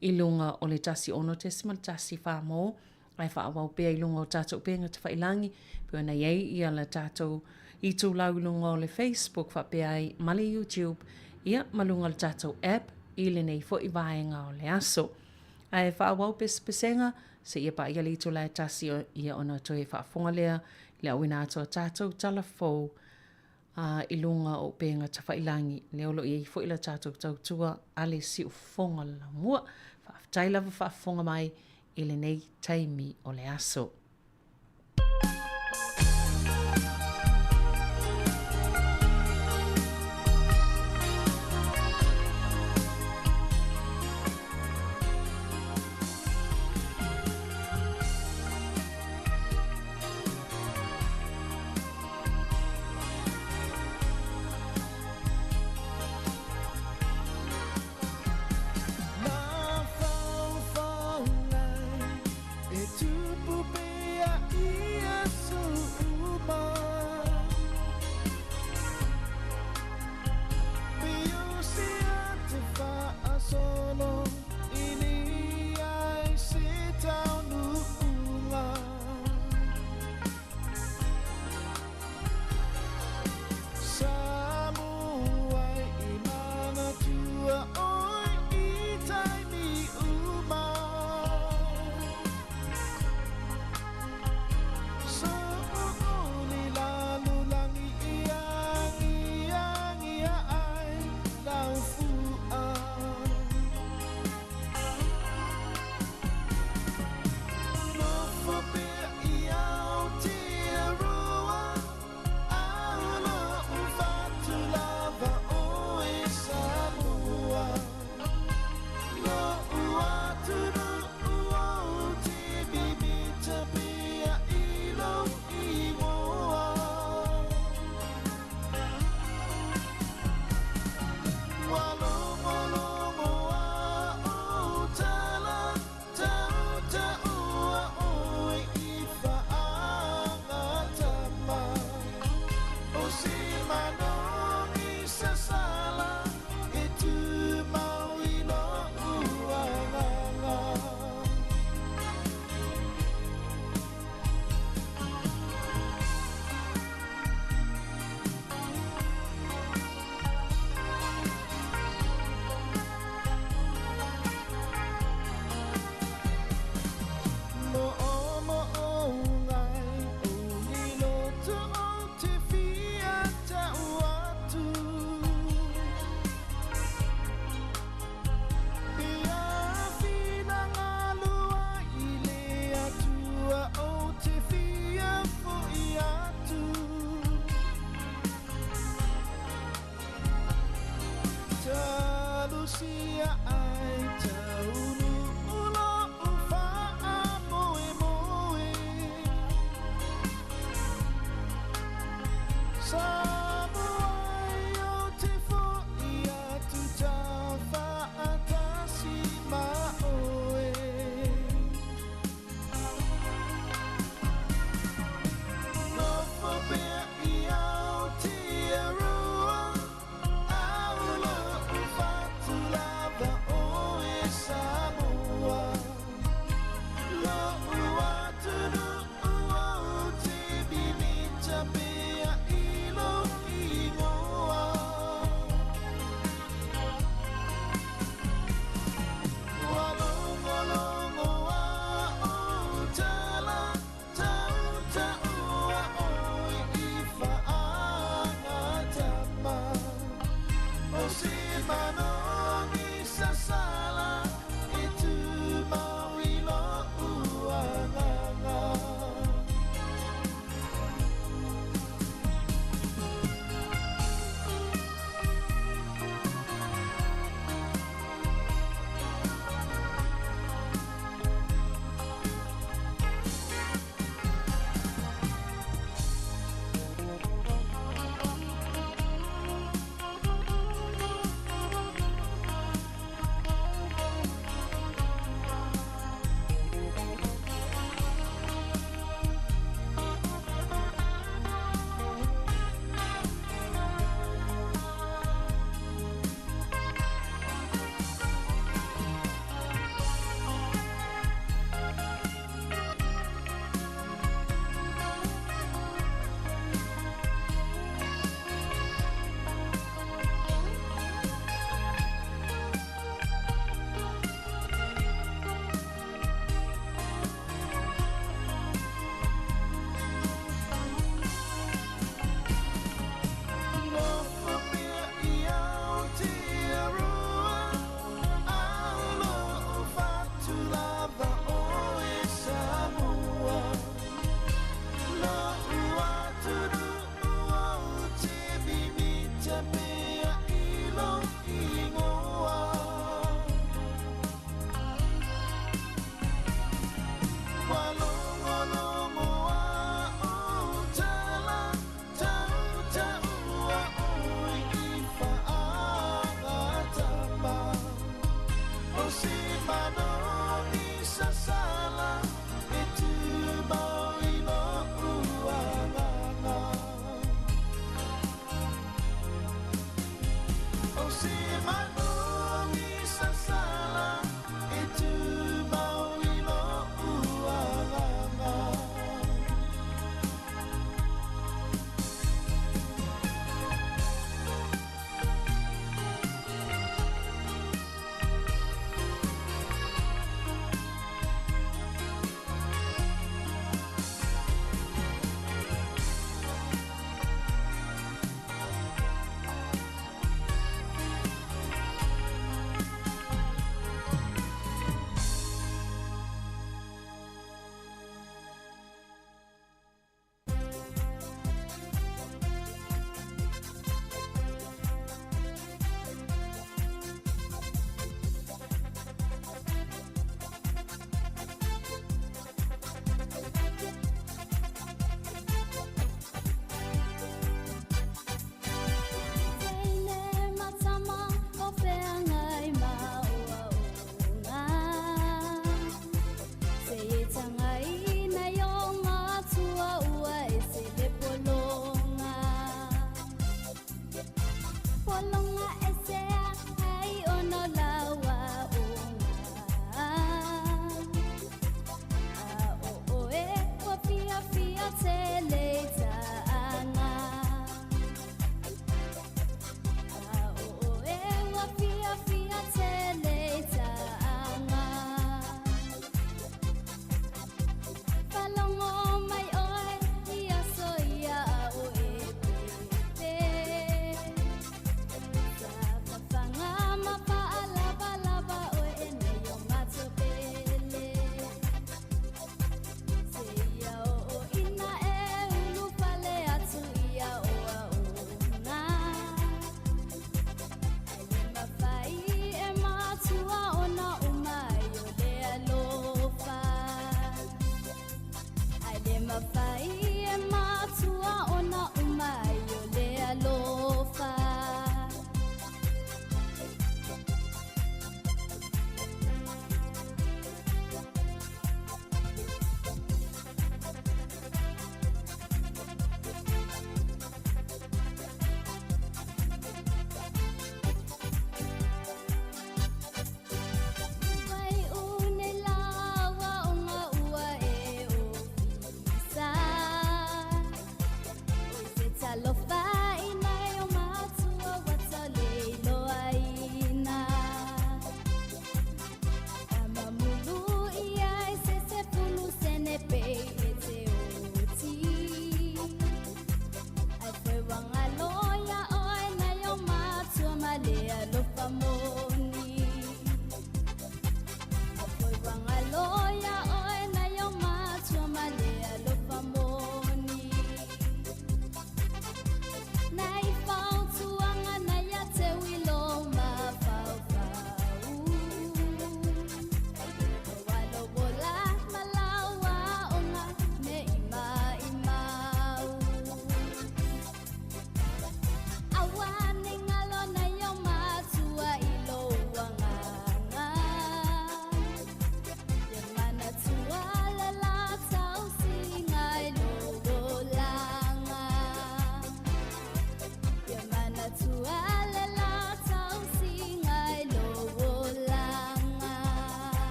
i lunga o le tasi ono tesimal tasi whaamo ai whaawau pia i lunga o tātou pia ngata whailangi pia na iei ia la tātou itu lau lunga o le Facebook whapea ai mali YouTube ia malunga le tātou app i le nei fo i vaenga o le aso. Ai whaawau pesenga se ia pa ia le itu la e tasi ia ona toi whaafonga lea le awina ato tātou talafou i lunga o penga tawhailangi. Leo lo i fo ila tātou tautua ale si ufonga la mua. Whaafitai lava whaafonga mai i le nei taimi o le aso.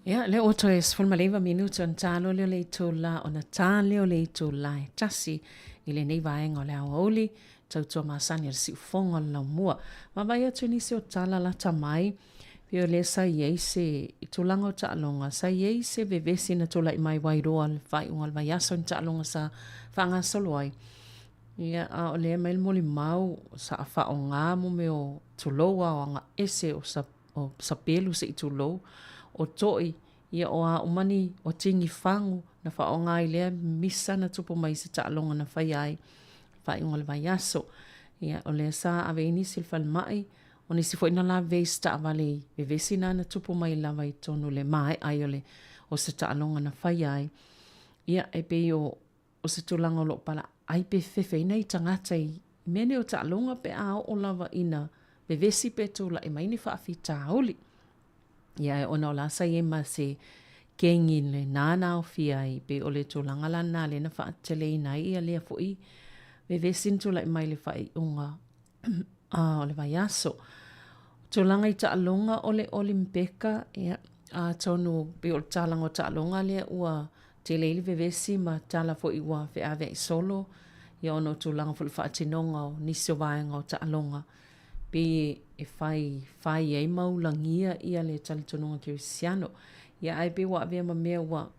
Ia, le o toi sfulmaleva minuto an talo leo le tula o na tā leo le tula e tasi i le nei vaenga o le aoli, tautua masani al si ufonga la mua. Ma vai atu nisi o tala la tamai, pio le sa iei se i tulanga o taalonga, sa iei se vevesi na tula i mai wairoa le vai ungal vai aso in taalonga sa whanga soloai. Ia, a o le mail moli mau sa a wha o ngā mo me o tuloa o anga ese o sa pelu se i tulou, o toi ia o a umani o tingi fangu na wha o ngai lea misa na tupo mai se taalonga na whai ai whai ungal vai aso. Ia o lea sa ave inisi le mai o nisi fo ina la veis ta avale vevesi na tupo mai lava i tonu le mai ai ole o se taalonga na whai ai. Ia e pe o se tulanga lo pala ai pe fefe ina i tangata i mene o taalonga pe a o lava ina vevesi pe tula e maini wha afi taoli. Ia e ona o la sa ye ma se kengin le nana o fia i pe o le tulanga la na le na wha atele ina i a lea fo i vevesin tula i mai le wha i unga o le vai aso. Tulanga i taalonga o le olimpeka ia a tonu pe o talanga o taalonga lea ua te leili vevesi ma tala fo i ua fe ave i solo ia ono tulanga fo le wha atinonga o nisi o vaenga o taalonga. Pe e fai ei maulangia ia le talitononga kirisiano. Ia ai pe wa avea ma mea wa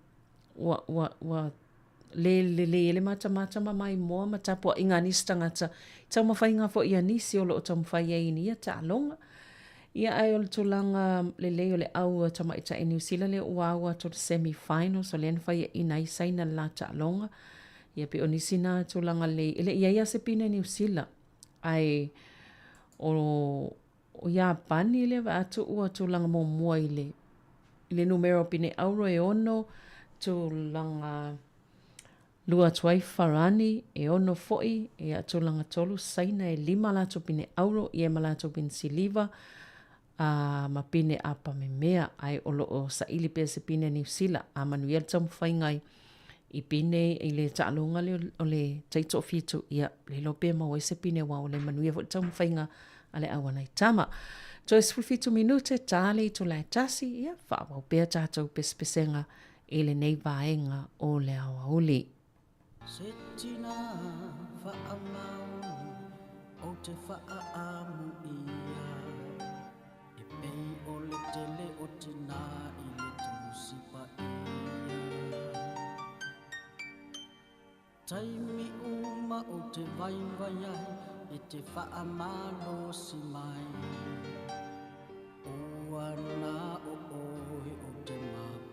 le mata mai moa ma tapua inga nisi tangata. Tau mawhai ngā fo ia nisi o lo o tau mawhai ei ni ia taalonga. Ia ai o le tulanga le leo le aua tama ita e New Zealand le ua to the semi-finals o le anwhai ina isaina la taalonga. Ia pe o nisi na tulanga le ia se pina New Zealand. Ai o Japani le va atu ua tulanga mo mua le numero pine auro e ono tulanga lua tuai farani e ono foi e tulanga tolu saina e 5 lato pine auro e malato pine siliva ma pine apa me mea ai o sa ili pe se pine New Zealand a manuel tamu whaingai i pine i le taalonga o le taito fitu ia le lope ma o se pine wa o le manuia fo tamu whainga ale awana i tama. To e 15 minute tale i tula e tasi ia whawa pea tātou pespesenga i le nei vaenga o le awa uli. Setina whaamau o te whaamu ia e pei o le tele o tina i le tusipa ia taimi uma o te vaivai e te whaamalo si mai o ana o oe o te mapua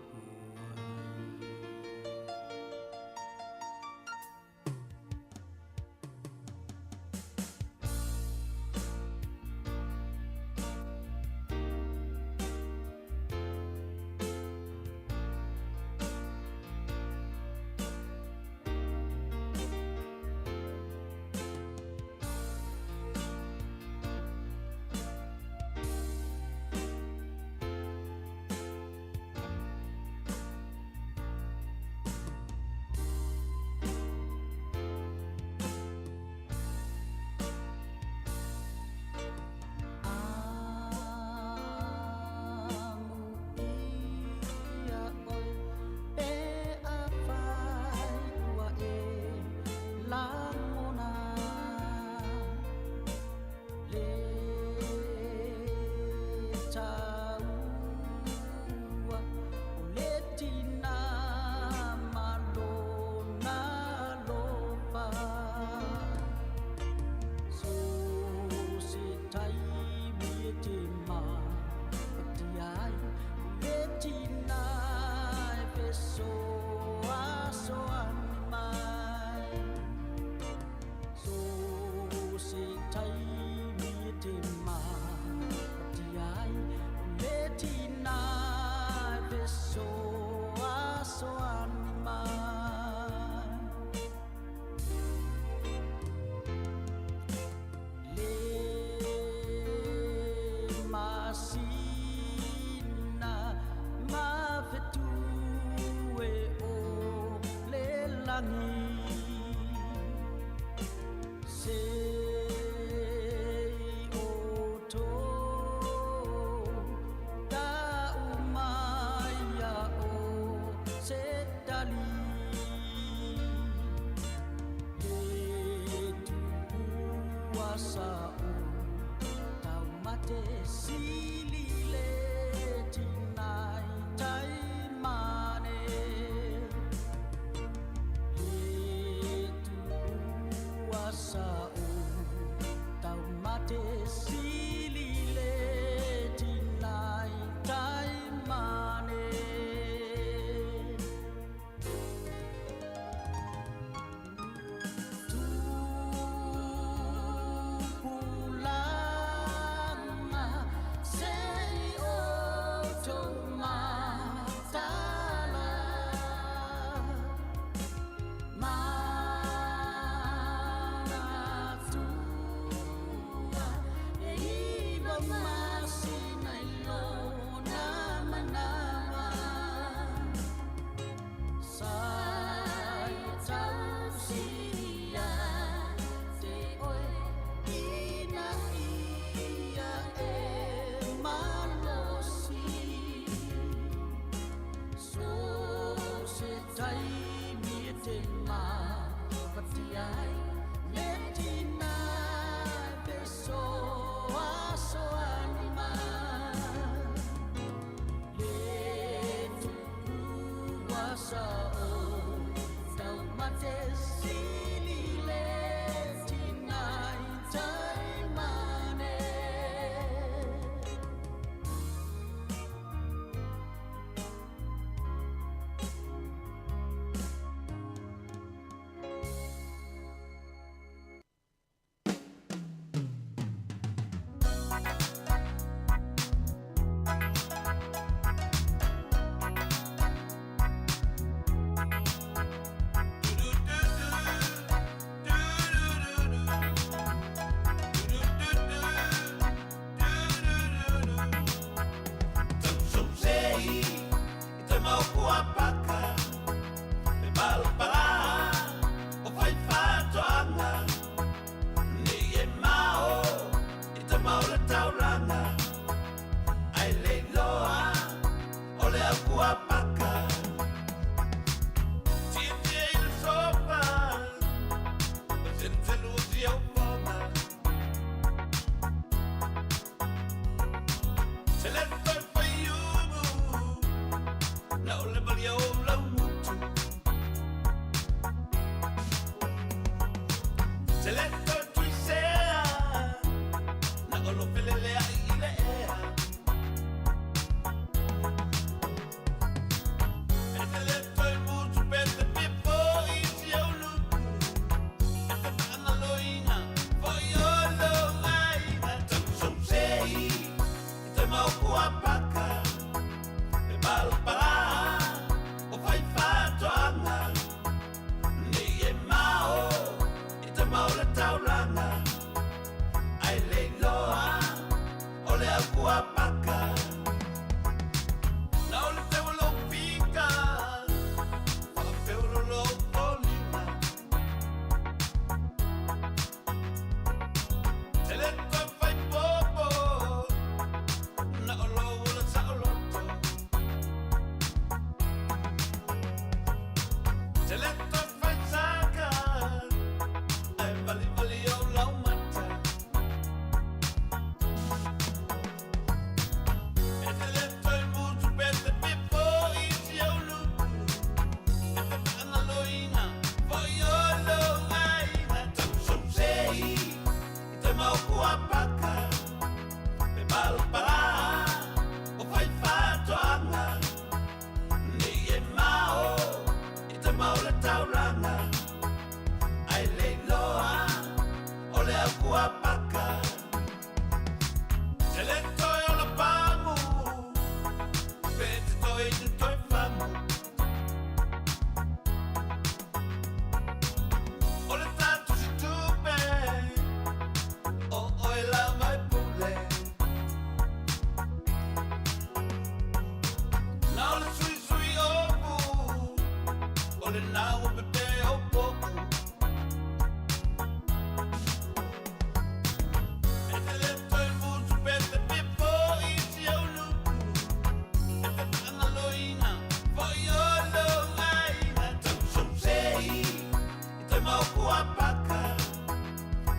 Mau kuapaka,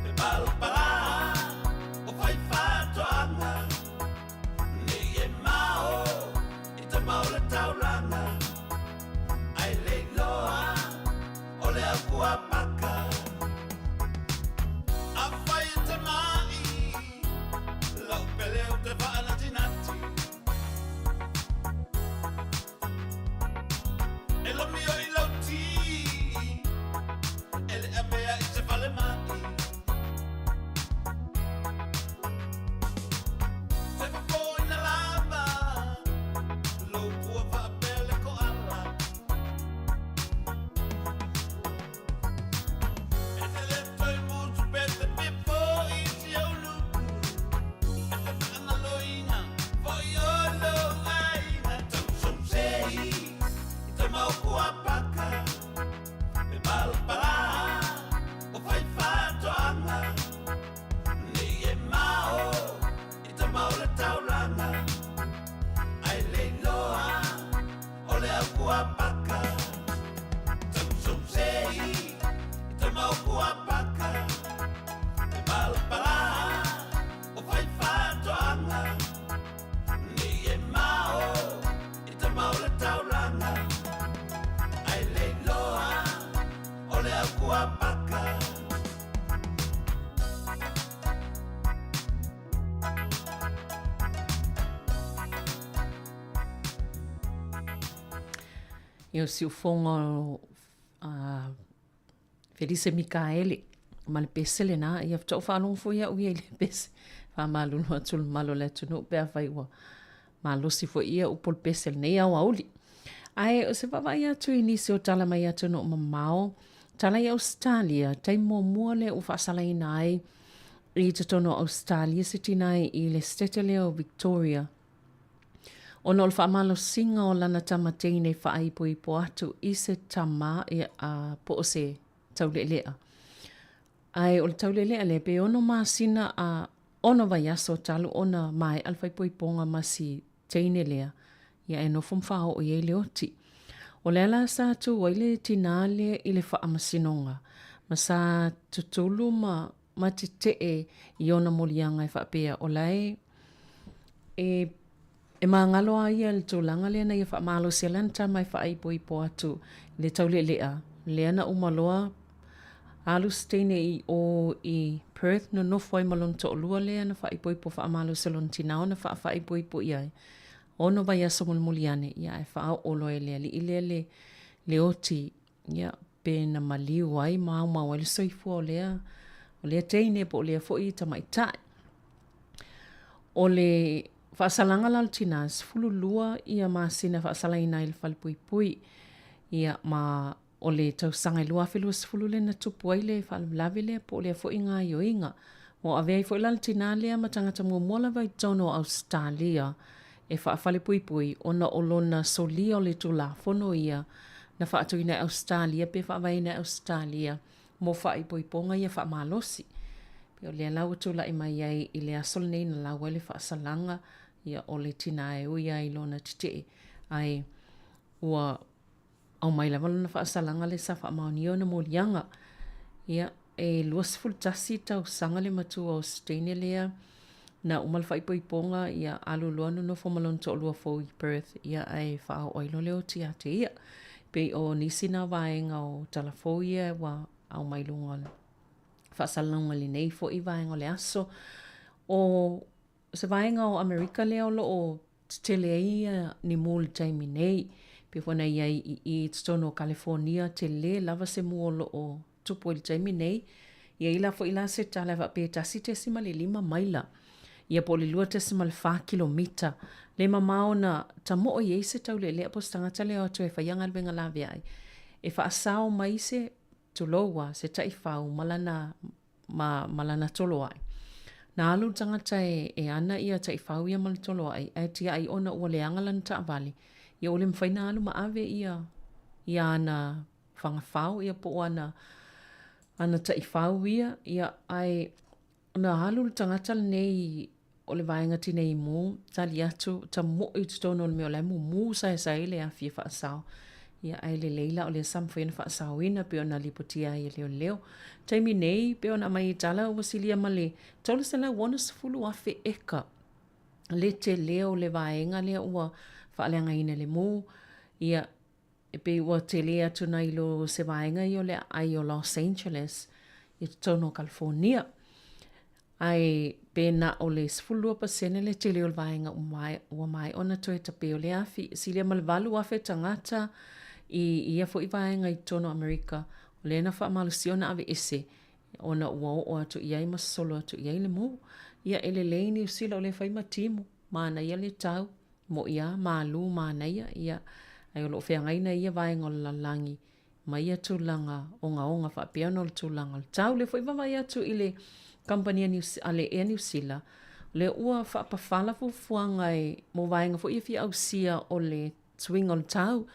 me balpara. Ia o siufonga Felise Mikaele, ma le pese le na, ia tau whalong fo ia ui le pese. Wha malu no atul malo le tunu, bea whai ua. Ma losi fo ia upol pese le nei au auli. Ai, o se wawai atu i nisi o tala mai atu no mamao, tala i Australia, tai mua le u whaasala i nai, i te tono Australia se tinai i le stete leo Victoria. O nol whaamalo singa o lana tamateine whaaipo i po atu i se tama i po o se taulelea. Ai o le taulelea le pe ono masina a ono vai aso talu ona mai alwhaipo i ponga masi teine lea. Ia e no whao o ye le oti. O le ala sa tu waile tinale i le whaamasinonga. Ma sa tutulu ma te te i ona molianga i whaapea o lai e mangalo a ia le tūlanga lea na i whaamalo se lanta mai whaaipo i po atu le taulelea. Lea na umaloa alu steine i o i Perth no nofoi malon to lua lea na whaaipo i po whaamalo se lontinao na whaaipo i po iai. Ono vai aso mulmuliane, ia e whaau olo e lea li ile le oti, ia pe na maliu ai mau ele soifua o lea teine po o lea fo i tamaitai. O le whaasalanga laltinas, fulu lua ia maasina whaasalaina il whalpuipui, ia ma o le tausanga lua whilus fulu le na tupu ai le whaalavi lea po o lea fo i ngā ioinga. Mo avea i fo i laltina lea matangata mua vai tono Australia, e whaafale pui ona olona solia o le tula fono ia na whaatu ina Australia pe whaavaina Australia mo whaipo i ponga ia whaamalosi. Pe o lea lau tula i mai ai i le asol nei na lau le whaasalanga ia o le tina e ui ai lona tite ai ua au mai la na whaasalanga le sa whaamaonio na molianga ia e luas fultasi tau sanga le matua o Stene lea na umal whaipo i ponga ia alu luanu no fomalon to lua fo i Perth ia ai whao oilo leo ti ate ia. Pe o nisi na vaenga o talafo ia wa au mai lunga whaasalanga li nei fo i vaenga le aso. O se vaenga o Amerika leo lo o tele ia ni mul taimi nei. Pe wana ia i tono California tele lava se muolo o tupo il taimi nei. Ia ila fo ila se tala va pe tasi te sima le 5 maila. Ia po le lua te simal 4 kilomita. Le mamao na tamo o yeise tau le lea po stangata leo atu e whaianga alwenga lawe ai. E whaasao mai se tuloa se tai whau malana tolo ai. Na alu tangata e ana ia tai whau ia malana tolo ai. E tia ai ona ua le angalan ta avale. Ia ole mwhaina alu maave ia ana whangawhau ia po ana tai whau ia ai na alu tangata nei o le vaenga tine i mū, tali atu, ta mo i tutono le meo le mū sa ele a fia whaasao. Ia ai le leila o le samwhena whaasao ina pe ona lipotia i leo. Taimi nei pe ona mai tala o wasilia ma le tole se la wana sifulu afe eka. Le te leo le vaenga lea ua whaaleanga ina le mū. Ia pe ua te lea tuna ilo se vaenga i o le ai o Los Angeles i tutono California. Ai pena o le 10% le tele o vaenga ua mai ona toe tape o le afi silia malvalu afe tangata i ia fo i vaenga i tono Amerika o le na whaamalusiona ave ese ona ua o atu iai masolo atu iai le mo ia ele leini usila o le whaima timu maana ia le tau mo ia maalu maana ia ai o lo whiangaina ia vaenga o lalangi ma ia tūlanga onga whapeana o le tūlanga tau le fo i vavai atu i le Company ale e New Zealand le ua whaapawhala fuanga e mo vaenga fo iwhi au sia o le swing on tau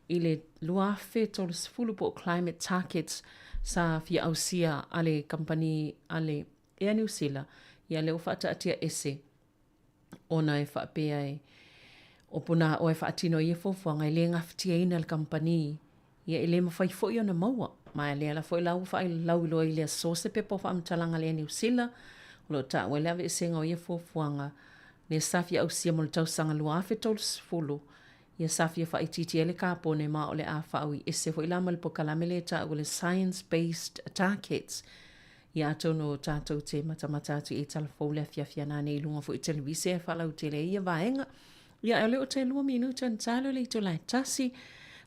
i le luafe to le sifulu po climate targets sa fia au sia ale company ale e New Zealand ia le ufata atia ese ona e whaapea e o puna o e whaatino i e fuanga i le ngaftia ina le company ia i le mawhai fo i ona maua mai le ala foi lau fai lau lo ile so se pe po fam talanga le New Zealand lo ta wele ave senga o ye fo fuanga ne safia au sia mol tau sanga lua fe tol fulu ye safia fa ititi ele ka pone ma ole a fa wi ese foi la mal po kalamele ta ole science based targets ya tono tato te matamata tu e talfo le fia na ne lunga fo televise fa lau tele ye vaenga ya ole o te lua minuta talo le to lai tasi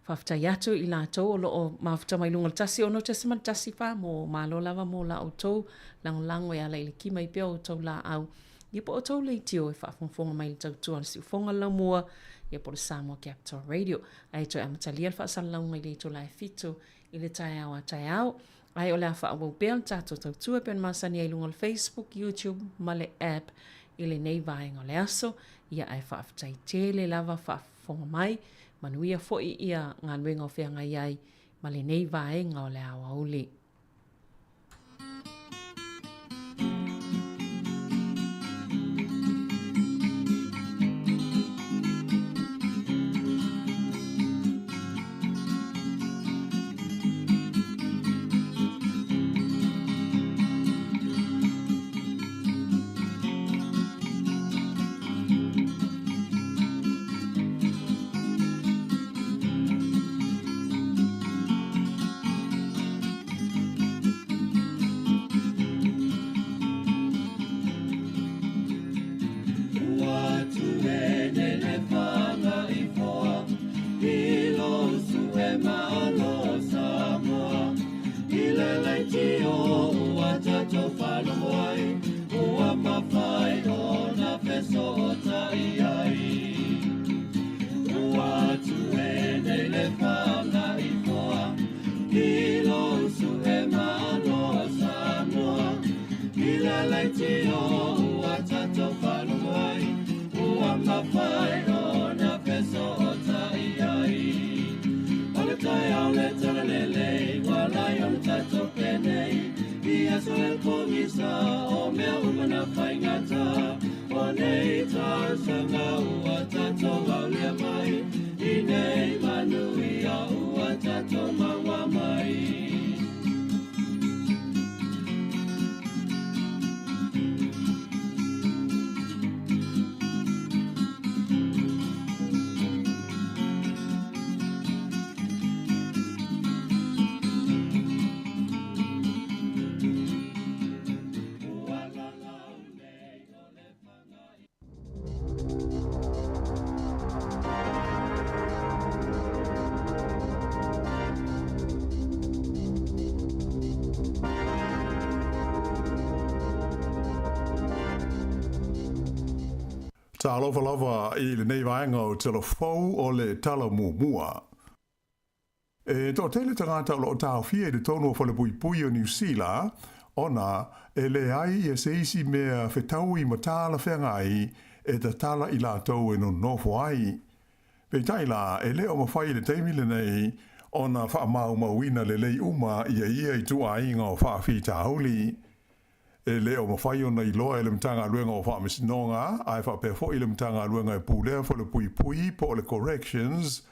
whaftai atu I lātou o loo mawhata mai lunga tasi ono tasi man tasi wha mo malo lava mo la o tau lango e ala ili ki mai pia o tau la au. Ia po o tau lei tio e whaafonga mai le tau tua si ufonga la mua ia po le Sāmoa Capital Radio. Ai to amatalia le whaasala launga I le to la e fito I le tai au a tai au. Ai o le a whaawau pia le tato tau tua pen masani ai lunga le Facebook, YouTube, ma le app I le nei vaenga le aso. Ia ai whaafatai te le lava whaafonga mai. Manuia foi ia nganuenga o whianga iai ma le nei vaenga o le awa uli. Ta alofa lava I le nei vaenga o te fau o le tala mua. E to tele tangata o lo tau fie de tono o le pui o New Zealand, ona e le ai e se isi mea whetau I matala whengai e ta tala I la tau e no nofo ai. Pei taila e le o mawhai le teimile nei, ona wha mau mawina le lei uma ia I tua inga o wha whita hauli. E leo mawhai o nei loa e le mtanga luenga o wha misinonga, ai wha pe fo I le mtanga luenga e pūlea fo le pui po le corrections,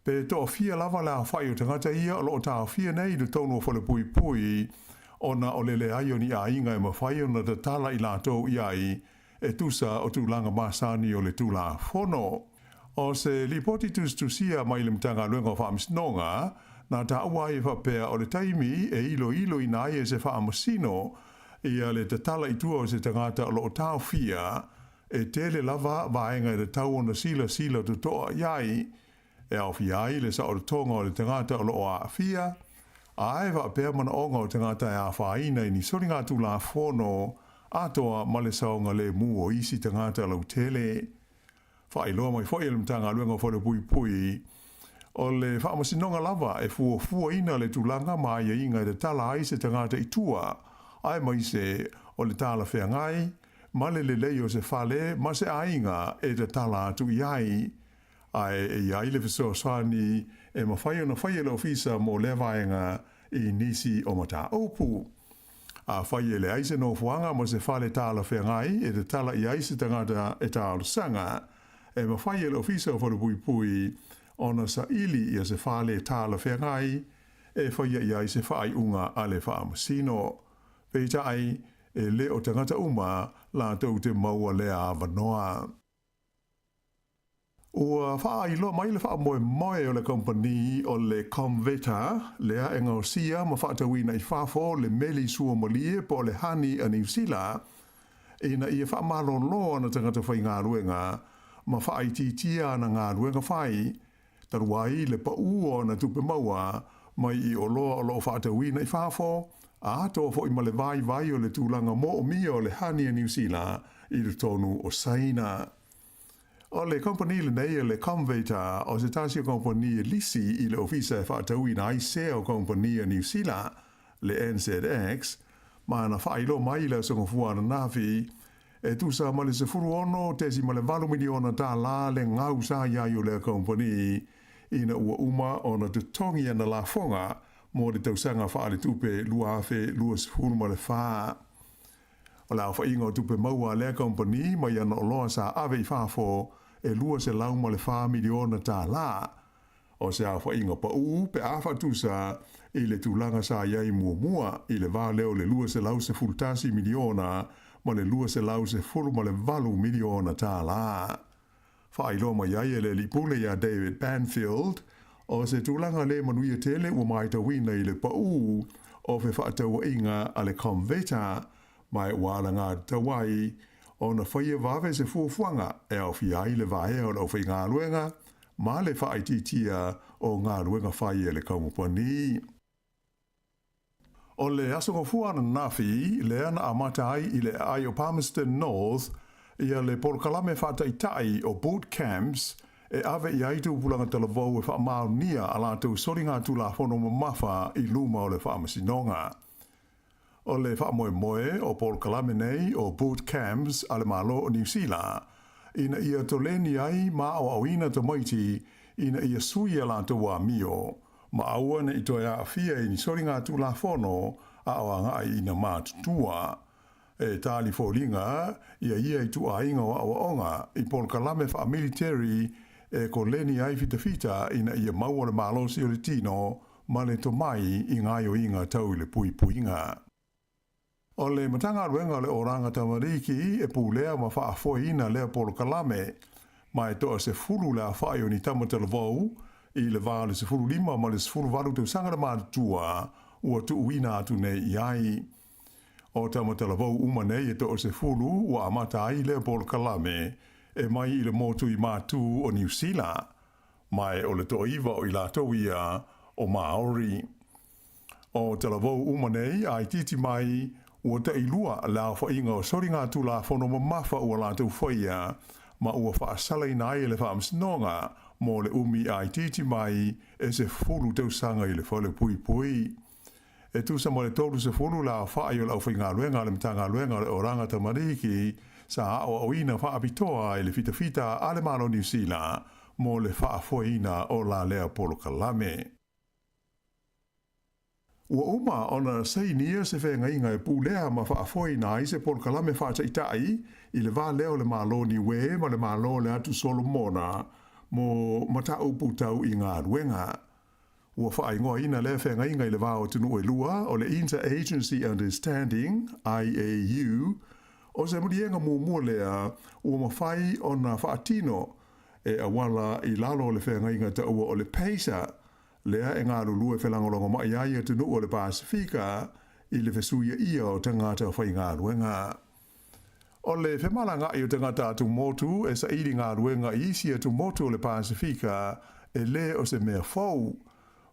pe to fia lava la whai o tangata ia o lo ta fia nei le tono fo le pui, ona o le ai o ni a inga e mawhai o na te tala I lato iai, e tusa o tūlanga masani o le tūla fono. O se lipoti tusia mai le mtanga luenga o wha misinonga, na ta ua e wha pea o le taimi e ilo I nai e se wha amasino, ia le te tala I tua o se tangata o lo tau fia, e tele lava vaenga e le tau ona sila tu toa iai, e au fiai le sa o le tonga o le tangata o lo a fia, a ewa pēr mana onga o tangata e a whaina I ni sori ngā tu la fono, atoa male saonga le mu o isi tangata lau tele. Whai loa mai whai le mtanga luenga whare pui, o le whaamasinonga lava e fua ina le tūlanga mai e inga e te tala ai se tangata I tua, ai mai se o le tala whengai, male le leo se whale, ma se ainga e te tala atu iai. Ai e iai le fiso swani e mawhai o na whai le ofisa mo le vaenga I nisi o mata opu. A whai e le aise no fuanga ma se whale tala whengai e te tala iai se tangata e tala sanga, e mawhai e le ofisa o whare pui, ona sa ili ia se whale tala whengai, e whai iai se whai unga a le whaamasino. Peita ai e le o tangata uma la tau te maua lea vanoa. Ua wha I loa mai le wha moe o le company o le Conveta, lea e ngau sia ma wha tawina I whafo le meli sua malie po le hani a New Zealand, e na ia wha malon loa na tangata whai ngā ruenga, ma wha I titia na ngā ruenga whai, taruai le pa ua na tupe maua mai I o loa whaatawina I whafo, a ato fo I male vai o le tūlanga mo o mia o le hani a New Zealand I le tonu o Saina. O le company le nei le Convator o se tasi o company lisi I le ofisa whaatawina ai se o company a New Zealand, le NZX, ma na whailo mai le songofua na nafi, e tu sa male se furu ono te si male valu miliona ta la le ngau sa ia yo le company ina ua uma o na tutongi ana la fonga mo le tausanga whaale tupe lua afe lua se furu male wha. O la wha ingo tupe maua le company ma ia na oloa sa ave I whafo e lua se lau male wha miliona ta la. O se a wha ingo pa pe awha tu sa I le tūlanga sa iai mua I le vā leo le lua se lau se fultasi miliona ma le lua se lau se furu ma le valu miliona tā la. Whailo ma iai le lipule ia David Banfield, o se tūlanga le manuia tele ua mai ta wina I le pau o fe whaataua inga a le Convator, mai wala ngā tawai, o na whaia vave se fuafuanga e au fiai le vae o lau whai ngā luenga, ma le whaititia o ngā luenga whai e le kaumupani. O le asongofua na nafi, le ana amatai I le ai o Palmerston North, ia le polkalame whaataitai o boot camps, e ave I aitu pulanga talavou e whaamaunia a lātou soringa tula whono mamafa I luma o le whaamasinonga. O le whaamoe o polkalame nei o boot camps a le malo o New Zealand, ina ia toleni ai ma o awina to maiti, ina ia sui a lātou wa mio, ma aua na ito ya afia I ni soringa tu la fono a awanga I ina mātutua. E tāli fōlinga, ia I tu a inga o awaonga I polkalame wha military e ko leni ai fita ina ia maua le malosi o le tino ma le tomai I ngai o inga tau I le puipuinga. O le matanga ruenga le oranga tamariki e pūlea ma wha afoina lea polkalame, ma e toa se furu lea whae o ni tamatalavou, I le vāle se furu lima ma le se furu valu tau sangara mātua ua tu uina atu nei iai. O tamatalavou uma nei e toa se furu ua amata ai lea polkalame e mai I le motu I mātu o New Zealand, mai o le toa iwa o I lātou ia o Maori. O talavou uma nei ai titi mai ua ta ilua la whainga o soringa tu la whono mamafa ua lātou whaia ma ua whaasala ina ai le whaamsinonga mo le umi ai titi mai e se furu tau sanga I le whale pui pui. E tu sa mo le tolu se furu la whaai o lau whainga luenga le mtanga luenga le oranga tamariki sa ao au ina whaapitoa le fita ale malo New Zealand mo le whaafoina o la lea polokalame. Ua uma ona sei nia se whenga inga e pūlea ma whaafoina ai se polokalame whaataitai I le vā leo le malo ni we ma le malo le atu Solomona mo matau putau I ngā ruenga. Ua whaingoa ina le whenga inga I le vā o tunu e lua o le Inter-Agency Understanding, IAU, o se murienga mua lea ua mawhai o na whaatino e awala I lalo le whenga inga ta ua o le Pacer, lea e ngā rulu e whelangolongo mai ai e tunu o le Pasifika I le fesuia ia o tangata whai ngā ruenga. O le whemalanga I o tangata atu motu e sa iri ngā ruenga I isi atu motu o le Pasifika e le o se mea fau.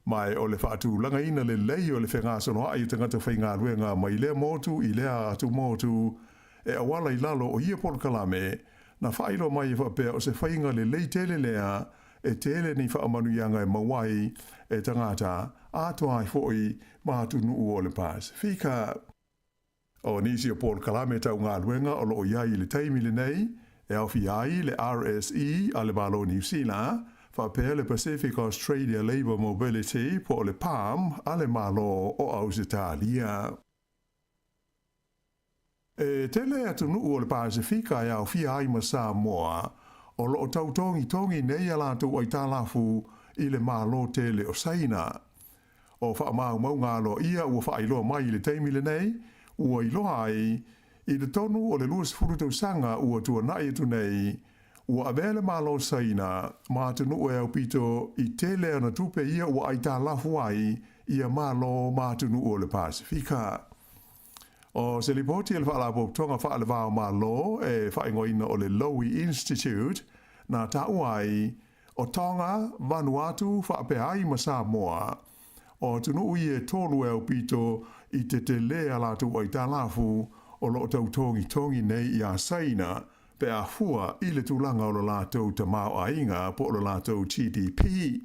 Mai o le whaatu langa ina le lei o le whenga sono ai o tangata whai ngā ruenga mai le motu I lea atu motu e awala I lalo o ia polkalame na whairo mai e whapea o se whainga le lei tele lea e tele ni whaamanuianga e mawai e tangata atoa ai foi mahatu nuu o le Pasifika. O nisi o polkalame tau ngā luenga o lo iai le taimi le nei e au ai le RSE a le malo New Zealand whapea le Pacific Australia Labour Mobility po le PAM a le malo o Ausitalia. E tele atu nuu o le Pasifika e au ai ma Sāmoa o lo tautongi nei ala tu ai talafu I le malo tele o Saina. O whaamau mau ngā lo ia ua whaailoa mai le taimi le nei, ua iloa ai, I le tonu o le luas furu tau sanga ua tua nai atu nei, ua avele malo Saina, ma tunu e au pito I tele ana tupe ia ua ai talafu ai, ia malo ma tunu o le Pasifika. O se li poti el whaalapo tonga whaale vāo malo e whaingoina o le Lowy Institute na tau ai O Tonga, Vanuatu, Whaapeai ma Sāmoa. O tunu ui e tolu e au pito I te lea latu o I tā lafu o lo tau tongi nei I a saina pe a fua I le tūlanga o lo lātou te mao a inga po lo lātou GDP.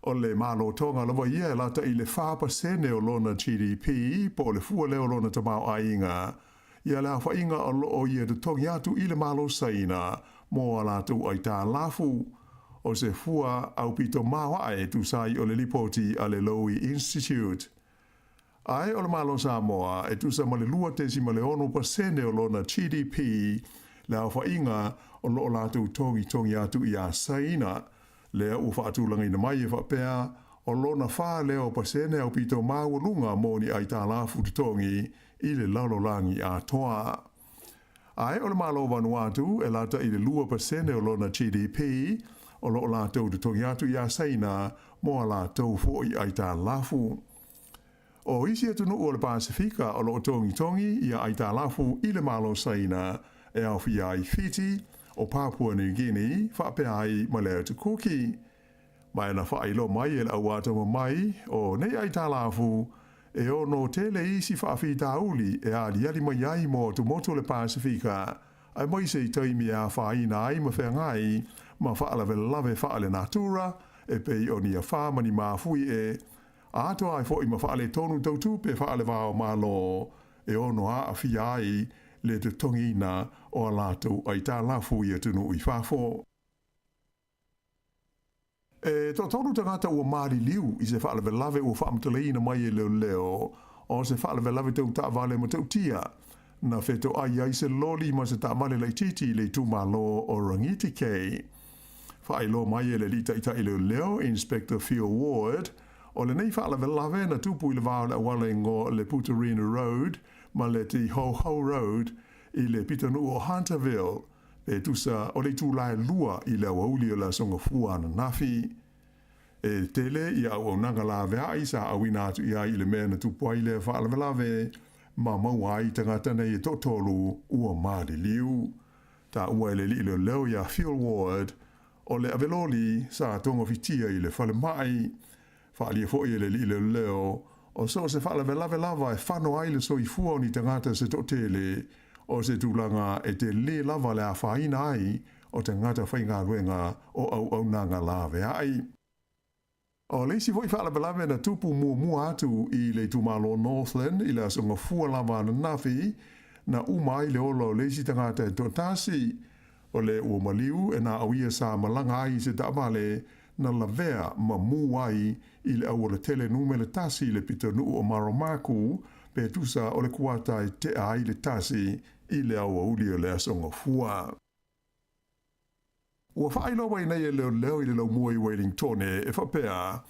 O le malo tonga lawa ia lata I le 4% o lona GDP po le fua leo lona te mao a inga. Ia le awha inga o lo o ia te tongi atu I le malo saina mo a lātou ai tā lafu. O se fua au pito mawa e tu sai o le lipoti a le Lowy Institute. Ai o le malo Samoa e tu sa male lua tesi male 1% o lona GDP le awha inga o lo lātou tongi atu I a saina. Lea u whaatulanga ina mai e whapea o lona wha leo pasene au pito māwalunga mōni ai tā lafu tutongi I le laulolangi a toa. Ai o le malo Vanuatu e lata I le 2% o lona GDP o lo lātou tutongi atu I a saina mo a lātou fōi ai tā lafu. O isi atunu o le Pasifika o lo tongi I a ai tā lafu I le malo saina e au fia I Fiji o Papua New Guinea, whapea ai ma leo te kuki. Mai na whailo mai e la awata ma mai, o nei ai tā lafu, e o no tele isi whaafi tauli e ali mai ai mo tu moto le Pasifika, ai mai se I taimi a whaina ai ma whengai, ma whaalawe lawe whaale natura, e pei o ni a whamani mafui e, a ato ai fo I ma whaale tonu tautu pe whaale wao ma lo, e o no a awhi ai, le te tongina o a lātou ai tā lafu I atunu I whafo. E tō tonu tangata ua māri liu I se whaalewe lawe ua whaamtaleina mai e leo, o se whaalewe lawe tau tā vale ma tau tia, na wheto ai se loli ma se tā male lai titi le tūmalo o Rangiti Kei. Whaelo mai e le lita ita I leo, Inspector Phil Ward, o le nei whaalewe lawe na tupu I le wāle awale ngō le Putarina Road, ma le te Ho Road I le pitanu o Hunterville e tusa o le tūlae lua I le awauli o la songa fua na nafi. E tele I au nanga la vea isa awina atu I ai I le mea na tupuai le whaalawe lawe ma mauai tangata nei e totolu ua maari liu. Ta ua le li le leo ia Phil Ward o le aveloli sa tonga fitia I le whale mai. Whaali e fo I le li le leo o so se whaalawe lava e whano ai le soi fua o ni tangata se totele o se tūlanga e te le lava le a whaina ai o te ngata whainga ruenga o au nanga lawe ai. O leisi voi whaalawe lawe na tupu mua atu I le tūmalo Northland I le asonga fua lava na nafi na umai le olo leisi tangata e totasi o le ua maliu e na awia sa malanga ai se tamale na lavea ma muai I le au le tele nume le tasi le pitanu o Maromaku pe tusa o le kuata I te ai le tasi I le au auli o le asonga fua. Ua whailo wai nei e leo I le lau mua I Wellingtone e whapea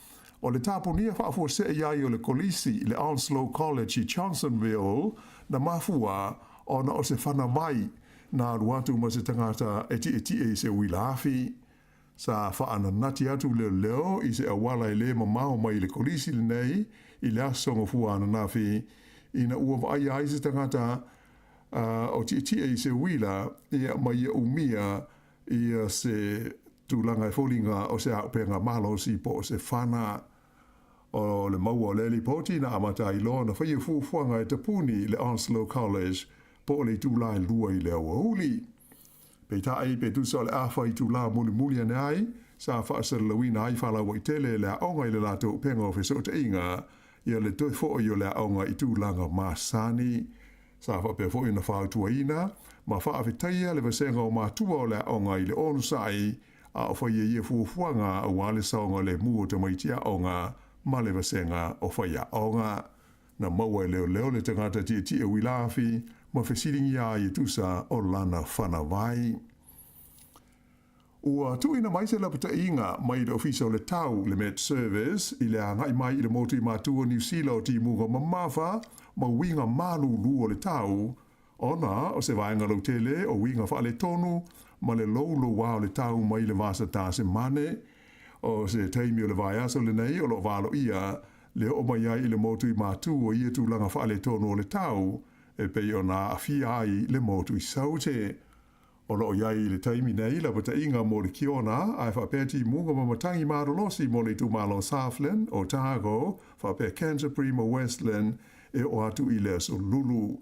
o le tāponia whaafua se iai o le kolisi I le Onslow College I Johnsonville na mafua o na o se whanamai na aruatu ma se tangata e ti se wilaafi. Sa whaana nati atu leo I se awala I le mamao mai le kolisi le nei I le asonga fuana nafi ina ua vai ai se tangata o ti se wila ia mai umia ia se tūlanga e wholinga o se apenga malo si po se whana o le maua le li poti na amata I loa na whaia fuanga e tapuni le Onslow College po le tūlai lua I le awauli. Pe tae pe tusa le awha I tūla muli ane ai, sa whaasara lawina ai whala wa I tele le aonga I le lato penga o wheso te inga, ia le toi fo I o le aonga I tūlanga māsani. Sa whapea fo I na whautua ina, ma whaawhetaia le vasenga o mātua o le aonga I le onusai, a o whaia ia fuafuanga a wale saonga le mua te maitia aonga, ma le vasenga o whaia aonga. Na maua leo le tangata tia wilafi, ma whesiringi a I tusa o lana whanawai. Ua tuina mai se lapata inga mai le ofisa o le tau le Met Service I le angai mai I le motu I mātua New Zealand o ti munga mamafa ma winga malu lu o le tau ona o se vaenga lau tele o winga whaale tonu ma le lolo wa o le tau mai le vasa tā se mane o se teimi o le vaiaso le nei o lo valo ia le o mai ai I le motu I mātua o ia tūlanga whaale tonu o le tau e pei o nā awhia ai le motu I saute. O lo iai le taimi nei la pata inga mo le kiona ai whapeti munga ma matangi marolosi mo le tumalo Southland o Tago, whape Canterbury ma Westland e o atu i le so lulu.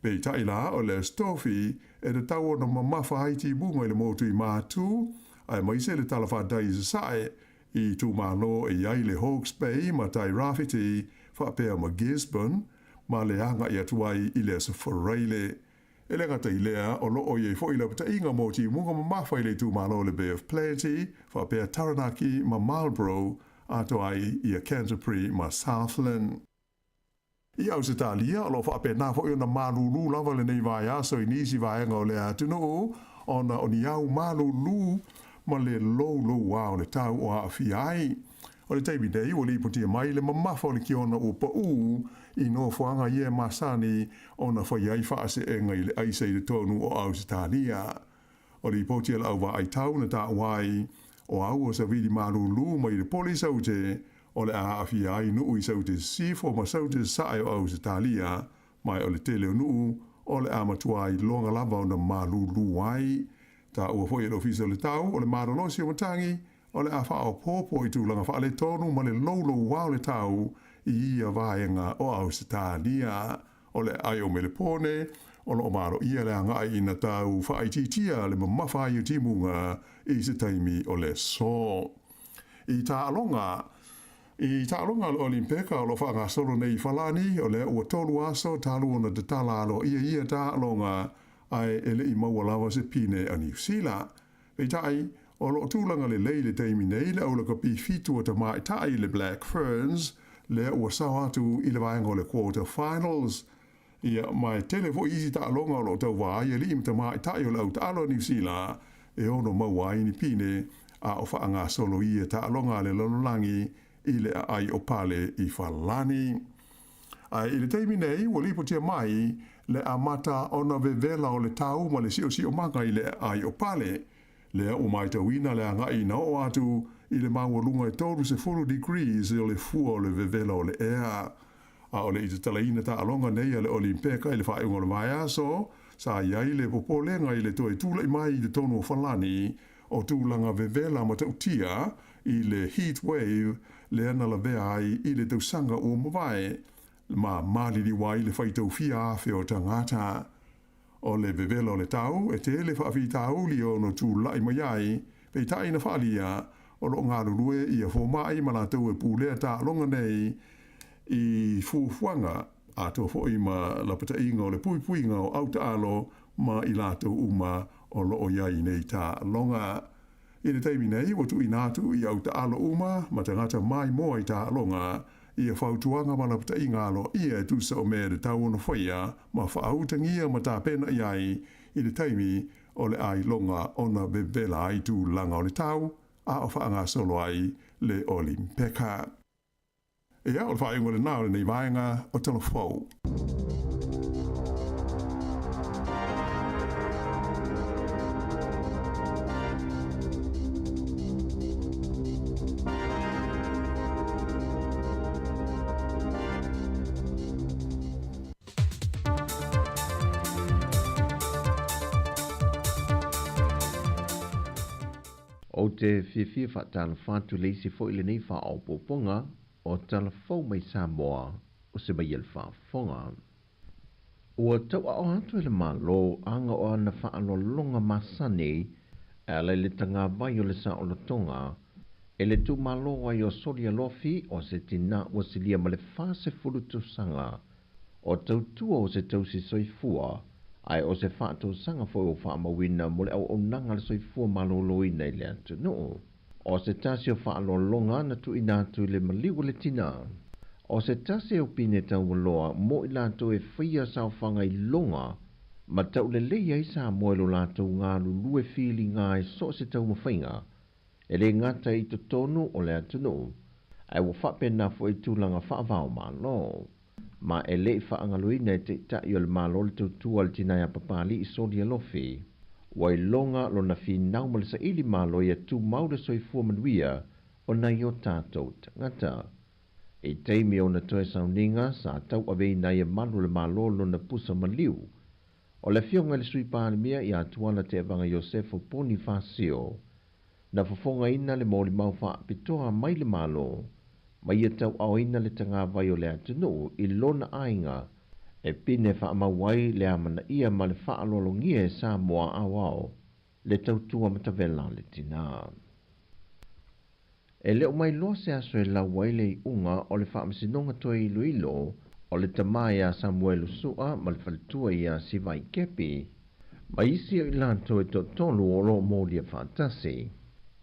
Pei taila o le stofi e le tau na mamafa haiti bunga i le motu i mātu, ai maise le talawhadai sae i tumalo e iai le Hawke's Bay ma tai Rafiti, whapea ma Gisborne, ma le anga i atuai i le so Whareile. E le ngata i lea o loo i e fo i la pata inga moti munga ma mawhai le tu malo le Bay of Plenty, whapea Taranaki ma Marlborough, ato ai i a Canterbury ma Southland. I au se talia, o lo whapea nā fo i ona malulu lava le nei vai aso i nisi vai anga o le atunu, ona o ni au malulu ma le lo wao le tau o a fiai. O le teimi nei, o li putia mai le mamafa o le ki ona o pa i no fuanga ia masani o na whaiai whaase e ngai le aise i le tonu o au se tānia. O li potia la au wa ai tau na tā wai o au o sa vidi malulu mai le poli saute o le a awhi ai nuu i saute sifo ma saute sae o au se tālia mai o le tele o nuu o le amatua i longa lava o na malulu wai. Tā ua foi e lo fisa o le tau o le marolosi o matangi o le a wha o popo i tūlanga wha le tonu ma le lolo wao le tau i ia vaenga o au se tānia o le ai o mele pone o lo maro ia le anga i na tau whaititia le mamawhai o timunga i se taimi o le so. I tā alonga o Olimpeka o lo whanga solo nei whalani o le ua tolu aso talu o na te talalo ia tā alonga ai ele i maua lava se pine a New Zealand. Pei tai o lo tūlanga le leile taimi nei le au la kapi fitu o ta mai tai le Black Ferns le ua sao atu i le vaenga o le quarter finals. Ia mai tele fo isi ta alonga o lo tau vai e li imta mai tai o lau ta alo New Zealand e ono maua ni pine a o whaanga solo ia ta alonga le lololangi i le ai o pale i whalani. Ai i le teimi nei ua lipotia mai le amata ona vevela o le tau ma le si o manga i le ai o pale le o mai tawina le anga i na o atu i le maua lunga e tolu se 4 degrees o le fua o le vevela o le ea. A o le i te talaina ta alonga nei a le Olimpeka i le whae unga le vai aso, sa iai le popolenga i le toe tūla i mai i le tonu o whalani o tūlanga vevela ma tautia i le heat wave le ana la vea ai i le tausanga o mawai ma maliri wai le whaitau fia afe o tangata. O le vevela o le tau e te le whaafi tau li o no tūla i mai ai pei tai na whaalia o lo ngā rurue i a fōmai mana tau e pūlea tā longa nei i fuafuanga a tō fōi ma lapata inga o le puipuinga o auta alo ma i lātou uma o lo o iai nei tā longa. I le teimi nei o tu i nātu i auta alo uma ma tangata mai moa i tā longa i a whautuanga ma lapata inga alo i e tusa o mea le tau ono whaia ma whautangia ma tā pena iai i le teimi o le ai longa ona bebela ai tū langa o le tau a o whaanga solo ai le Olimpeka. Ea o le whaingo le nao le nei vaenga o telefou. O te whiwhia whaatala whātu leisi fo ile nei wha au poponga o tala whau mai Sāmoa o se mai ele whaafonga. Ua tau ao atu ele malo anga o ana whaalo longa masane ala le tanga vai o le sa o le tonga ele tu malo ai o sori alofi o se tina o se lia ma le whase fulutu sanga o tau tua o se tau si soifua ai o se whātou sanga fo o whaamawina mo le au o nanga le soifua maloloi nei le atu no. O se tasi o whaalolonga na tu inatu le maliwa le tina. O se tasi o pine tau loa mo i lato e whia sao whanga i longa ma tau le leia i sa moelo lato ngā lulue whili ngā e so se tau mawhainga. E le ngata i to tonu o le atu no. Ai wa whapena fo i tūlanga whaavao malo. Ma e le whaangaluina e te tai o le malo le tautua le tinai papali i sori alofi. Wai longa lo na fi nau ma le sa ili malo ia tu maule soifua manuia o na i o tātou tangata. E teimi o na toe sauninga sa tau awei na ia malu le malo lo na pusa maliu. O le fionga le sui palemia ia tuala te vanga Josefo Bonifacio. Na fofonga ina le mōli mauwha pitoa mai le malo. Mai e tau au ina le tanga vai o le atunu i lona ainga. E pine wha mawai le amana ia ma le wha alolongia e Sāmoa awao. Le tautua matavela le tina. E leo mai loa se aso e la waile i unga o le wha amasinonga toi iluilo o le tamaya Samuel Sua ma le whalitua ia Sivai Kepi. Ma isi o ilanto e to tonu o lo mōlia whaatasi.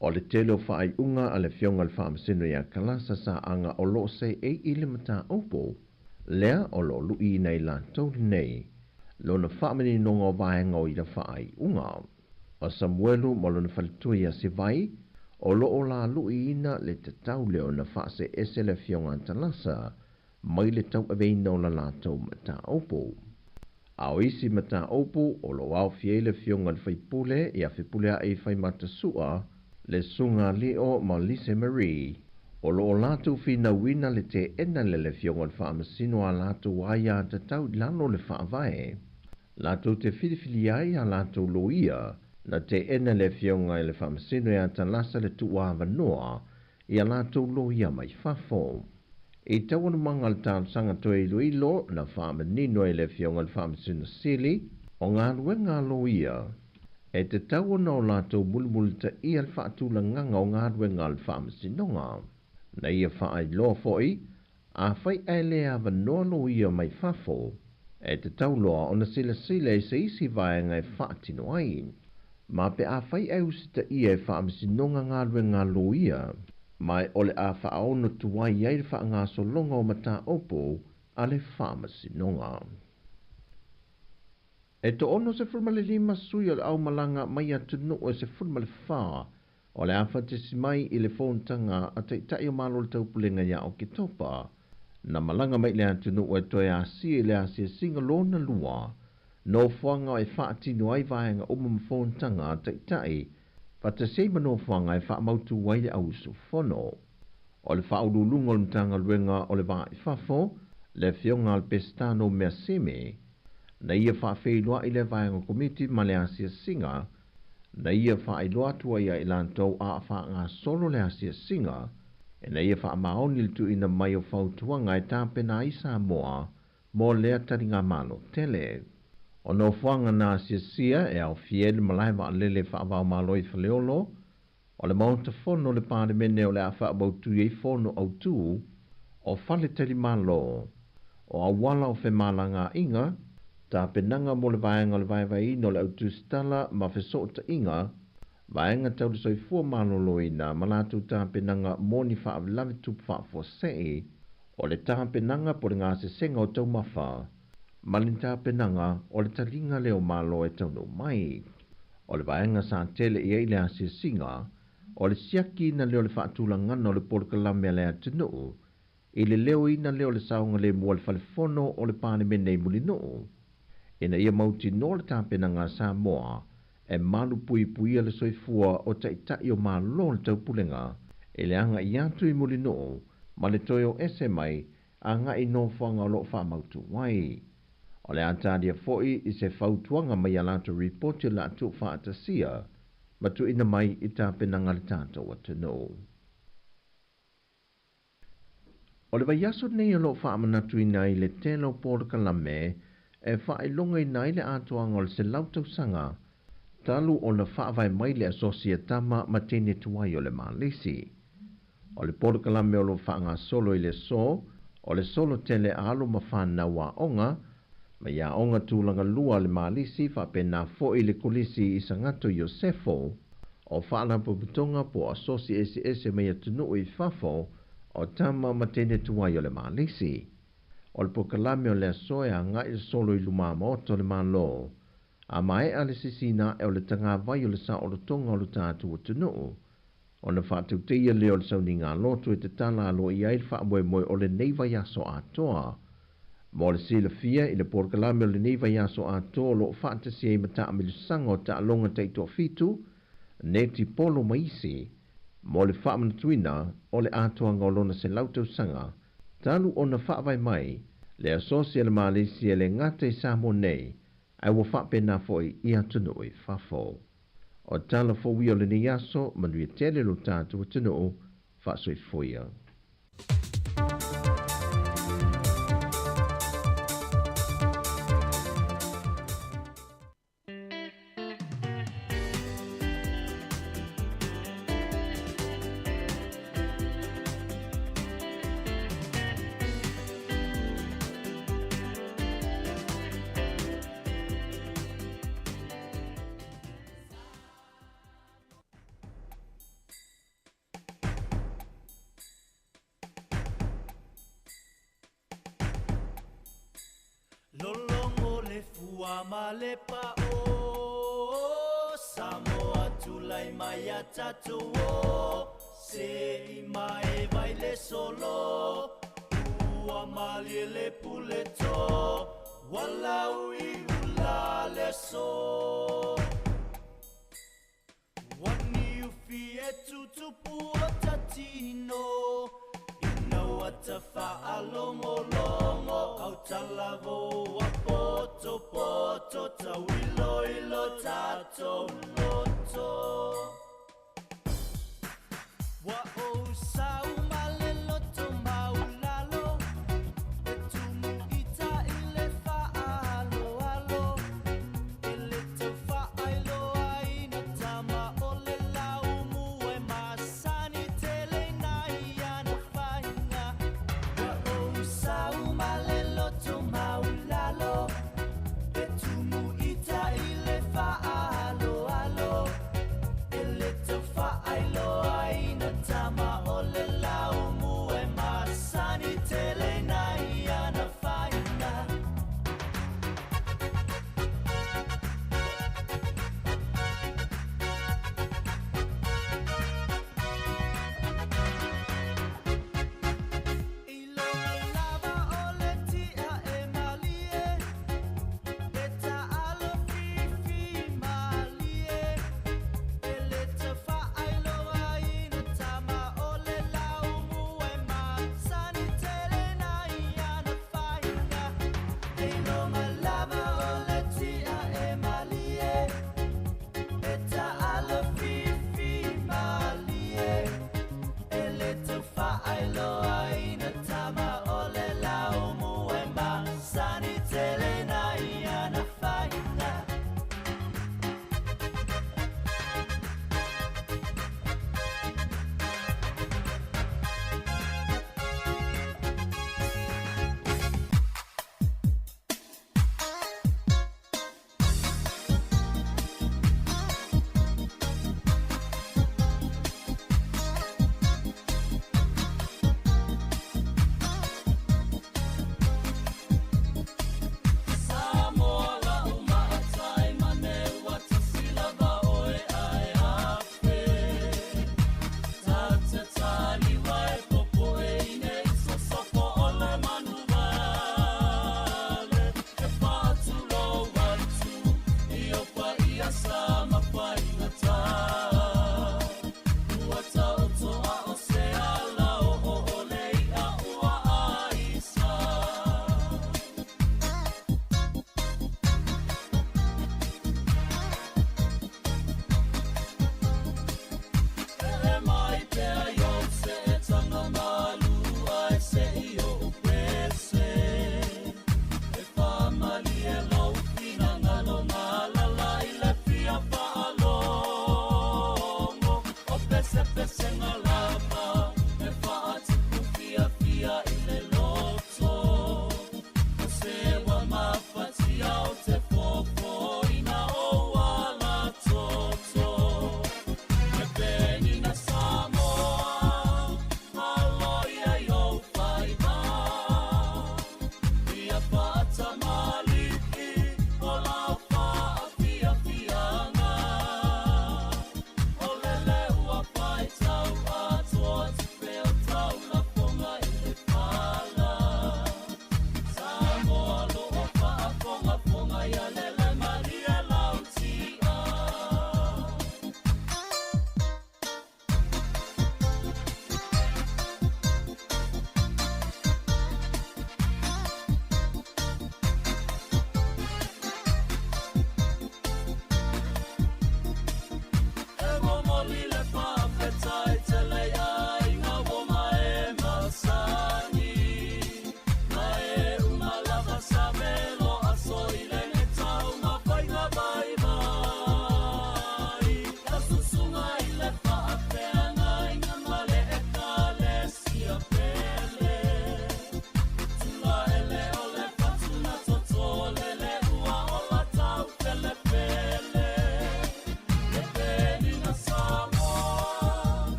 O le telo wha ai unga a le fionga le wha amasino ia kalasa sa anga o lo se e ili mata opo. Lea o lo lui nei lanto nei. Lo na wha amani nonga o vaenga o ira wha ai unga. O Samuelu mo lo na whalitua ia Sivai. O lo o la lui ina le te tau leo na wha se ese le fionga antalasa. Mai le tau aveina o la lātou mata opo. Ao isi mata opo o lo au fiele fionga le whaipule i a whipule a e whai mata sua le sunga leo ma Lise Marie. O lo o lātou whina wina le te ena le fionga le whaamasino a lātou aia te tau lano le whaavae. Lātou te whirifili ai a lātou loia na te ena le fionga le whaamasino e a talasa le tuwa vanoa i a lātou loia mai whafo. E tawana manga le tālu sanga toi iluilo na whaamanino e le fionga le whaamasino sili o ngā ruenga loia. E te tawana o lātou mulimuli ta ia le whaatula nganga o ngā ruenga le whaamasinonga. Na ia whaai loa foi, a whai ailea vanoa loia mai whafo. E te tauloa o na sila e se isi vaenga e whaatino ai. Ma pe a whai au sita ia e whaamasinonga ngā ruenga loia. Mai ole a whaaono tuwai iei wha ngā solonga o mata opo a le whaamasinonga. E to ono se fulmale lima sui o le au malanga mai atunu o se fulmale wha o le awhatisi mai i le whontanga a te tai o malo le taupulenga ia o ki topa. Na malanga mai le atunu o e toi a si le a si singa lona lua no whanga o e whaatino ai vaenga o mama whontanga a te tai. Pata sei mano whanga e wha mautu waile au su whono. O le wha ululunga o mtanga luenga o le wha i whafo, le fionga al pestano mea seme. Na ia wha whailua i le vaenga komiti ma le asia singa. Na ia wha iloa tua ia ilantou a wha ngā solo le asia singa. E na ia wha maoni le tu ina mai o whautuanga e tāpena i Sāmoa mo lea tari ngā malo tele. O no whanga nā sia e au fiel malaiwa lele whaavau maloi whaleolo. O le maunta whono le pāremene o le a whaabautu i whono au tū o whale teri malo. O a wala o whe malanga inga, tā penanga mo le vaenga le vaevai no le autu stala ma whesota inga, vaenga tau le soifua maloloina malatu tā penanga moni whaavlawe tupu whaafosei, o le tā penanga po le ngā se senga o tau mawha. Malinta penanga o le taringa leo malo e tau no mai. O le vaenga sa tele i eile asia singa, o le siaki ina leo le whaatula ngana o le polkalame le atinu, i le leo ina leo le saunga le mua le whalefono o le pane mene mulino. Ina ia mauti no le tāpenanga Sāmoa, e malu pui pui le soifua o taitai o malo le taupulenga, e le anga i atu i mulino, ma le toio ese mai, a nga i no whanga o lo whamautu wai. O le atadia foi i se whautuanga mai alato reporti la atu whaatasia, ma tu ina mai i tāpenanga le tātou atano. O le vaiaso nei alo whaamanatu ina i le telo pōrakalame, e whailonga ina i le atuanga o le se lautau sanga, talu o na whaavai mai le asosia tama ma tene tuai o le Malesi. O le pōrakalame o lo whaanga solo i le so, o le solo tele alo ma whanau wa onga, ma ia onga tūlanga lua le Malesi whapena fo i le kolisi i sangato Iosefo, o whaana puputonga po asosi ese mai atunu i whafo o tama matene tuai o le Malesi. O le pokalame o le asoe a ngai le solo i luma maoto le malo, a mai ale sisina e o le tanga vai o le sa o le tonga o le tātu atunu. O na whātau teia leo le sauni ngā loto e te tala alo i ail whaamoe moe o le neiva yaso atoa. Mo le sila fia i le porkalame o le neiva yaso atoa lo whaatasi e mata amilusanga o ta alonga teito fitu, neti polo maisi, mo le whaamanatuina o le atoa ngolona se lautau sanga, talu o na whaavai mai, le asosia le Malaysia le ngate Sāmoa nei, ai wa whapena foi ia tunu e whafo. O tala fōwi o le ni aso, manui tele lo tātou tunu o whasoi foia. Lolongo le fua ma le pa o Samoa tulai mai a tatua se I mai vai le solo ua mali le puleto walau I ula le so wani ufi e tutupu o tatino Watafa-alongo-longo au talavo a poto tawilo-ilo tato loto wa o sau maleloto maulalo etumu ita ile fa-alo-alo ele te fa-ailo aina tama ole laumu e masani tele nai ana fainga Malelo maulalo etumu ita ile faalo alo ele te failo aina tama ole laumu e masani tele nai ana faina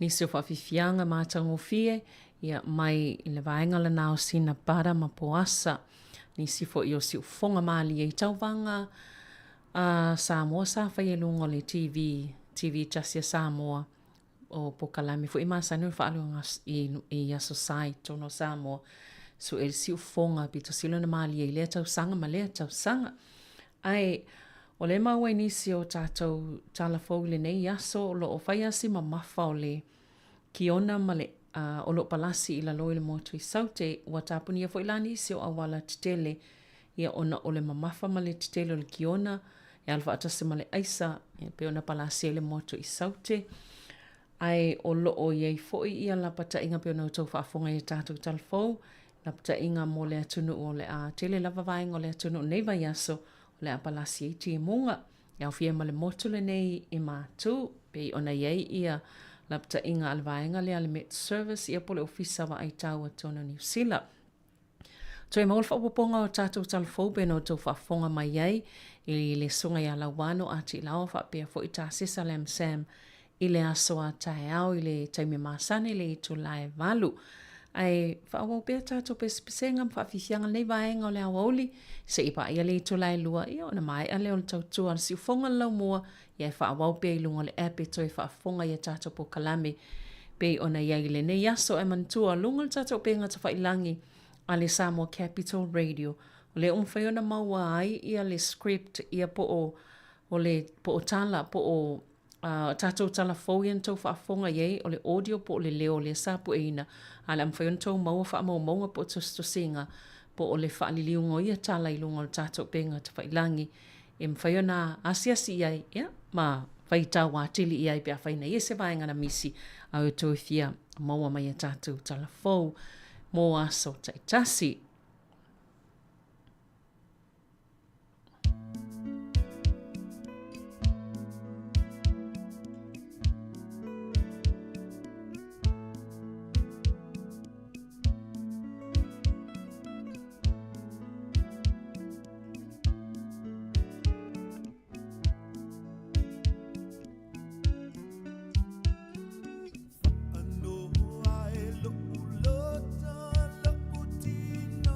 nisi o whawhiwhianga mātangofie, ia mai i le vaenga la nao sina para ma poasa, nisi fo i o si ufonga mali e tauwanga, Sāmoa sa whai e lungo le TV Jasia Sāmoa, o Pokalami, fo i māsanu whaalunga i a society no Sāmoa, so e si ufonga pito silo na mali e lea tau sanga ma lea tau sanga. Ai, o le maua nisi o tātou tālafou le nei aso o lo o whai asi ma mawha o le kiona ma le o lo palasi i la loi le motu i saute ua tāpuni fo ilani isi o awala titele ia ona o le mamafa ma le titele o le kiona e alfa atase ma le aisa pe ona palasi i le motu i saute ai o lo o iei foi ia la pata inga pe ona utau whaafonga i tātou talafou la pata inga mo le atunu o le a tele lava vaenga o le atunu neiva iaso o le a palasi i ti munga iau fia ma le motu le nei i mātu pe ona iei ia lapta inga alvaenga le Met Service ia pole ofisa wa ai tau atona New Zealand. Toi maul whapoponga o tātou talafou pe no tau whafonga mai ai i le sunga ia lawano ati lao whapea fo i tā sisa le Sam i le asoa tae au i le taimi māsane le i tu lae valu. Ai whaawau pia tātou pesipisenga mwhawhiwhianga nei vaenga o le awauli se ipa ia le i tu lae lua ia o na mai ale o le tautua si ufonga lau mua ia e whaawau pia i lunga le epe toi whaafonga ia tātou po kalame pe ona ia i le nei aso e mantua lunga le tātou pe ngata whailangi a le Samoa Capital Radio o le umwhaiona maua ai ia le script ia po o le po o tala po o tātou tala fōian tau whaafonga iei o le audio po o le leo le sapu eina a le amwhaiona tau maua whaamaunga po tostosinga po o le whaaliliungo ia tala i lunga le tātou pe ngata whailangi e mwhaiona asiasi iai ia ma whaitau atili iai pe a whaina ia se vaenga na misi au e tau fia maua mai a tātou tala fōu mō aso taitasi. Aloha e lo'u lota, lo'u tina.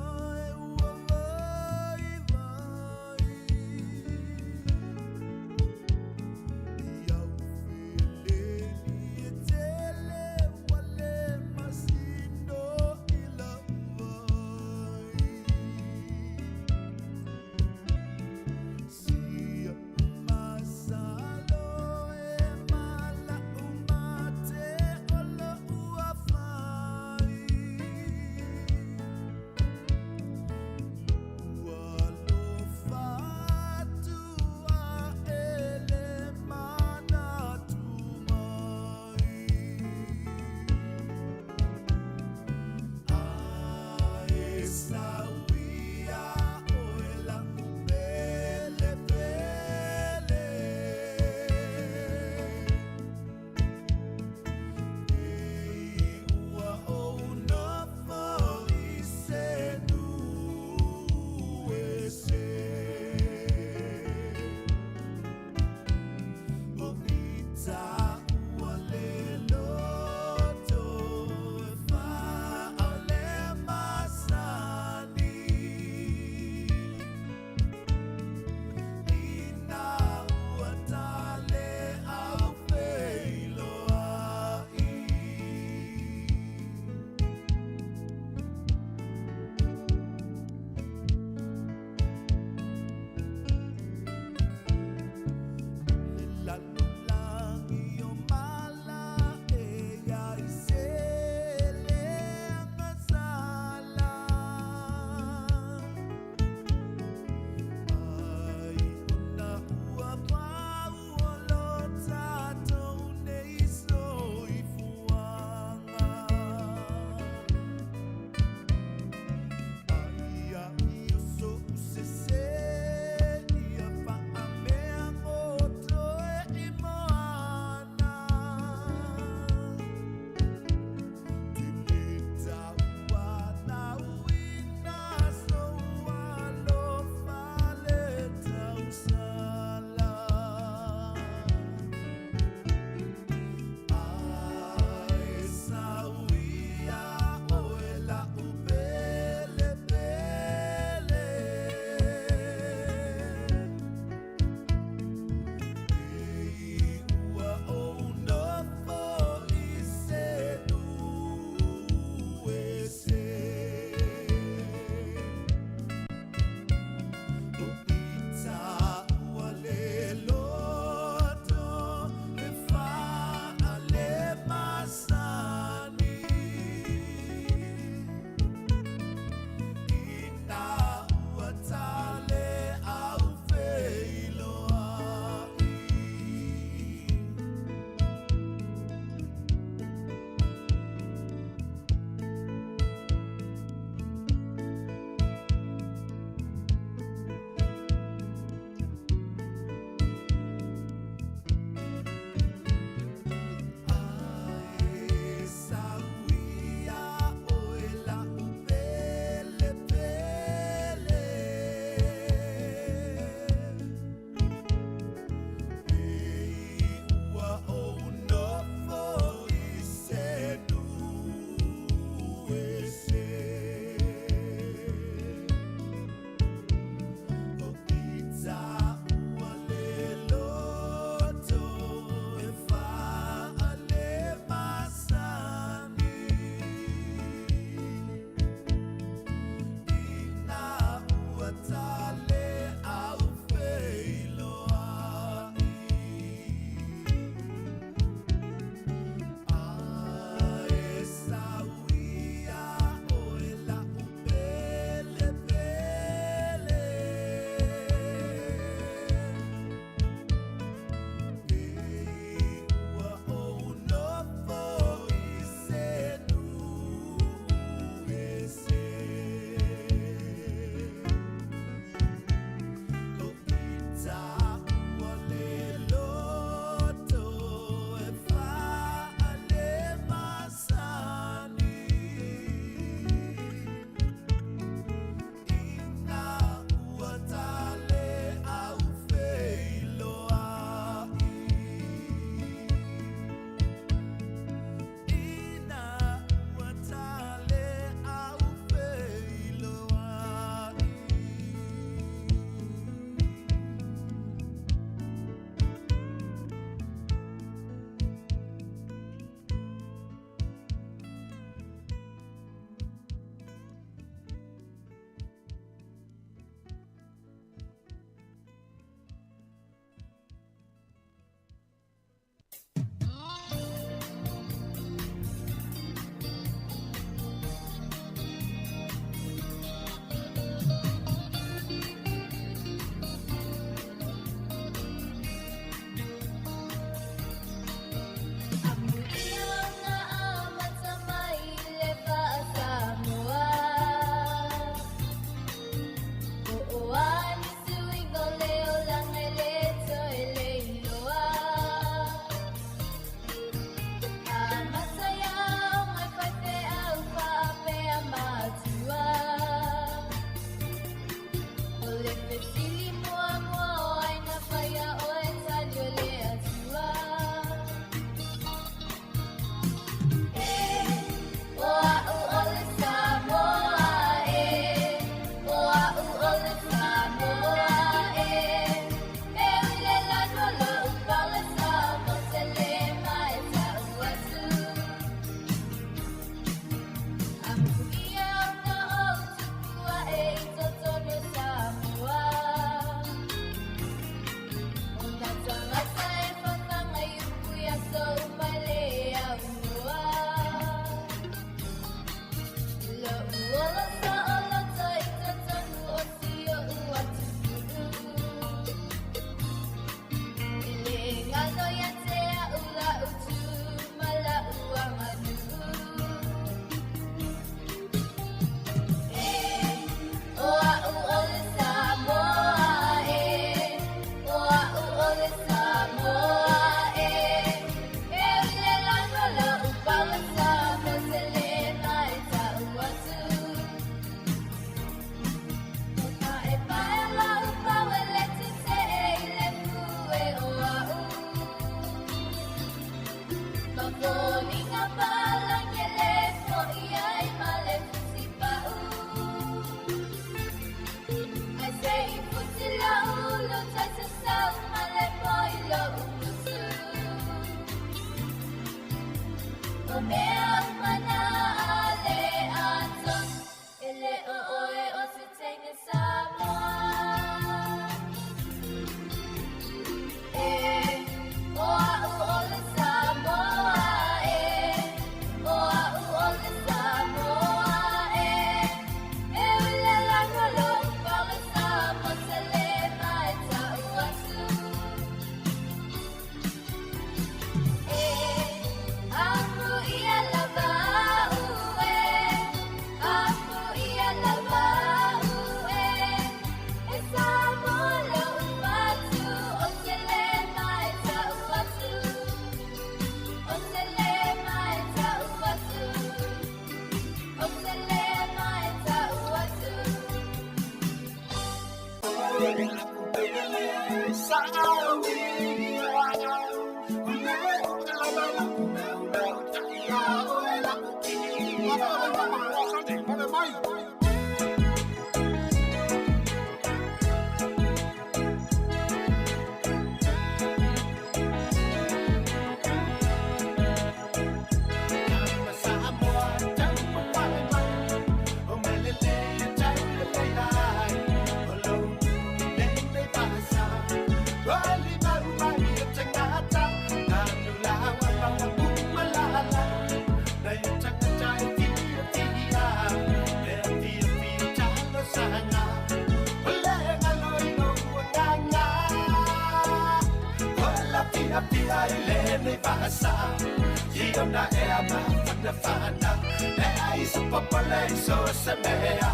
Iona e ama whanawhana E ai sa papalei so sa mea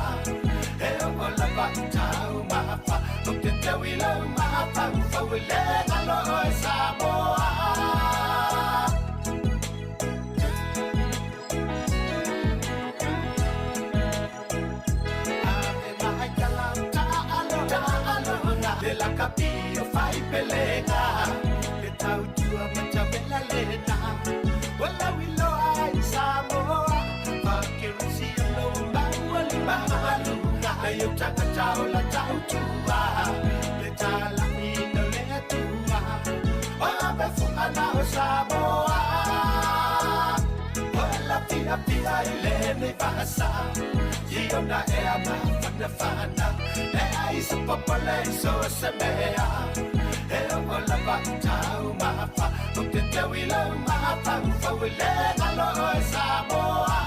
E o la vatau mawha O te tawi lau mawha Uwhau le ngalo o e Samoa Ave mai kalau ta'alo nga Le la kapi o whai pelenga Le tau tua matawela lena Wala wilo ay Samoa Pakirusi ang lomang walunga Ayaw tanga tao la tao tua Le tala ino le atua Obe fungana o Samoa Wala pia pia ilene basa Iyo na e ama whanawhana E ai sa papalei so sa mea E o la vatau mawha O te tawi lau mawha Uwhau le ngalo o e Samoa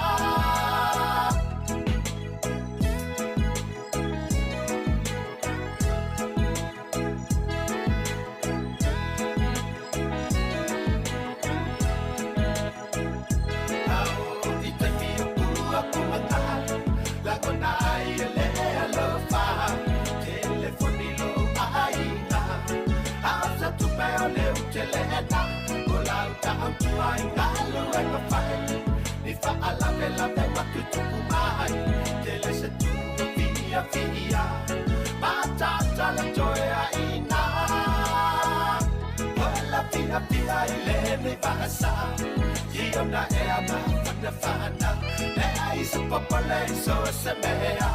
Ni faala vela ve matutuku mai Tele se tua via via Matata la joya ina Wala pia pia ilene vasa Iona e ama whanawhana E ai sa papalei so sa mea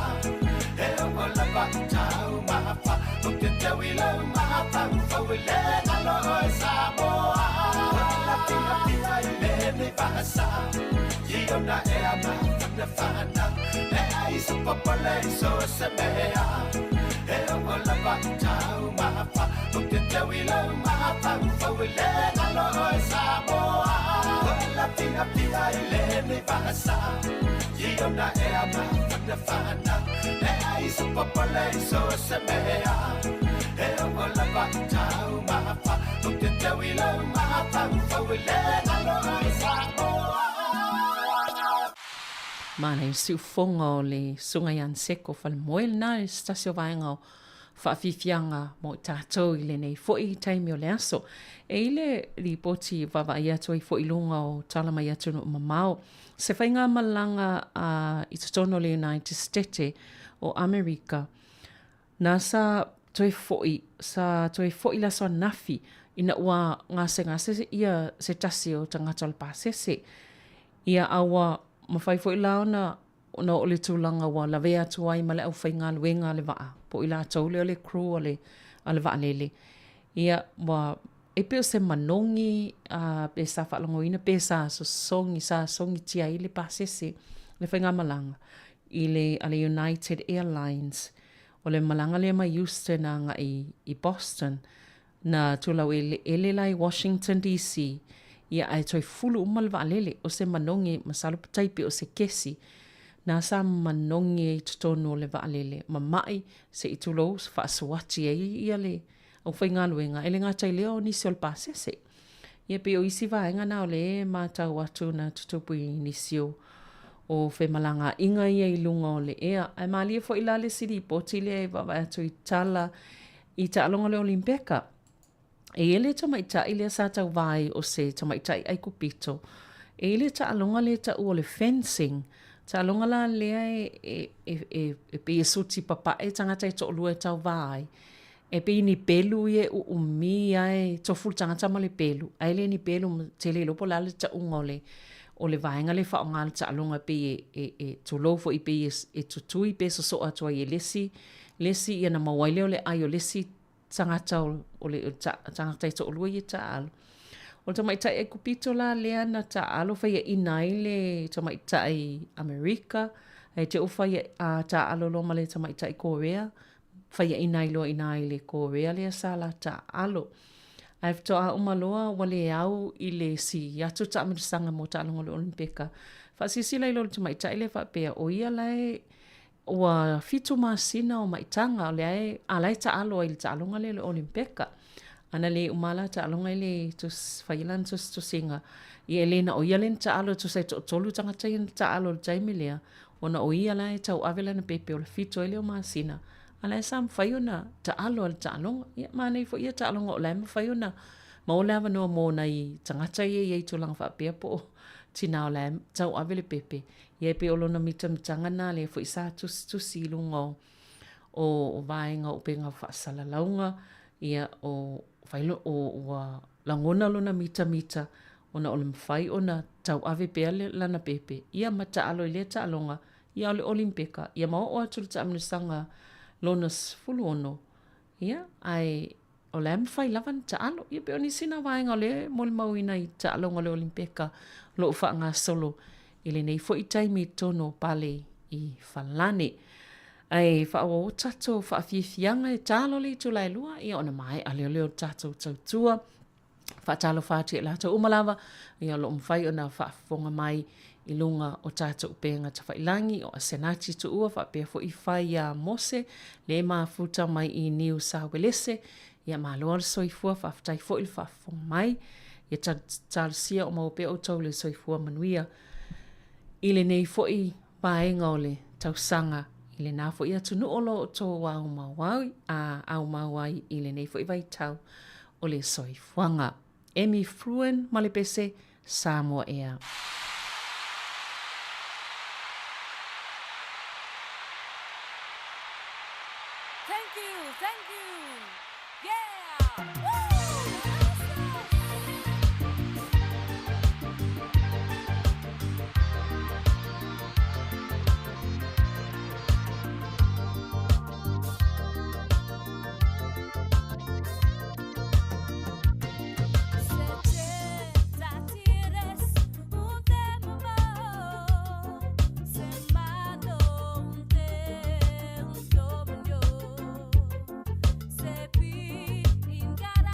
E o la vatau mawha O te tawi lau mawha Uwhau le ngalo o e Samoa Wala pia pia ilene vasa Iona e ama whanawhana E ai sa papalei so sa mea E o la vatau mawha O te tawi lau mawha Uwhau le ngalo o e Samoa Wala pia pia ilene vasa Iona e ama whanawhana E ai sa papalei so sa mea E o la vatau mawha O te tawi lau mawha Uwhau le ngalo o e Samoa Mana i siufonga o le sungayan seko whalmoel na i stasio vaenga o whaafifianga mo tātou i le nei fwoi taimi o le aso. E ile ripoti wawa i atu i fwoi lunga o talama i atu no mamao. Se whainga malanga i tatono le United States o Amerika. Na sa toi fwoi la so nafi ina ua ngase ia se tasi o tangata o le pasese. Ia awa mawhai fo i laona na o le tūlanga wa la vea tuai ma le au whainga luenga le waa. Po i la taule o le crew o le waa lele. Ia wa e peo se manongi pe sa whaalongoina pe sa songi tia i le pasese le whainga malanga. I le ale United Airlines o le malanga le ma Houston na nga i Boston na tūlau ele lai Washington DC. Ia ai toi fulu umal wa lele o se manongi masalu taipi o se kesi na sa manongi e tutono le wa lele mamai se itulo fa swati e ia le au whainga luenga ele ngā tai leo nisi o le pasese ia pe o isi vaenga na o le mata watu na tutupui nisi o fe malanga inga ia i lunga o le ea ai mali e fo ilale siri poti le wa atu i tala i ta alonga le Olimpeka. E ele tamaita ile sa tau vai o se tamaita ai kupito. E ele ta alonga le ta o le fencing. Ta alonga la le e pe suti papa e tangata i to lue tau vai. E pe ni pelu ye umi ai tofu tangata ma le pelu. Ai le ni pelu te le lopo lale ta ungole. O le vaenga le whaonga ta alonga pe e tulofo i pe e tutui pe so so atua i lesi i ana mawaile o le ai o lesi tangata o le tangata i to olua i ta alo. O ta maita e kupito la lea na ta alo fai e inai le ta maita i Amerika. E te ufa i ta alo lo ma le ta maita i Korea. Fai e inai le Korea le sa la ta alo. Ai to a umaloa wale au i le si atu ta amirisanga mo ta alonga le Olimpika. Fa sisi lai lo te maita i le fa pea o ia lai ua fitu masina o maitanga o le ai alai ta alo i le ta alonga le Olimpika. Ana le umala ta alonga i le tus failan tus singa. I elena o ia le ta alo tu sai tolu tanga ta alo le taimilea. Ona o ia lai tau avela na pepe o le fitu i le o masina. Ala sam faiuna ta alo al ta alonga. Ia mana i fo ia ta alonga o lai ma faiuna. Ma o lewa no mo na i tangata i tulang wha pia po tina o lai tau avele pepe. Ia pe olo na mitanga na le fo isa tusi lunga o vaenga o penga wha salalaunga. Ia o failo o langona lona mita ona o le mawhai ona tau ave pea le lana pepe. Ia ma ta alo i le ta alonga. Ia o le Olimpika. Ia ma o atu le ta amnisanga lonas fulu ono. Ia, ai o le mawhai lawan ta alo. Ia pe oni sina vaenga le mol mauina i ta alonga le Olimpika lo ufa ngā solo. Ile nei fo i taimi tono pale i whalane. Ai whaawa o tato whaafiafianga e talo le tu lai lua. Ia ona mai a leo leo tato tautua. Whaatalo whaati e lata umalawa. Ia lo mwhai ona whaafonga mai i lunga o tātou penga ta whailangi o a senati tu ua whapea fo i whai a mose le maa futa mai i New South Wales ia maa loa le soifua whaftai fo i whafonga mai ia tālsia o maupea o tau le soifua manuia i le nei fo i paenga o le tausanga i le nā fo i atunu olo o tō au mawai a au mawai i le nei fo i vai tau o le soifuanga. Emi Fruen Malipese Sāmoa ea. Got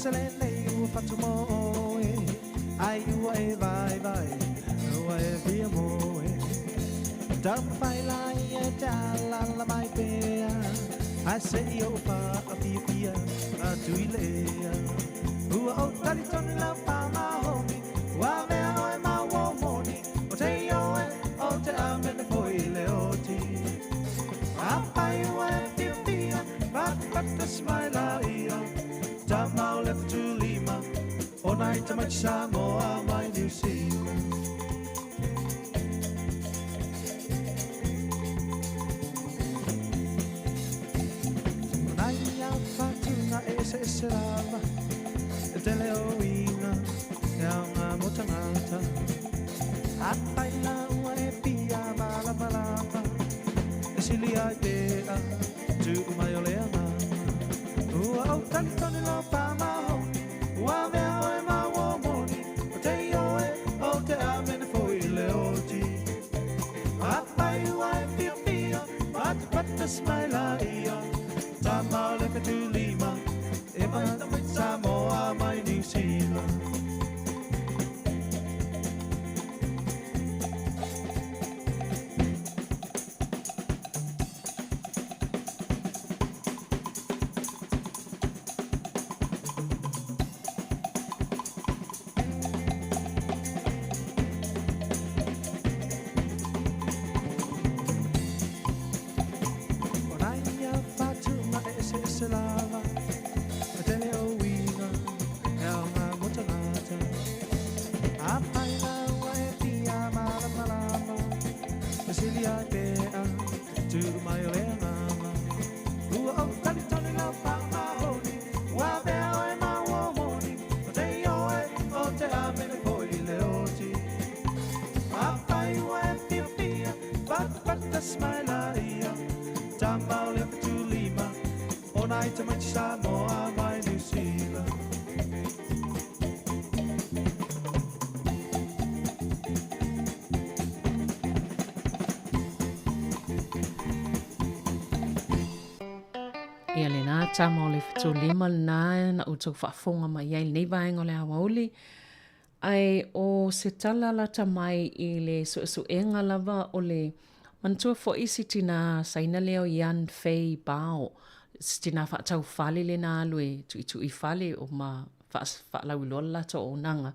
sale nei ua fatu mo e ai ua e vai vai ua e via mo e tam fai lai e tala la mai pea a se io fa a pia pia a tu ilea ua o tali toni la pa ma homi ua mea o e ma wo moni o te io e o te amene foi le oti a pai ua e pia pia but the smile ia tamau left to Lima all night to much Samoa my New Zealand Naya fatuna ese lava te leoina nga motangata apai la ua e pia mala malapa silia pea tu mai oleanga ua au tantoni lo pa maho ua mea oe ma wo moni o te ioe o te amene foi le oti apai ua e pia pia pata smaila ia tamau lefe tu Lima e mai Samoa mai New Zealand lava te leoina e nga motangata apai la ua e pia mala malama silia pea tu mai oleanga ua au talitoni la pa mahoni ua mea oe ma wo moni o te ioe o te amene foi le oti apai ua e pia pia pata smaila ia tamau le tu Lima all night to much Samoa my New Zealand Ia le nā tama o le fitu lima na na utou whaafonga mai ai nei vaenga o le awauli. Ai o se tala la tamai i le suenga lava o le mantua fo isi tina saina leo Ian Fei Bao. Tina whaatau whale le nā alue tu i whale o ma whaalau lola to o nanga.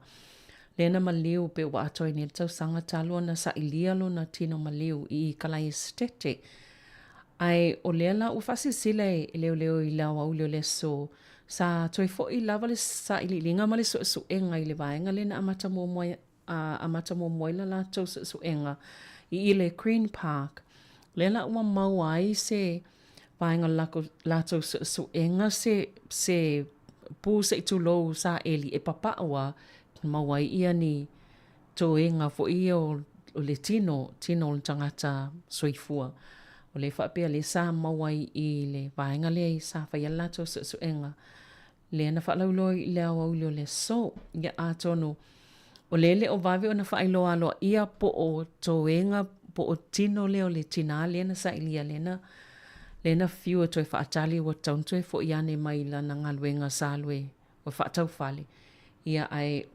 Lena maliu pe wa atoi ni tau sanga talua na sa ilia lo na tino maliu i kalai estete. Ai o lela u fasi sile leo i lawa ulio le so sa toi fo i lava le sa ili linga ma le so enga i le vaenga le na amata mo moila la tau so enga i ile Green Park. Lela ua mau ai se vaenga la tau so enga se pu se itu lo sa eli e papa ua mau ai ia ni to enga fo i o le tino le tangata soifua. O le whapea le sa mawai i le vaenga le i sa whaiala to suenga. Le ana whalauloi i le awa ulio le so. Ia atono. O lele o vawe o na whailoa aloa ia po o toenga po o tino leo le tina le na sa ilia lena. Lena fiu o toi whaatali o tauntue fo iane mai la na ngaluenga sa alue. O whaatau whale. Ia ai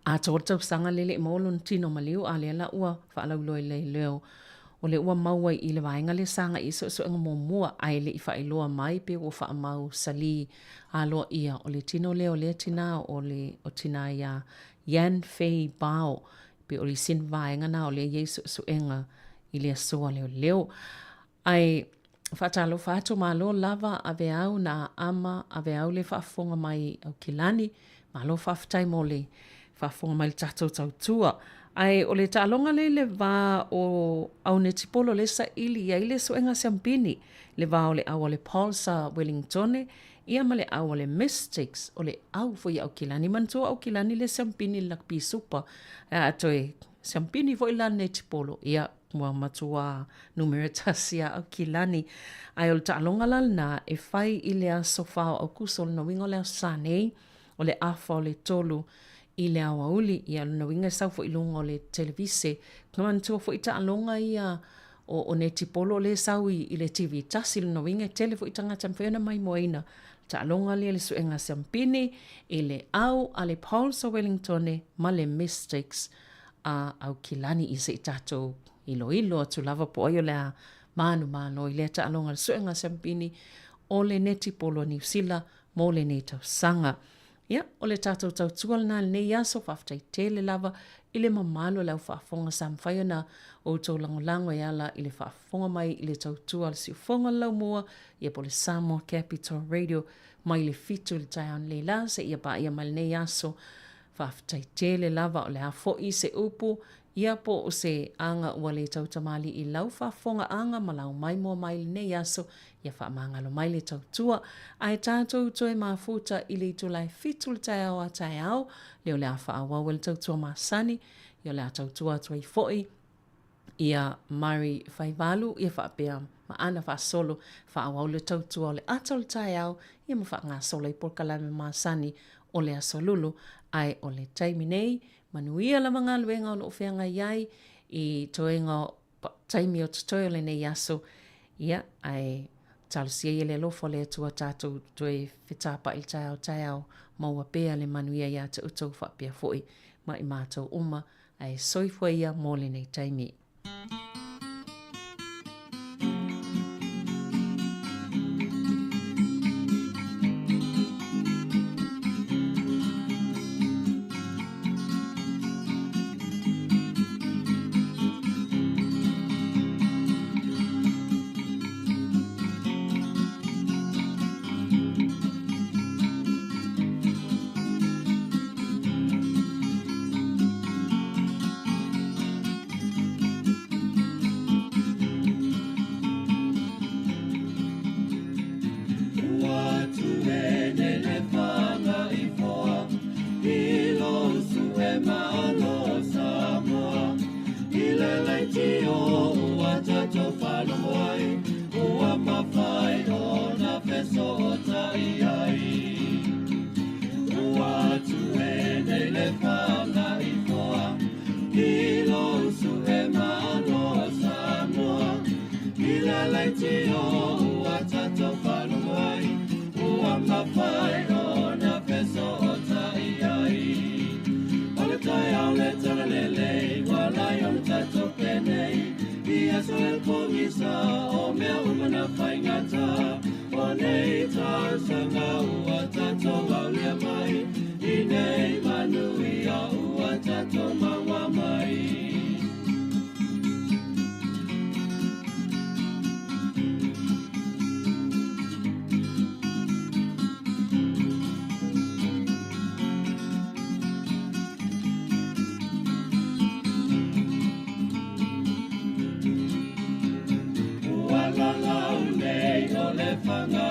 ato tau sanga lele maolo tino maliu a le ala ua whalauloi le leo. O le ua maua i le vaenga le sanga i so nga momua ai le i whailoa mai pe o whaamau sali aloa ia o le tino leo le tina o tina ia Yan Fei Bao pe o le sin vaenga na o le Yesu suenga i le soa leo. Ai whatalo whato malo lava ave au na ama ave au le whaafonga mai au kilani malo whaftai mo le whaafonga mai le tatou tautua. Ai o le talonga le va o au ne tipolo le sa ili ia ile suenga Sampini le va o le au le Paulsa Wellingtone ia ma le au le Mystics o le au fo ia au kilani mantua au kilani le Sampini la pi supa a toi Sampini fo ila ne tipolo ia mua matua numeritasia au kilani ai o le talonga na e fai ile a sofa au kusol no wingo le sanei o le afa o le tolu i le awa uli i aluna winga sau fo ilunga o le televise. Ngaman tua fo ita alonga ia o ne tipolo le sau i le TV. Tasi luna winga tele fo ita ngata mwhena mai moina Ta'alonga le suenga Sampini, i le au a le Pauls o Wellingtone, ma le Mystics au kilani i se tatou ilo atu lava po oio lea manu i lea ta'alonga le suenga Sampini o le neti polo New Zealand mo le nei tau sanga. Ia, o le tatou tau tual na le nei aso whaftai tele lava i le mamalo lau whaafonga samwhaia na o tau langolango e ala i le whaafonga mai i le tau tual si ufonga lau mua ia po le Sāmoa Capital Radio mai le fitu le taian le la se ia pa ia mai le nei aso whaftai tele lava o le hafo i se upu ia po o se anga ua le tau tamali i lau whaafonga anga ma lau mai mua mai le nei aso ia whaamangalo mai le tau tua ai tātou toe mafuta i le itulai fitu le tai au a tai au leo le a whaawau le tau tua masani ia le a tau tua tuai foi ia Mari Whaivalu ia whaapea ma ana whaasolo whaawau le tau tua o le atau le tai au ia ma wha ngā solo i porkalame masani o le asolulu ai o le taimi nei manuia la mga luenga o no whianga iai i toenga taimi o tutoe o le nei aso ia ai talusia i le lofo le atua tātou toe whetapa i tai au maua pēa le manuia ia te utau whapea foi ma i mātou uma ai soifua ia mō le nei taimi. Wala lau nei o le whanga